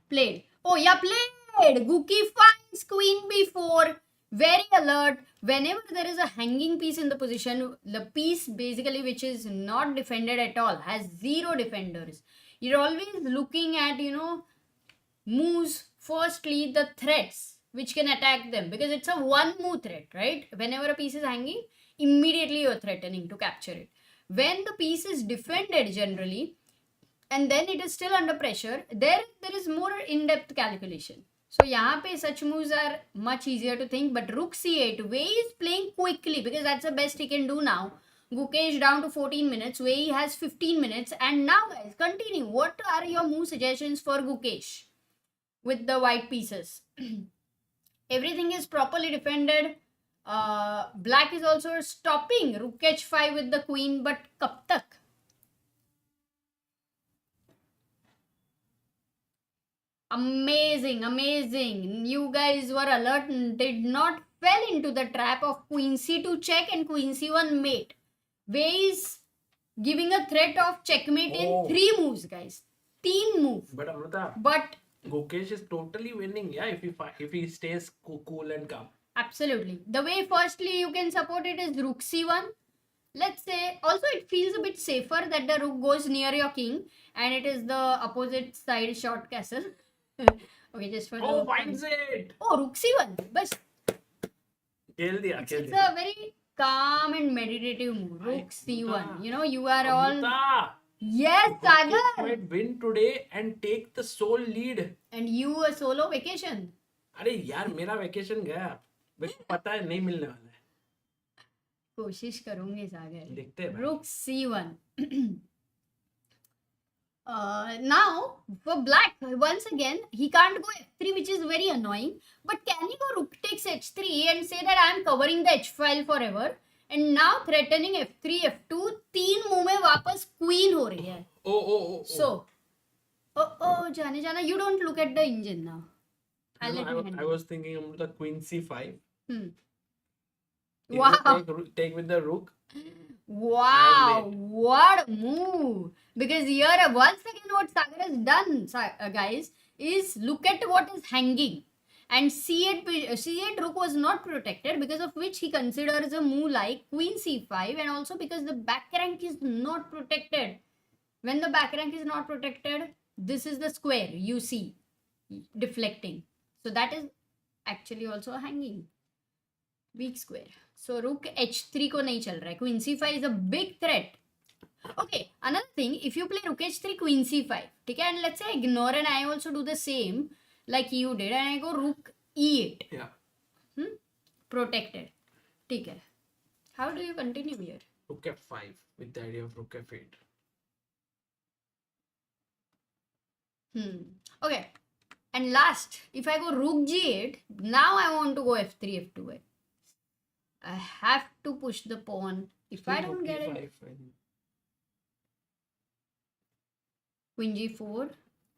Played. Oh yeah, played. Guki finds queen b4. Very alert. Whenever there is a hanging piece in the position, the piece basically which is not defended at all, has zero defenders. You're always looking at, moves. Firstly, the threats which can attack them, because it's a one move threat, right? Whenever a piece is hanging, immediately you're threatening to capture it. When the piece is defended generally, and then it is still under pressure, there is more in-depth calculation. So यहाँ पे such moves are much easier to think. But rook c8, Wei is playing quickly because that's the best he can do now. Gukesh down to 14 minutes. Wei has 15 minutes. And now guys, continue. What are your move suggestions for Gukesh with the white pieces? Everything is properly defended. Black is also stopping rook h5 with the queen, but kab tak? Amazing. You guys were alert and did not fell into the trap of queen c2 check and queen c1 mate. Wei is giving a threat of checkmate in 3 moves, guys. 3 moves. But Amrita, But Gukesh is totally winning, yeah, if he stays cool and calm. absolutely. The way firstly you can support it is rook c1. Let's say, also it feels a bit safer that the rook goes near your king and it is the opposite side short castle. Okay, just for the... finds it! Oh, rook c1. But खेल दिया. it's a very calm and meditative move. Rook c1. You are all... Amrita, Yes, Gukesh Sagar! might win today and take the sole lead. And you a solo vacation. अरे यार मेरा vacation गया, मेरे को पता है नहीं मिलने वाला है. कोशिश करूंगे सागर. देखते हैं. Rook c1. Now for black, once again he can't go f3, which is very annoying. But can he go rook takes h3 and say that I am covering the h file forever? And now threatening f3, f2, 3 move में वापस queen हो रही है. So, जाना. You don't look at the engine now. I was thinking of the queen c5. Wow. Take with the rook. Wow, what a move. Because here, once again, what Sagar has done, guys, is look at what is hanging. And c8 rook was not protected, because of which he considers a move like queen c5, and also because the back rank is not protected. When the back rank is not protected, this is the square you see deflecting. So that is actually also hanging. Weak square. So rook h3 को नहीं चल रहा है. Queen c5 is a big threat. Okay, another thing, if you play rook h3, queen c5, ठीक है, and let's say I ignore and I also do the same like you did and I go rook e8. Yeah. Protected. ठीक है. How do you continue here? Rook f5 with the idea of rook f8. Okay. And last, if I go rook g8, now I want to go f3, f2. I have to push the pawn. If I don't get it, queen g4.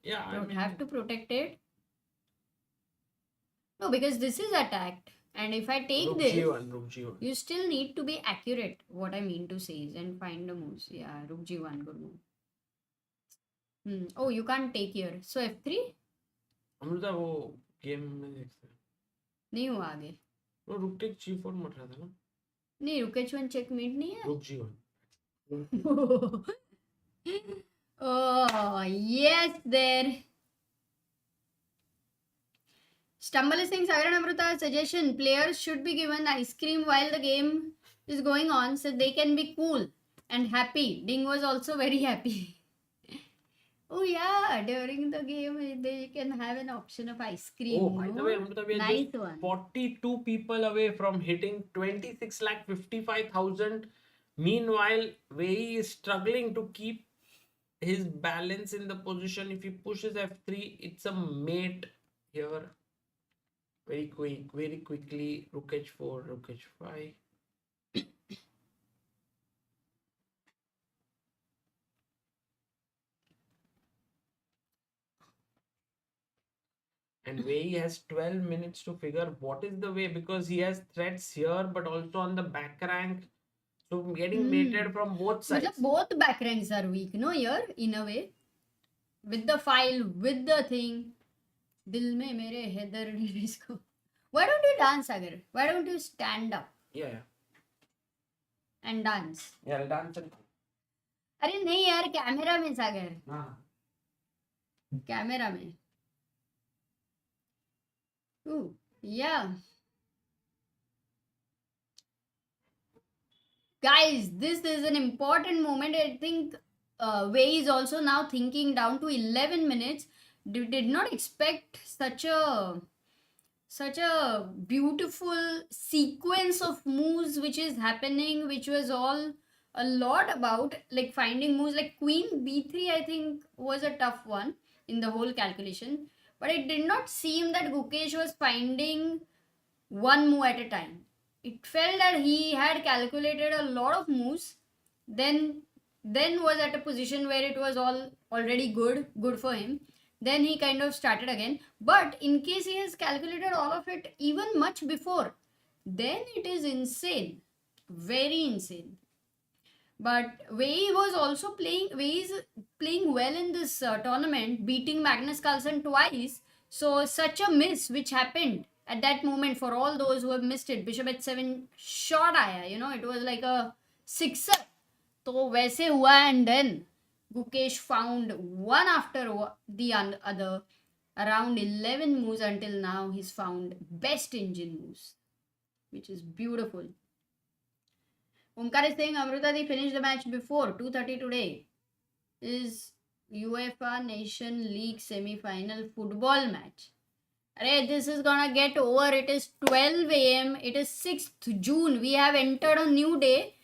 Yeah, Don't have to protect it. No, because this is attacked. And if I take rook this, g1. you still need to be accurate. What I mean to say is, and find the moves. Yeah, rook g1, good move. Oh, you can't take here. So f3? Amrita वो game में देखते हैं. नहीं हुआ आगे. वो रुक take g4 मत रहा था ना. नहीं, रुक h1 चेकमेट नहीं है. रुक g1. Oh, yes, there. Stumble is saying, Sagar and Amrita, suggestion, players should be given ice cream while the game is going on so they can be cool and happy. Ding was also very happy. Oh yeah, during the game they can have an option of ice cream. Oh, by the way, No? Amrita, we are Nice just one. 42 people away from hitting 26 lakh 55,000. Meanwhile, Wei is struggling to keep his balance in the position. If he pushes F3, it's a mate here. Very quickly. Rook H4, Rook H5. And Wei has 12 minutes to figure what is the way, because he has threats here but also on the back rank. So getting mated from both sides. मतलब both back ranks are weak, no? Here, in a way. With the file, with the thing. दिल में मेरे हैदर ने इसको. Why don't you dance, Sagar? Why don't you stand up Yeah. and dance? Yeah, I'll dance. अरे नहीं यार, camera में सागर, हाँ. कैमरा में. Ooh, yeah. Guys, this is an important moment. I think Wei is also now thinking down to 11 minutes. Did not expect such a beautiful sequence of moves which is happening, which was all a lot about like finding moves like queen b3. I think was a tough one in the whole calculation, but it did not seem that Gukesh was finding one move at a time. It felt that he had calculated a lot of moves, then was at a position where it was all already good for him. Then he kind of started again. But in case he has calculated all of it even much before, then it is insane. Very insane. But Wei was also playing. Wei is playing well in this tournament, beating Magnus Carlsen twice. So such a miss which happened at that moment for all those who have missed it. Bishop h7 shot आया, you know, it was like a sixer. तो वैसे हुआ, and then Gukesh found one after the other. Around 11 moves until now, he's found best engine moves, which is beautiful. Omkar is saying Amrita, they finished the match before 2:30 today. Is UEFA Nation League semi-final football match. Arey, this is gonna get over. It is 12 a.m. It is 6th June. We have entered a new day.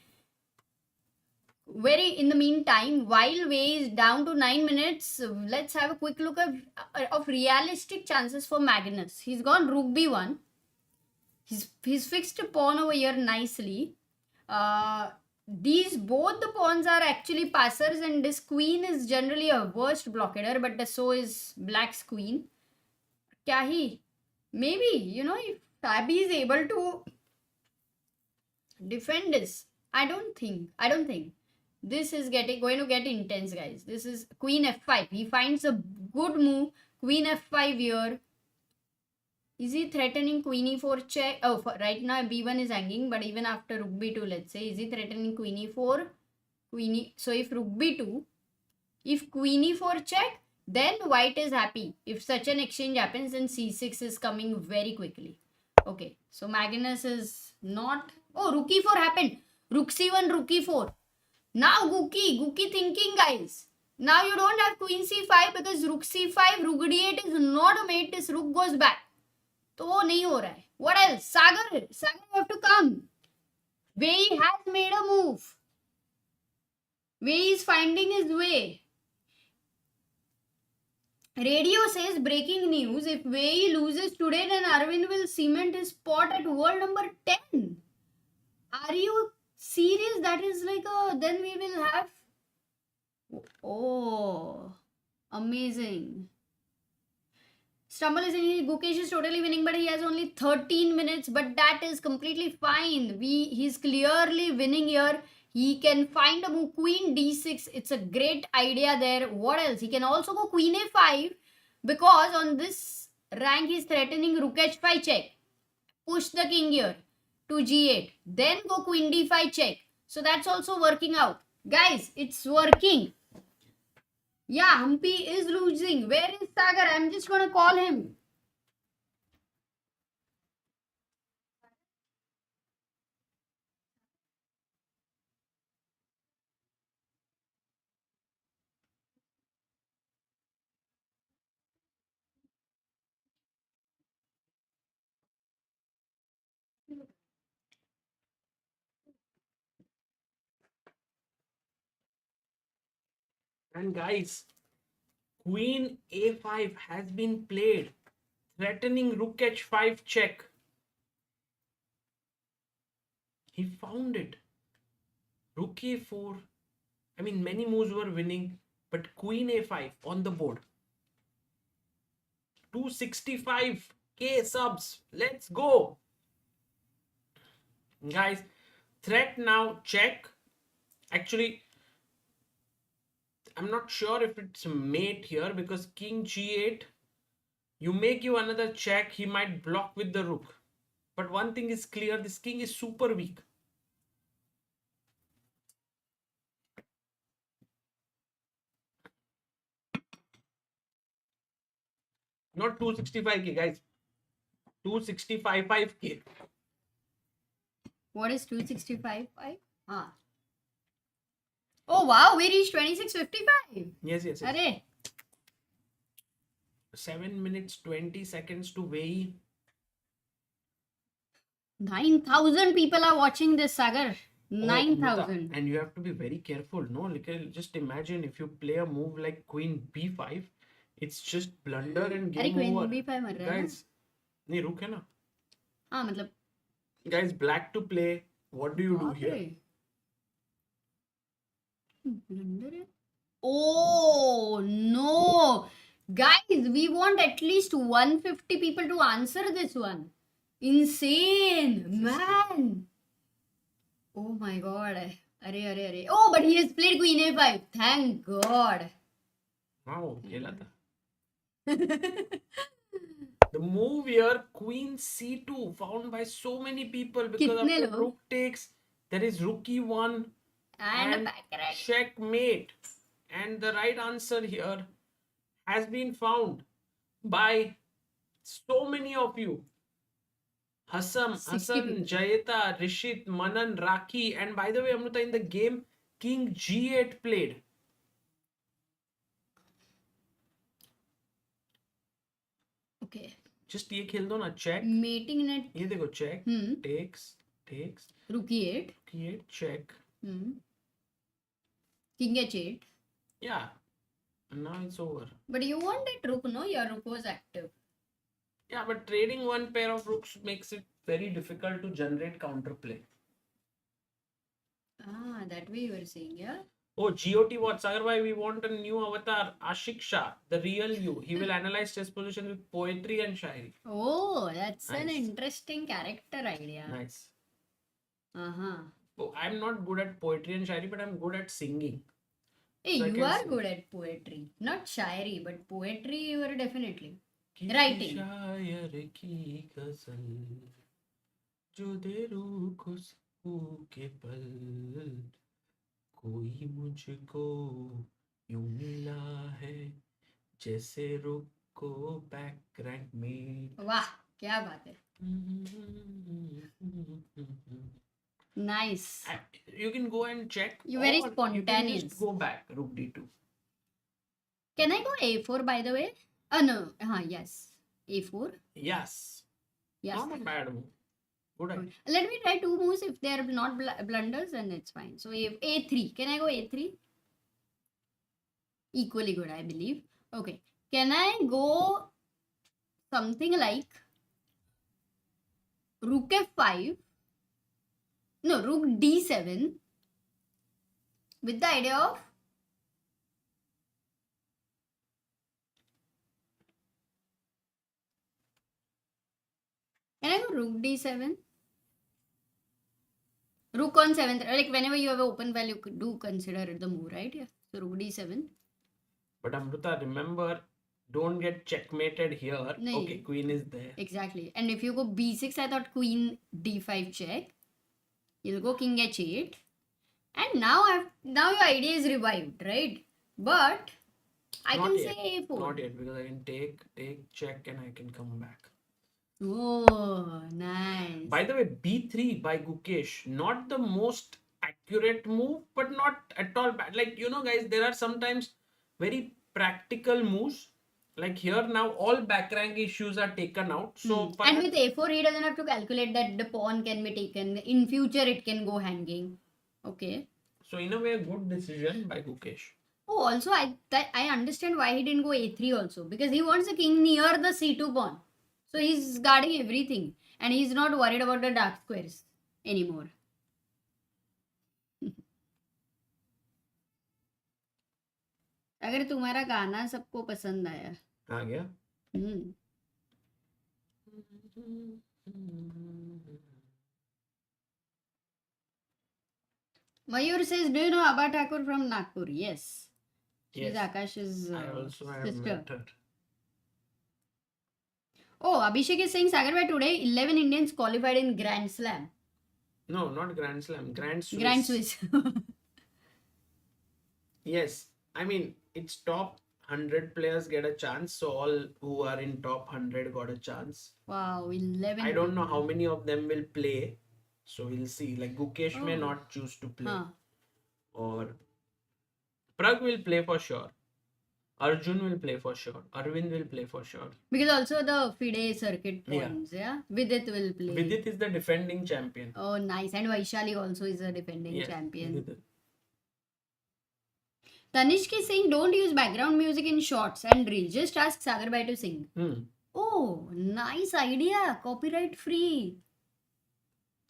Very in the meantime, while Wei is down to 9 minutes, let's have a quick look of realistic chances for Magnus. He's gone rook b1. He's fixed a pawn over here nicely. These both the pawns are actually passers, and this queen is generally a worst blockader, but so is black's queen. Kya hi? Maybe, you know, if Fabi is able to defend this, I don't think this is going to get intense, guys. This is queen f5. He finds a good move. Queen f5 here. Is he threatening queen e4 check? Oh, right now b1 is hanging, but even after rook b2, let's say, is he threatening queen e4? So if rook b2, if queen e4 check, then white is happy. If such an exchange happens, then c6 is coming very quickly. Okay, so Magnus is not... Oh, rook e4 happened. Rook c1, rook e4. Now Guki thinking, guys. Now you don't have queen c5 because rook c5, rook d8 is not a mate. This rook goes back. तो वो नहीं हो रहा है. What else? Sagar, you have to come. Wei has made a move. Wei is finding his way. Radio says breaking news. If Wei loses today, then Arvind will cement his spot at world number 10. Are you serious? That is like a... Then we will have... Oh, amazing. Stumble is saying Gukesh is totally winning, but he has only 13 minutes. But that is completely fine. He's clearly winning here. He can find a move. Queen d6. It's a great idea there. What else? He can also go queen a5. Because on this rank, he's threatening rook h5 check. Push the king here to g8. Then go queen d5 check. So that's also working out. Guys, it's working. Yeah, Humpy is losing. Where is Sagar? I'm just going to call him. And guys, Queen A5 has been played, threatening Rook H5 check. He found it. Rook A4. I mean, many moves were winning, but Queen A5 on the board. 265k subs. Let's go. Guys, threat now, check. Actually, I'm not sure if it's mate here because King G8. You make you another check, he might block with the rook. But one thing is clear, this king is super weak. Not 265k, guys. 265k. What is 265? Ah. Oh wow, we reached 2655. Yes. Arey. 7 minutes 20 seconds to Wei Yi. 9,000 people are watching this, Sagar. Oh, 9,000. and you have to be very careful. No, like, just imagine if you play a move like Queen B5, it's just blunder and अरे game queen over. B5 मर रहा है ना? Guys, नहीं रुक है ना. हाँ मतलब Guys, black to play. What do you do बाप here? रे. Blunder है? Oh no, guys, we want at least 150 people to answer this one. Insane, man. Oh my god. Arey. Oh, but he has played Queen A5. Thank God. Wow, खेला था. The move here, Queen C2, found by so many people because कितने after लोग? rook takes, there is rook E1 And back checkmate. And the right answer here has been found by so many of you. 60 Hassan, people. Jayata, Rishit, Manan, Raki, and by the way, Amruta, in the game, King G8 played. Okay. Just ये खेल दो ना, check. Mating net. ये देखो, check, takes, Rook E8. K8, check. King H8. Yeah, and now it's over. But you want that rook, no? Your rook was active. Yeah, but trading one pair of rooks makes it very difficult to generate counterplay. Ah, that way you were saying, yeah? Oh, GOT what? Sagar, we want a new avatar, Ashik Shah, the real you. He will analyze chess position with poetry and shairi. Oh, that's an Nice. interesting character idea. Nice. Uh-huh. Oh, I'm not good at poetry and shairi, but I'm good at singing. Hey, So I you can are sing. good at poetry. Not shairi, but poetry you are definitely. किसी Writing. शायर की गजल जो दे रूह को सुकून के पल कोई मुझको यूं मिला है जैसे रुक को बैक रैंक में वाह, क्या बात है. Nice. You can go and check. You're very or You can spontaneous. just go back. Rook D2. Can I go A4 by the way? No. Yes. A4. Yes. Yes. Not a bad move. Good idea. Let me try two moves. If they are not blunders, then it's fine. So A3. Can I go A3? Equally good, I believe. Okay. Can I go something like Rook F5? No, Rook D7 with the idea of can I go Rook D7? Rook on 7th. Like whenever you have an open value, do consider it the move, right? Yeah. So Rook D7. But Amrita, remember, don't get checkmated here. Nahin. Okay, queen is there. Exactly. And if you go B6, I thought Queen D5 check. You'll go King H8. And now your idea is revived, right? But I Not can yet. say A4. Not yet, because I can take, check, and I can come back. Oh, nice. By the way, B3 by Gukesh, not the most accurate move, but not at all bad. Like, guys, there are sometimes very practical moves. Like here now, all back rank issues are taken out. So And with A4, he doesn't have to calculate that the pawn can be taken. In future, it can go hanging. Okay. So in a way, a good decision by Gukesh. Oh, also I understand why he didn't go a3 also, because he wants the king near the c2 pawn. So he's guarding everything and he's not worried about the dark squares anymore. अगर तुम्हारा गाना सबको पसंद आया. आ गया. हम्म. Mayur says, do you know Abha Thakur from Nagpur? Yes. She's Yes. Akash's I also have sister. met her. Oh, Abhishek is saying, Sagar, by today 11 Indians qualified in Grand Slam. No, not Grand Slam. Grand Swiss. Grand Swiss. Yes. I mean, it's top 100 players get a chance. So all who are in top 100 got a chance. Wow, 11. I don't know how many of them will play. So we'll see. Like Gukesh may Oh. not choose to play. Huh. Or Prag will play for sure. Arjun will play for sure. Arvind will play for sure. Because also the FIDE circuit Yeah. points, yeah? Vidit will play. Vidit is the defending champion. Oh, nice. And Vaishali also is a defending Yes, champion. Vidit. Tanishk is saying, don't use background music in shots and reels. Just ask Sagar Bhai to sing. Oh, nice idea. Copyright free.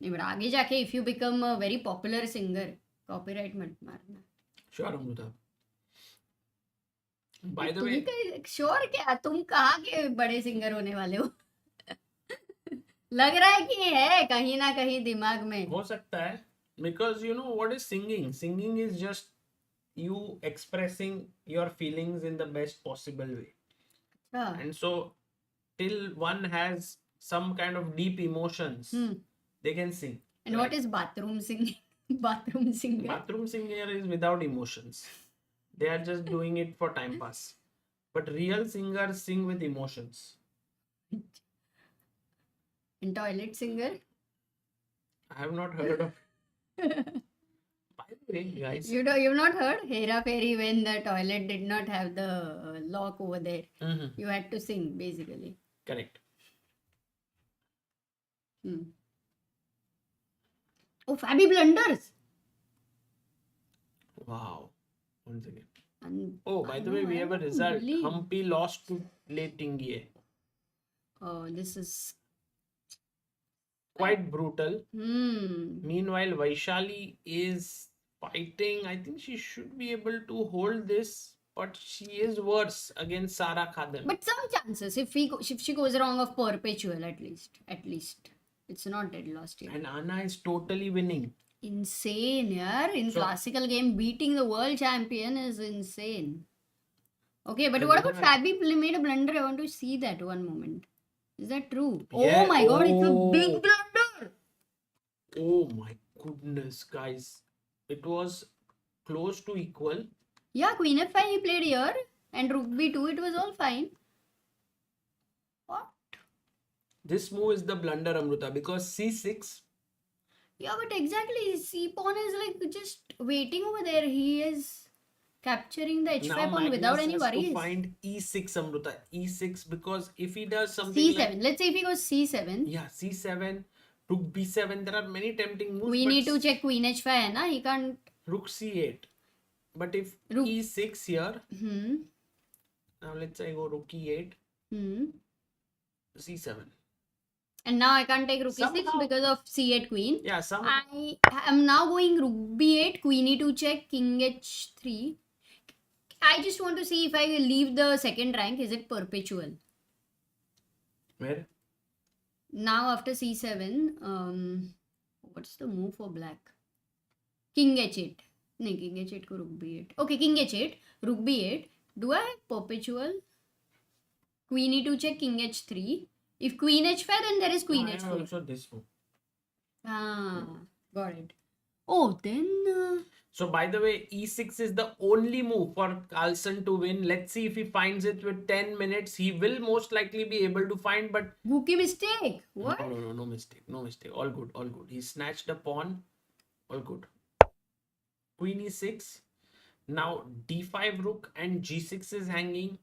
नहीं, but आगे जाके if you become a very popular singer, copyright मत मारना. Sure, Amruta. By the way, sure क्या तुम कहाँ के बड़े सिंगर होने वाले हो? लग रहा है कि है कहीं ना कहीं दिमाग में. हो सकता है. Because you know what is singing? Singing is just you expressing your feelings in the best possible way. अच्छा. And so, till one has some kind of deep emotions, they can sing. And what is bathroom singing? Bathroom singer. Bathroom singer is without emotions. They are just doing it for time pass. But real singers sing with emotions. And toilet singer. I have not heard of. By the way, guys. You've not heard Hera Fairy when the toilet did not have the lock over there. You had to sing basically. Correct. Oh, Fabi blunders. Wow. Once again. And Oh, by the way, we have a result. believe. Humpy lost to Letingie. Oh, this is Quite brutal. Hmm. Meanwhile, Vaishali is fighting. I think she should be able to hold this, but she is worse against Sara Khadan. But some chances if she goes wrong of perpetual at least. It's not dead lost yet. And Anna is totally winning. Insane, yeah. In So- classical game, beating the world champion is insane. Okay, but And what you about know, Fabi made a blunder? I want to see that one moment. Is that true? Yeah. Oh my god, it's a Oh. big blunder. Oh my goodness, guys. It was close to equal. Yeah, Queen F5 he played here and Rook B2, it was all fine. What? This move is the blunder, Amruta, because C6. Yeah, but exactly, C pawn is like just waiting over there. He is capturing the H5 pawn Magnus without any has worries. to find E6, Amruta. E6, because if he does something C7. like... Let's say if he goes C7. Yeah, C7, Rook B7. There are many tempting moves. We but need to check Queen H5, hai na? He can't. Rook C8. But if Rook- E6 here, Hmm. now let's say I go Rook E8, Hmm. C7. And now I can't take Rook E6 Somehow- because of C8 Queen. Yeah, some... I am now going Rook B8, Queen E2 check, King H3. I just want to see if I leave the second rank, is it perpetual? Where? Now after C7, what's the move for black? King H8. No, King H8 ko Rook B8. Okay, King H8, Rook B8. Do I have perpetual? Queen E2 check, King H3. If Queen H5, then there is Queen I have H4. also this move. Ah, got it. Oh, then... So by the way, E6 is the only move for Carlsen to win. Let's see if he finds it with 10 minutes. He will most likely be able to find, but... Rookie mistake. What? No mistake. No mistake. All good. He snatched a pawn. All good. Queen E6. Now D5 rook and G6 is hanging.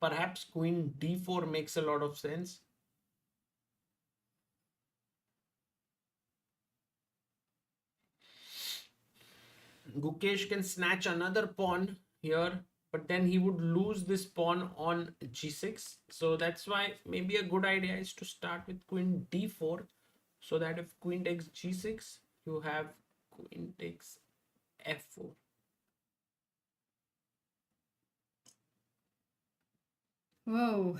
Perhaps Queen D4 makes a lot of sense. Gukesh can snatch another pawn here, but then he would lose this pawn on g6. So that's why maybe a good idea is to start with queen d4, so that if queen takes g6, you have queen takes f4. Whoa.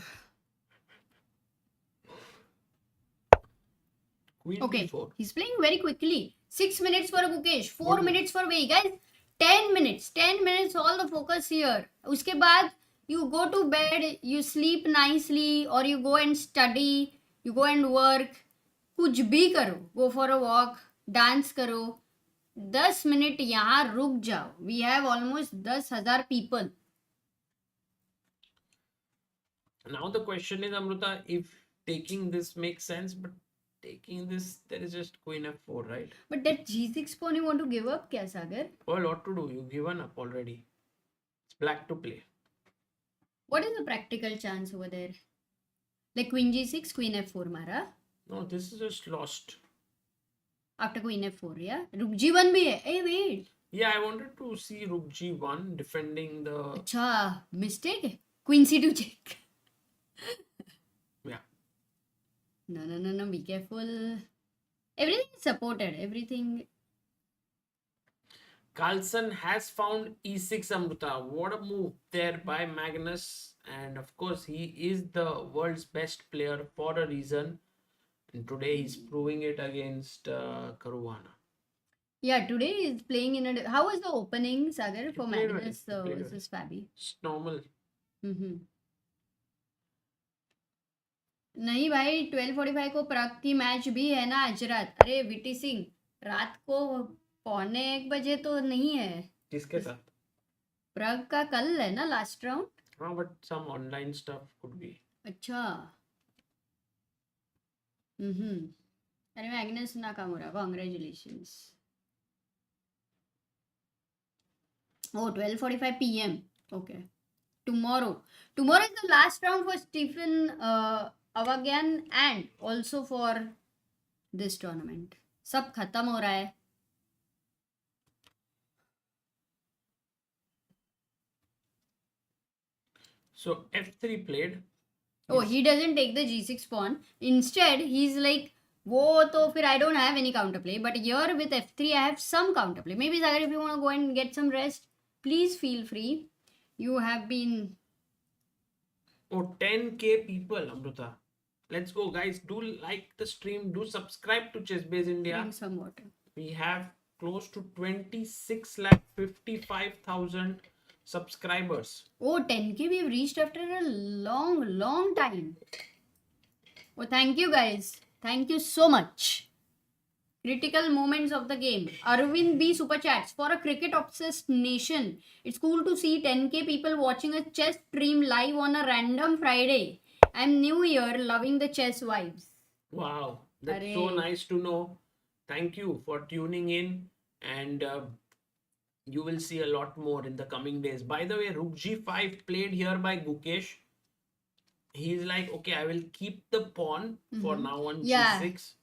Queen Okay, d4. he's playing very quickly. 6 minutes for Gukesh, 4 Good. minutes for Wei Yi. Guys, 10 minutes. 10 minutes, all the focus here. Uske baad, you go to bed, you sleep nicely, or you go and study, you go and work. कुछ भी करो. Go for a walk, dance करो. 10 minute यहाँ रुक जाओ. We have almost 10,000 people. Now the question is, Amruta, if taking this makes sense, but taking this, there is just queen f4, right? But that g6 pawn you want to give up, kya Sagar? Well, what to do? You've given up already. It's black to play. What is the practical chance over there? Like queen g6, queen f4 mara. No, this is just lost. After queen f4, yeah? Rook g1 bhi hai. Hey, wait. Yeah, I wanted to see rook g1 defending the... Acha, mistake hai. Queen c2 check. Yeah. No, be careful. Everything is supported. Everything. Carlsen has found e6, Amruta. What a move there by Magnus. And of course, he is the world's best player for a reason. And today he's proving it against Caruana. Yeah, today is playing in a. How was the opening, Sagar, for played well. Magnus He played versus Fabi? It's normal. हम्म. नहीं भाई 12:45 को प्राग की match भी है ना आज रात. अरे वीटी सिंह रात को 12:45 तो नहीं है. किसके साथ? प्राग का कल है ना लास्ट राउंड. हाँ, but some online stuff could be. अच्छा. अरे Magnus Nakamura, congratulations. Oh, 12:45 p.m. Okay. Tomorrow is the last round for Stephen Avagan and also for this tournament. सब खत्म हो रहा है. So f3 played. Oh, he doesn't take the g6 pawn. Instead, he's like, वो तो फिर I don't have any counterplay. But here with f3, I have some counterplay. Maybe Sagar, if you want to go and get some rest, please feel free. You have been... Oh, 10k people, Amruta. Let's go, guys. Do like the stream. Do subscribe to Chessbase India. Drink some water. We have close to 26,55,000 subscribers. Oh, 10k we have reached after a long time. Oh, thank you guys. Thank you so much. Critical moments of the game. Arvind B super chats. For a cricket obsessed nation, it's cool to see 10k people watching a chess stream live on a random Friday. I'm new here, loving the chess vibes. Wow, that's so nice to know. Thank you for tuning in, and you will see a lot more in the coming days. By the way, Rook G5 played here by Gukesh. He's like, okay, I will keep the pawn for now on G6.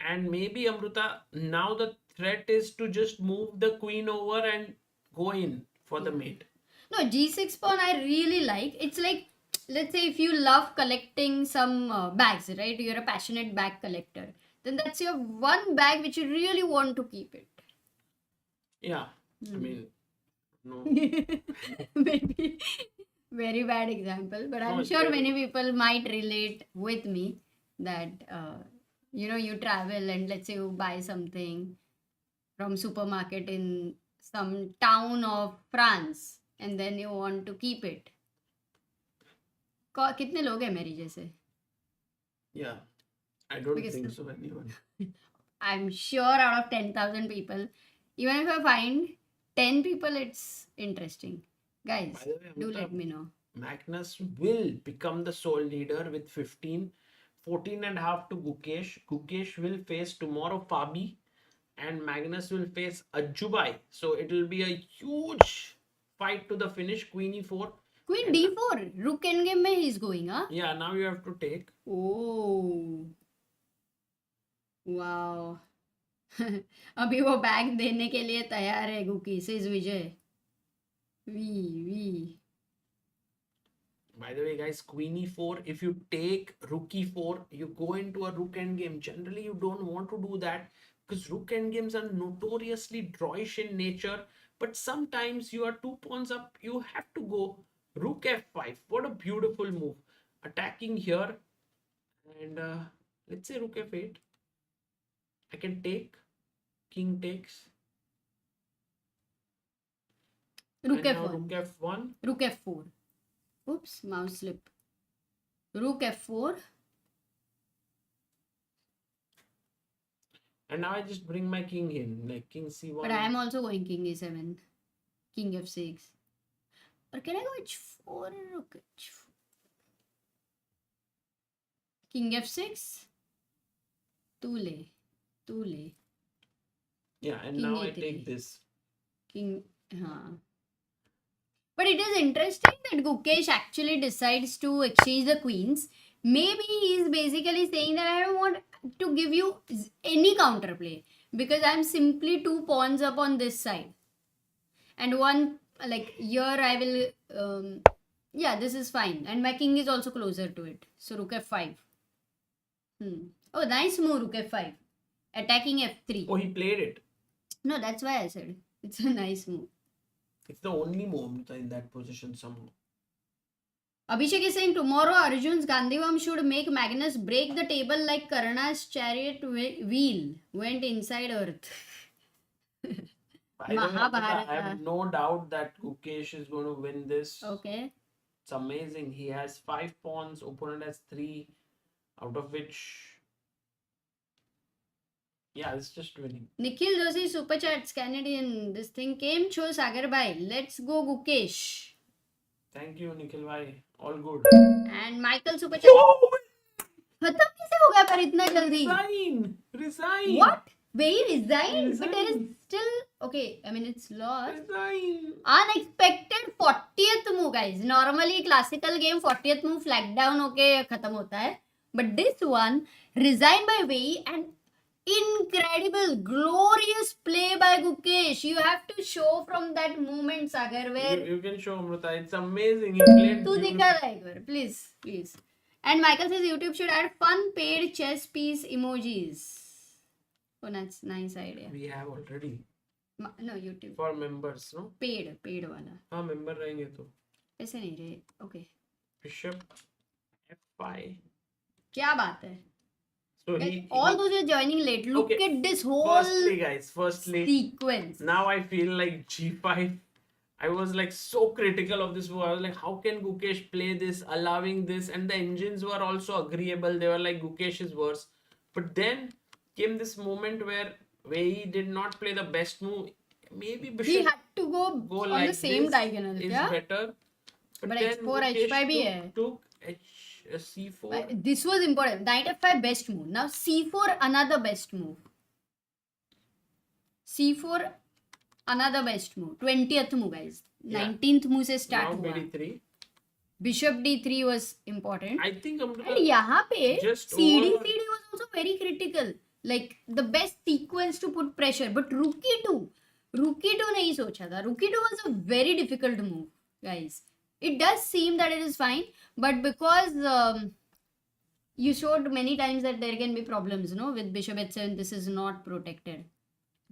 And maybe, Amruta, now the threat is to just move the queen over and go in for the mate. No, G6 pawn I really like. It's like, let's say if you love collecting some bags, right? You're a passionate bag collector. Then that's your one bag which you really want to keep it. Yeah. I mean, no. Maybe very bad example, but I'm sure many people might relate with me that you travel and let's say you buy something from supermarket in some town of France and then you want to keep it. कितने लोग हैं मेरी जैसे? Yeah, I don't think so anyone. I'm sure out of 10,000 people, even if I find 10 people, it's interesting. Guys, By the way, do Amruta, let me know. Magnus will become the sole leader with 15, 14 and a half to Gukesh. Gukesh will face tomorrow Fabi and Magnus will face Ajubai. So it will be a huge fight to the finish. Queen e4. Queen d4. Rook endgame mein he's going, huh? Yeah, now you have to take. Oh. Wow. अभी वो bag देने के लिए तैयार है Guki says Vijay we By the way, guys, queen e4, if you take rook e4, you go into a rook endgame. Generally, you don't want to do that because rook endgames are notoriously drawish in nature. But sometimes you are 2 pawns up, you have to go rook f5. What a beautiful move. Attacking here, and let's say rook f8. I can take, king takes, rook and now f1 rook f1. rook f4 oops mouse slip rook f4 And now I just bring my king in, like king c1. but I am also going king e7 king f6 or can I go h4 rook h4 king f6 too late Yeah, and king now I a3. take this. King, but it is interesting that Gukesh actually decides to exchange the queens. Maybe he is basically saying that I don't want to give you any counterplay because I'm simply 2 pawns up on this side, and one like here I will. Yeah, this is fine, and my king is also closer to it. So rook f5. Oh, nice move, rook f5. Attacking f3. Oh, he played it. No, that's why I said it's a nice move. It's the only move in that position somehow. Abhishek is saying tomorrow Arjun's Gandhivam should make Magnus break the table like Karna's chariot wheel went inside earth. By the way, Mahabharata. I have no doubt that Gukesh is going to win this. Okay. It's amazing. He has 5 pawns, opponent has 3, out of which, yeah, it's just winning. Nikhil Joshi Super Chats Canadian. This thing came. Cho Sagar Bhai. Let's go Gukesh. Thank you, Nikhil bhai. All good. And Michael Super Chat. खत्म कैसे हो गया पर इतना जल्दी? Resign. What? Wei Yi resigned? But there is still okay. I mean it's lost. Resign. Unexpected 40th move, guys. Normally classical game 40th move flag down होके खत्म होता है. But this one resigned by Wei Yi and incredible, glorious play by Gukesh. You have to show from that moment, Sagar, where You can show Amrita. It's amazing. He played तू beautifully. दिखा रहा है एक बार, please. And Michael says YouTube should add fun paid chess piece emojis. Oh, that's nice idea. We have already. No, YouTube. For members, no? Paid वाला. हाँ, member रहेंगे तो. ऐसे नहीं रहे. Okay. Bishop f5. क्या बात है? So Guys, he all those who are joining late, look Okay. at this whole firstly, sequence. now I feel like g5. I was like so critical of this move. I was like, how can Gukesh play this, allowing this? And the engines were also agreeable. They were like, Gukesh is worse. But then came this moment where Wei Yi did not play the best move. Maybe He Bishop had to go on like the same this diagonal. is Yeah? better. But then h4, Gukesh h5 भी है. took c4. This was important. Knight f5 best move. Now c4 another best move. c4 another best move. 20th move, guys. Yeah. 19th move से start Now हुआ. d3. Bishop d3 was important. I think And यहाँ पे just CD over- CD was also very critical. Like the best sequence to put pressure. But rook e2 नहीं सोचा था. Rook e2 was a very difficult move, guys. It does seem that it is fine, but because you showed many times that there can be problems, no, with bishop h7, this is not protected.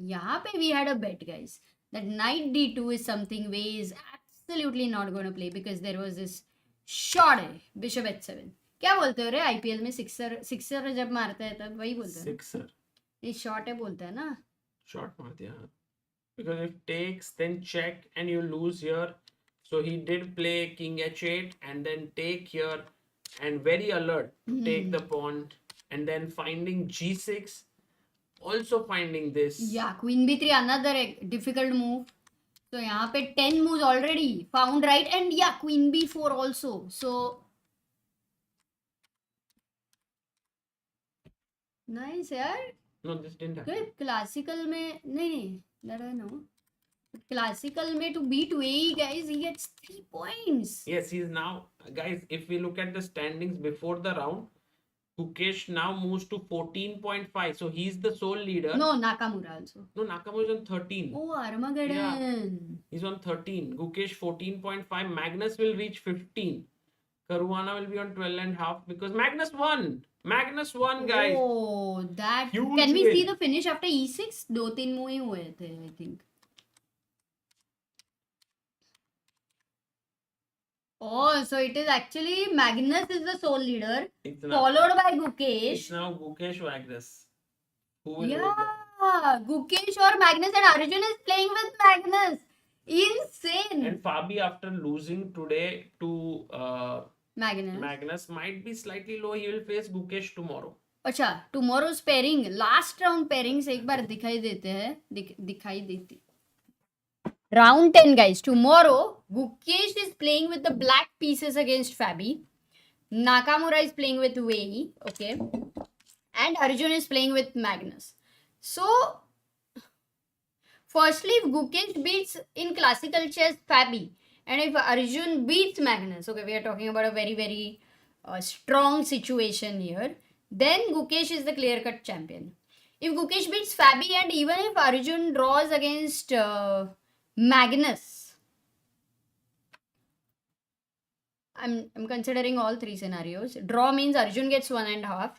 यहाँ पे we had a bet, guys, that knight d2 is something Wei is absolutely not going to play because there was this shot है bishop h7. क्या बोलते हो रे IPL में sixer जब मारता है तब वही बोलते हैं Sixer. ये शॉट है बोलते हैं ना. Short मार दिया. Because if takes, then check and you lose here. So he did play king h8 and then take here and very alert to take the pawn and then finding g6, also finding this. Yeah, queen b3 another difficult move. So यहाँ पे 10 moves already found right and yeah, queen b4 also. So nice यार. No, this didn't happen. Good classical में नहीं that I know. Classical में to beat Wei Yi, guys, he gets 3 points. Yes, he's now, guys, if we look at the standings before the round, Gukesh now moves to 14.5. So he's the sole leader. No, Nakamura also. No, Nakamura is on 13. Oh, Armageddon. He's on 13. Gukesh 14.5. Magnus will reach 15. Caruana will be on 12.5 because Magnus won. Magnus won, guys. Oh, that. Huge Can we win. see the finish after E6? 2-3 move ही हुए थे, I think. Oh, so it is actually Magnus is the sole leader, It's now, followed by Gukesh. it's now Gukesh Magnus. Who will win Yeah, Gukesh or Magnus, and Arjun is playing with Magnus. Insane. And Fabi, after losing today to Magnus. Magnus, might be slightly low. He will face Gukesh tomorrow. अच्छा, tomorrow's pairing, last round pairings एक बार दिखाई देते हैं, दिखाई देती. Round 10, guys. Tomorrow, Gukesh is playing with the black pieces against Fabi. Nakamura is playing with Wei Yi, okay? And Arjun is playing with Magnus. So, firstly, if Gukesh beats in classical chess Fabi, and if Arjun beats Magnus, okay, we are talking about a very, very strong situation here, then Gukesh is the clear-cut champion. If Gukesh beats Fabi, and even if Arjun draws against Magnus, I'm considering all three scenarios. Draw means Arjun gets 1.5.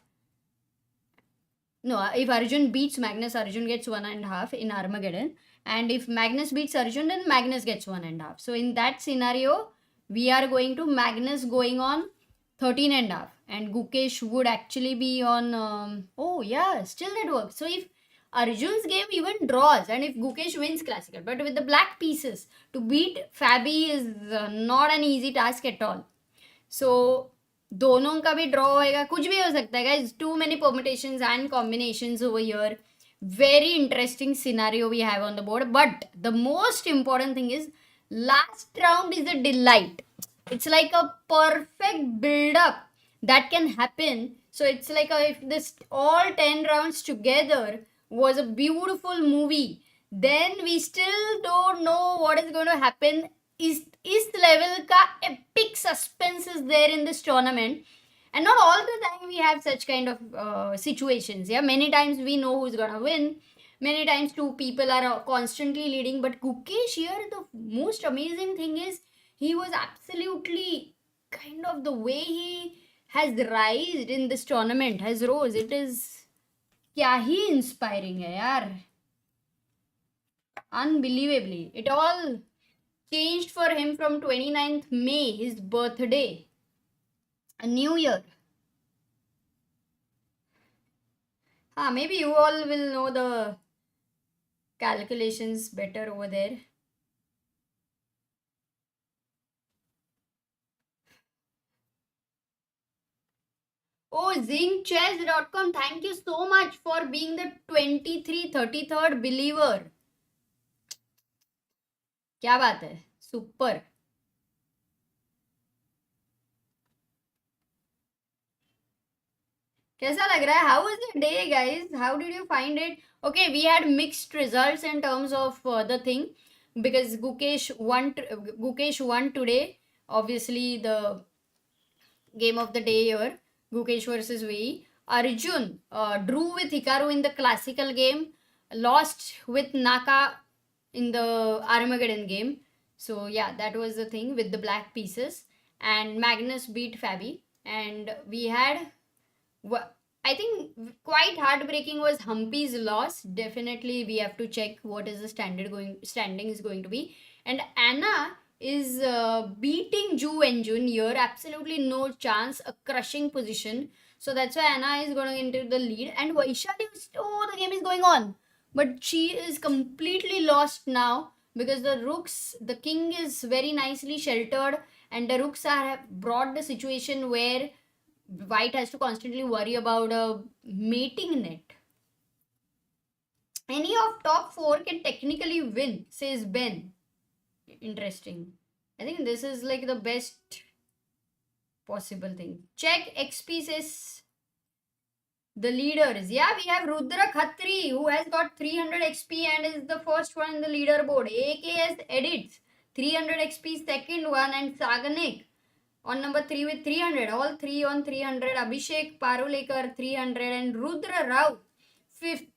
No, if Arjun beats Magnus, Arjun gets 1.5 in Armageddon. And if Magnus beats Arjun, then Magnus gets 1.5. So in that scenario, we are going to Magnus going on 13.5. And Gukesh would actually be on... oh yeah, still that works. So if Arjun's game even draws, and if Gukesh wins classical, but with the black pieces, to beat Fabi is not an easy task at all. So दोनों का भी draw होएगा, कुछ भी हो सकता है guys. Too many permutations and combinations over here. Very interesting scenario we have on the board. But the most important thing is last round is a delight. It's like a perfect build-up that can happen. So it's like if this all 10 rounds together was a beautiful movie, then we still don't know what is going to happen. Is level ka epic suspense is there in this tournament, and not all the time we have such kind of situations. Yeah, many times we know who's gonna win. Many times two people are constantly leading. But Gukesh here, the most amazing thing is he was absolutely kind of the way he has rised in this tournament, has rose. It is क्या ही inspiring है यार. Unbelievably, it all changed for him from 29th May, his birthday, a new year. Maybe you all will know the calculations better over there. Oh, zingchess.com, thank you so much for being the 33rd believer. क्या बात है, super. कैसा लग रहा है? How was the day, guys? How did you find it? Okay, we had mixed results in terms of the thing, because Gukesh won today. Obviously, the game of the day here, Gukesh versus Wei Yi. Arjun drew with Hikaru in the classical game, lost with Naka in the Armageddon game. So yeah, that was the thing with the black pieces. And Magnus beat Fabi. And we had, I think quite heartbreaking was Humpy's loss. Definitely we have to check what is the standing is going to be. And Anna is beating Ju Enjun here. Absolutely no chance. A crushing position. So that's why Anna is going into the lead. And Vaishali, oh, the game is going on. But she is completely lost now, because the king is very nicely sheltered, and the rooks have brought the situation where white has to constantly worry about a mating net. Any of top 4 can technically win, says Ben. Interesting. I think this is like the best possible thing. Check XP says the leaders. Yeah, we have Rudra Khatri, who has got 300 XP and is the first one in the leaderboard. AKS Edits, 300 XP, second one, and Saganik, on number 3 with 300. All three on 300. Abhishek Parulekar 300 and Rudra Rao 5th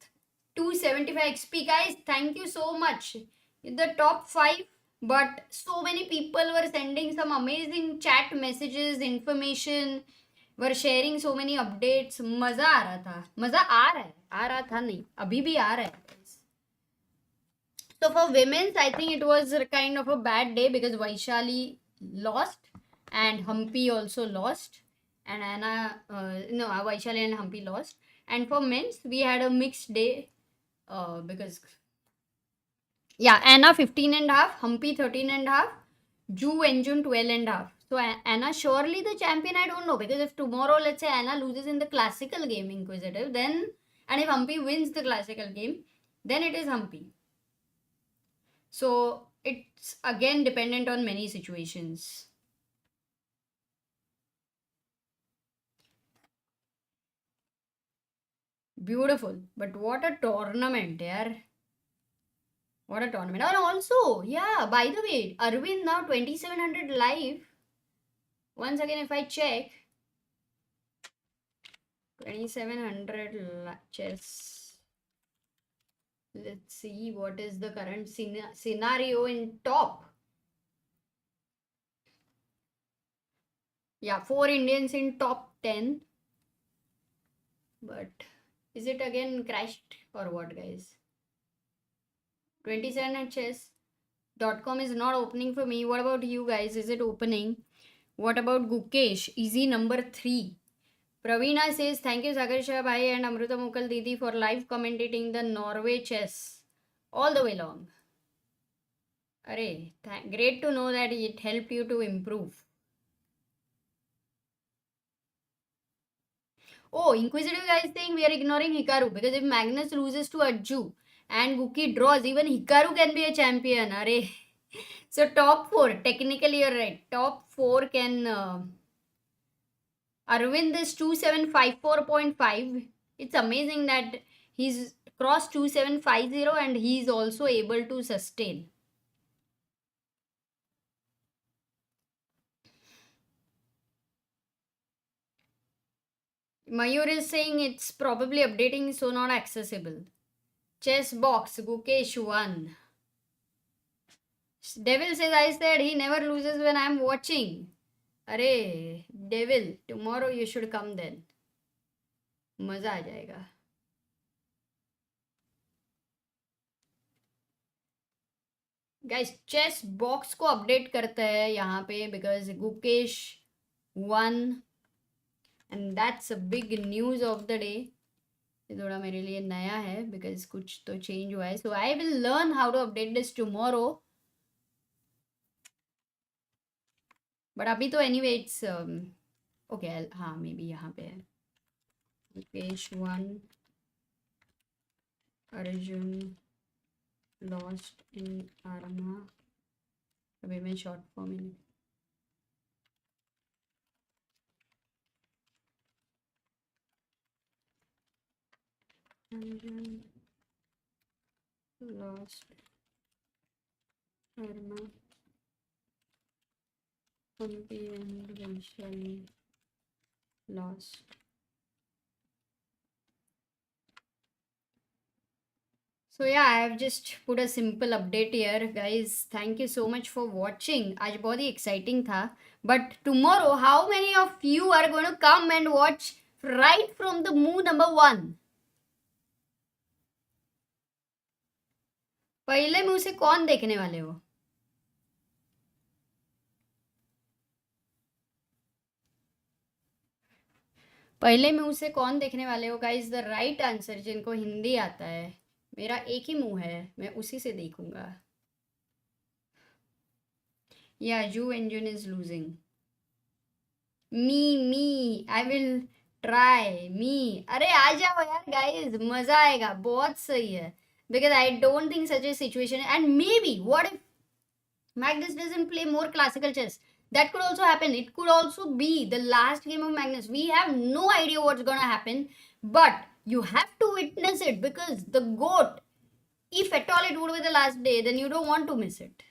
275 XP. Guys, thank you so much. In the top 5, but so many people were sending some amazing chat messages, information, were sharing so many updates. मजा आ रहा था, मजा आ रहा था नहीं, अभी भी आ रहा है. So for women's, I think it was kind of a bad day because Vaishali lost and Humpy also lost, and Anna, Vaishali and Humpy lost. And for men's, we had a mixed day because, yeah, Anna 15 and a half, Humpy 13 and a half, Ju and Jun 12 and a half. So Anna surely the champion, I don't know, because if tomorrow, let's say Anna loses in the classical game inquisitive, then, and if Humpy wins the classical game, then it is Humpy. So it's again dependent on many situations. Beautiful. But what a tournament, yaar. What a tournament. And also, yeah, by the way, Arvind now 2700 live. Once again, if I check, 2700 chess. Let's see what is the current scenario in top. Yeah, 4 Indians in top 10. But is it again crashed or what, guys? 27 at chess.com is not opening for me. What about you guys? Is it opening? What about Gukesh? Easy number 3. Praveena says, thank you Sagar Shah Bhai and Amruta Mukal Didi for live commentating the Norway Chess all the way long. Array, great to know that it helped you to improve. Oh, Inquisitive guys saying we are ignoring Hikaru because if Magnus loses to Arjun and Guki draws, even Hikaru can be a champion. Array. So top 4, technically you're right. Top 4 can... Arvind is 2754.5. It's amazing that he's crossed 2750 and he's also able to sustain. Mayur is saying it's probably updating, so not accessible. Chess box, Gukesh 1. Devil says, I said he never loses when I'm watching. Arey, Devil, tomorrow you should come then. मजा आ जाएगा. Guys, chess box को update करते हैं यहाँ पे because Gukesh won and that's a big news of the day. ये थोड़ा मेरे लिए नया है because कुछ तो change हुआ है. So I will learn how to update this tomorrow. But अभी तो anyway it's okay. हाँ maybe यहाँ पे है. Gukesh won. Arjun lost in Arma. अभी मैं short form में. Arjun lost Arma. Humpy and Vaishali lost. So yeah, I have just put a simple update here, guys. Thank you so much for watching. आज बहुत ही exciting था. But tomorrow, how many of you are going to come and watch right from the move number 1? पहले मुंह से कौन देखने वाले हो? पहले मुंह से कौन देखने वाले हो गाइस? द राइट आंसर जिनको हिंदी आता है. मेरा एक ही मुंह है, मैं उसी से देखूंगा. या you engine is losing. Me I will try me. अरे आ जाओ यार गाइस, मजा आएगा. बहुत सही है. Because I don't think such a situation, and maybe what if Magnus doesn't play more classical chess? That could also happen. It could also be the last game of Magnus. We have no idea what's gonna happen, but you have to witness it because the GOAT, if at all it would be the last day, then you don't want to miss it.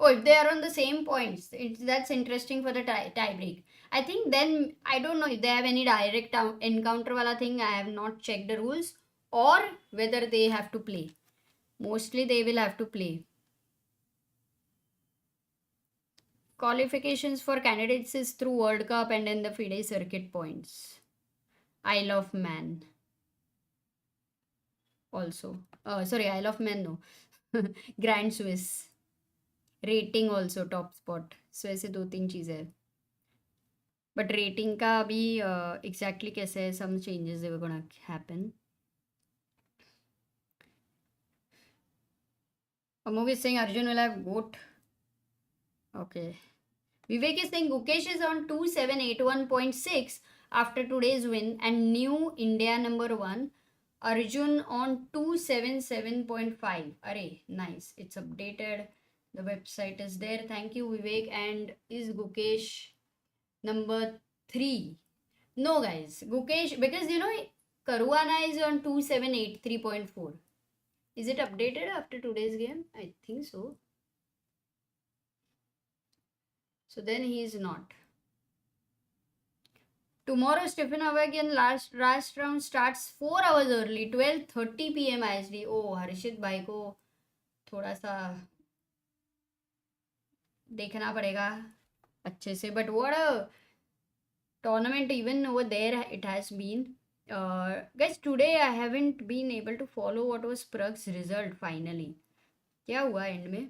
Oh, if they are on the same points, that's interesting for the tie break. I think then I don't know if they have any direct encounter wala thing. I have not checked the rules, or whether they have to play. Mostly they will have to play. Qualifications for candidates is through World Cup and then the FIDE circuit points. Isle of Man. Also. Sorry, Isle of Man no. Grand Swiss. Rating also top spot. So ऐसे 2-3 चीज़ें हैं. But rating का अभी exactly कैसे है, some changes they were gonna happen. Amog is saying Arjun will have goat. Okay. Vivek is saying Gukesh is on 2781.6 after today's win and new India number 1. Arjun on 277.5. Array, nice. It's updated. The website is there. Thank you, Vivek. And is Gukesh number 3? No, guys. Gukesh, because you know, Caruana is on 2783.4. Is it updated after today's game? I think so. So then he is not. Tomorrow, Stephen Avagian last round starts 4 hours early, 12:30 p.m. ISD. Oh, Harshit bhai ko थोड़ा सा देखना पड़ेगा अच्छे से. But what a tournament even over there it has been. Guys, today I haven't been able to follow what was Prag's result finally. क्या हुआ and में?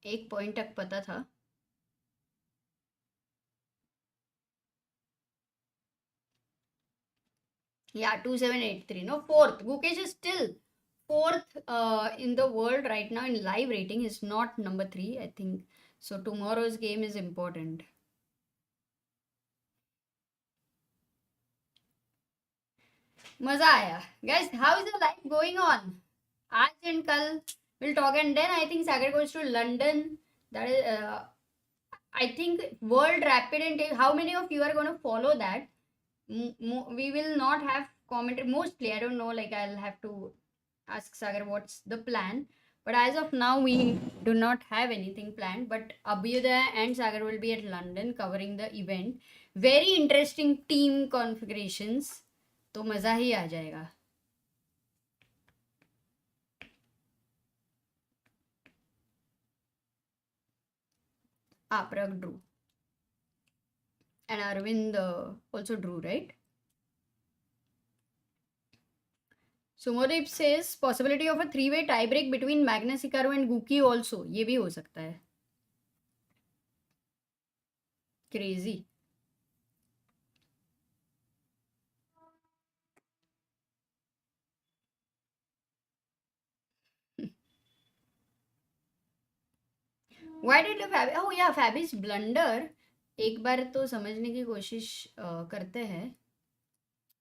एक पॉइंट तक पता था. Yeah, 2783. No, fourth. Gukesh is still fourth in the world right now in live rating. Is not number 3, I think. So tomorrow's game is important. मजा आया. Guys, how is the life going on? आज and कल we'll talk, and then I think Sagar goes to London. That is, I think World Rapid and Take. How many of you are going to follow that? We will not have commented mostly. I don't know. Like I'll have to ask Sagar what's the plan. But as of now, we do not have anything planned. But Abhyuday and Sagar will be at London covering the event. Very interesting team configurations. तो मज़ा ही आ जाएगा. Prag drew. And Arvind also drew, right? Sumodeep says possibility of a 3-way tie break between Magnus, Hikaru and Guki also. ये भी हो सकता है. Crazy. Why did the Fabi? Oh yeah, Fabi's blunder. एक बार तो समझने की कोशिश करते हैं.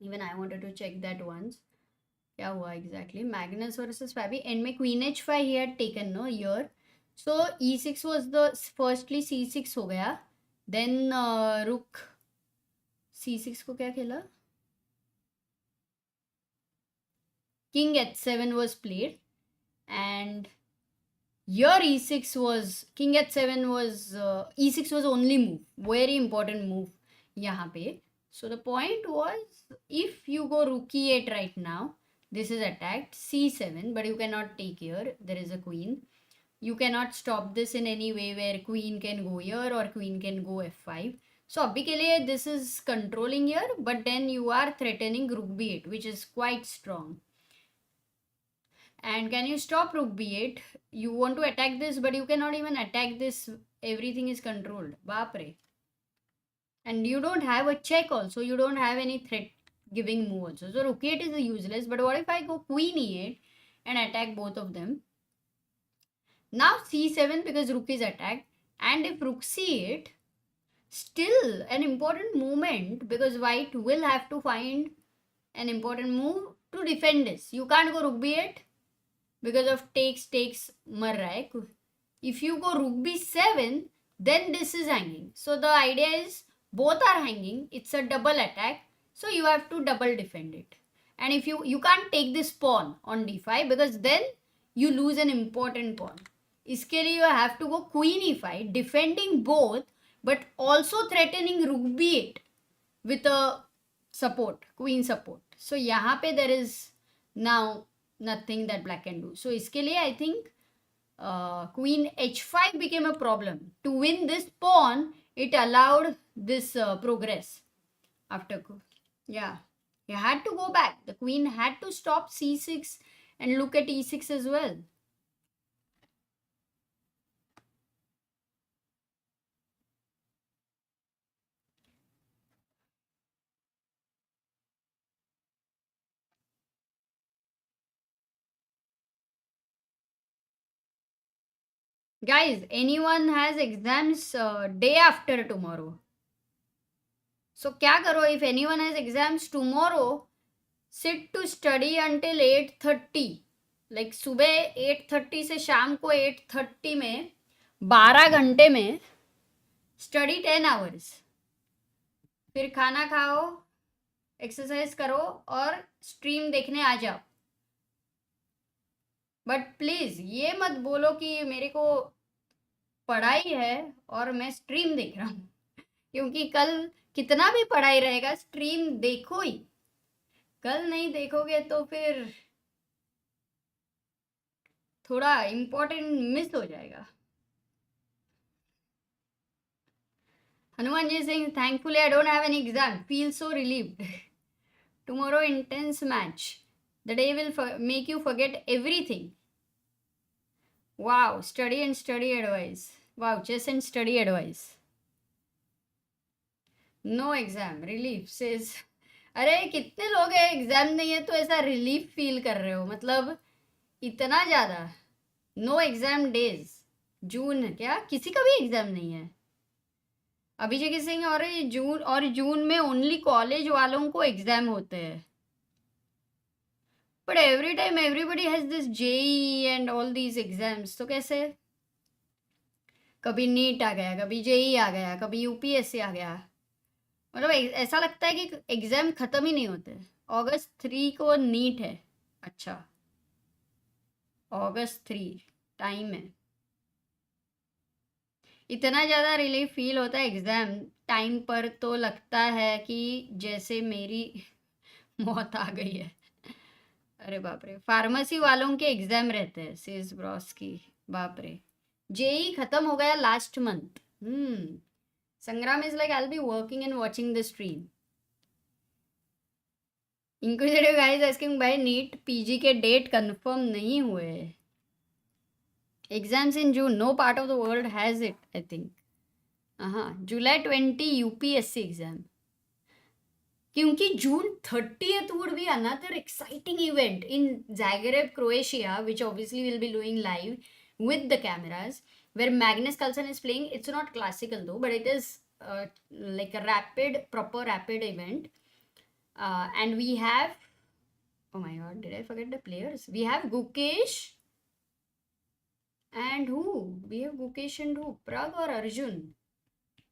Even I wanted to check that once. क्या हुआ exactly? Magnus versus Fabi. And में Queen H5 he had taken no here. So E6 was the firstly C6 हो गया. Then Rook C6 को क्या खेला? King H7 was played. And here E6 was, King H7 was, E6 was only move. Very important move यहाँ पे. So the point was, if you go Rook E8 right now, this is attacked, C7, but you cannot take here. There is a queen. You cannot stop this in any way where queen can go here or queen can go F5. So abhi ke liye this is controlling here, but then you are threatening Rook B8, which is quite strong. And can you stop Rook B8? You want to attack this, but you cannot even attack this. Everything is controlled. Bapre. And you don't have a check also. You don't have any threat giving move also. So Rook 8 is useless. But what if I go Queen E8 and attack both of them? Now C7 because Rook is attacked. And if Rook C8, still an important movement because White will have to find an important move to defend this. You can't go Rook B8. Because of takes mar raha hai. If you go Rook B7, then this is hanging. So the idea is both are hanging. It's a double attack. So you have to double defend it. And if you can't take this pawn on D5 because then you lose an important pawn. इसके लिए you have to go queen e5, defending both, but also threatening rook b8 with a support, queen support. So यहाँ पे there is now nothing that black can do. So इसके लिए I think queen h5 became a problem. To win this pawn, it allowed this progress after. Yeah, he had to go back. The queen had to stop c6 and look at e6 as well. Guys, anyone has exams day after tomorrow? So क्या करो, if anyone has exams tomorrow, sit to study until 8:30. Like सुबह 8:30 से शाम को 8:30 में 12 घंटे में study 10 hours. फिर खाना खाओ, एक्सरसाइज करो और स्ट्रीम देखने आ जाओ. बट प्लीज ये मत बोलो कि मेरे को पढ़ाई है और मैं स्ट्रीम देख रहा हूँ, क्योंकि कल कितना भी पढ़ाई रहेगा स्ट्रीम देखो ही. कल नहीं देखोगे तो फिर थोड़ा इम्पोर्टेंट मिस हो जाएगा. Hanumanji saying, thankfully I don't have any exam. Feel so relieved. Tomorrow intense match. The day will make you forget everything. Wow, study and study advice. Wow, chess and study advice. No exam. Relief says. अरे कितने लोग हैं exam नहीं है तो ऐसा relief feel कर रहे हो, मतलब इतना ज़्यादा. No exam days. जून क्या किसी का भी एग्जाम नहीं है. अभिषेक सिंह और जून में ओनली कॉलेज वालों को एग्जाम होते हैं. But every time everybody has this JEE and all these exams. तो कैसे, कभी नीट आ गया, कभी जेई आ गया, कभी यूपीएससी आ गया. मतलब ऐसा लगता है कि एग्जाम खत्म ही नहीं होते. अगस्त 3 को नीट है. अच्छा, अगस्त 3 टाइम है. इतना ज़्यादा रिलीफ फील होता है एग्ज़ाम टाइम पर तो लगता है कि जैसे मेरी मौत आ गई है. अरे बाप रे, फार्मेसी वालों के एग्ज़ाम रहते हैं सेज ब्रॉस की. बाप रे, जेई खत्म हो गया लास्ट मंथ. संग्राम is like I will be working and watching the stream. Inquisitive guys asking भाई नीट पीजी के डेट कंफर्म नहीं हुए. Exams in June. No part of the world has it, I think. July 20 UPSC exam. क्योंकि June 30th would be another exciting event in Zagreb, Croatia, which obviously will be doing live with the cameras, where Magnus Carlsen is playing. It's not classical though, but it is like a proper rapid event. And we have, oh my god, did I forget the players? We have Gukesh. And who? We have Gukesh and who? Prag or Arjun?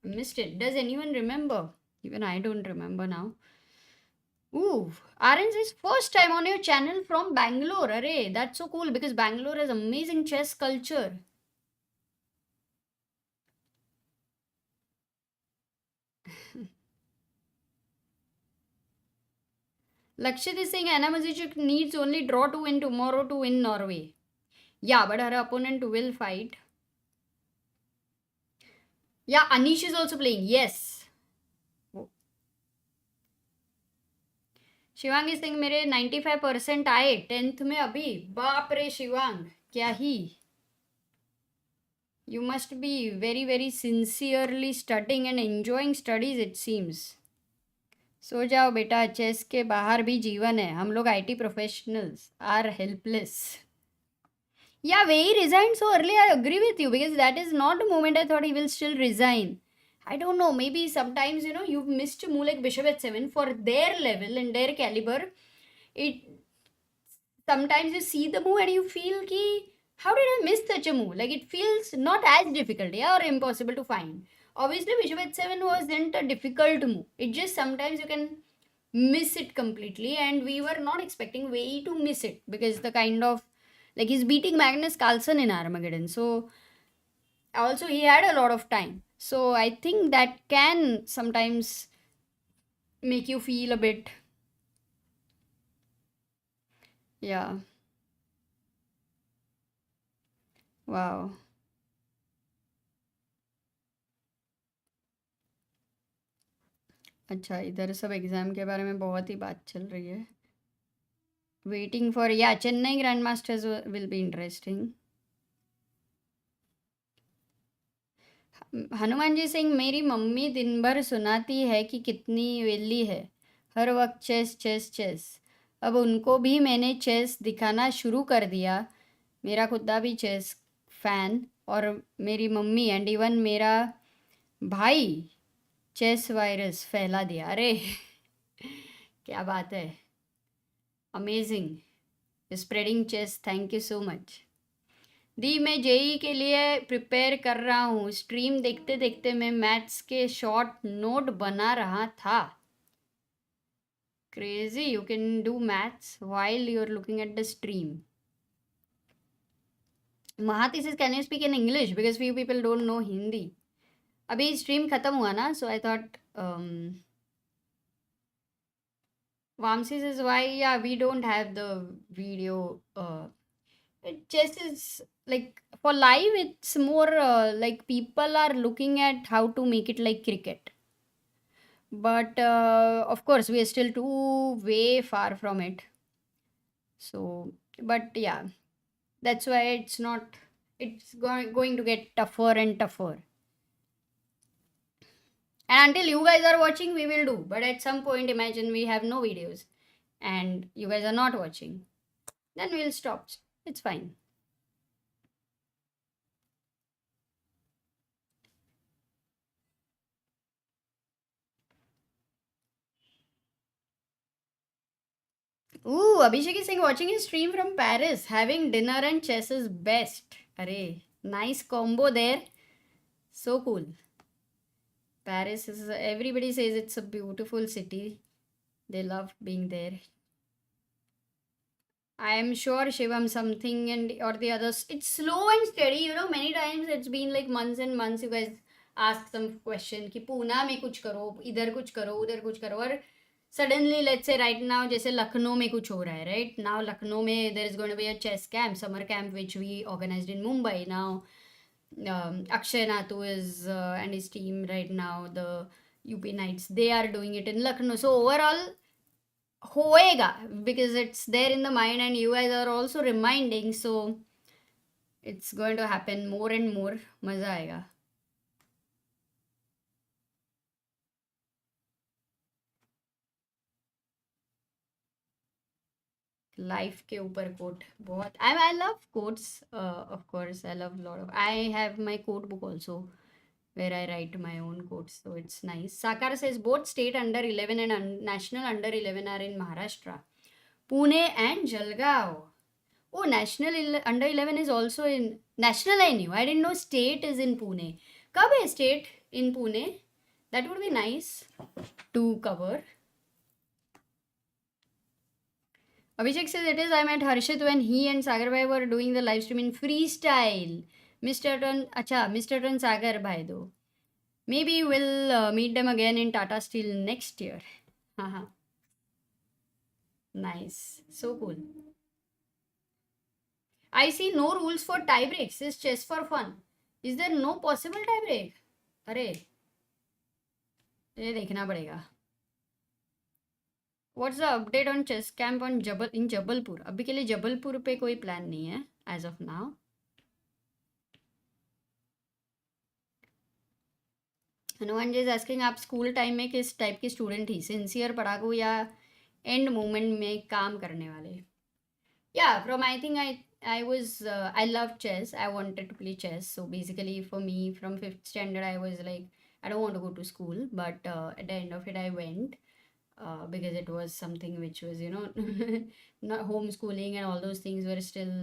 Missed it. Does anyone remember? Even I don't remember now. Ooh, Arjun says first time on your channel from Bangalore. Array, that's so cool because Bangalore has amazing chess culture. Lakshit is saying Anna Mazichuk needs only draw to win tomorrow to win Norway. Yeah, but her opponent will fight. Yeah, Anish is also playing. Yes. Shivang इस मेरे 95% आए 10th में अभी. बाप रे शिवांग, क्या ही. You must be very very sincerely studying and enjoying studies it seems. सो जाओ बेटा, चेस के बाहर भी जीवन है. हम लोग IT professionals are helpless. Yeah, Wei Yi resigned so early. I agree with you because that is not a moment I thought he will still resign. I don't know. Maybe sometimes, you've missed a move like Bishop h7 for their level and their caliber. Sometimes you see the move and you feel ki, how did I miss such a move? Like it feels not as difficult, or impossible to find. Obviously, Bishop h7 wasn't a difficult move. It just sometimes you can miss it completely, and we were not expecting Wei Yi to miss it because the kind of Like he's beating Magnus Carlsen in Armageddon. So also he had a lot of time. So I think that can sometimes make you feel a bit, yeah. Wow. अच्छा, इधर सब exam के बारे में बहुत ही बात चल रही है. Waiting for, yeah, Chennai Grandmasters will be interesting. Hanuman ji Singh, मेरी मम्मी दिन भर सुनाती है कि कितनी वेली है, हर वक्त चेस चेस चेस. अब उनको भी मैंने चेस दिखाना शुरू कर दिया. मेरा खुदा भी चेस फैन, और मेरी मम्मी एंड इवन मेरा भाई चेस वायरस फैला दिया. अरे क्या बात है, amazing, spreading chess. Thank you so much दी. मैं जेई के लिए प्रिपेयर कर रहा हूँ. स्ट्रीम देखते देखते मैं मैथ्स के शॉर्ट नोट बना रहा था. Crazy, you can do maths while you're looking at the stream. Mahati says, can you speak in English? Because few people don't know Hindi. अभी स्ट्रीम खत्म हुआ ना, so I thought Vamsi says, why, yeah, we don't have the video. Chess is like, for live it's more like people are looking at how to make it like cricket, but of course we are still too way far from it. So but yeah, that's why it's not, it's going to get tougher and tougher. And until you guys are watching, we will do. But at some point, imagine we have no videos and you guys are not watching, then we'll stop. It's fine. Ooh, Abhishek is saying, watching his stream from Paris, having dinner and chess is best. Array, nice combo there. So cool. Paris is, everybody says it's a beautiful city. They love being there. I am sure Shivam something and or the others. It's slow and steady. You know, many times it's been like months and months. You guys ask some question कि पूना में कुछ करो, इधर कुछ करो, उधर कुछ करो, और suddenly let's say right now जैसे लखनऊ में कुछ हो रहा है, right now लखनऊ में there is going to be a chess camp, summer camp which we organized in Mumbai. Now Akshay Natu is and his team right now, the UP Knights, they are doing it in Lucknow. So overall होएगा, because it's there in the mind and you guys are also reminding, so it's going to happen more and more. मजा आएगा. Life के ऊपर coat बहुत, I love quotes, of course I love a lot of, I have my quote book also where I write my own quotes, so it's nice. Sakar says both state under 11 and national under 11 are in Maharashtra, Pune and Jalgaon. Oh, national under 11 is also in national. I knew, I didn't know state is in Pune. Kab hai state in Pune? That would be nice to cover. Abhishek says it is, I met Harshit when he and Sagar Bhai were doing the live stream in freestyle. Mr. Turn, acha, Mr. Turn Sagar Bhai though. Maybe we'll meet them again in Tata Steel next year. Haha. Nice. So cool. I see no rules for tie breaks. Is chess for fun? Is there no possible tie break? अरे ये देखना पड़ेगा. What's the update on chess camp on in Jabalpur? अभी के लिए जबलपुर पे कोई plan नहीं है as of now. Hanuman ji is asking, आप स्कूल टाइम में किस टाइप की स्टूडेंट थी, सिंसियर पढ़ाकू या एंड मोमेंट में काम करने वाले? या from I think I was I loved chess. I wanted to play chess. So basically, for me, from 5th standard, I was like, I don't want to go to school. But at the end of it, I went because it was something which was, you know, not homeschooling and all those things were still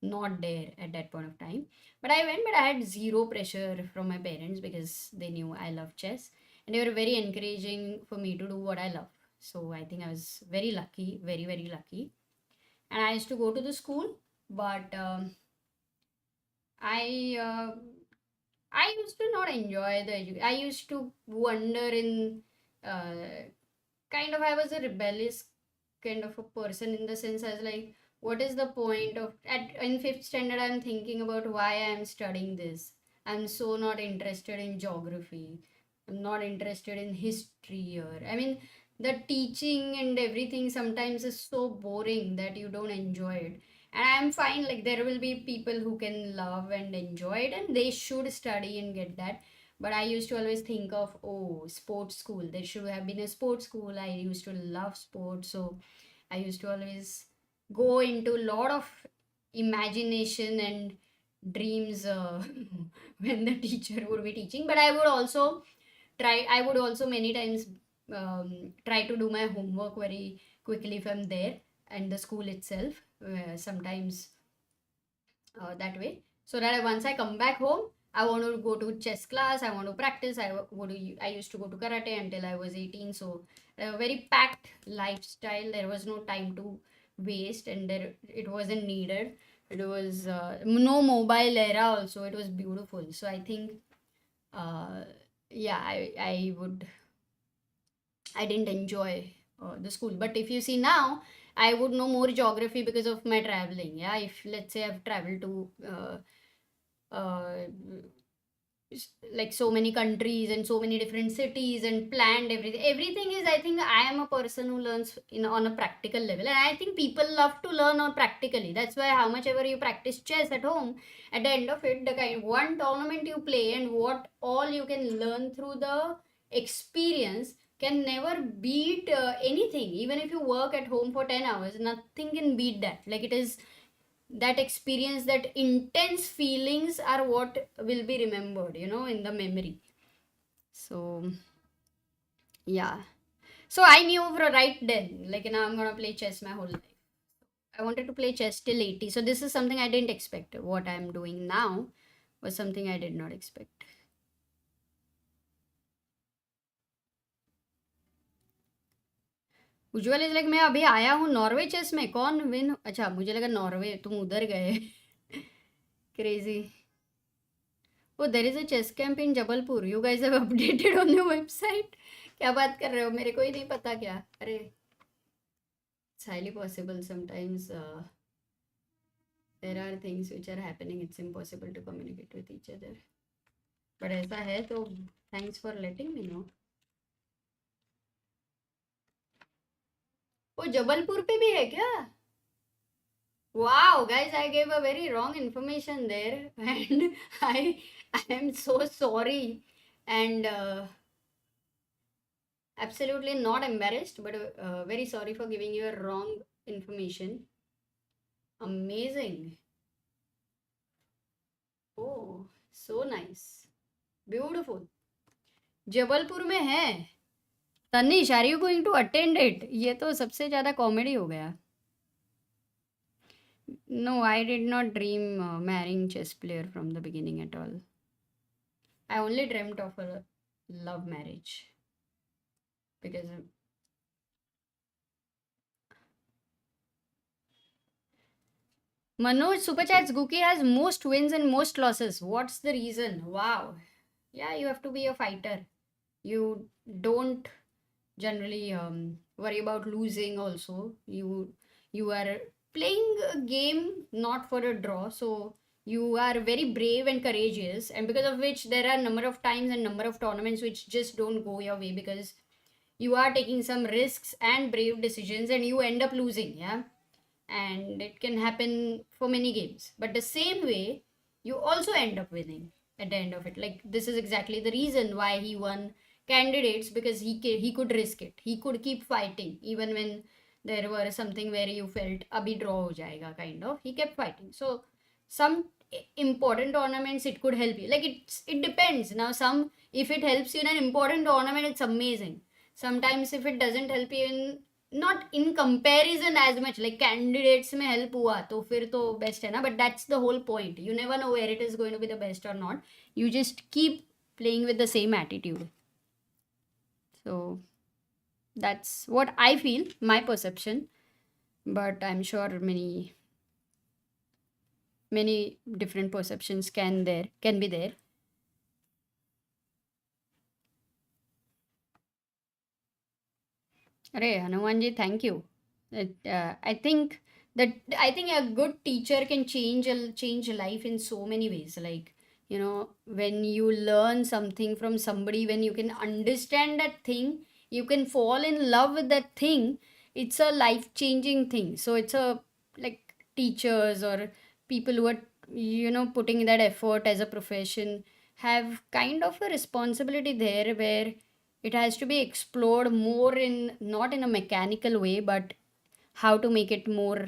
not there at that point of time. But I went, but I had zero pressure from my parents because they knew I love chess and they were very encouraging for me to do what I love. So I think I was very lucky, very, very lucky. And I used to go to the school but I I used to not enjoy the education. I used to wonder in kind of, I was a rebellious kind of a person, in the sense I was like, what is the point of, at in fifth standard I'm thinking about why I'm studying this. I'm so not interested in geography. I'm not interested in history, or I mean, the teaching and everything sometimes is so boring that you don't enjoy it. And I'm fine, like there will be people who can love and enjoy it, and they should study and get that. But I used to always think of, oh, sports school. There should have been a sports school. I used to love sports. So I used to always go into a lot of imagination and dreams when the teacher would be teaching. But I would also many times try to do my homework very quickly if I'm there and the school itself. Sometimes that way, so that once I come back home, I want to go to chess class, I want to practice. I used to go to karate until I was 18. So a very packed lifestyle. There was no time to waste, and there it wasn't needed. It was no mobile era also. It was beautiful. So I think uh, yeah, I didn't enjoy the school. But if you see now, I would know more geography because of my traveling. Yeah, if let's say I've traveled to uh, like so many countries and so many different cities and planned everything. Everything is, I think I am a person who learns in on a practical level, and I think people love to learn on practically. That's why how much ever you practice chess at home, at the end of it, the kind one tournament you play and what all you can learn through the experience can never beat anything. Even if you work at home for 10 hours, nothing can beat that. Like it is that experience, that intense feelings are what will be remembered, in the memory. So yeah, so I knew right then, like, now I'm gonna play chess my whole life. I wanted to play chess till 80. So this is something I didn't expect. What I'm doing now was something I did not expect. Ujjwal is like, मैं अभी आया हूँ Norway chess में, कौन win? अच्छा, मुझे लगा Norway तुम उधर गए. Crazy. Oh, there is a chess camp in Jabalpur. You guys have updated on the website. क्या बात कर रहे हो? मेरे को ही नहीं पता क्या? अरे, it's highly possible sometimes. There are things which are happening. It's impossible to communicate with each other. But ऐसा है तो thanks for letting me know. वो जबलपुर पे भी है क्या? Wow, guys, I gave a very wrong information there, and I am so sorry, and absolutely not embarrassed, but very sorry for giving you a wrong information. Amazing. Oh, so nice. Beautiful. Jabalpur में है. Tanish, are you going to attend it? ये तो सबसे ज़्यादा comedy हो गया. No, I did not dream marrying chess player from the beginning at all. I only dreamt of a love marriage. Because Manoj Super Chats, Guki has most wins and most losses. What's the reason? Wow. Yeah, you have to be a fighter. You don't generally worry about losing also. You are playing a game not for a draw, so you are very brave and courageous, and because of which there are number of times and number of tournaments which just don't go your way because you are taking some risks and brave decisions and you end up losing. Yeah, and it can happen for many games, but the same way you also end up winning at the end of it. Like this is exactly the reason why he won candidates, because he could risk it. He could keep fighting even when there were something where you felt abhi draw ho jayega kind of. He kept fighting. So some important tournaments it could help you. Like it depends. Now some, if it helps you in an important tournament, it's amazing. Sometimes if it doesn't help you in, not in comparison as much, like candidates में help हुआ तो फिर तो best है ना, but that's the whole point. You never know where it is going to be the best or not. You just keep playing with the same attitude. So that's what I feel, my perception, but I'm sure many many different perceptions can be there. Arey, Hanumanji, thank you. I think that I think a good teacher can change a life in so many ways. Like, when you learn something from somebody, when you can understand that thing, you can fall in love with that thing. It's a life changing thing. So it's a like teachers or people who are putting that effort as a profession have kind of a responsibility there where it has to be explored more in not in a mechanical way, but how to make it more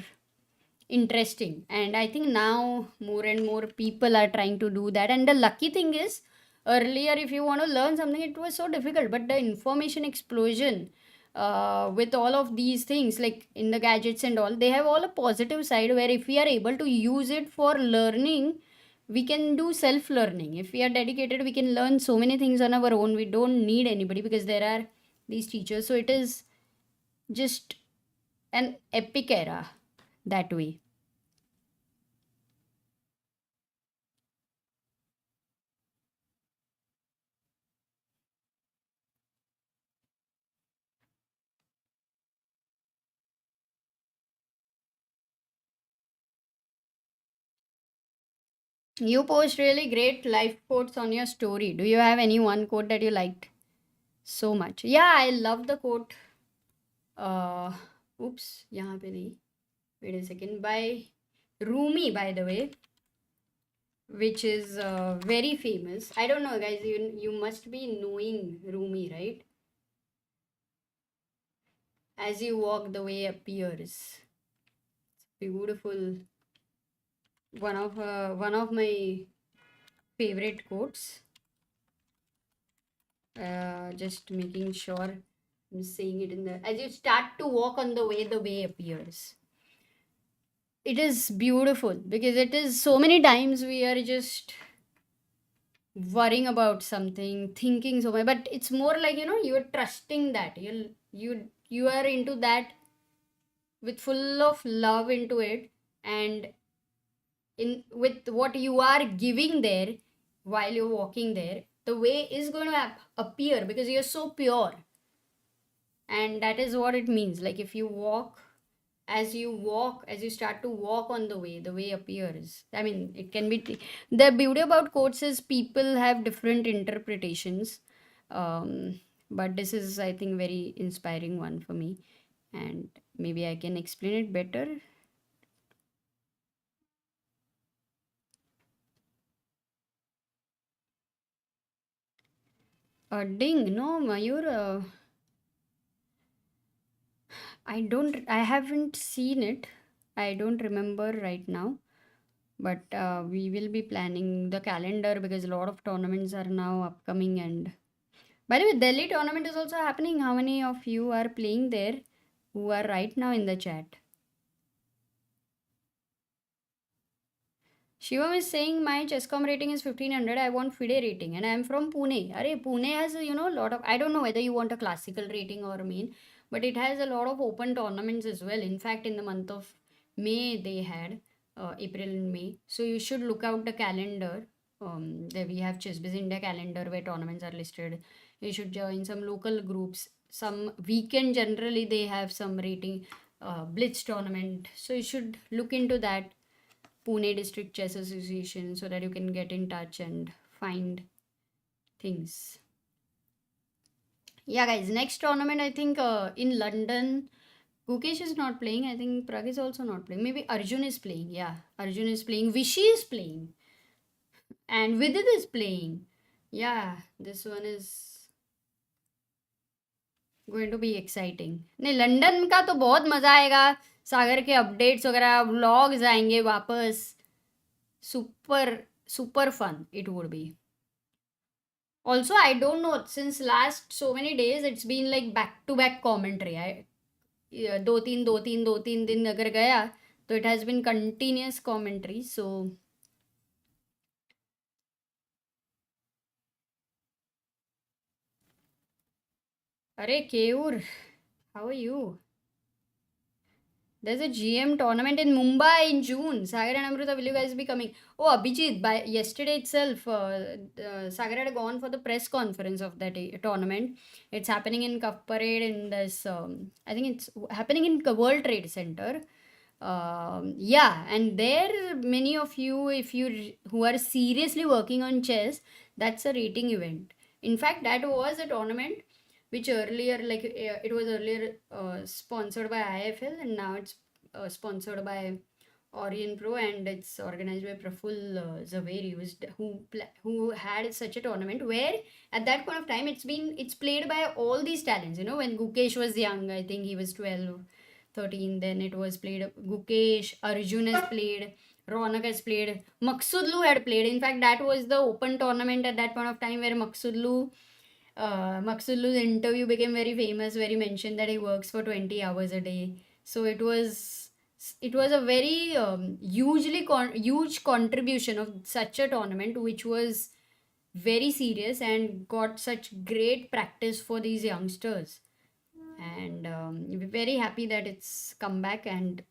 interesting. And I think now more and more people are trying to do that. And the lucky thing is, earlier, if you want to learn something, it was so difficult. But the information explosion, with all of these things, like in the gadgets and all, they have all a positive side where if we are able to use it for learning, we can do self learning. If we are dedicated, we can learn so many things on our own. We don't need anybody because there are these teachers. So it is just an epic era that way. You post really great life quotes on your story. Do you have any one quote that you liked so much? Yeah, I love the quote. Uh, oops, यहाँ पे नहीं. Wait a second. By Rumi, by the way, which is very famous. I don't know, guys. You must be knowing Rumi, right? As you walk, the way appears. Beautiful. One of my favorite quotes. Just making sure I'm saying it in the. As you start to walk on the way appears. It is beautiful because it is so many times we are just worrying about something, thinking so much, but it's more like you're trusting that you are into that with full of love into it, and in with what you are giving there while you're walking there, the way is going to appear because you're so pure. And that is what it means. Like if you walk, as you start to walk on the way appears. I mean, it can be the beauty about quotes is people have different interpretations. But this is, I think, very inspiring one for me, and maybe I can explain it better. Ding, no, Mayur, I haven't seen it. I don't remember right now, but we will be planning the calendar because a lot of tournaments are now upcoming. And by the way, Delhi tournament is also happening. How many of you are playing there who are right now in the chat? Shivam is saying my chesscom rating is 1500. I want FIDE rating and I am from Pune. Arey, Pune has a lot of. I don't know whether you want a classical rating or main, but it has a lot of open tournaments as well. In fact, in the month of May they had April and May. So you should look out the calendar. There we have ChessBiz India calendar where tournaments are listed. You should join some local groups. Some weekend generally they have some rating Blitz tournament. So you should look into that Pune District Chess Association so that you can get in touch and find things. Yeah, guys, next tournament I think in London. Gukesh is not playing. I think Prag is also not playing. Maybe Arjun is playing. Yeah, Arjun is playing. Vishy is playing. And Vidit is playing. Yeah, this one is going to be exciting. नहीं, London का तो बहुत मजा आएगा. सागर के updates वगैरह vlogs आएंगे वापस. Super fun it would be. Also, I don't know, since last so many days it's been like back to back commentary. दो तीन दिन अगर गया तो it has been continuous commentary. So अरे Keyur, how are you? There's a GM tournament in Mumbai in June. Sagar and Amrita, will you guys be coming? Oh, Abhijit, by yesterday itself, Sagar had gone for the press conference of that tournament. It's happening in Cup Parade in this, I think it's happening in World Trade Center. Yeah, and there, many of you, if you who are seriously working on chess, that's a rating event. In fact, that was a tournament which earlier, like it was earlier sponsored by IFL, and now it's sponsored by Orion Pro, and it's organized by Praful Zaveri, who had such a tournament where at that point of time it's played by all these talents. You know, when Gukesh was young, I think he was 12, 13. Then it was played. Gukesh, Arjun has played. Ronak has played. Maksudlu had played. In fact, that was the open tournament at that point of time where Maksudlu's interview became very famous, where he mentioned that he works for 20 hours a day. So it was a very huge contribution of such a tournament, which was very serious and got such great practice for these youngsters. And we're very happy that it's come back. And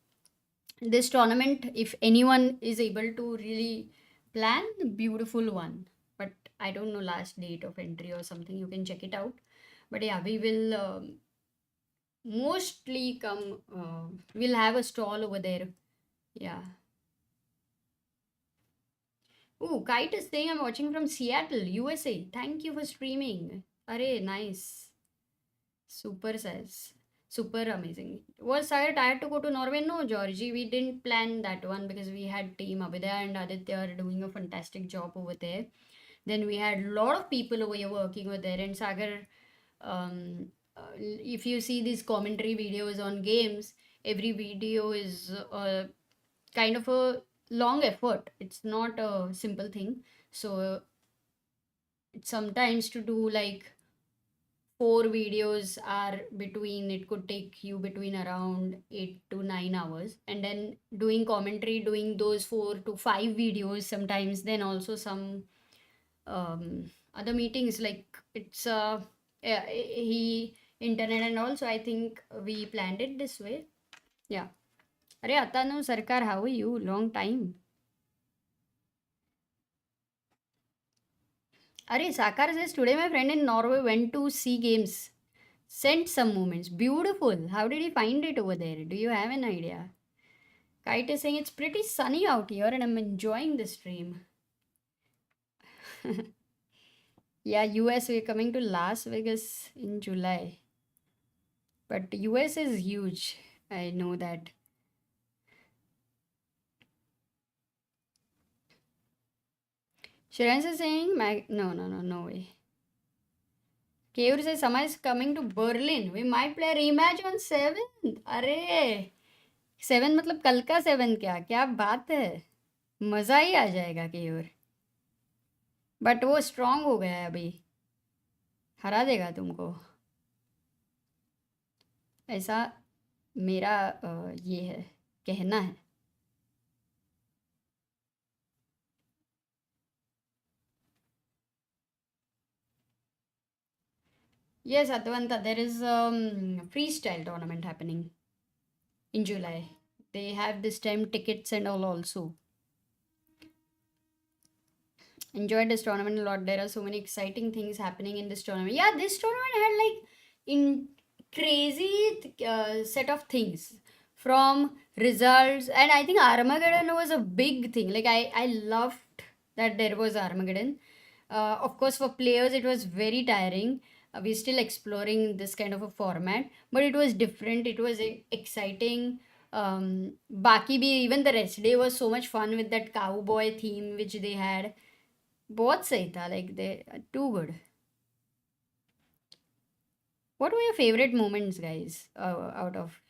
this tournament, if anyone is able to really plan, beautiful one. But I don't know last date of entry or something. You can check it out. But yeah, we will mostly come. We'll have a stall over there. Yeah. Oh, Kite is saying I'm watching from Seattle, USA. Thank you for streaming. Array, nice. Super says. Super amazing. Was I tired to go to Norway? No, Georgie. We didn't plan that one because we had Team Abhidya and Aditya are doing a fantastic job over there. Then we had a lot of people over here working over there. And Sagar, if you see these commentary videos on games, every video is kind of a long effort. It's not a simple thing. So it's sometimes to do like 4 videos are between, it could take you between around 8 to 9 hours, and then doing commentary, doing those 4 to 5 videos sometimes, then also some other meetings, like it's he internet, and also I think we planned it this way. Yeah. Arey Atanu Sarkar, how are you? Long time. Arey Sakar says today my friend in Norway went to see games. Sent some moments. Beautiful. How did he find it over there? Do you have an idea? Kite is saying it's pretty sunny out here and I'm enjoying the stream. Yeah, US, we're coming to Las Vegas in July. But US is huge. I know that. Shiran is saying, no way. Keur says Sama is coming to Berlin. We might play a rematch on 7th. अरे 7 मतलब कल का 7 क्या बात है, मज़ा ही आ जाएगा Keyur. But वो स्ट्रांग हो गया है अभी, हरा देगा तुमको, ऐसा मेरा ये है, कहना है. Yes, Advanta, there is freestyle tournament happening in July. They have this time tickets and all also. Enjoyed this tournament a lot. There are so many exciting things happening in this tournament. Yeah, this tournament had like in crazy set of things, from results, and I think Armageddon was a big thing. Like I loved that there was Armageddon. Of course, for players it was very tiring. We're still exploring this kind of a format, but it was different. It was exciting. Baki bhi, even the rest day was so much fun with that cowboy theme which they had. बहुत सही था, like they too good. What were your favorite moments, guys? Out of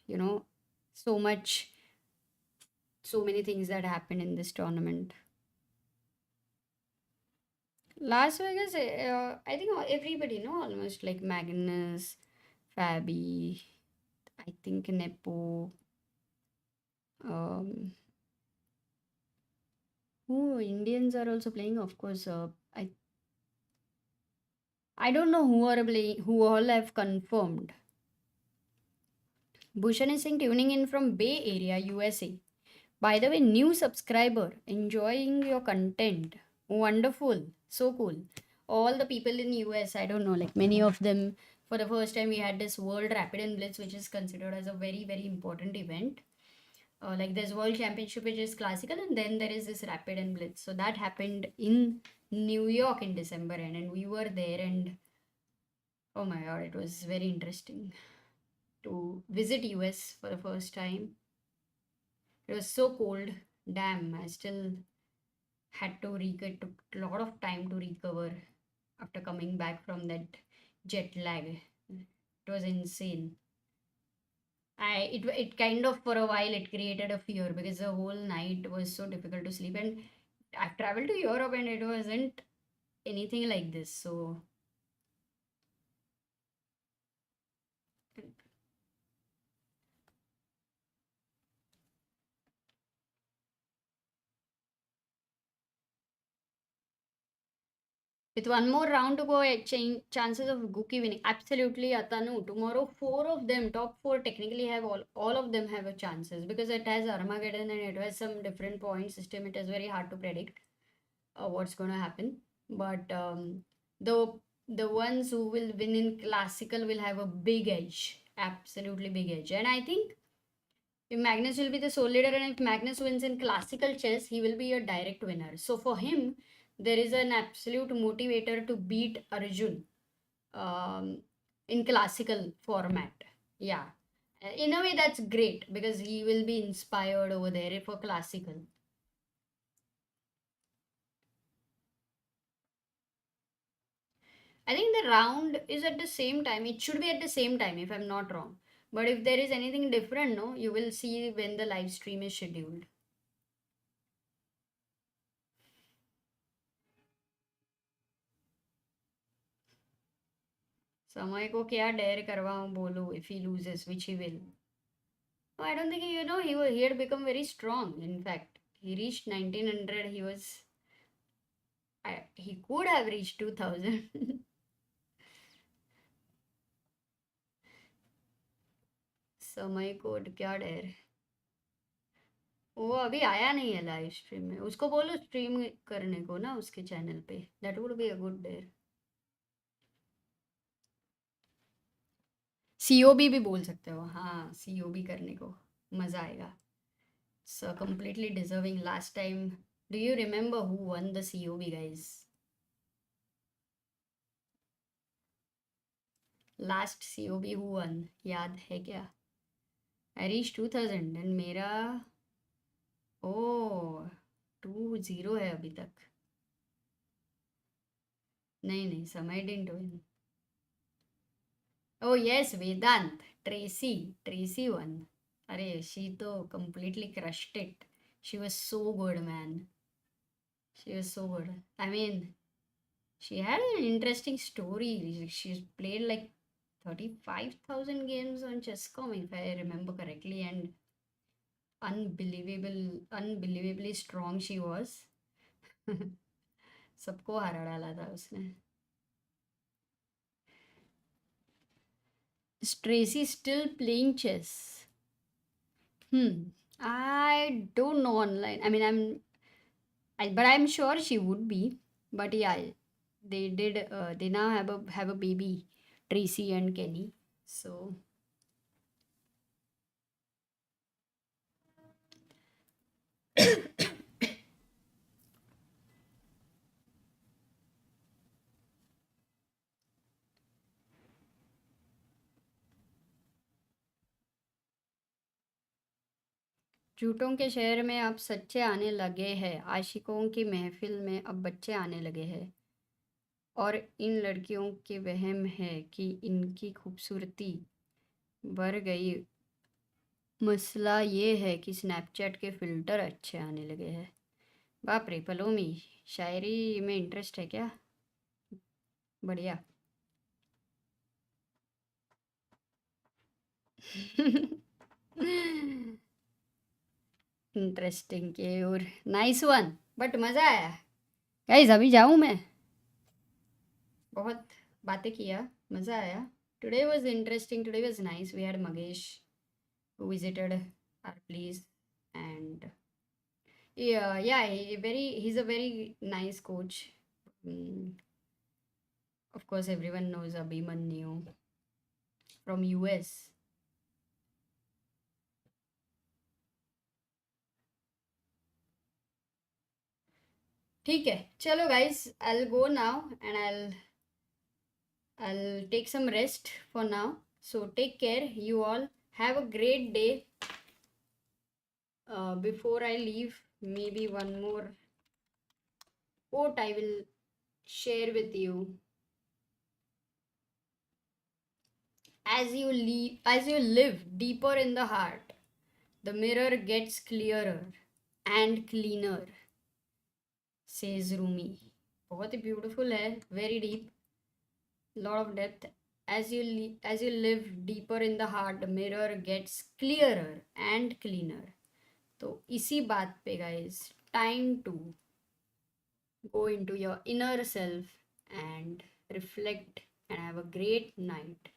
so many things that happened in this tournament. Las Vegas, I think everybody, almost like Magnus, Fabi, I think Nepo, who Indians are also playing, of course. I don't know who all have confirmed. Bhushan is saying tuning in from Bay Area, USA. By the way, new subscriber, enjoying your content. Wonderful. So cool. All the people in US, I don't know, like many of them, for the first time we had this World Rapid and Blitz, which is considered as a very, very important event. Like there's World Championship, which is classical, and then there is this Rapid and Blitz. So that happened in New York in December, and we were there, and oh my god, it was very interesting to visit US for the first time. It was so cold. Damn, I still had to it took a lot of time to recover after coming back from that jet lag. It was insane. It kind of for a while it created a fear because the whole night was so difficult to sleep, and I've traveled to Europe and it wasn't anything like this. So with one more round to go, chances of Guki winning. Absolutely, Atanu. Tomorrow, four of them, top four, technically have all of them have a chances because it has Armageddon and it has some different point system. It is very hard to predict what's going to happen. But the ones who will win in classical will have a big edge, absolutely big edge. And I think if Magnus will be the sole leader, and if Magnus wins in classical chess, he will be a direct winner. So for him, there is an absolute motivator to beat Arjun in classical format. Yeah. In a way, that's great because he will be inspired over there for classical. I think the round is at the same time. It should be at the same time, if I'm not wrong. But if there is anything different, no, you will see when the live stream is scheduled. समय को क्या dare करवाऊं बोलो if he loses, which he will. No, I don't think he had become very strong. In fact, he reached 1900. He could have reached 2000. समय को क्या dare. वो अभी आया नहीं है लाइव स्ट्रीम में. उसको बोलो स्ट्रीम करने को ना उसके चैनल पे. That would be a good dare. COB भी बोल सकते हो. हाँ, COB करने को मजा आएगा. So completely deserving. Last time, do you remember who won the COB, guys? Last COB who won? याद है क्या? I reached 2000 and मेरा 2-0 है अभी तक. नहीं समय didn't win. Oh yes, Vedant, Tracy won. Arey, she to completely crushed it. She was so good, man. She was so good. I mean, she had an interesting story. She's played like 35,000 games on Chess.com, if I remember correctly, and unbelievably strong she was. सबको हरा डाला था उसने. Is Tracy still playing chess? I don't know online. I mean, but I'm sure she would be. But yeah, they did. They now have a baby, Tracy and Kenny. So झूठों के शहर में अब सच्चे आने लगे हैं. आशिकों की महफिल में अब बच्चे आने लगे हैं. और इन लड़कियों के वहम है कि इनकी खूबसूरती बढ़ गई. मसला ये है कि स्नैपचैट के फ़िल्टर अच्छे आने लगे हैं. बाप रे पलोमी, शायरी में इंटरेस्ट है क्या? बढ़िया. इंटरेस्टिंग के और नाइस वन. बट मज़ा आया गाइस. अभी जाऊँ मैं? बहुत बातें किया, मज़ा आया. Today was interesting. Today was nice. We had Magesh. who visited our place, and yeah, he's a very nice coach. Mm, of course, everyone knows Abhimanyu from US. ठीक है, चलो guys, I'll go now and I'll take some rest for now. So take care, you all. Have a great day. Before I leave, maybe one more quote I will share with you. As you live deeper in the heart, the mirror gets clearer and cleaner, says Rumi. बहुत ही beautiful है, very deep, lot of depth. As you live deeper in the heart, the mirror gets clearer and cleaner. तो इसी बात पे guys, time to go into your inner self and reflect and have a great night.